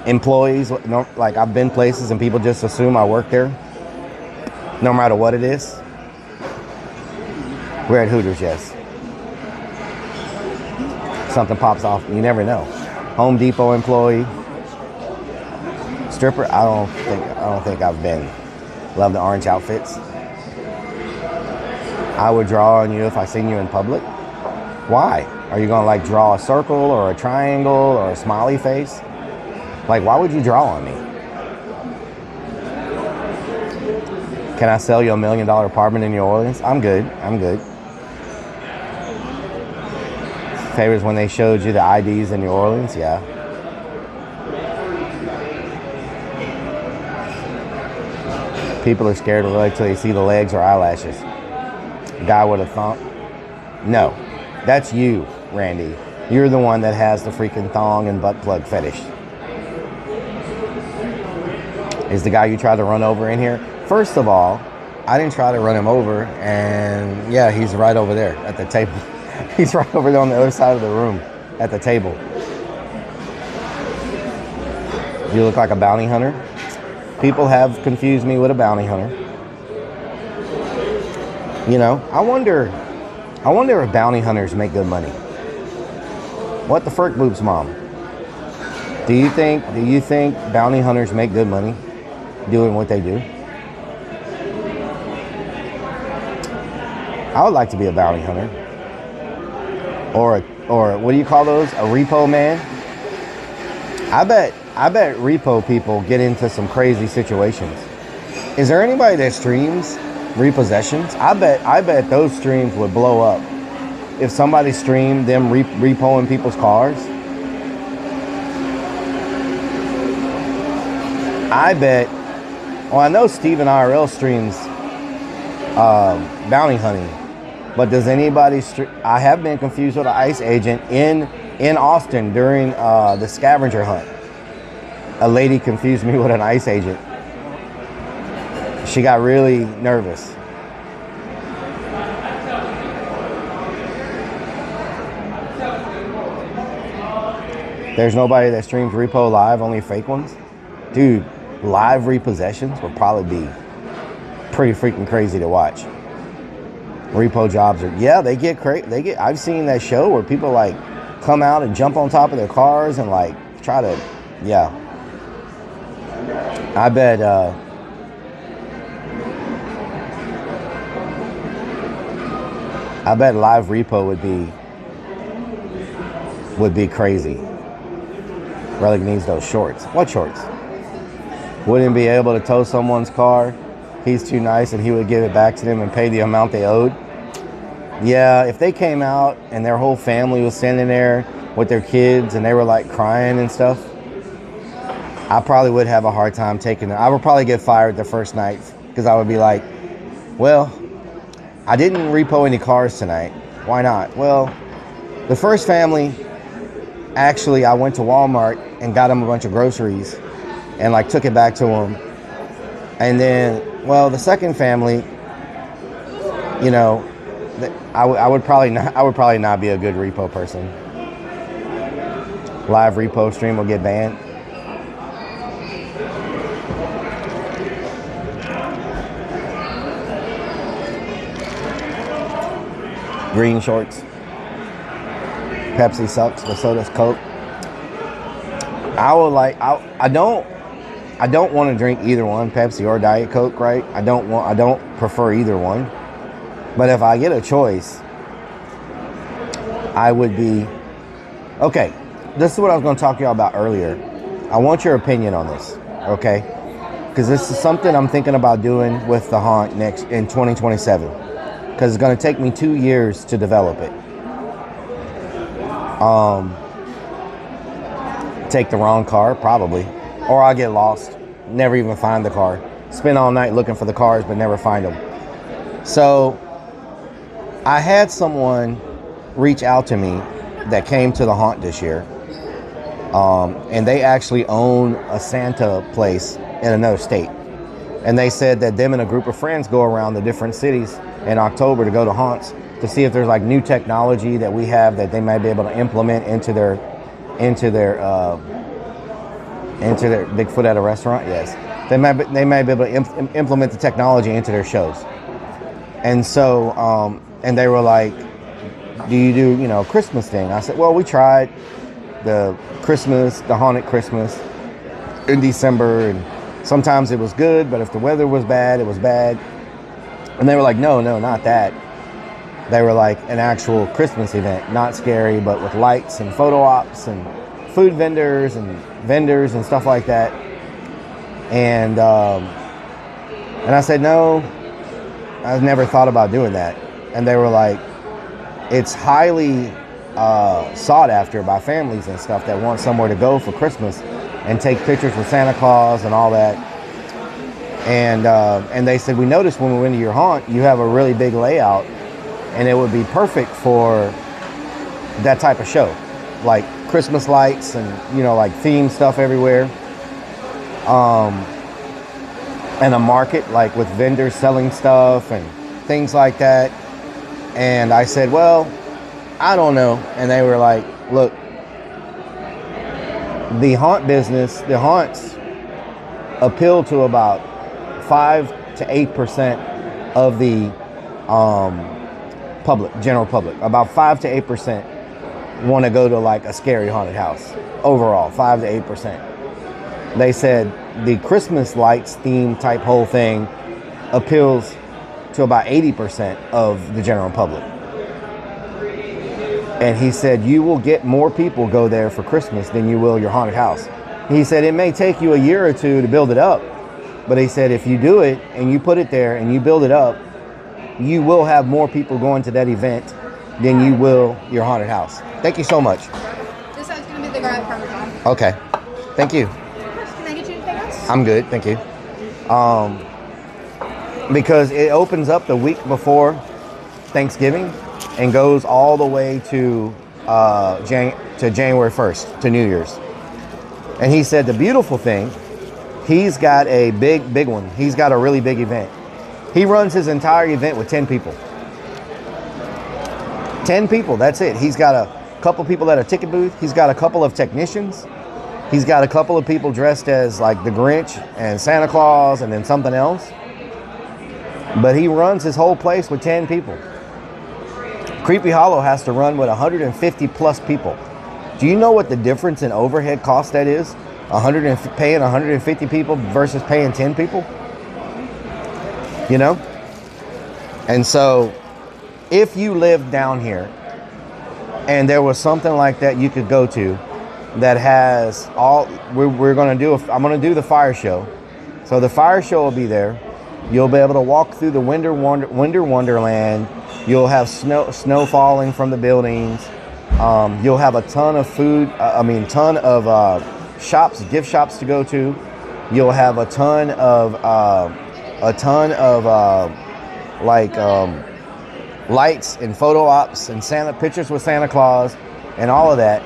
employees, like I've been places and people just assume I work there, no matter what it is. We're at Hooters, yes. Something pops off, you never know. Home Depot employee, stripper. I don't think I've been. Love the orange outfits. I would draw on you if I seen you in public. Why? Are you gonna like draw a circle or a triangle or a smiley face? Like, why would you draw on me? Can I sell you $1 million apartment in New Orleans? I'm good. I'm good. Favors when they showed you the IDs in New Orleans? Yeah. People are scared to look till they see the legs or eyelashes. Guy with a thong? No. That's you, Randy. You're the one that has the freaking thong and butt plug fetish. Is the guy you tried to run over in here? First of all, I didn't try to run him over, and yeah, he's right over there at the table. He's right over there on the other side of the room at the table. You look like a bounty hunter. People have confused me with a bounty hunter. You know, I wonder if bounty hunters make good money. What the frick, Boobs Mom? Do you think bounty hunters make good money doing what they do? I would like to be a bounty hunter. Or what do you call those? A repo man? I bet repo people get into some crazy situations. Is there anybody that streams repossessions? I bet those streams would blow up if somebody streamed them repoing people's cars. I bet. Well, I know Steven IRL streams bounty hunting, but does anybody? I have been confused with an ICE agent in Austin during the scavenger hunt. A lady confused me with an ICE agent. She got really nervous. There's nobody that streams repo live, only fake ones. Dude, live repossessions would probably be pretty freaking crazy to watch. Repo jobs are, yeah, they get crazy. I've seen that show where people like come out and jump on top of their cars and like try to, yeah. I bet live repo would be crazy. Rellik needs those shorts. What shorts? Wouldn't be able to tow someone's car. He's too nice and he would give it back to them and pay the amount they owed. Yeah, if they came out and their whole family was standing there with their kids and they were like crying and stuff, I probably would have a hard time taking it. I would probably get fired the first night because I would be like, well, I didn't repo any cars tonight. Why not? Well, the first family, actually, I went to Walmart and got them a bunch of groceries and like took it back to them. And then, well, the second family, you know, I would probably not be a good repo person. Live repo stream will get banned. Green shorts. Pepsi sucks, but so does Coke. I don't want to drink either one, Pepsi or Diet Coke, right? I don't prefer either one. But if I get a choice, I would be, okay, this is what I was going to talk to y'all about earlier. I want your opinion on this, okay? Because this is something I'm thinking about doing with the haunt next in 2027. Because it's going to take me 2 years to develop it. Take the wrong car, probably. Or I'll get lost, never even find the car. Spend all night looking for the cars, but never find them. So I had someone reach out to me that came to the haunt this year. And they actually own a Santa place in another state. And they said that them and a group of friends go around the different cities in October to go to haunts to see if there's like new technology that we have that they might be able to implement into their Bigfoot at a restaurant. Yes, they might be able to implement the technology into their shows. And so, and they were like, "Do you do Christmas thing?" I said, "Well, we tried the haunted Christmas in December, and sometimes it was good, but if the weather was bad, it was bad." And they were like, "No, not that." They were like an actual Christmas event, not scary, but with lights and photo ops and food vendors and stuff like that. And I said, "No, I've never thought about doing that." And they were like, "It's highly sought after by families and stuff that want somewhere to go for Christmas and take pictures with Santa Claus and all that." And they said, "We noticed when we went to your haunt, you have a really big layout, and it would be perfect for that type of show, like Christmas lights and like theme stuff everywhere, and a market like with vendors selling stuff and things like that." And I said, "Well, I don't know." And they were like, "Look, the haunt business, the haunts appeal to about 5 to 8% of the general public. About 5 to 8% want to go to like a scary haunted house. Overall, 5 to 8%. They said the Christmas lights theme type whole thing appeals to about 80% of the general public." And he said, "You will get more people go there for Christmas than you will your haunted house." He said, "It may take you a year or two to build it up, but he said, if you do it and you put it there and you build it up, you will have more people going to that event than you will your haunted house." Thank you so much. This side's gonna be the garlic parmesan. Okay. Thank you. Can I get you anything else? I'm good. Thank you. Because it opens up the week before Thanksgiving and goes all the way to January 1st, to New Year's. And he said the beautiful thing, he's got a big one. He's got a really big event. He runs his entire event with 10 people. 10 people, that's it. He's got a couple people at a ticket booth. He's got a couple of technicians. He's got a couple of people dressed as like the Grinch and Santa Claus and then something else. But he runs his whole place with 10 people. Creepy Hollow has to run with 150 plus people. Do you know what the difference in overhead cost that is? Paying 150 people versus paying 10 people? And so if you live down here and there was something like that you could go to that has we're going to do I'm going to do the fire show. So the fire show will be there. You'll be able to walk through the Winter Wonderland. You'll have snow falling from the buildings. You'll have a ton of food. Ton of shops, gift shops to go to. You'll have a ton of lights and photo ops and Santa pictures with Santa Claus and all of that.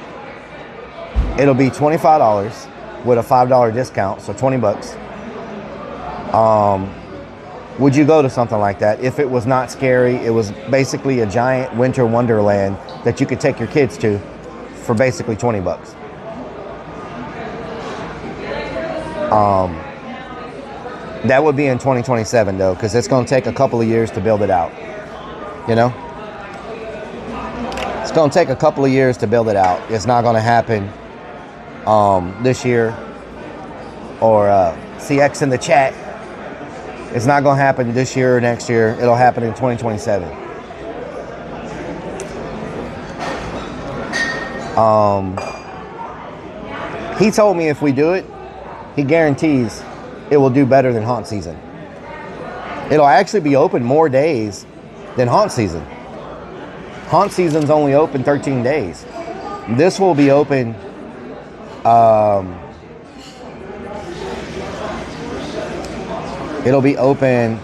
It'll be $25 with a $5 discount, so $20. Would you go to something like that if it was not scary? It was basically a giant winter wonderland that you could take your kids to for basically $20. That would be in 2027 though, because it's going to take a couple of years to build it out. It's going to take a couple of years to build it out. It's not going to happen this year. Or CX in the chat. It's not going to happen this year or next year. It'll happen in 2027. He told me if we do it, he guarantees it will do better than haunt season. It'll actually be open more days than haunt season. Haunt season's only open 13 days. This will be open it'll be open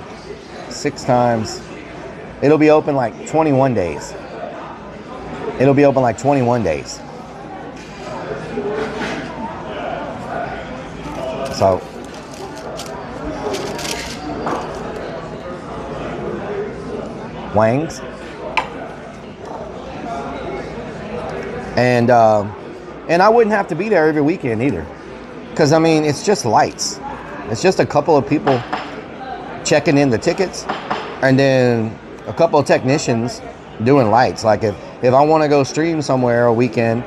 6 times. It'll be open like 21 days. It'll be open like 21 days. So Wang's. And I wouldn't have to be there every weekend either. Because, I mean, it's just lights. It's just a couple of people checking in the tickets. And then a couple of technicians doing lights. Like if I want to go stream somewhere a weekend,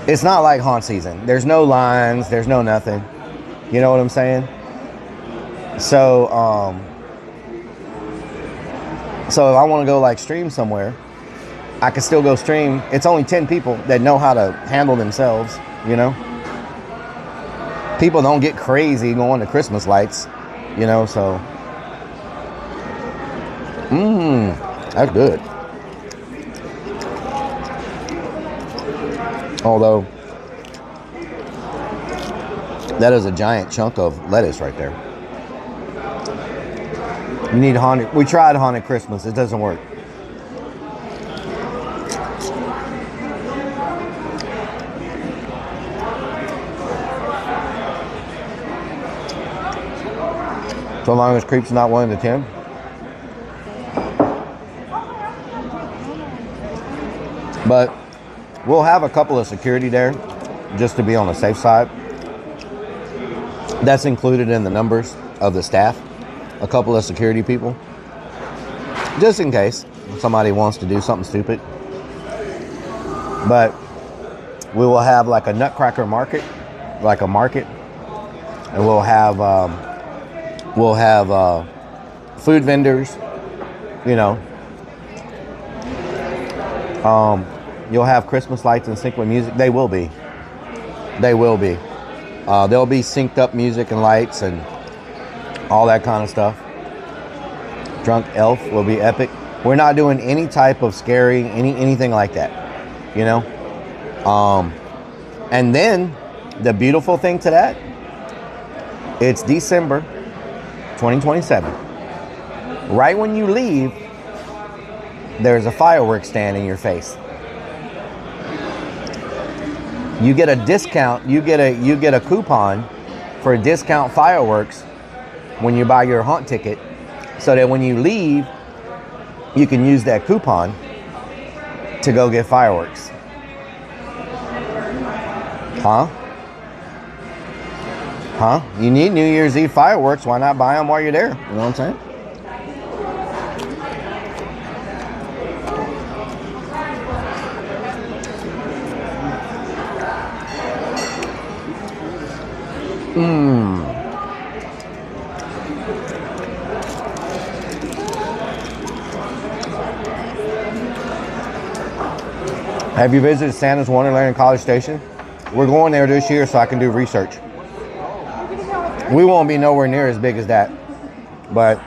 it's not like haunt season. There's no lines. There's no nothing. You know what I'm saying? So, so if I want to go like stream somewhere, I can still go stream. It's only 10 people that know how to handle themselves, you know? People don't get crazy going to Christmas lights, you know, so. That's good. Although, that is a giant chunk of lettuce right there. You need haunted. We tried haunted Christmas. It doesn't work. So long as Creep's not 1 to 10. But we'll have a couple of security there just to be on the safe side. That's included in the numbers of the staff. A couple of security people. Just in case somebody wants to do something stupid. But we will have like a nutcracker market. Like a market. And we'll have food vendors, you know. You'll have Christmas lights in sync with music. They will be. There'll be synced up music and lights and all that kind of stuff. Drunk Elf will be epic. We're not doing any type of scary, anything like that, you know. And then the beautiful thing to that, it's December 2027. Right when you leave, there's a fireworks stand in your face. You get a discount. You get a coupon for discount fireworks when you buy your haunt ticket, so that when you leave, you can use that coupon to go get fireworks. Huh? You need New Year's Eve fireworks. Why not buy them while you're there? You know what I'm saying? Have you visited Santa's Wonderland in College Station? We're going there this year so I can do research. We won't be nowhere near as big as that, but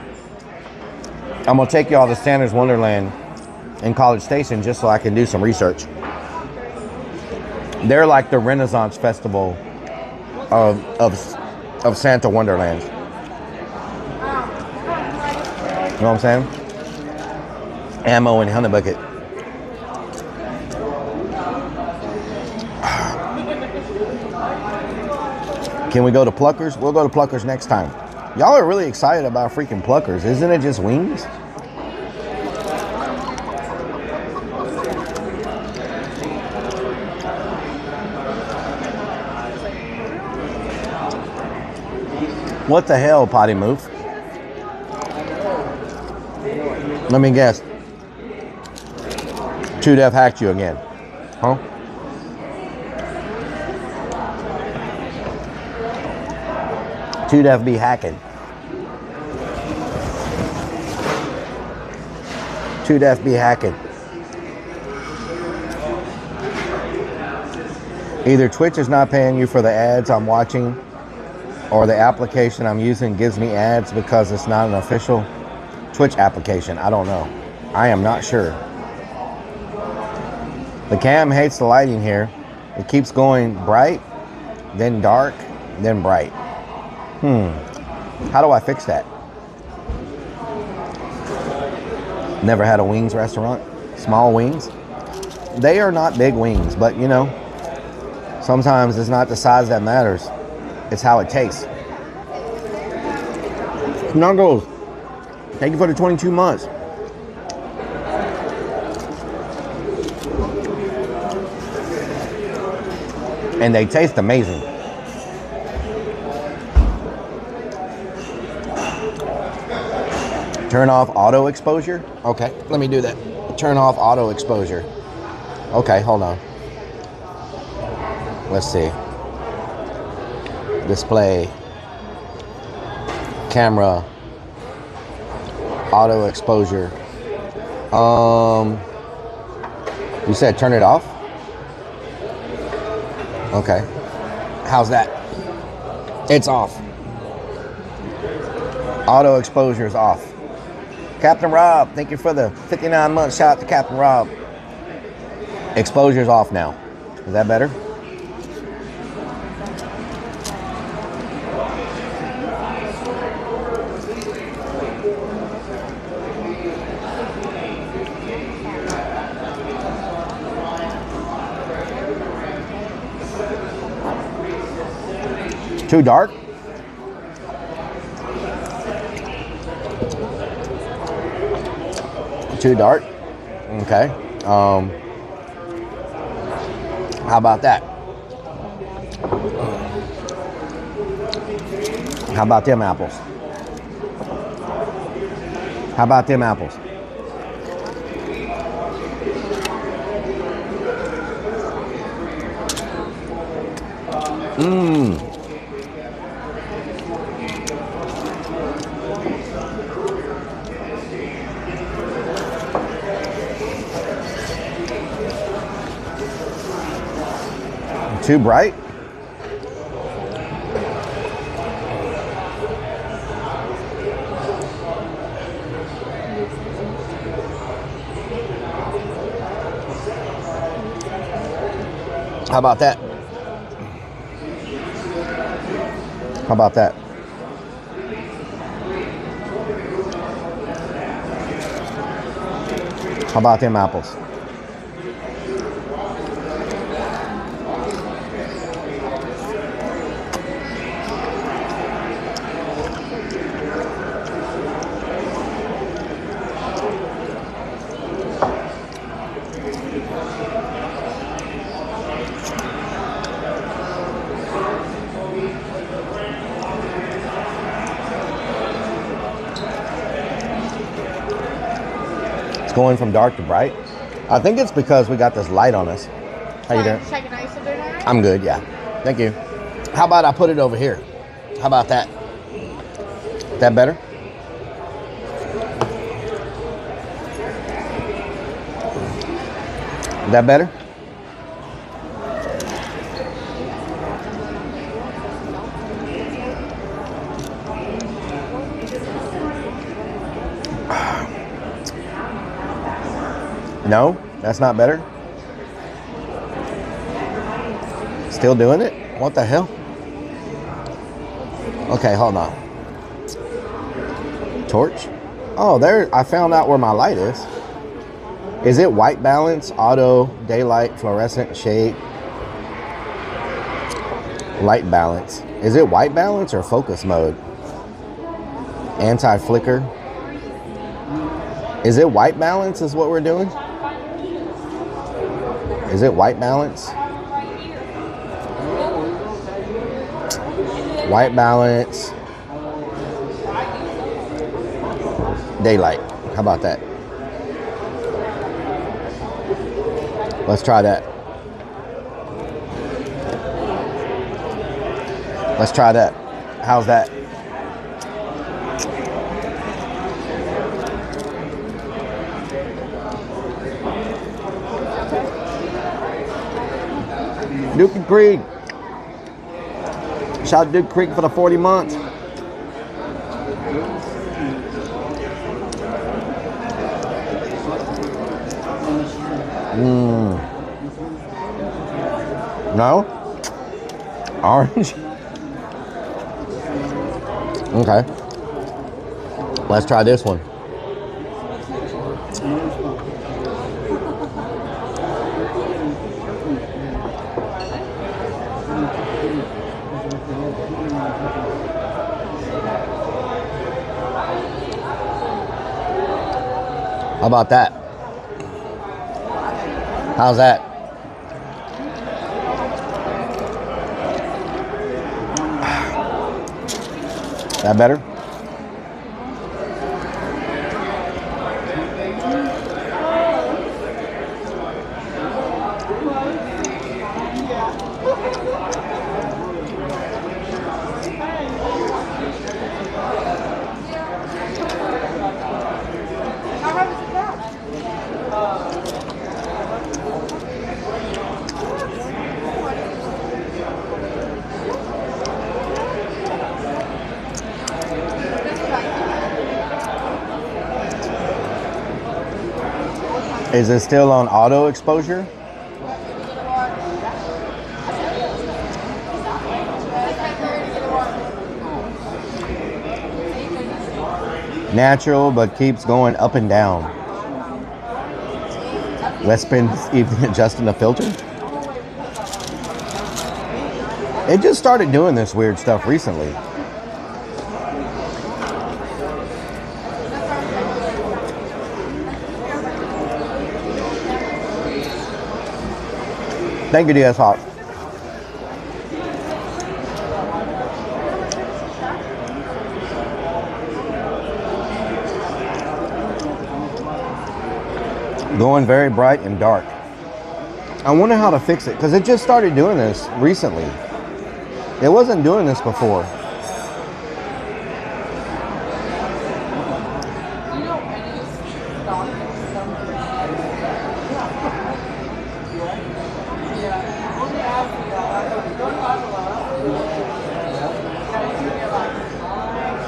I'm gonna take y'all to Santa's Wonderland in College Station just so I can do some research. They're like the Renaissance Festival of Santa Wonderland. You know what I'm saying? Ammo and honey bucket. Can we go to Pluckers? We'll go to Pluckers next time. Y'all are really excited about freaking Pluckers. Isn't it just wings? What the hell, Potty Move? Let me guess. 2Def hacked you again. Huh? Def be hacking. 2Def be hacking. Either Twitch is not paying you for the ads I'm watching, or the application I'm using gives me ads because it's not an official Twitch application. I don't know. I am not sure. The cam hates the lighting here. It keeps going bright, then dark, then bright. How do I fix that? Never had a wings restaurant. Small wings. They are not big wings, but you know, sometimes it's not the size that matters. It's how it tastes. Snuggles, thank you for the 22 months. And they taste amazing. Turn off auto exposure. Okay, let me do that. Turn off auto exposure. Okay, hold on. Let's see. Display. Camera. Auto exposure. You said turn it off? Okay. How's that? It's off. Auto exposure is off. Captain Rob, thank you for the 59 months. Shout out to Captain Rob. Exposure's off now. Is that better? Too dark? Too dark? Okay. How about that? How about them apples? How about them apples? Too bright? How about that? How about that? How about them apples? Going from dark to bright. I think it's because we got this light on us. How you doing? I'm good, yeah. Thank you. How about I put it over here? How about that? That better? That better? No, that's not better. Still doing it? What the hell? Okay, hold on. Torch? Oh, there, I found out where my light is. Is it white balance, auto, daylight, fluorescent, shade? Light balance. Is it white balance or focus mode? Anti-flicker. Is it white balance is what we're doing? Is it white balance? White balance. Daylight. How about that? Let's try that. Let's try that. How's that? Duke Creek. Shout out Duke Creek for the 40 months. No? Orange? Okay. Let's try this one. How about that? How's that? That better? Is it still on auto exposure? Natural, but keeps going up and down. Let's spin even adjusting the filter. It just started doing this weird stuff recently. Thank you, DS Hawk. Going very bright and dark. I wonder how to fix it because it just started doing this recently. It wasn't doing this before.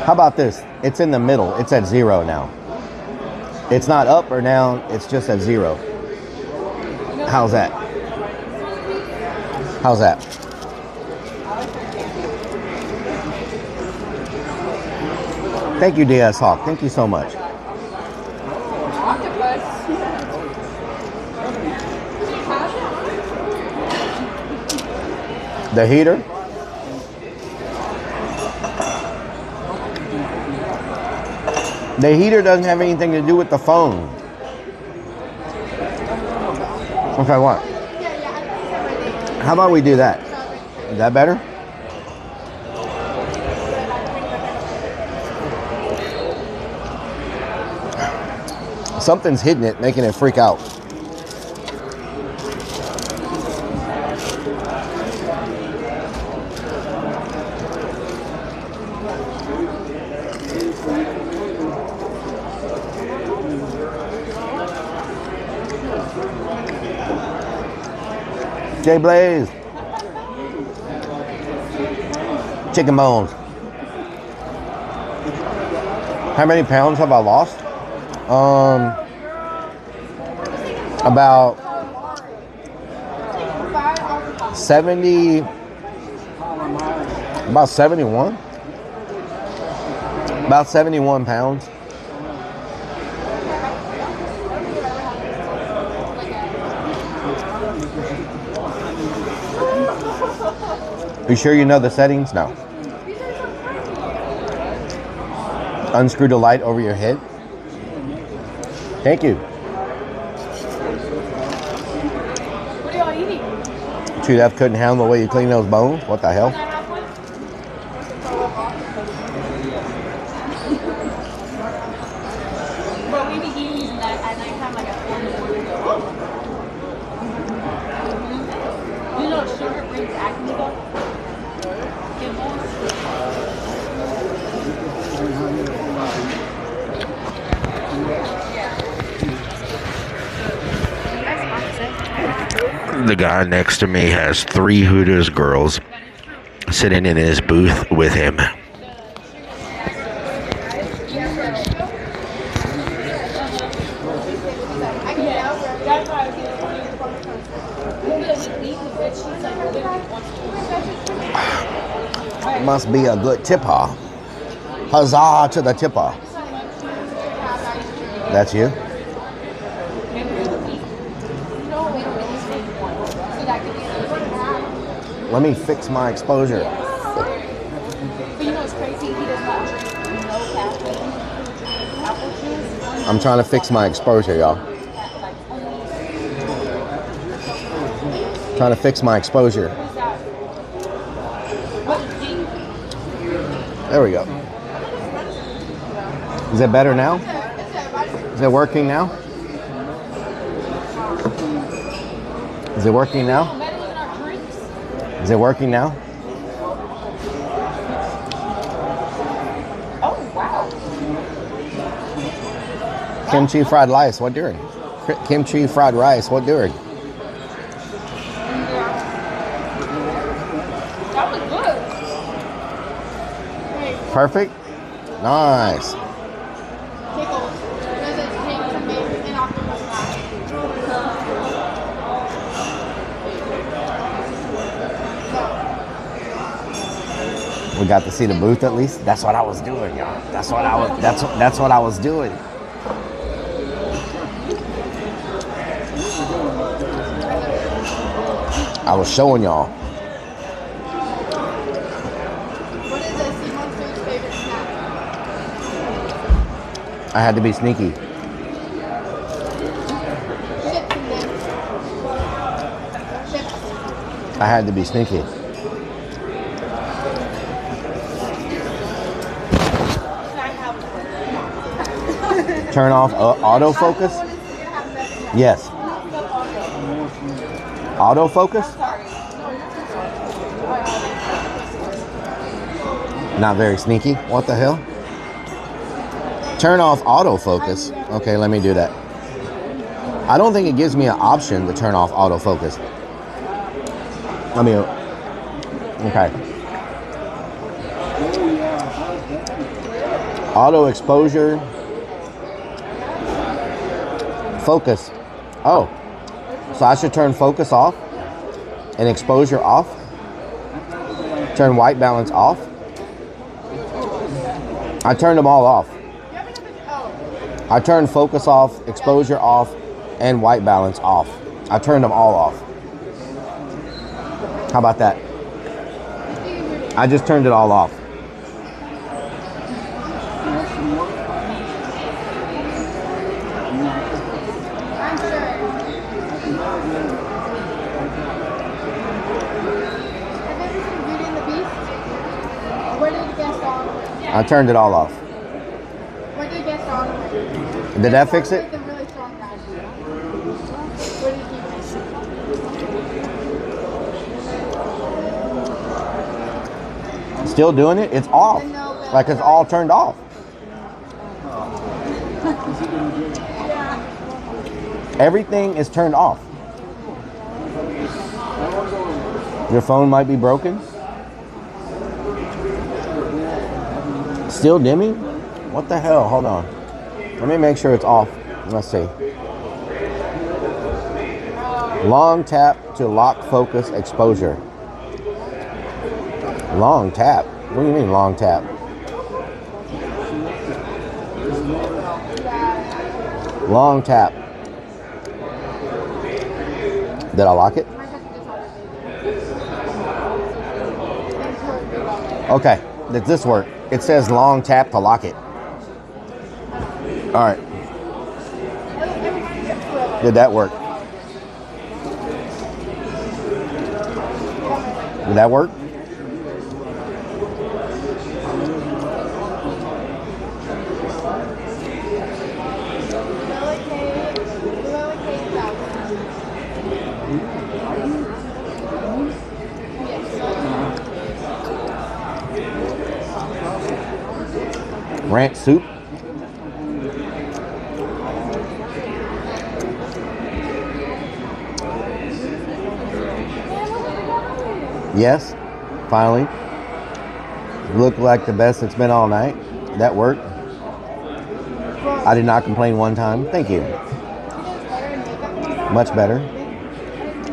How about this? It's in the middle. It's at 0 now. It's not up or down. It's just at 0. How's that? How's that? Thank you, DS Hawk. Thank you so much. The heater? The heater doesn't have anything to do with the phone. Okay, what? How about we do that? Is that better? Something's hitting it, making it freak out. Jay Blaze. Chicken bones. How many pounds have I lost? About 70, about 71. About 71 pounds. You sure you know the settings? No. Unscrew the light over your head. Thank you. What are y'all eating? True, that couldn't handle the way you clean those bones. What the hell? But we be eating these at nighttime, like at 4 in the morning. You know, sugar brings acne though. The guy next to me has 3 Hooters girls sitting in his booth with him. Must be a good tipper. Huzzah to the tipper. That's you? Let me fix my exposure. But you know what's crazy? He does not drink no caffeine. Apple juice. I'm trying to fix my exposure, y'all. Trying to fix my exposure. There we go. Is it better now? Is it working now? Is it working now? Is it working now? Oh, wow. Kimchi fried rice, what doing? Kimchi fried rice, what doing? That was good. Perfect? Nice. Tickles. Does it take to make an octopus laugh? We got to see the booth at least. That's what I was doing, y'all. That's what I was doing. I was showing y'all. What is a Sea Monster's favorite snack? I had to be sneaky. Chips and dip. Chips. I had to be sneaky. Turn off autofocus? Yes. Autofocus? Not very sneaky. What the hell? Turn off autofocus. Okay, let me do that. I don't think it gives me an option to turn off autofocus. I mean, okay. Auto exposure. Focus. Oh, so I should turn focus off and exposure off. Turn white balance off. I turned them all off. I turned focus off, exposure off, and white balance off. I turned them all off. How about that? I just turned it all off. I turned it all off. What did you guess on? Did that fix it? Really strong guys. What did you Still doing it? It's off. Like it's all turned off. Everything is turned off. Your phone might be broken. Still dimming? What the hell? Hold on. Let me make sure it's off. Let's see. Long tap to lock focus exposure. Long tap? What do you mean long tap? Long tap. Did I lock it? Okay. Did this work? It says long tap to lock it. All right. Did that work? Did that work? Ranch soup. Yes, finally. Looked like the best it's been all night. That worked. I did not complain one time. Thank you. Much better.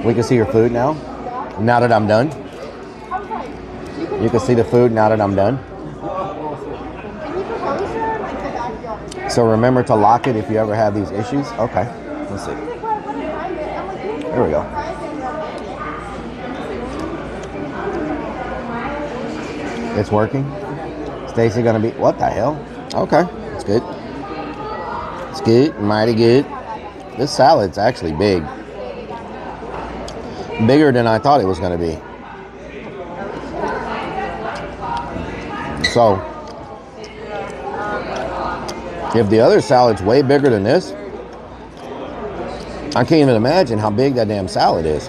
We can see your food now. Now that I'm done. You can see the food now that I'm done. So remember to lock it if you ever have these issues. Okay, let's see. There we go. It's working. Stacy gonna be, what the hell? Okay, it's good. It's good, mighty good. This salad's actually big. Bigger than I thought it was gonna be. So, if the other salad's way bigger than this, I can't even imagine how big that damn salad is.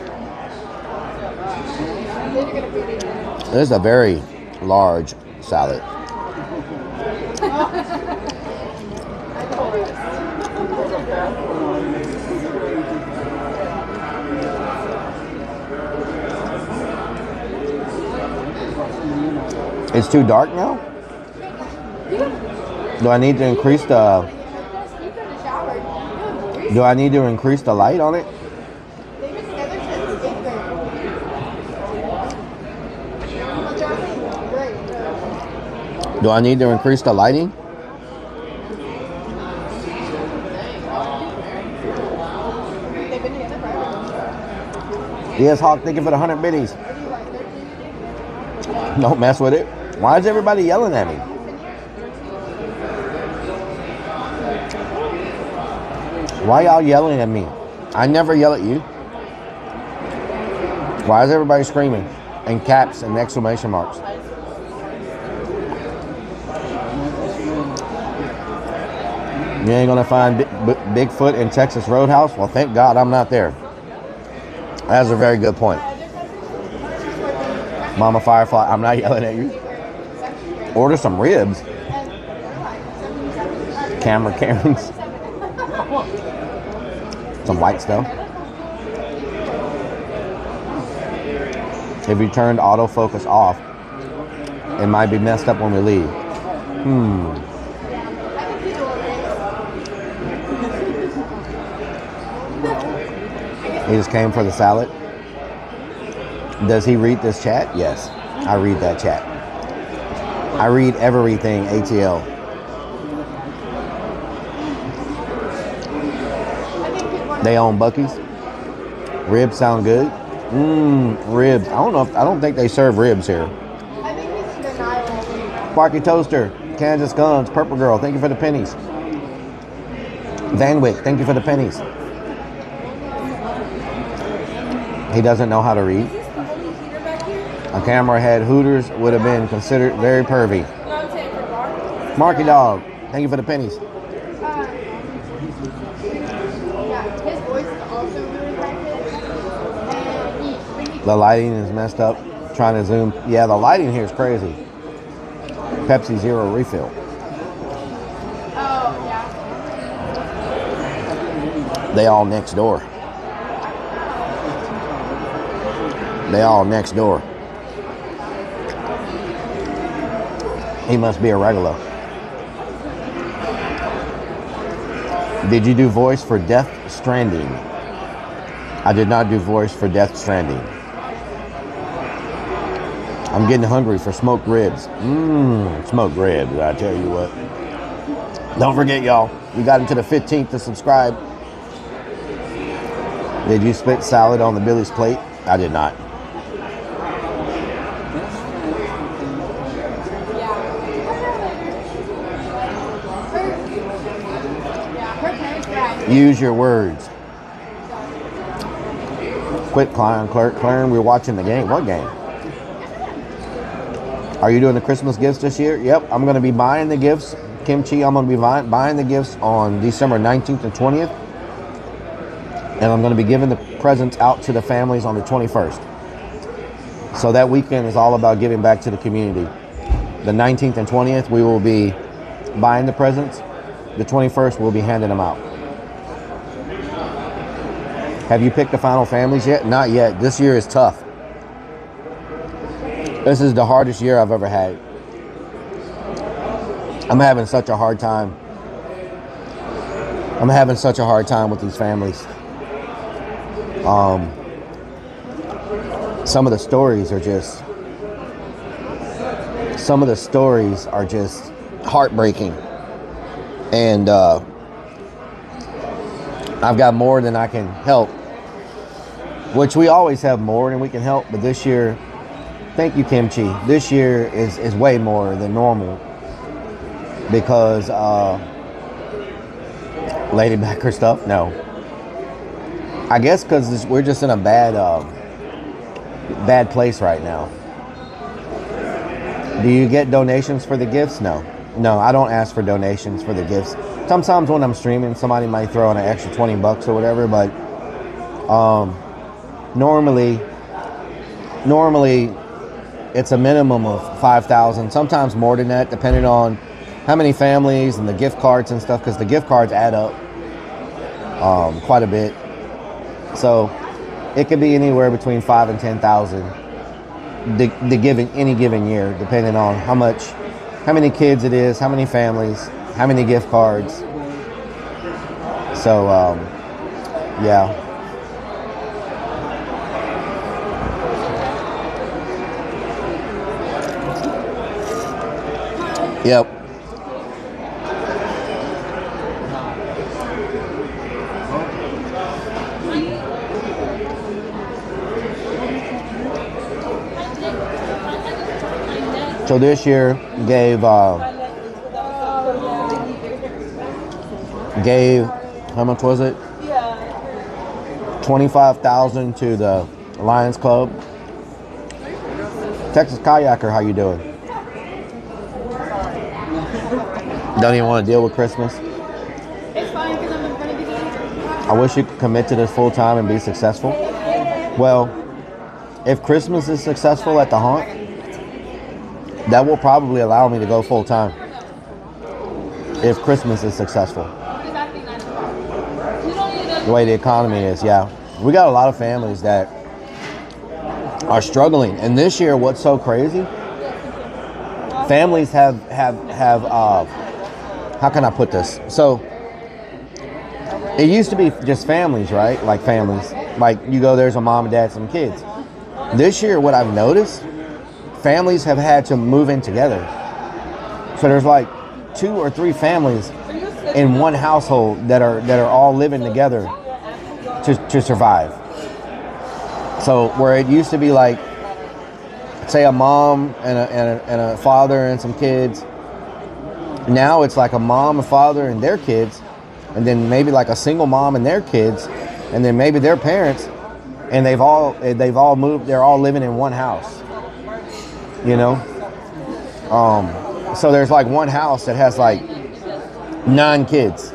This is a very large salad. It's too dark now? Do I need to increase the light on it? Do I need to increase the lighting? Yes, Hawk, thank you for the 100 biddies. Don't mess with it. Why is everybody yelling at me? Why y'all yelling at me? I never yell at you. Why is everybody screaming? And caps and exclamation marks. You ain't gonna find Bigfoot in Texas Roadhouse? Well, thank God I'm not there. That's a very good point. Mama Firefly, I'm not yelling at you. Order some ribs. Camera Karens. Some white stuff. If you turned autofocus off, it might be messed up when we leave. He just came for the salad. Does he read this chat? Yes, I read that chat. I read everything ATL. They own Buc-ee's. Ribs sound good. Ribs. I don't think they serve ribs here. Sparky Toaster, Kansas Guns, Purple Girl, thank you for the pennies. Van Wyck, thank you for the pennies. He doesn't know how to read. A camera had Hooters would have been considered very pervy. Marky Dog, thank you for the pennies. The lighting is messed up. Trying to zoom. Yeah, the lighting here is crazy. Pepsi Zero refill. They all next door. They all next door. He must be a regular. Did you do voice for Death Stranding? I did not do voice for Death Stranding. I'm getting hungry for smoked ribs. Smoked ribs, I tell you what. Don't forget, y'all, we got into the 15th to subscribe. Did you spit salad on the Billy's plate? I did not. Use your words. Quit Claren, we're watching the game. What game? Are you doing the Christmas gifts this year? Yep, I'm going to be buying the gifts. Kimchi, I'm going to be buying the gifts on December 19th and 20th. And I'm going to be giving the presents out to the families on the 21st. So that weekend is all about giving back to the community. The 19th and 20th, we will be buying the presents. The 21st, we'll be handing them out. Have you picked the final families yet? Not yet. This year is tough. This is the hardest year I've ever had. I'm having such a hard time. I'm having such a hard time with these families. Some of the stories are just heartbreaking. And I've got more than I can help, which we always have more than we can help. But this year, thank you, Kimchi. This year is way more than normal because Lady Becker stuff. No, I guess because we're just in a bad place right now. Do you get donations for the gifts? No, I don't ask for donations for the gifts. Sometimes when I'm streaming, somebody might throw in an extra $20 or whatever, but normally it's a minimum of 5,000, sometimes more than that, depending on how many families and the gift cards and stuff, because the gift cards add up quite a bit. So it could be anywhere between 5,000 and 10,000 any given year, depending on how many kids it is, how many families, how many gift cards. So yeah. Yep. So this year gave how much was it? 25,000 to the Lions Club. Texas Kayaker, how you doing? Don't even want to deal with Christmas. It's fine because I'm in front of you. I wish you could commit to this full time and be successful. Well, if Christmas is successful at the haunt, that will probably allow me to go full time. If Christmas is successful. The way the economy is, yeah. We got a lot of families that are struggling. And this year, what's so crazy? Families have how can I put this? So it used to be just families, right? Like families. Like you go, there's a mom and dad, some kids. This year, what I've noticed, families have had to move in together. So there's like 2 or 3 families in one household that are all living together to survive. So where it used to be like, say a mom and a father and some kids, now it's like a mom, a father, and their kids, and then maybe like a single mom and their kids, and then maybe their parents, and they've all moved. They're all living in one house. You know, so there's like one house that has like 9 kids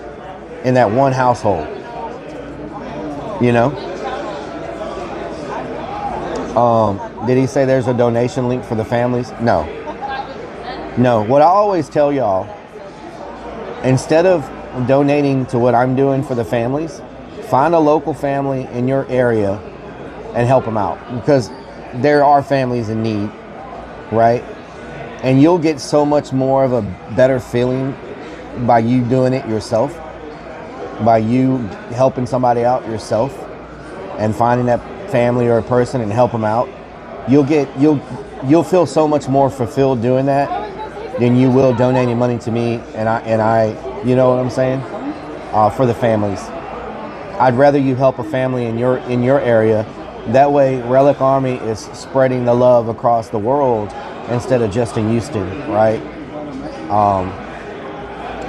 in that one household. You know. Did he say there's a donation link for the families? No. What I always tell y'all, instead of donating to what I'm doing for the families, find a local family in your area and help them out, because there are families in need, right? And you'll get so much more of a better feeling by you doing it yourself, by you helping somebody out yourself and finding that family or a person and help them out. You'll feel so much more fulfilled doing that than you will donating money to me and I you know what I'm saying, for the families. I'd rather you help a family in your area. That way Relic Army is spreading the love across the world instead of just in Houston, right?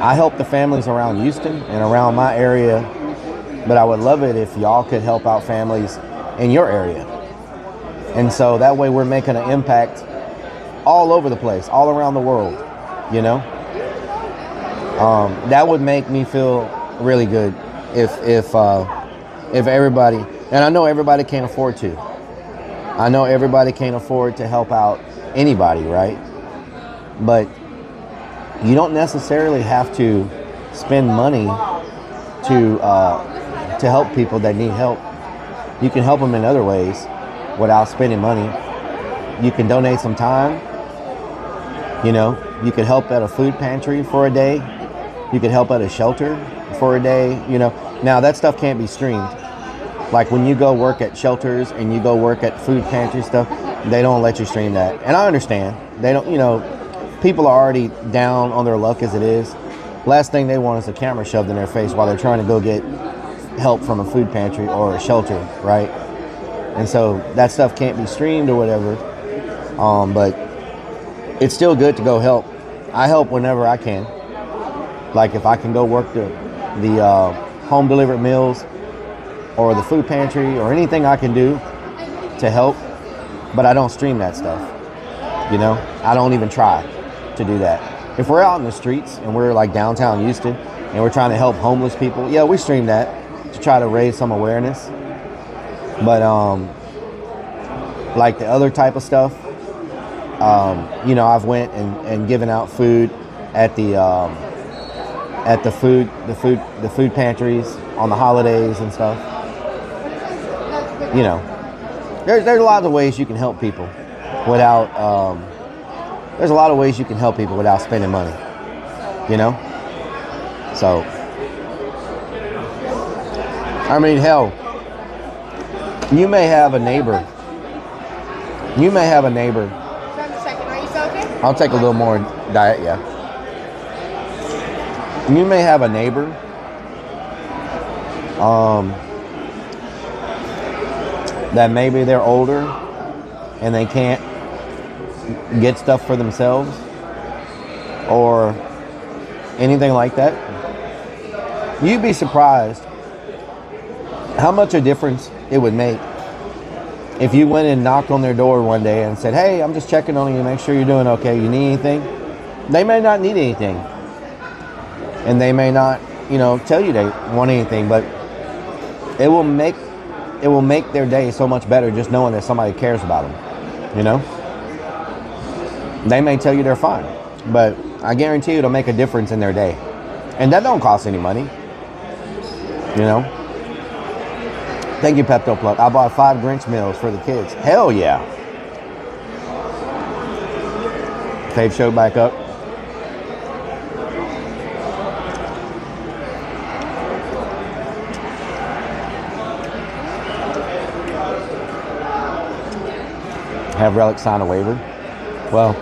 I help the families around Houston and around my area, but I would love it if y'all could help out families in your area. And so that way we're making an impact all over the place, all around the world, you know? That would make me feel really good if everybody, and I know everybody can't afford to. I know everybody can't afford to help out anybody, right? But you don't necessarily have to spend money to help people that need help. You can help them in other ways without spending money. You can donate some time. You know, you could help at a food pantry for a day. You could help at a shelter for a day. You know, now that stuff can't be streamed. Like when you go work at shelters and you go work at food pantry stuff, they don't let you stream that. And I understand. They don't, you know, people are already down on their luck as it is. Last thing they want is a camera shoved in their face while they're trying to go get help from a food pantry or a shelter, right? And so that stuff can't be streamed or whatever. But it's still good to go help. I help whenever I can. Like if I can go work the home delivered meals or the food pantry or anything I can do to help, but I don't stream that stuff. You know, I don't even try to do that. If we're out in the streets and we're like downtown Houston and we're trying to help homeless people, yeah, we stream that to try to raise some awareness. But like the other type of stuff, you know, I've went and given out food at the food pantries on the holidays and stuff. You know, there's a lot of ways you can help people without there's a lot of ways you can help people without spending money, you know? So, I mean, hell, you may have a neighbor. I'll take a little more diet, yeah. You may have a neighbor that maybe they're older and they can't get stuff for themselves or anything like that. You'd be surprised how much a difference it would make if you went and knocked on their door one day and said, hey, I'm just checking on you, make sure you're doing okay. You need anything? They may not need anything. And they may not, you know, tell you they want anything, but it will make their day so much better just knowing that somebody cares about them, you know? They may tell you they're fine, but I guarantee you it'll make a difference in their day. And that don't cost any money, you know? Thank you, Pepto Plug. I bought 5 Grinch meals for the kids. Hell yeah. Tape show back up. Have Rellik sign a waiver. Well,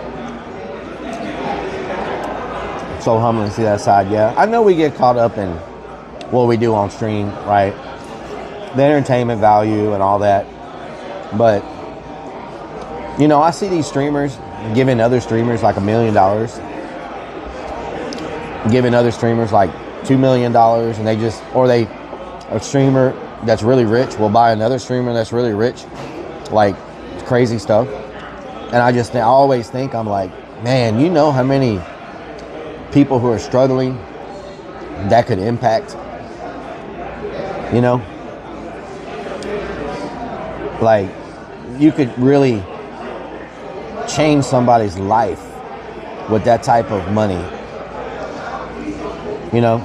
so humbling to see that side. Yeah, I know we get caught up in what we do on stream, right? The entertainment value and all that. But, you know, I see these streamers giving other streamers like $1 million, giving other streamers like $2 million, and a streamer that's really rich will buy another streamer that's really rich, like crazy stuff. And I always think, I'm like, man, you know how many people who are struggling that could impact, you know? Like, you could really change somebody's life with that type of money, you know?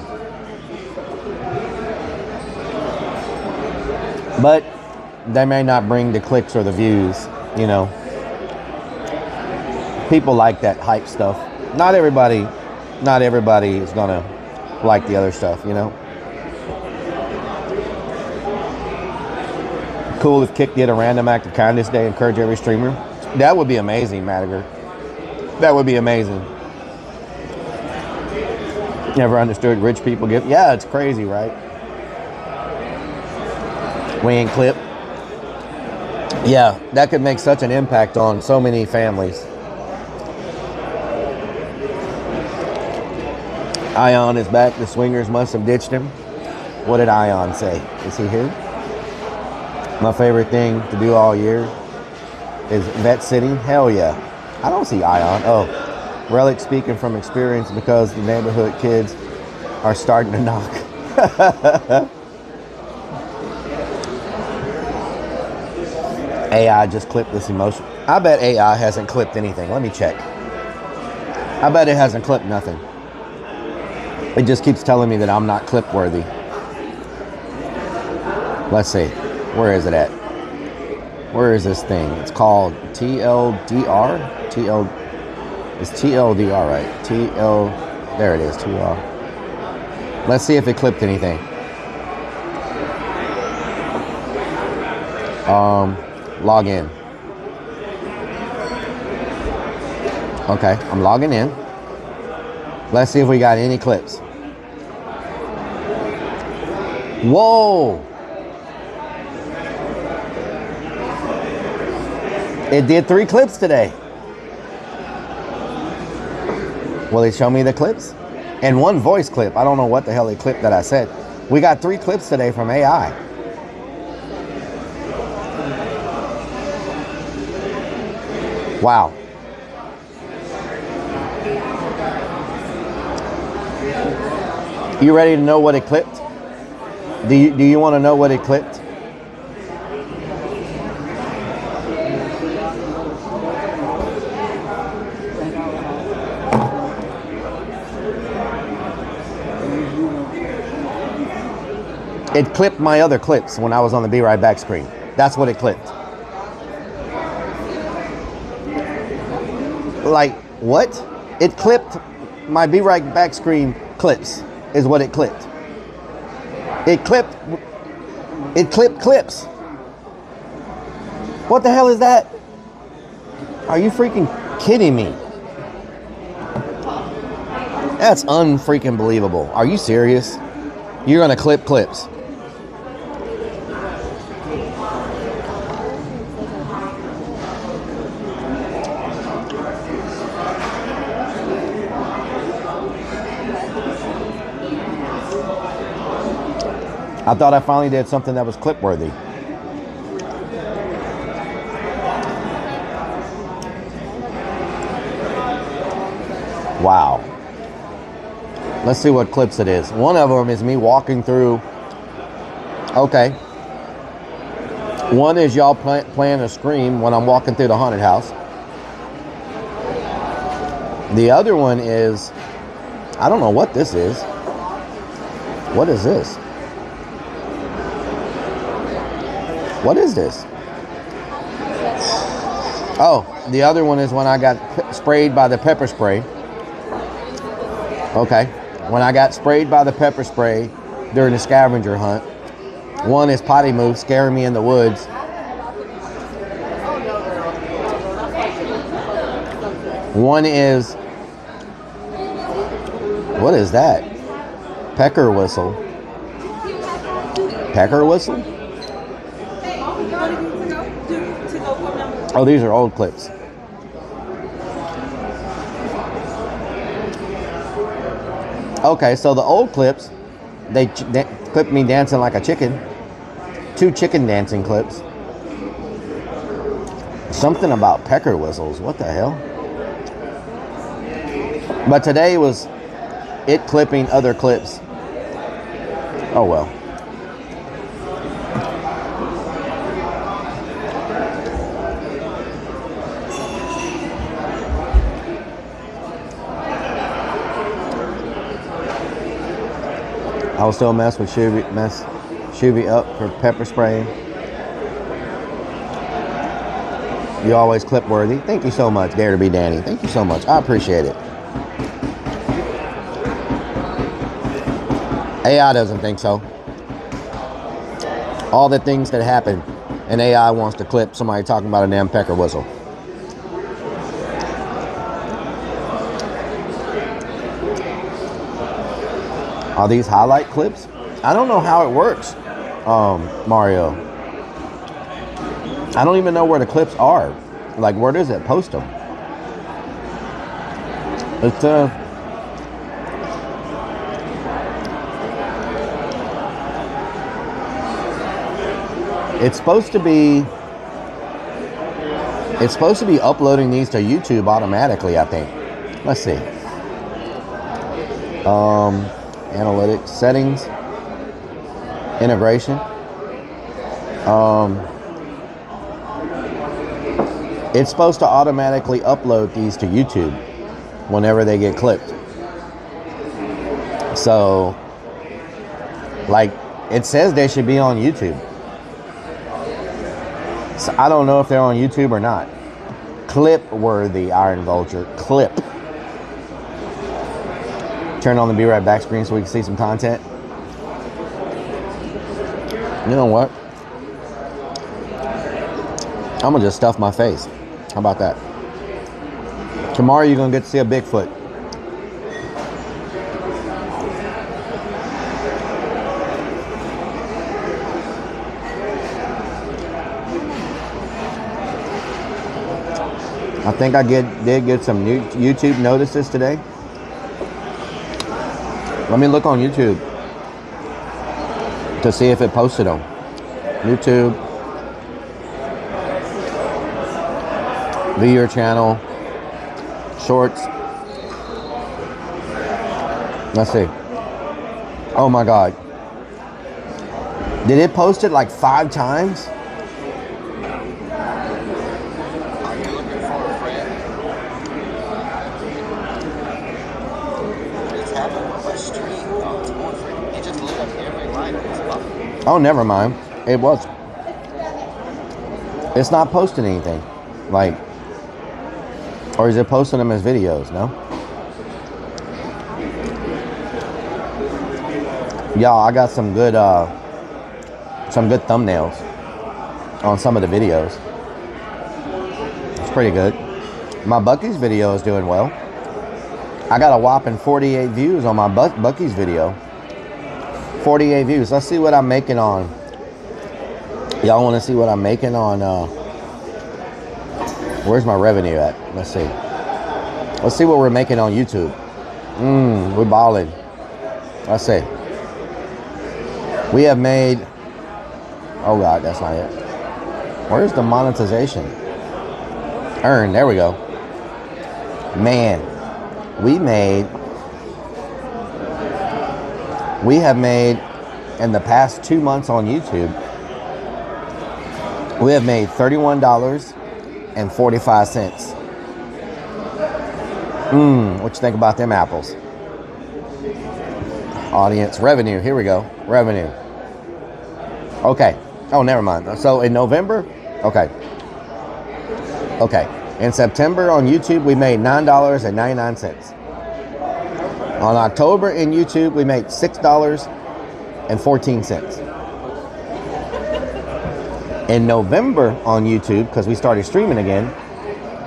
But they may not bring the clicks or the views, you know? People like that hype stuff. Not everybody is gonna like the other stuff, you know? Cool if Kick did a random act of kindness day, encourage every streamer. That would be amazing, Madiger. That would be amazing. Never understood rich people give. Yeah, it's crazy, right? We ain't clip. Yeah, that could make such an impact on so many families. Ion is back. The swingers must have ditched him. What did Ion say? Is he here? My favorite thing to do all year is vet sitting. Hell yeah. I don't see Ion. Oh, Rellik speaking from experience because the neighborhood kids are starting to knock. AI just clipped this emotion. I bet AI hasn't clipped anything. Let me check. I bet it hasn't clipped nothing. It just keeps telling me that I'm not clip worthy. Let's see. Where is it at? Where is this thing? It's called TLDR. It's TLDR, right? There it is, TLDR. Let's see if it clipped anything. Log in. Okay, I'm logging in. Let's see if we got any clips. Whoa! It did 3 clips today. Will it show me the clips? And 1 voice clip. I don't know what the hell it clipped that I said. We got 3 clips today from AI. Wow. You ready to know what it clipped? Do you want to know what it clipped? It clipped my other clips when I was on the Be Right Back screen. That's what it clipped. Like, what? It clipped my Be Right Back screen clips, is what it clipped. It clipped clips. What the hell is that? Are you freaking kidding me? That's unfreaking believable. Are you serious? You're gonna clip clips. I thought I finally did something that was clip worthy. Wow. Let's see what clips it is. One of them is me walking through. Okay. One is y'all playing a scream when I'm walking through the haunted house. The other one is, I don't know what this is. What is this? What is this? Oh, the other one is when I got sprayed by the pepper spray. Okay. When I got sprayed by the pepper spray during the scavenger hunt. One is potty move scaring me in the woods. One is, what is that? Pecker whistle. Pecker whistle? Oh, these are old clips. Okay, so the old clips, they clipped me dancing like a chicken. 2 chicken dancing clips. Something about pecker whistles. What the hell? But today was it clipping other clips. Oh well. I will still mess with Shuby up for pepper spray. You always clip worthy. Thank you so much, Dare to Be Danny. Thank you so much. I appreciate it. AI doesn't think so. All the things that happen, and AI wants to clip somebody talking about a damn pecker whistle. Are these highlight clips? I don't know how it works, Mario. I don't even know where the clips are. Like, where does it post them? It's supposed to be uploading these to YouTube automatically, I think. Let's see. Analytics, settings, integration. It's supposed to automatically upload these to YouTube whenever they get clipped. So, like, it says they should be on YouTube. So I don't know if they're on YouTube or not. Clip worthy, Iron Vulture. Clip. Turn on the Be Right Back screen so we can see some content. You know what? I'm gonna just stuff my face. How about that? Tomorrow you're gonna get to see a Bigfoot. I think I did get some new YouTube notices today. Let me look on YouTube to see if it posted them. YouTube. View your channel. Shorts. Let's see. Oh my God. Did it post it like 5 times? Oh, never mind. It was. It's not posting anything. Like, or is it posting them as videos? No? Y'all, I got some good thumbnails on some of the videos. It's pretty good. My Bucky's video is doing well. I got a whopping 48 views on my Bucky's video. 48 views. Let's see what I'm making on. Y'all want to see what I'm making on? Where's my revenue at? Let's see. Let's see what we're making on YouTube. We're balling. Let's see. We have made. Oh God, that's not it. Where's the monetization? Earn. There we go. Man, we have made in the past 2 months on YouTube, we have made $31.45. What you think about them apples? Audience revenue. Here we go. Revenue. Okay. Oh, never mind. So in November, okay. In September on YouTube, we made $9.99. On October in YouTube, we made $6.14. In November on YouTube, because we started streaming again,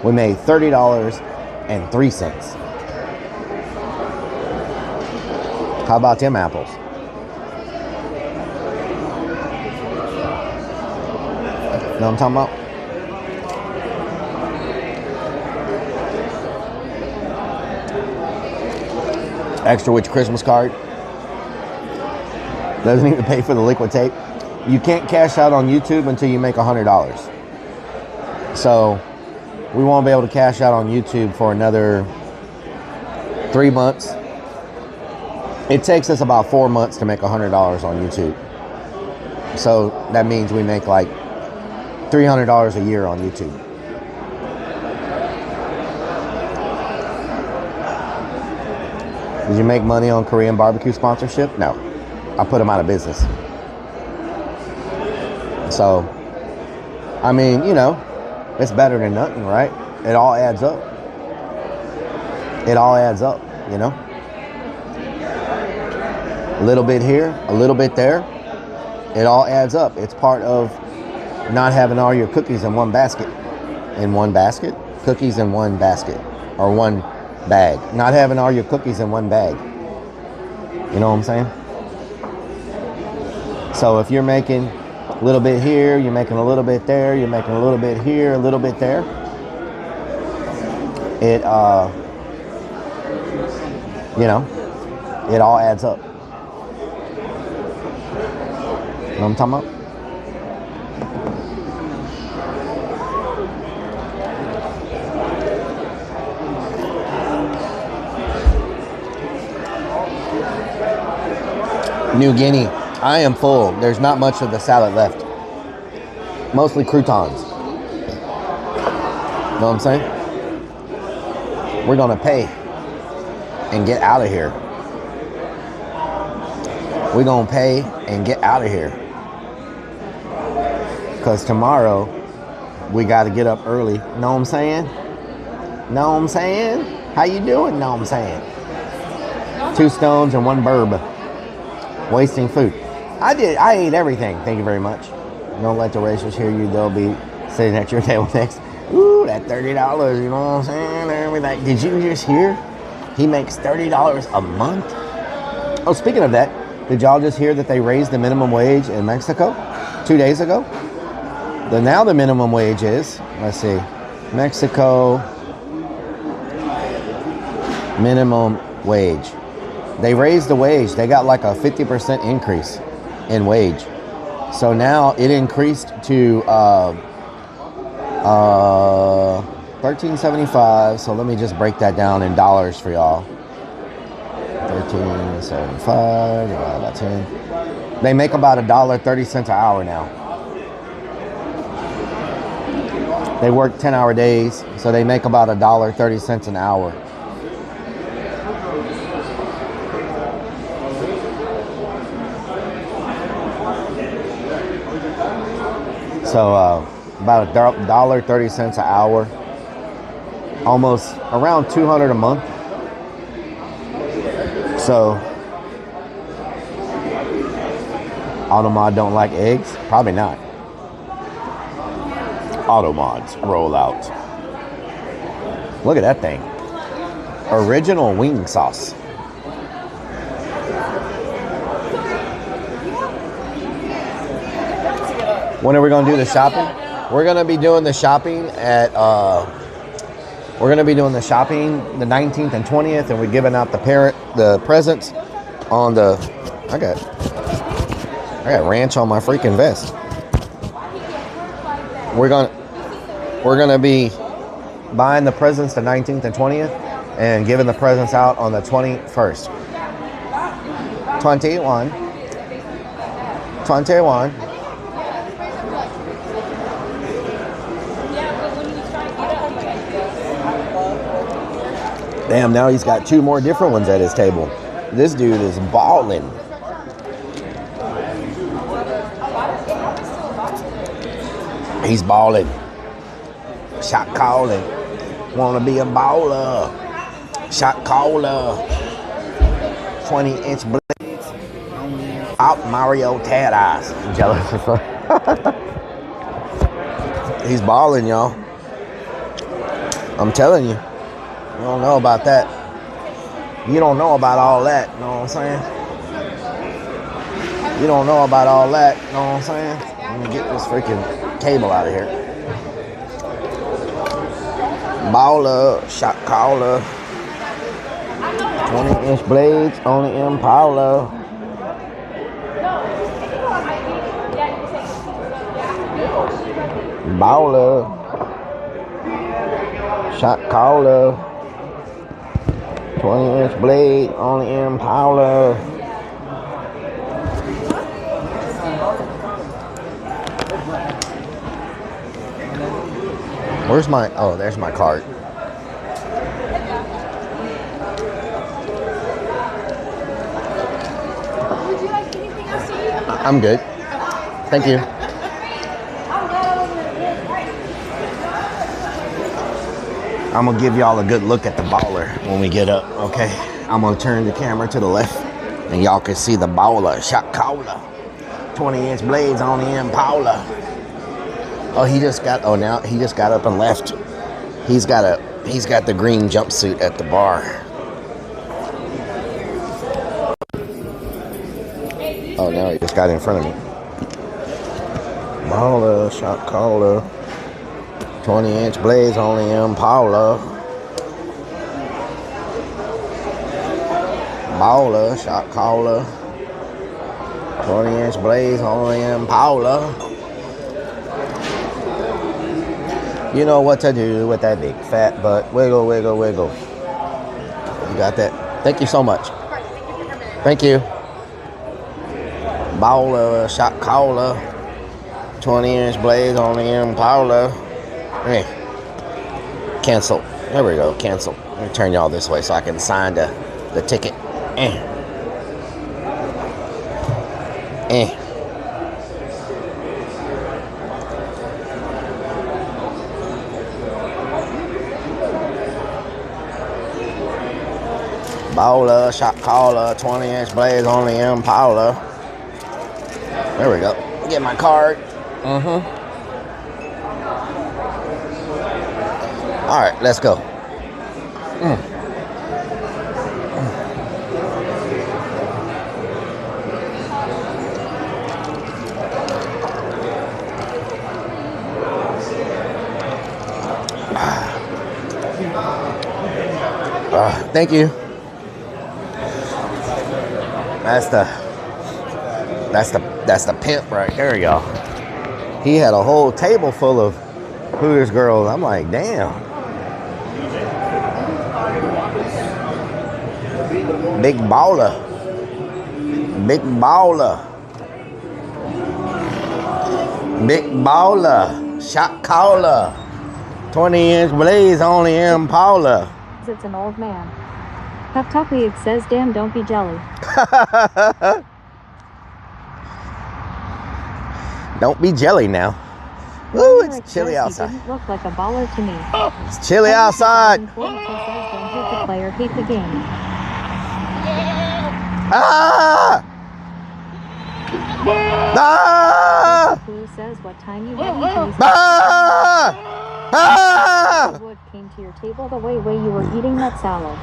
we made $30.03. How about them apples? Know what I'm talking about? Extra Witch Christmas card. Doesn't even pay for the liquid tape. You can't cash out on YouTube until you make $100. So we won't be able to cash out on YouTube for another 3 months. It takes us about 4 months to make $100 on YouTube. So that means we make like $300 a year on YouTube. Did you make money on Korean barbecue sponsorship? No. I put them out of business. So, I mean, you know, it's better than nothing, right? It all adds up. It all adds up, you know? A little bit here, a little bit there. It all adds up. It's part of not having all your cookies in one basket. In one basket? Cookies in one basket. Or one bag. Not having all your cookies in one bag. You know what I'm saying? So if you're making a little bit here, you're making a little bit there, you're making a little bit here, a little bit there, it you know, it all adds up. You know what I'm talking about? New Guinea. I am full. There's not much of the salad left. Mostly croutons. Know what I'm saying? We're gonna pay and get out of here. We're gonna pay and get out of here. Because tomorrow we got to get up early. Know what I'm saying? Know what I'm saying? How you doing? Know what I'm saying? 2 stones and 1 burb. Wasting food. I ate everything. Thank you very much. Don't let the racers hear you. They'll be sitting at your table next. Ooh, that $30. You know what I'm saying? Everything. Did you just hear? He makes $30 a month. Oh, speaking of that, did y'all just hear that they raised the minimum wage in Mexico 2 days ago? Now the minimum wage is, let's see, Mexico minimum wage. They raised the wage. They got like a 50% increase in wage. So now it increased to $13.75. So let me just break that down in dollars for y'all. $13.75 divided by 10. They make about $1.30 an hour now. They work 10-hour days, so they make about $1.30 an hour. So about $1.30 an hour, almost around $200 a month. So Automod don't like eggs? Probably not. Automods roll out. Look at that thing. Original wing sauce. When are we going to do the shopping? We're going to be doing the shopping at we're going to be doing the shopping the 19th and 20th, and we're giving out the presents on the I got ranch on my freaking vest. We're gonna be buying the presents the 19th and 20th and giving the presents out on the 21st. 21. Damn, now he's got 2 more different ones at his table. This dude is balling. He's balling. Shot calling. Wanna be a baller. Shot caller. 20-inch blades. Out Mario Terras. Jealous. He's balling, y'all. I'm telling you. You don't know about that. You don't know about all that. You know what I'm saying? You don't know about all that. You know what I'm saying? Let me get this freaking cable out of here. Baller, shot caller. 20-inch blades, only Impala. Baller. Shot caller. 20-inch blade, only Impala. Where's my, oh, there's my card. Would you like anything else to eat? I'm good. Thank you. I'm gonna give y'all a good look at the baller when we get up, okay? I'm gonna turn the camera to the left and y'all can see the baller, shot caller. 20-inch blades on the Impala. Oh, he just got up and left. He's got the green jumpsuit at the bar. Oh, now he just got in front of me. Baller, shot caller. 20-inch blades on the Impala. Baller, shot caller. 20-inch blades on the Impala. You know what to do with that big fat butt. Wiggle, wiggle, wiggle. You got that? Thank you so much. Thank you. Baller, shot caller. 20-inch blades on the Impala. Hey. Cancel. There we go. Cancel. Let me turn y'all this way so I can sign the ticket. Bowler, shot caller, 20-inch blades on the Impala. There we go. Get my card. All right, let's go. Thank you. That's the pimp right there, y'all. He had a whole table full of Hooters girls. I'm like, damn. Big baller. Big baller. Big baller. Shot caller. 20-inch blaze on the Impala. It's an old man. Pep Talk League says, damn, don't be jelly. Don't be jelly now. Ooh, it's chilly outside. He didn't look like a baller to me. It's chilly outside. Says, don't hate the player, hate the game. Ah! Ah! Who says what time you had in Ah! Ah! Wood came to your table the way you were eating that salad.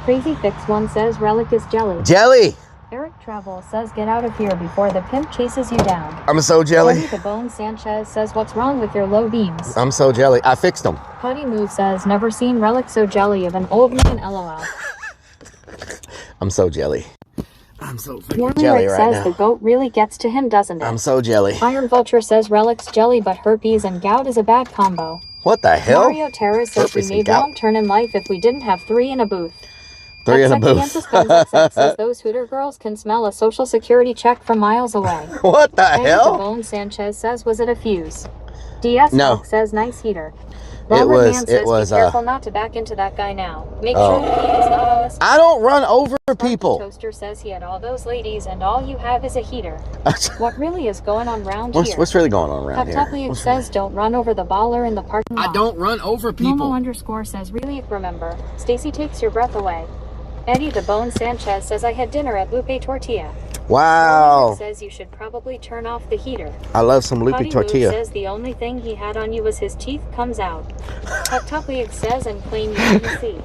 Crazy Fix One says Rellik is jelly. Jelly. Eric Travel says get out of here before the pimp chases you down. I'm so jelly. Eddie the Bone Sanchez says what's wrong with your low beams. I'm so jelly. I fixed them. Putty Move says never seen Rellik so jelly of an old man, lol. I'm so jelly. I'm so freaking Warley jelly Rick right says now. the goat really gets to him, doesn't it? I'm so jelly. Iron Vulture says Rellik's jelly but herpes and gout is a bad combo. What the hell? Mario Terra says we Herpes and made gout. wrong turn in life if we didn't have 3 in a booth. 3 in a booth. XX says those Hooter girls can smell a social security check from miles away. What the Eddie hell? the Bone Sanchez says was it a fuse? DS No. Hulk says nice heater. It Robert was- Man it says was, be careful not to back into that guy now. Make Oh. sure he is not on the I don't run over people. Toaster says he had all those ladies and all you have is a heater. What really is going on round here? What's really going on around Pep here? Talk says don't run over the baller in the parking lot. I don't run over people. Momo_ says really remember. Stacy takes your breath away. Eddie the Bone Sanchez says I had dinner at Lupe Tortilla. Wow. Says you should probably turn off the heater. I love some Lupe Putty tortilla. Move says the only thing he had on you was his teeth comes out. Pep Talk says and claim you didn't see.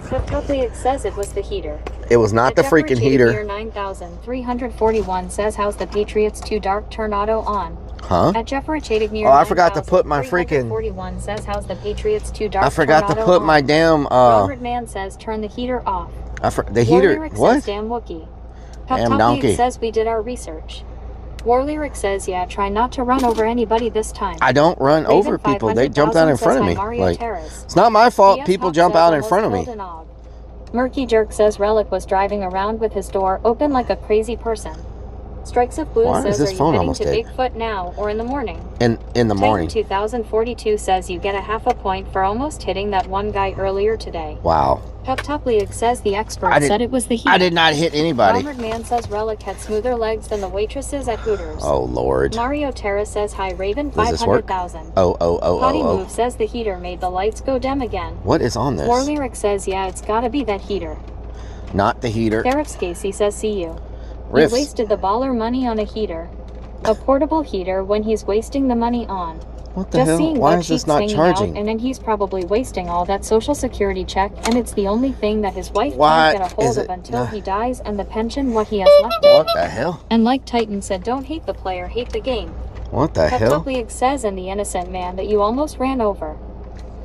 Pep Talk says it was the heater. It was not the freaking heater. 9341 says how's the Patriots too dark turn auto on. Huh? At Jeffrey Chadig near Oh, I forgot to put my freaking. 41 says how's the Patriots too dark. I forgot to turn put auto my on. damn. Robert Man says turn the heater off. The heater. Warlyric What? says damn Wookie. Pep Damn Talk donkey. says we did our research. Warlyric says yeah, try not to run over anybody this time. I don't run Raven over people. They jump out in 500,000 front of says me. hi, Mario Like, Terrace. it's not my fault. DS People Hawk jump says out in almost front of killed me. an og. Murky Jerk says Rellik was driving around with his door open like a crazy person. Strikes of Blue Why is says this are you phone heading almost to dead? Bigfoot now or in the morning? In the morning. Titan 2042 says you get a half a point for almost hitting that one guy earlier today. Wow. Pep Topliak says the expert I did- said it was the heat. I did not hit anybody. Robert Man says Rellik had smoother legs than the waitresses at Hooters. Oh Lord. Mario Terra says hi Raven Does this work? 500,000. Oh. Potty Move says the heater made the lights go dim again. What is on this? Warlyric says yeah, it's gotta be that heater. Not the heater. Tariff Scasey says see you. Riffs. He wasted the baller money on a heater. A portable heater when he's wasting the money on. What the Just hell? seeing Why butt is this cheeks not hanging charging? Out, and then he's probably wasting all that social security check, and it's the only thing that his wife Why can't get a hold is of it until not- he dies, and the pension what he has left. What the hell? And like Titan said, don't hate the player, hate the game. What the hell? Peptopliag says in the innocent man that you almost ran over.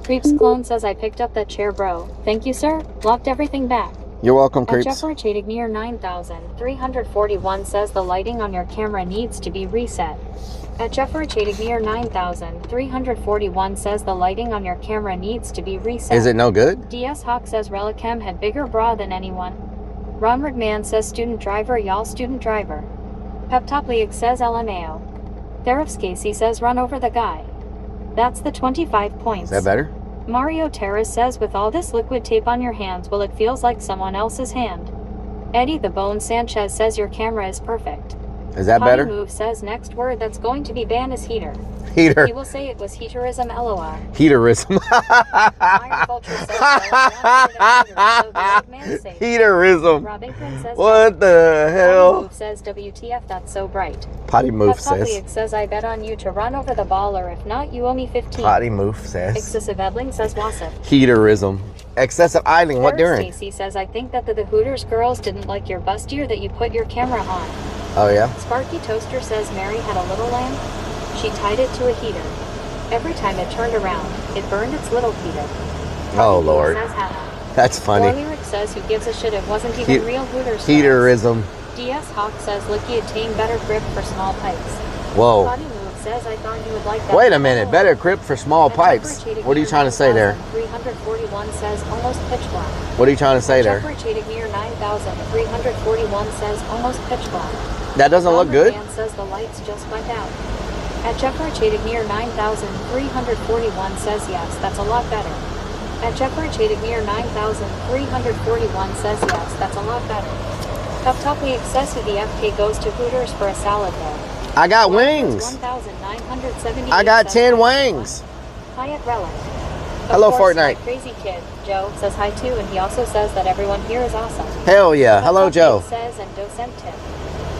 Creeps Clone says I picked up that chair, bro. Thank you, sir. Locked everything back. You're welcome, At Creeps. Jeffrey Chadig near 9,341 says the lighting on your camera needs to be reset. At Jeffrey Chadig near 9,341 says the lighting on your camera needs to be reset. Is it no good? DS Hawk says Relicam had bigger bra than anyone. Ronward Man says student driver, y'all student driver. Peptopliag says LMAO. Therif Scasey says run over the guy. That's the 25 points. Is that better? Mario Terrace says with all this liquid tape on your hands, well it feels like someone else's hand. Eddie the Bone Sanchez says your camera is perfect. Is that Potty better? Move says next word that's going to be banned is heater. Heater. He will say it was heaterism, lol. Heaterism. Iron Vulture says so the old man safe. Heaterism. Robinson says What the Potty hell? Move says WTF, that's so bright. Potty Move Pep says. I bet on you to run over the ball, or if not, you owe me 15. Potty Move says. Excessive Edling says Wassif. Heaterism. Excessive idling. What during? Stacy says, I think that the Hooters girls didn't like your bustier that you put your camera on. Oh yeah. Sparky Toaster says Mary had a little lamp. She tied it to a heater. Every time it turned around, it burned its little heater. Oh Lord. Says Hannah. That's funny. Lyric says, who gives a shit, it wasn't even real Hooters. Heaterism. DS Hawk says, Licky attain better grip for small pipes. Whoa. Potty Move says, I thought you would like that. Wait a minute. Better grip for small pipes. What are you trying to say there? 341 says almost pitch black. What are you trying to say there? Near 9,341 says almost pitch black. That doesn't look good. Man says the lights just went out. At Jeffrey near 9,341 says yes, that's a lot better. At Jeffrey near 9,341 says yes, that's a lot better. Cup Toppy says who the FK goes to Hooters for a salad though. I got wings. 1,970. I got 10 wings. Hi at Relic. Hello, Of course, Fortnite. My crazy kid, Joe, says hi too, and he also says that everyone here is awesome. Hell yeah. Hello, Joe. Says and docent tip.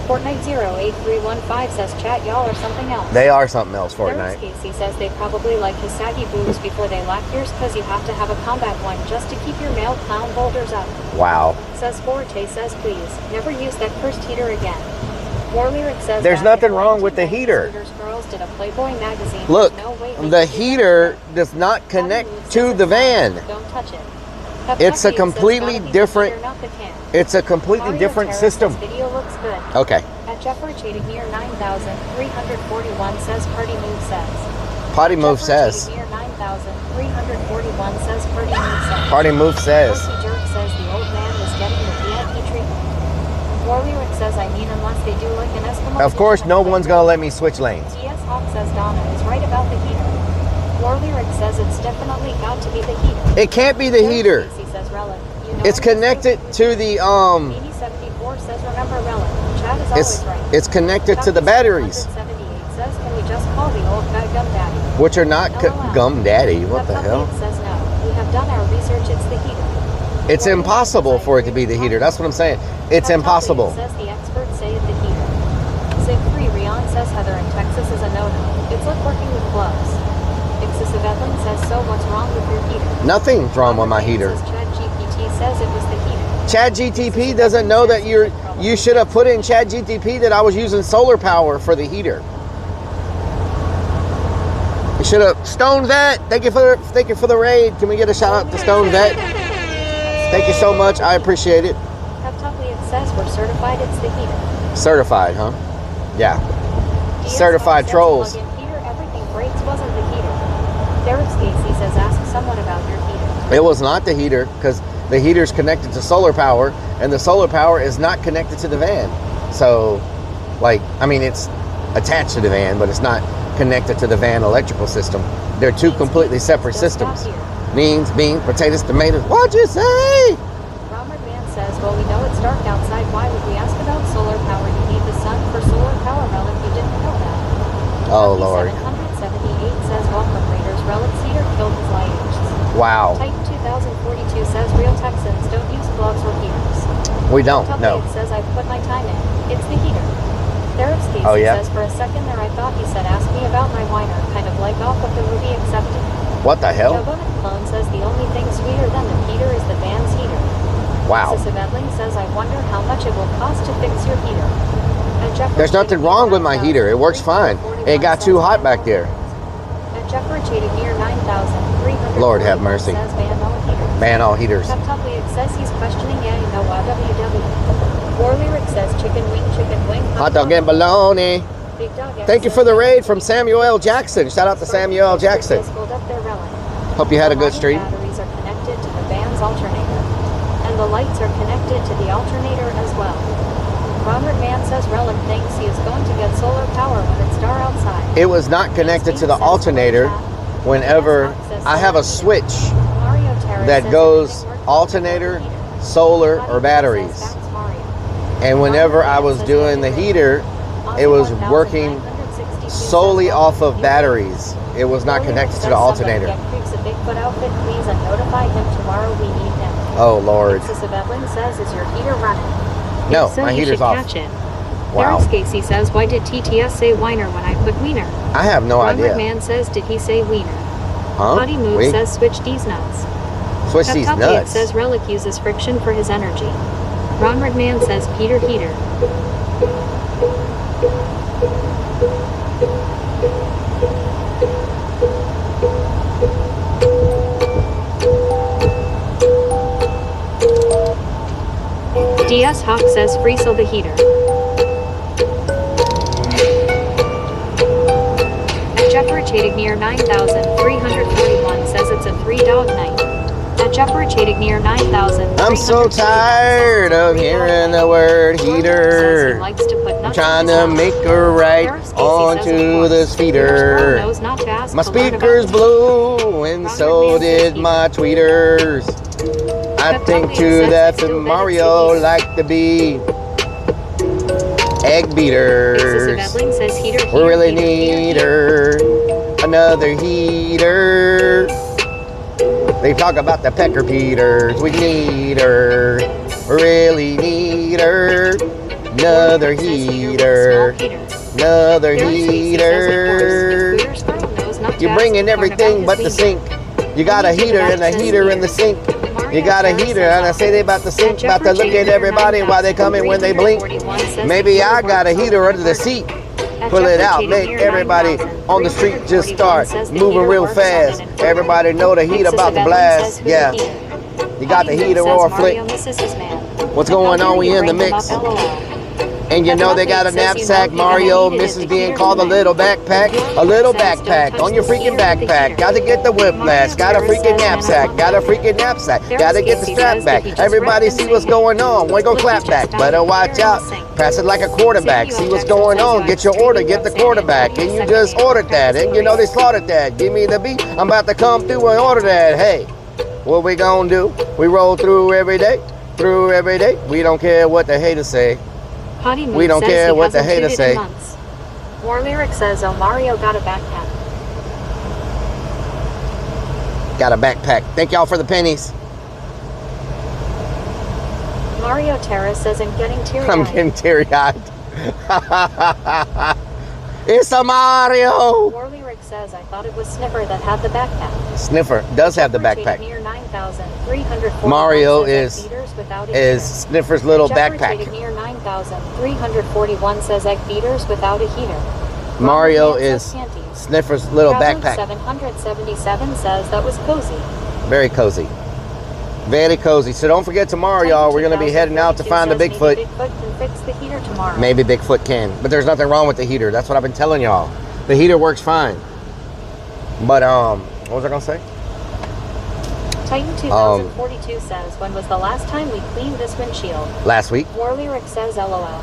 Fortnite 08315 says chat y'all or something else. They are something else, Fortnite. Casey says they probably like his saggy boobs before they lack yours because you have to have a combat one just to keep your male clown boulders up. Wow. Says Forte says please never use that cursed heater again. War Lyric says there's nothing wrong with the heater. Girls did a Playboy magazine. Look, no the heater does not connect to the van. Don't touch it. It's a completely different. It's a completely different system. Video looks good. Okay. At Jeffrey near 9,341 says Party Move says. Potty Move says. Near 9,341 says Party Move says. Party Move says. Jerk says the old man was getting the VIP treatment. War Lyric says I mean unless they do like an Eskimo. Of course, no one's gonna let me switch lanes. DS Hawk says Donna is right about the heater. War Lyric says it's definitely got to be the heater. It can't be the heater. Says Relic. You know it's connected to the BB74 says remember Relic. Chad is always right. It's connected to the batteries. 78 says can we just call the old guy Gum Daddy? Which are not Gum Daddy. What the hell? Says no. We have done our research. It's the heater. It's impossible for it to be the heater. That's what I'm saying. It's impossible. Says the experts say it's the heater. Sig Free Rion says Heather in Texas is a no-no. It's like working with gloves. Excessive Evelyn says so what's wrong with your heater? Nothing's wrong with my heater. Chad GPT says it was the heater. Chad GTP doesn't know that you should have put in Chad GTP that I was using solar power for the heater. You should have. Stone Vet, thank you for the raid. Can we get a shout out to Stone Vet? Thank you so much. I appreciate it. It says we're certified. It's the heater. Certified, huh? Yeah. Certified trolls. Heater, everything breaks wasn't the heater. Derek Casey says ask someone about your heater. It was not the heater because the heater's connected to solar power and the solar power is not connected to the van. So, like, I mean, it's attached to the van, but it's not connected to the van electrical system. They're two completely separate systems. Beans, potatoes, tomatoes. What'd you say? Robert Mann says, well, we know it's dark outside. Why would we ask about solar power? You need the sun for solar power, Relic. You didn't know that. Oh, Lord. 778 says, welcome, Raiders. Relic's heater killed his lights. Wow. Titan 2042 says, real Texans don't use gloves or heaters. We don't, no. It says, I've put my time in. It's the heater. Derek's Casey says, for a second there, I thought he said, ask me about my whiner, kind of like off of the movie Accepted. What the hell? Joe Clone says, the only thing sweeter than the heater is the van's heater. Wow. Excessive Edling says, I wonder how much it will cost to fix your heater. There's nothing wrong with my heater. It works fine. It got too hot back there. At Jeffrey near 9,300. Lord have mercy. Says ban all heaters. Ban all heaters. It says he's questioning, yeah, you know, WW. War Lyric says chicken wing. Hot dog and bologna. Thank you for the raid from Samuel L. Jackson. Shout out to Samuel L. Jackson. Hope you had a good stream. Batteries are connected to the van's alternator. And the lights are connected to the alternator as well. Robert Mann says Relic thinks he is going to get solar power when it's dark outside. It was not connected to the alternator. Whenever I have a switch that goes alternator, solar, or batteries. And whenever I was doing the heater, it was working solely off of batteries. It was not connected to the alternator. Get Creeks a Bigfoot outfit, please, and notify him tomorrow. We need him. Oh Lord. Princess of Evelyn says, "Is your heater running?" No, If so, my you heater's should off. Catch it. Wow. Eric Casey says, "Why did TTS say whiner when I put wiener?" I have no Ron idea. McMahon says, "Did he say wiener?" Huh? Potty Move Wait. says, "Switch these nuts." Switch these Peptopia nuts. says, "Rellik uses friction for his energy." Ron McMahon says, "Peter Heater." DS Hawk says, "Freesel the heater." At Jeffrey Chadignear 9341 says it's a 3-dog night. At Jeffrey Chadignear 9000. I'm so tired of hearing the word heater. I'm trying to make her right onto this feeder. My speakers blew and so did my tweeters. I think too that the Mario like to be egg beaters. We really need her, another heater. They talk about the Pecker Peters. We need her, we really need her, another heater, another heater. You're bringing everything but the sink. You got a heater and a heater in the sink. You got a heater, and I say they about to sink, about to look at everybody while they come in when they blink. Maybe I got a heater under the seat. Pull it out, make everybody on the street just start moving real fast. Everybody know the heat about to blast. Yeah, you got the heater or flick. What's going on? We in the mix. And you know they got a knapsack. Mario misses being called a little backpack. A little backpack on your freaking backpack. Got to get the whiplash. Got a freaking knapsack. Got a freaking knapsack. Got to get the strap back. Everybody see what's going on. We go clap back. Better watch out. Pass it like a quarterback. See what's going on. Get your order. Get the quarterback. And you just ordered that. And you know they slaughtered that. Give me the beat. I'm about to come through and order that. Hey, what we gonna do? We roll through every day. Through every day. We don't care what the haters say. We don't care what the haters say. More Lyric says, "Oh, Mario got a backpack." Got a backpack. Thank y'all for the pennies. Mario Terra says, "I'm getting teary-eyed." I'm getting teary-eyed. It's a Mario. More Lyric says, "I thought it was Sniffer that had the backpack." Sniffer does have the backpack. Mario is Sniffer's little backpack. Near 9341 says, "Egg beaters without a heater." Mario is Sniffer's little backpack. 777 says, "That was cozy." Very cozy. Very cozy. So don't forget tomorrow, y'all, we're going to be heading out to find the Bigfoot. Maybe Bigfoot can fix the heater tomorrow. Maybe Bigfoot can. But there's nothing wrong with the heater. That's what I've been telling y'all. The heater works fine. But, what was I going to say? Titan 2042 says, "When was the last time we cleaned this windshield?" Last week. War Lyric says, "LOL."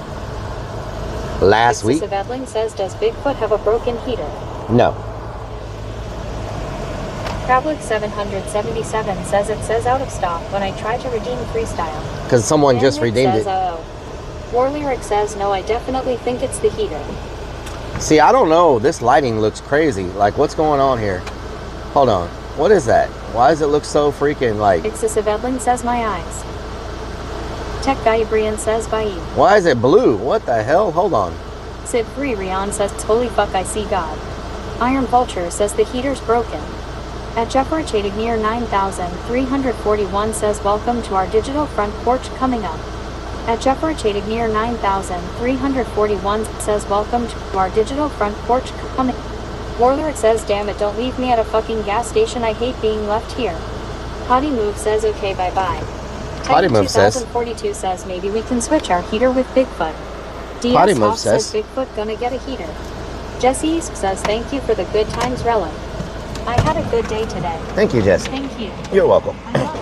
Last week? Of Edling says, "Does Bigfoot have a broken heater?" No. Crablik 777 says, "It says out of stock when I try to redeem Freestyle." Because someone just redeemed says, it. War Lyric says, "No, I definitely think it's the heater." See, I don't know. This lighting looks crazy. Like, what's going on here? Hold on. What is that? Why does it look so freaking like... Excessive Edling says, "My eyes." Tech Guy Brian says, "Bye." Why is it blue? What the hell? Hold on. Sid Free Rion says, "Holy fuck, I see God." Iron Vulture says, "The heater's broken." At Jeffrey Chadignear 9341 says, "Welcome to our digital front porch coming up." At Jeffrey Chadignear 9341 says, "Welcome to our digital front porch coming." Warlyric says, "Damn it, don't leave me at a fucking gas station. I hate being left here." Potty Move says, "Okay, bye-bye." Potty Move says, 2042 says, "Maybe we can switch our heater with Bigfoot." DS Potty Move Hoff says, "Bigfoot gonna get a heater." Jesse says, "Thank you for the good times, Rellik. I had a good day today." Thank you, Jess. Thank you. You're welcome. I love you.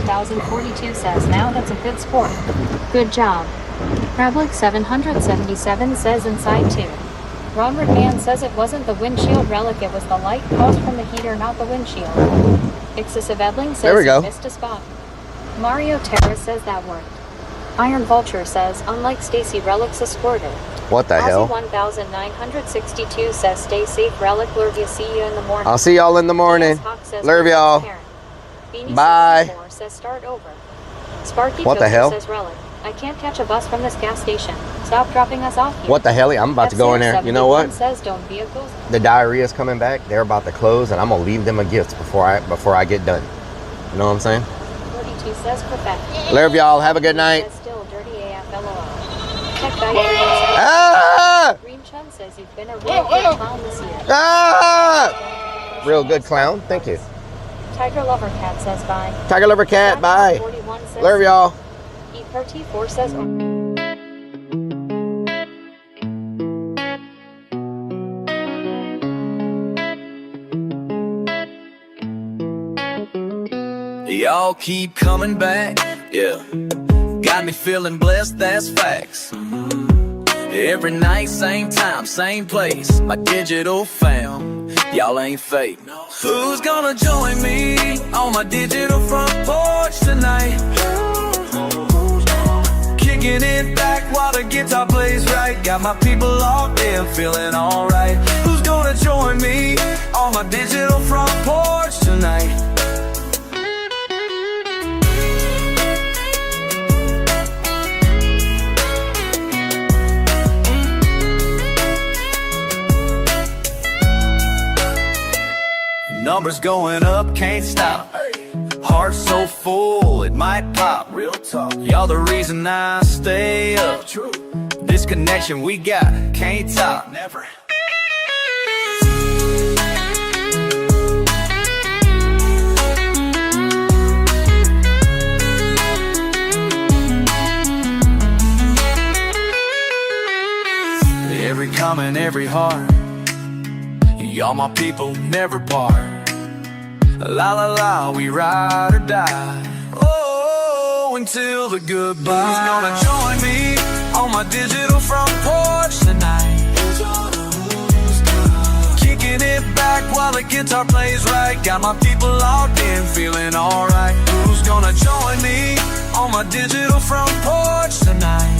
1042 says, now that's a good sport. Good job. Rellik 777 says, inside too. Ronward Man says it wasn't the windshield, Rellik, it was the light caused from the heater, not the windshield. Excessive Edling says, There we go. You missed a spot. Mario Terra says that worked. Iron Vulture says, unlike Stacy, Rellik's a squirter. What the hell? 1962 says, stay safe, Rellik. Lurvia, see you in the morning. I'll see y'all in the morning. Love y'all. Bye. Says, start over. Sparky What the Joker hell? says, Rellik, I can't catch a bus from this gas station. Stop dropping us off here. What the hell? I'm about to go in there. You know what? Says, don't be a ghost. The diarrhea's coming back. They're about to close, and I'm gonna leave them a gift before I get done. You know what I'm saying? 42 says, perfect. Love y'all. Have a good night. Says, still dirty AF, LOL. Tech Guy says, Ah! Green Chun says, you've been a real good clown this year. Ah! Real good clown. Thank you. Tiger Lover Cat says, bye. Tiger Lover Cat. Bye. 41 says, Love y'all. E34 says, Y'all keep coming back, yeah. Got me feeling blessed, that's facts. Every night, same time, same place. My digital fam, y'all ain't fake. Who's gonna join me on my digital front porch tonight? Kicking it back while the guitar plays right. Got my people locked in, feeling alright. Who's gonna join me on my digital front porch tonight? Numbers going up, can't stop. Heart so full, it might pop. Real talk, y'all the reason I stay up. True. This connection we got, can't top. Never. Every comment, every heart. Y'all my people, never part. La la la, we ride or die. Oh, until the goodbye. Who's gonna join me on my digital front porch tonight? Kicking it back while the guitar plays right. Got my people locked in, feeling alright. Who's gonna join me on my digital front porch tonight?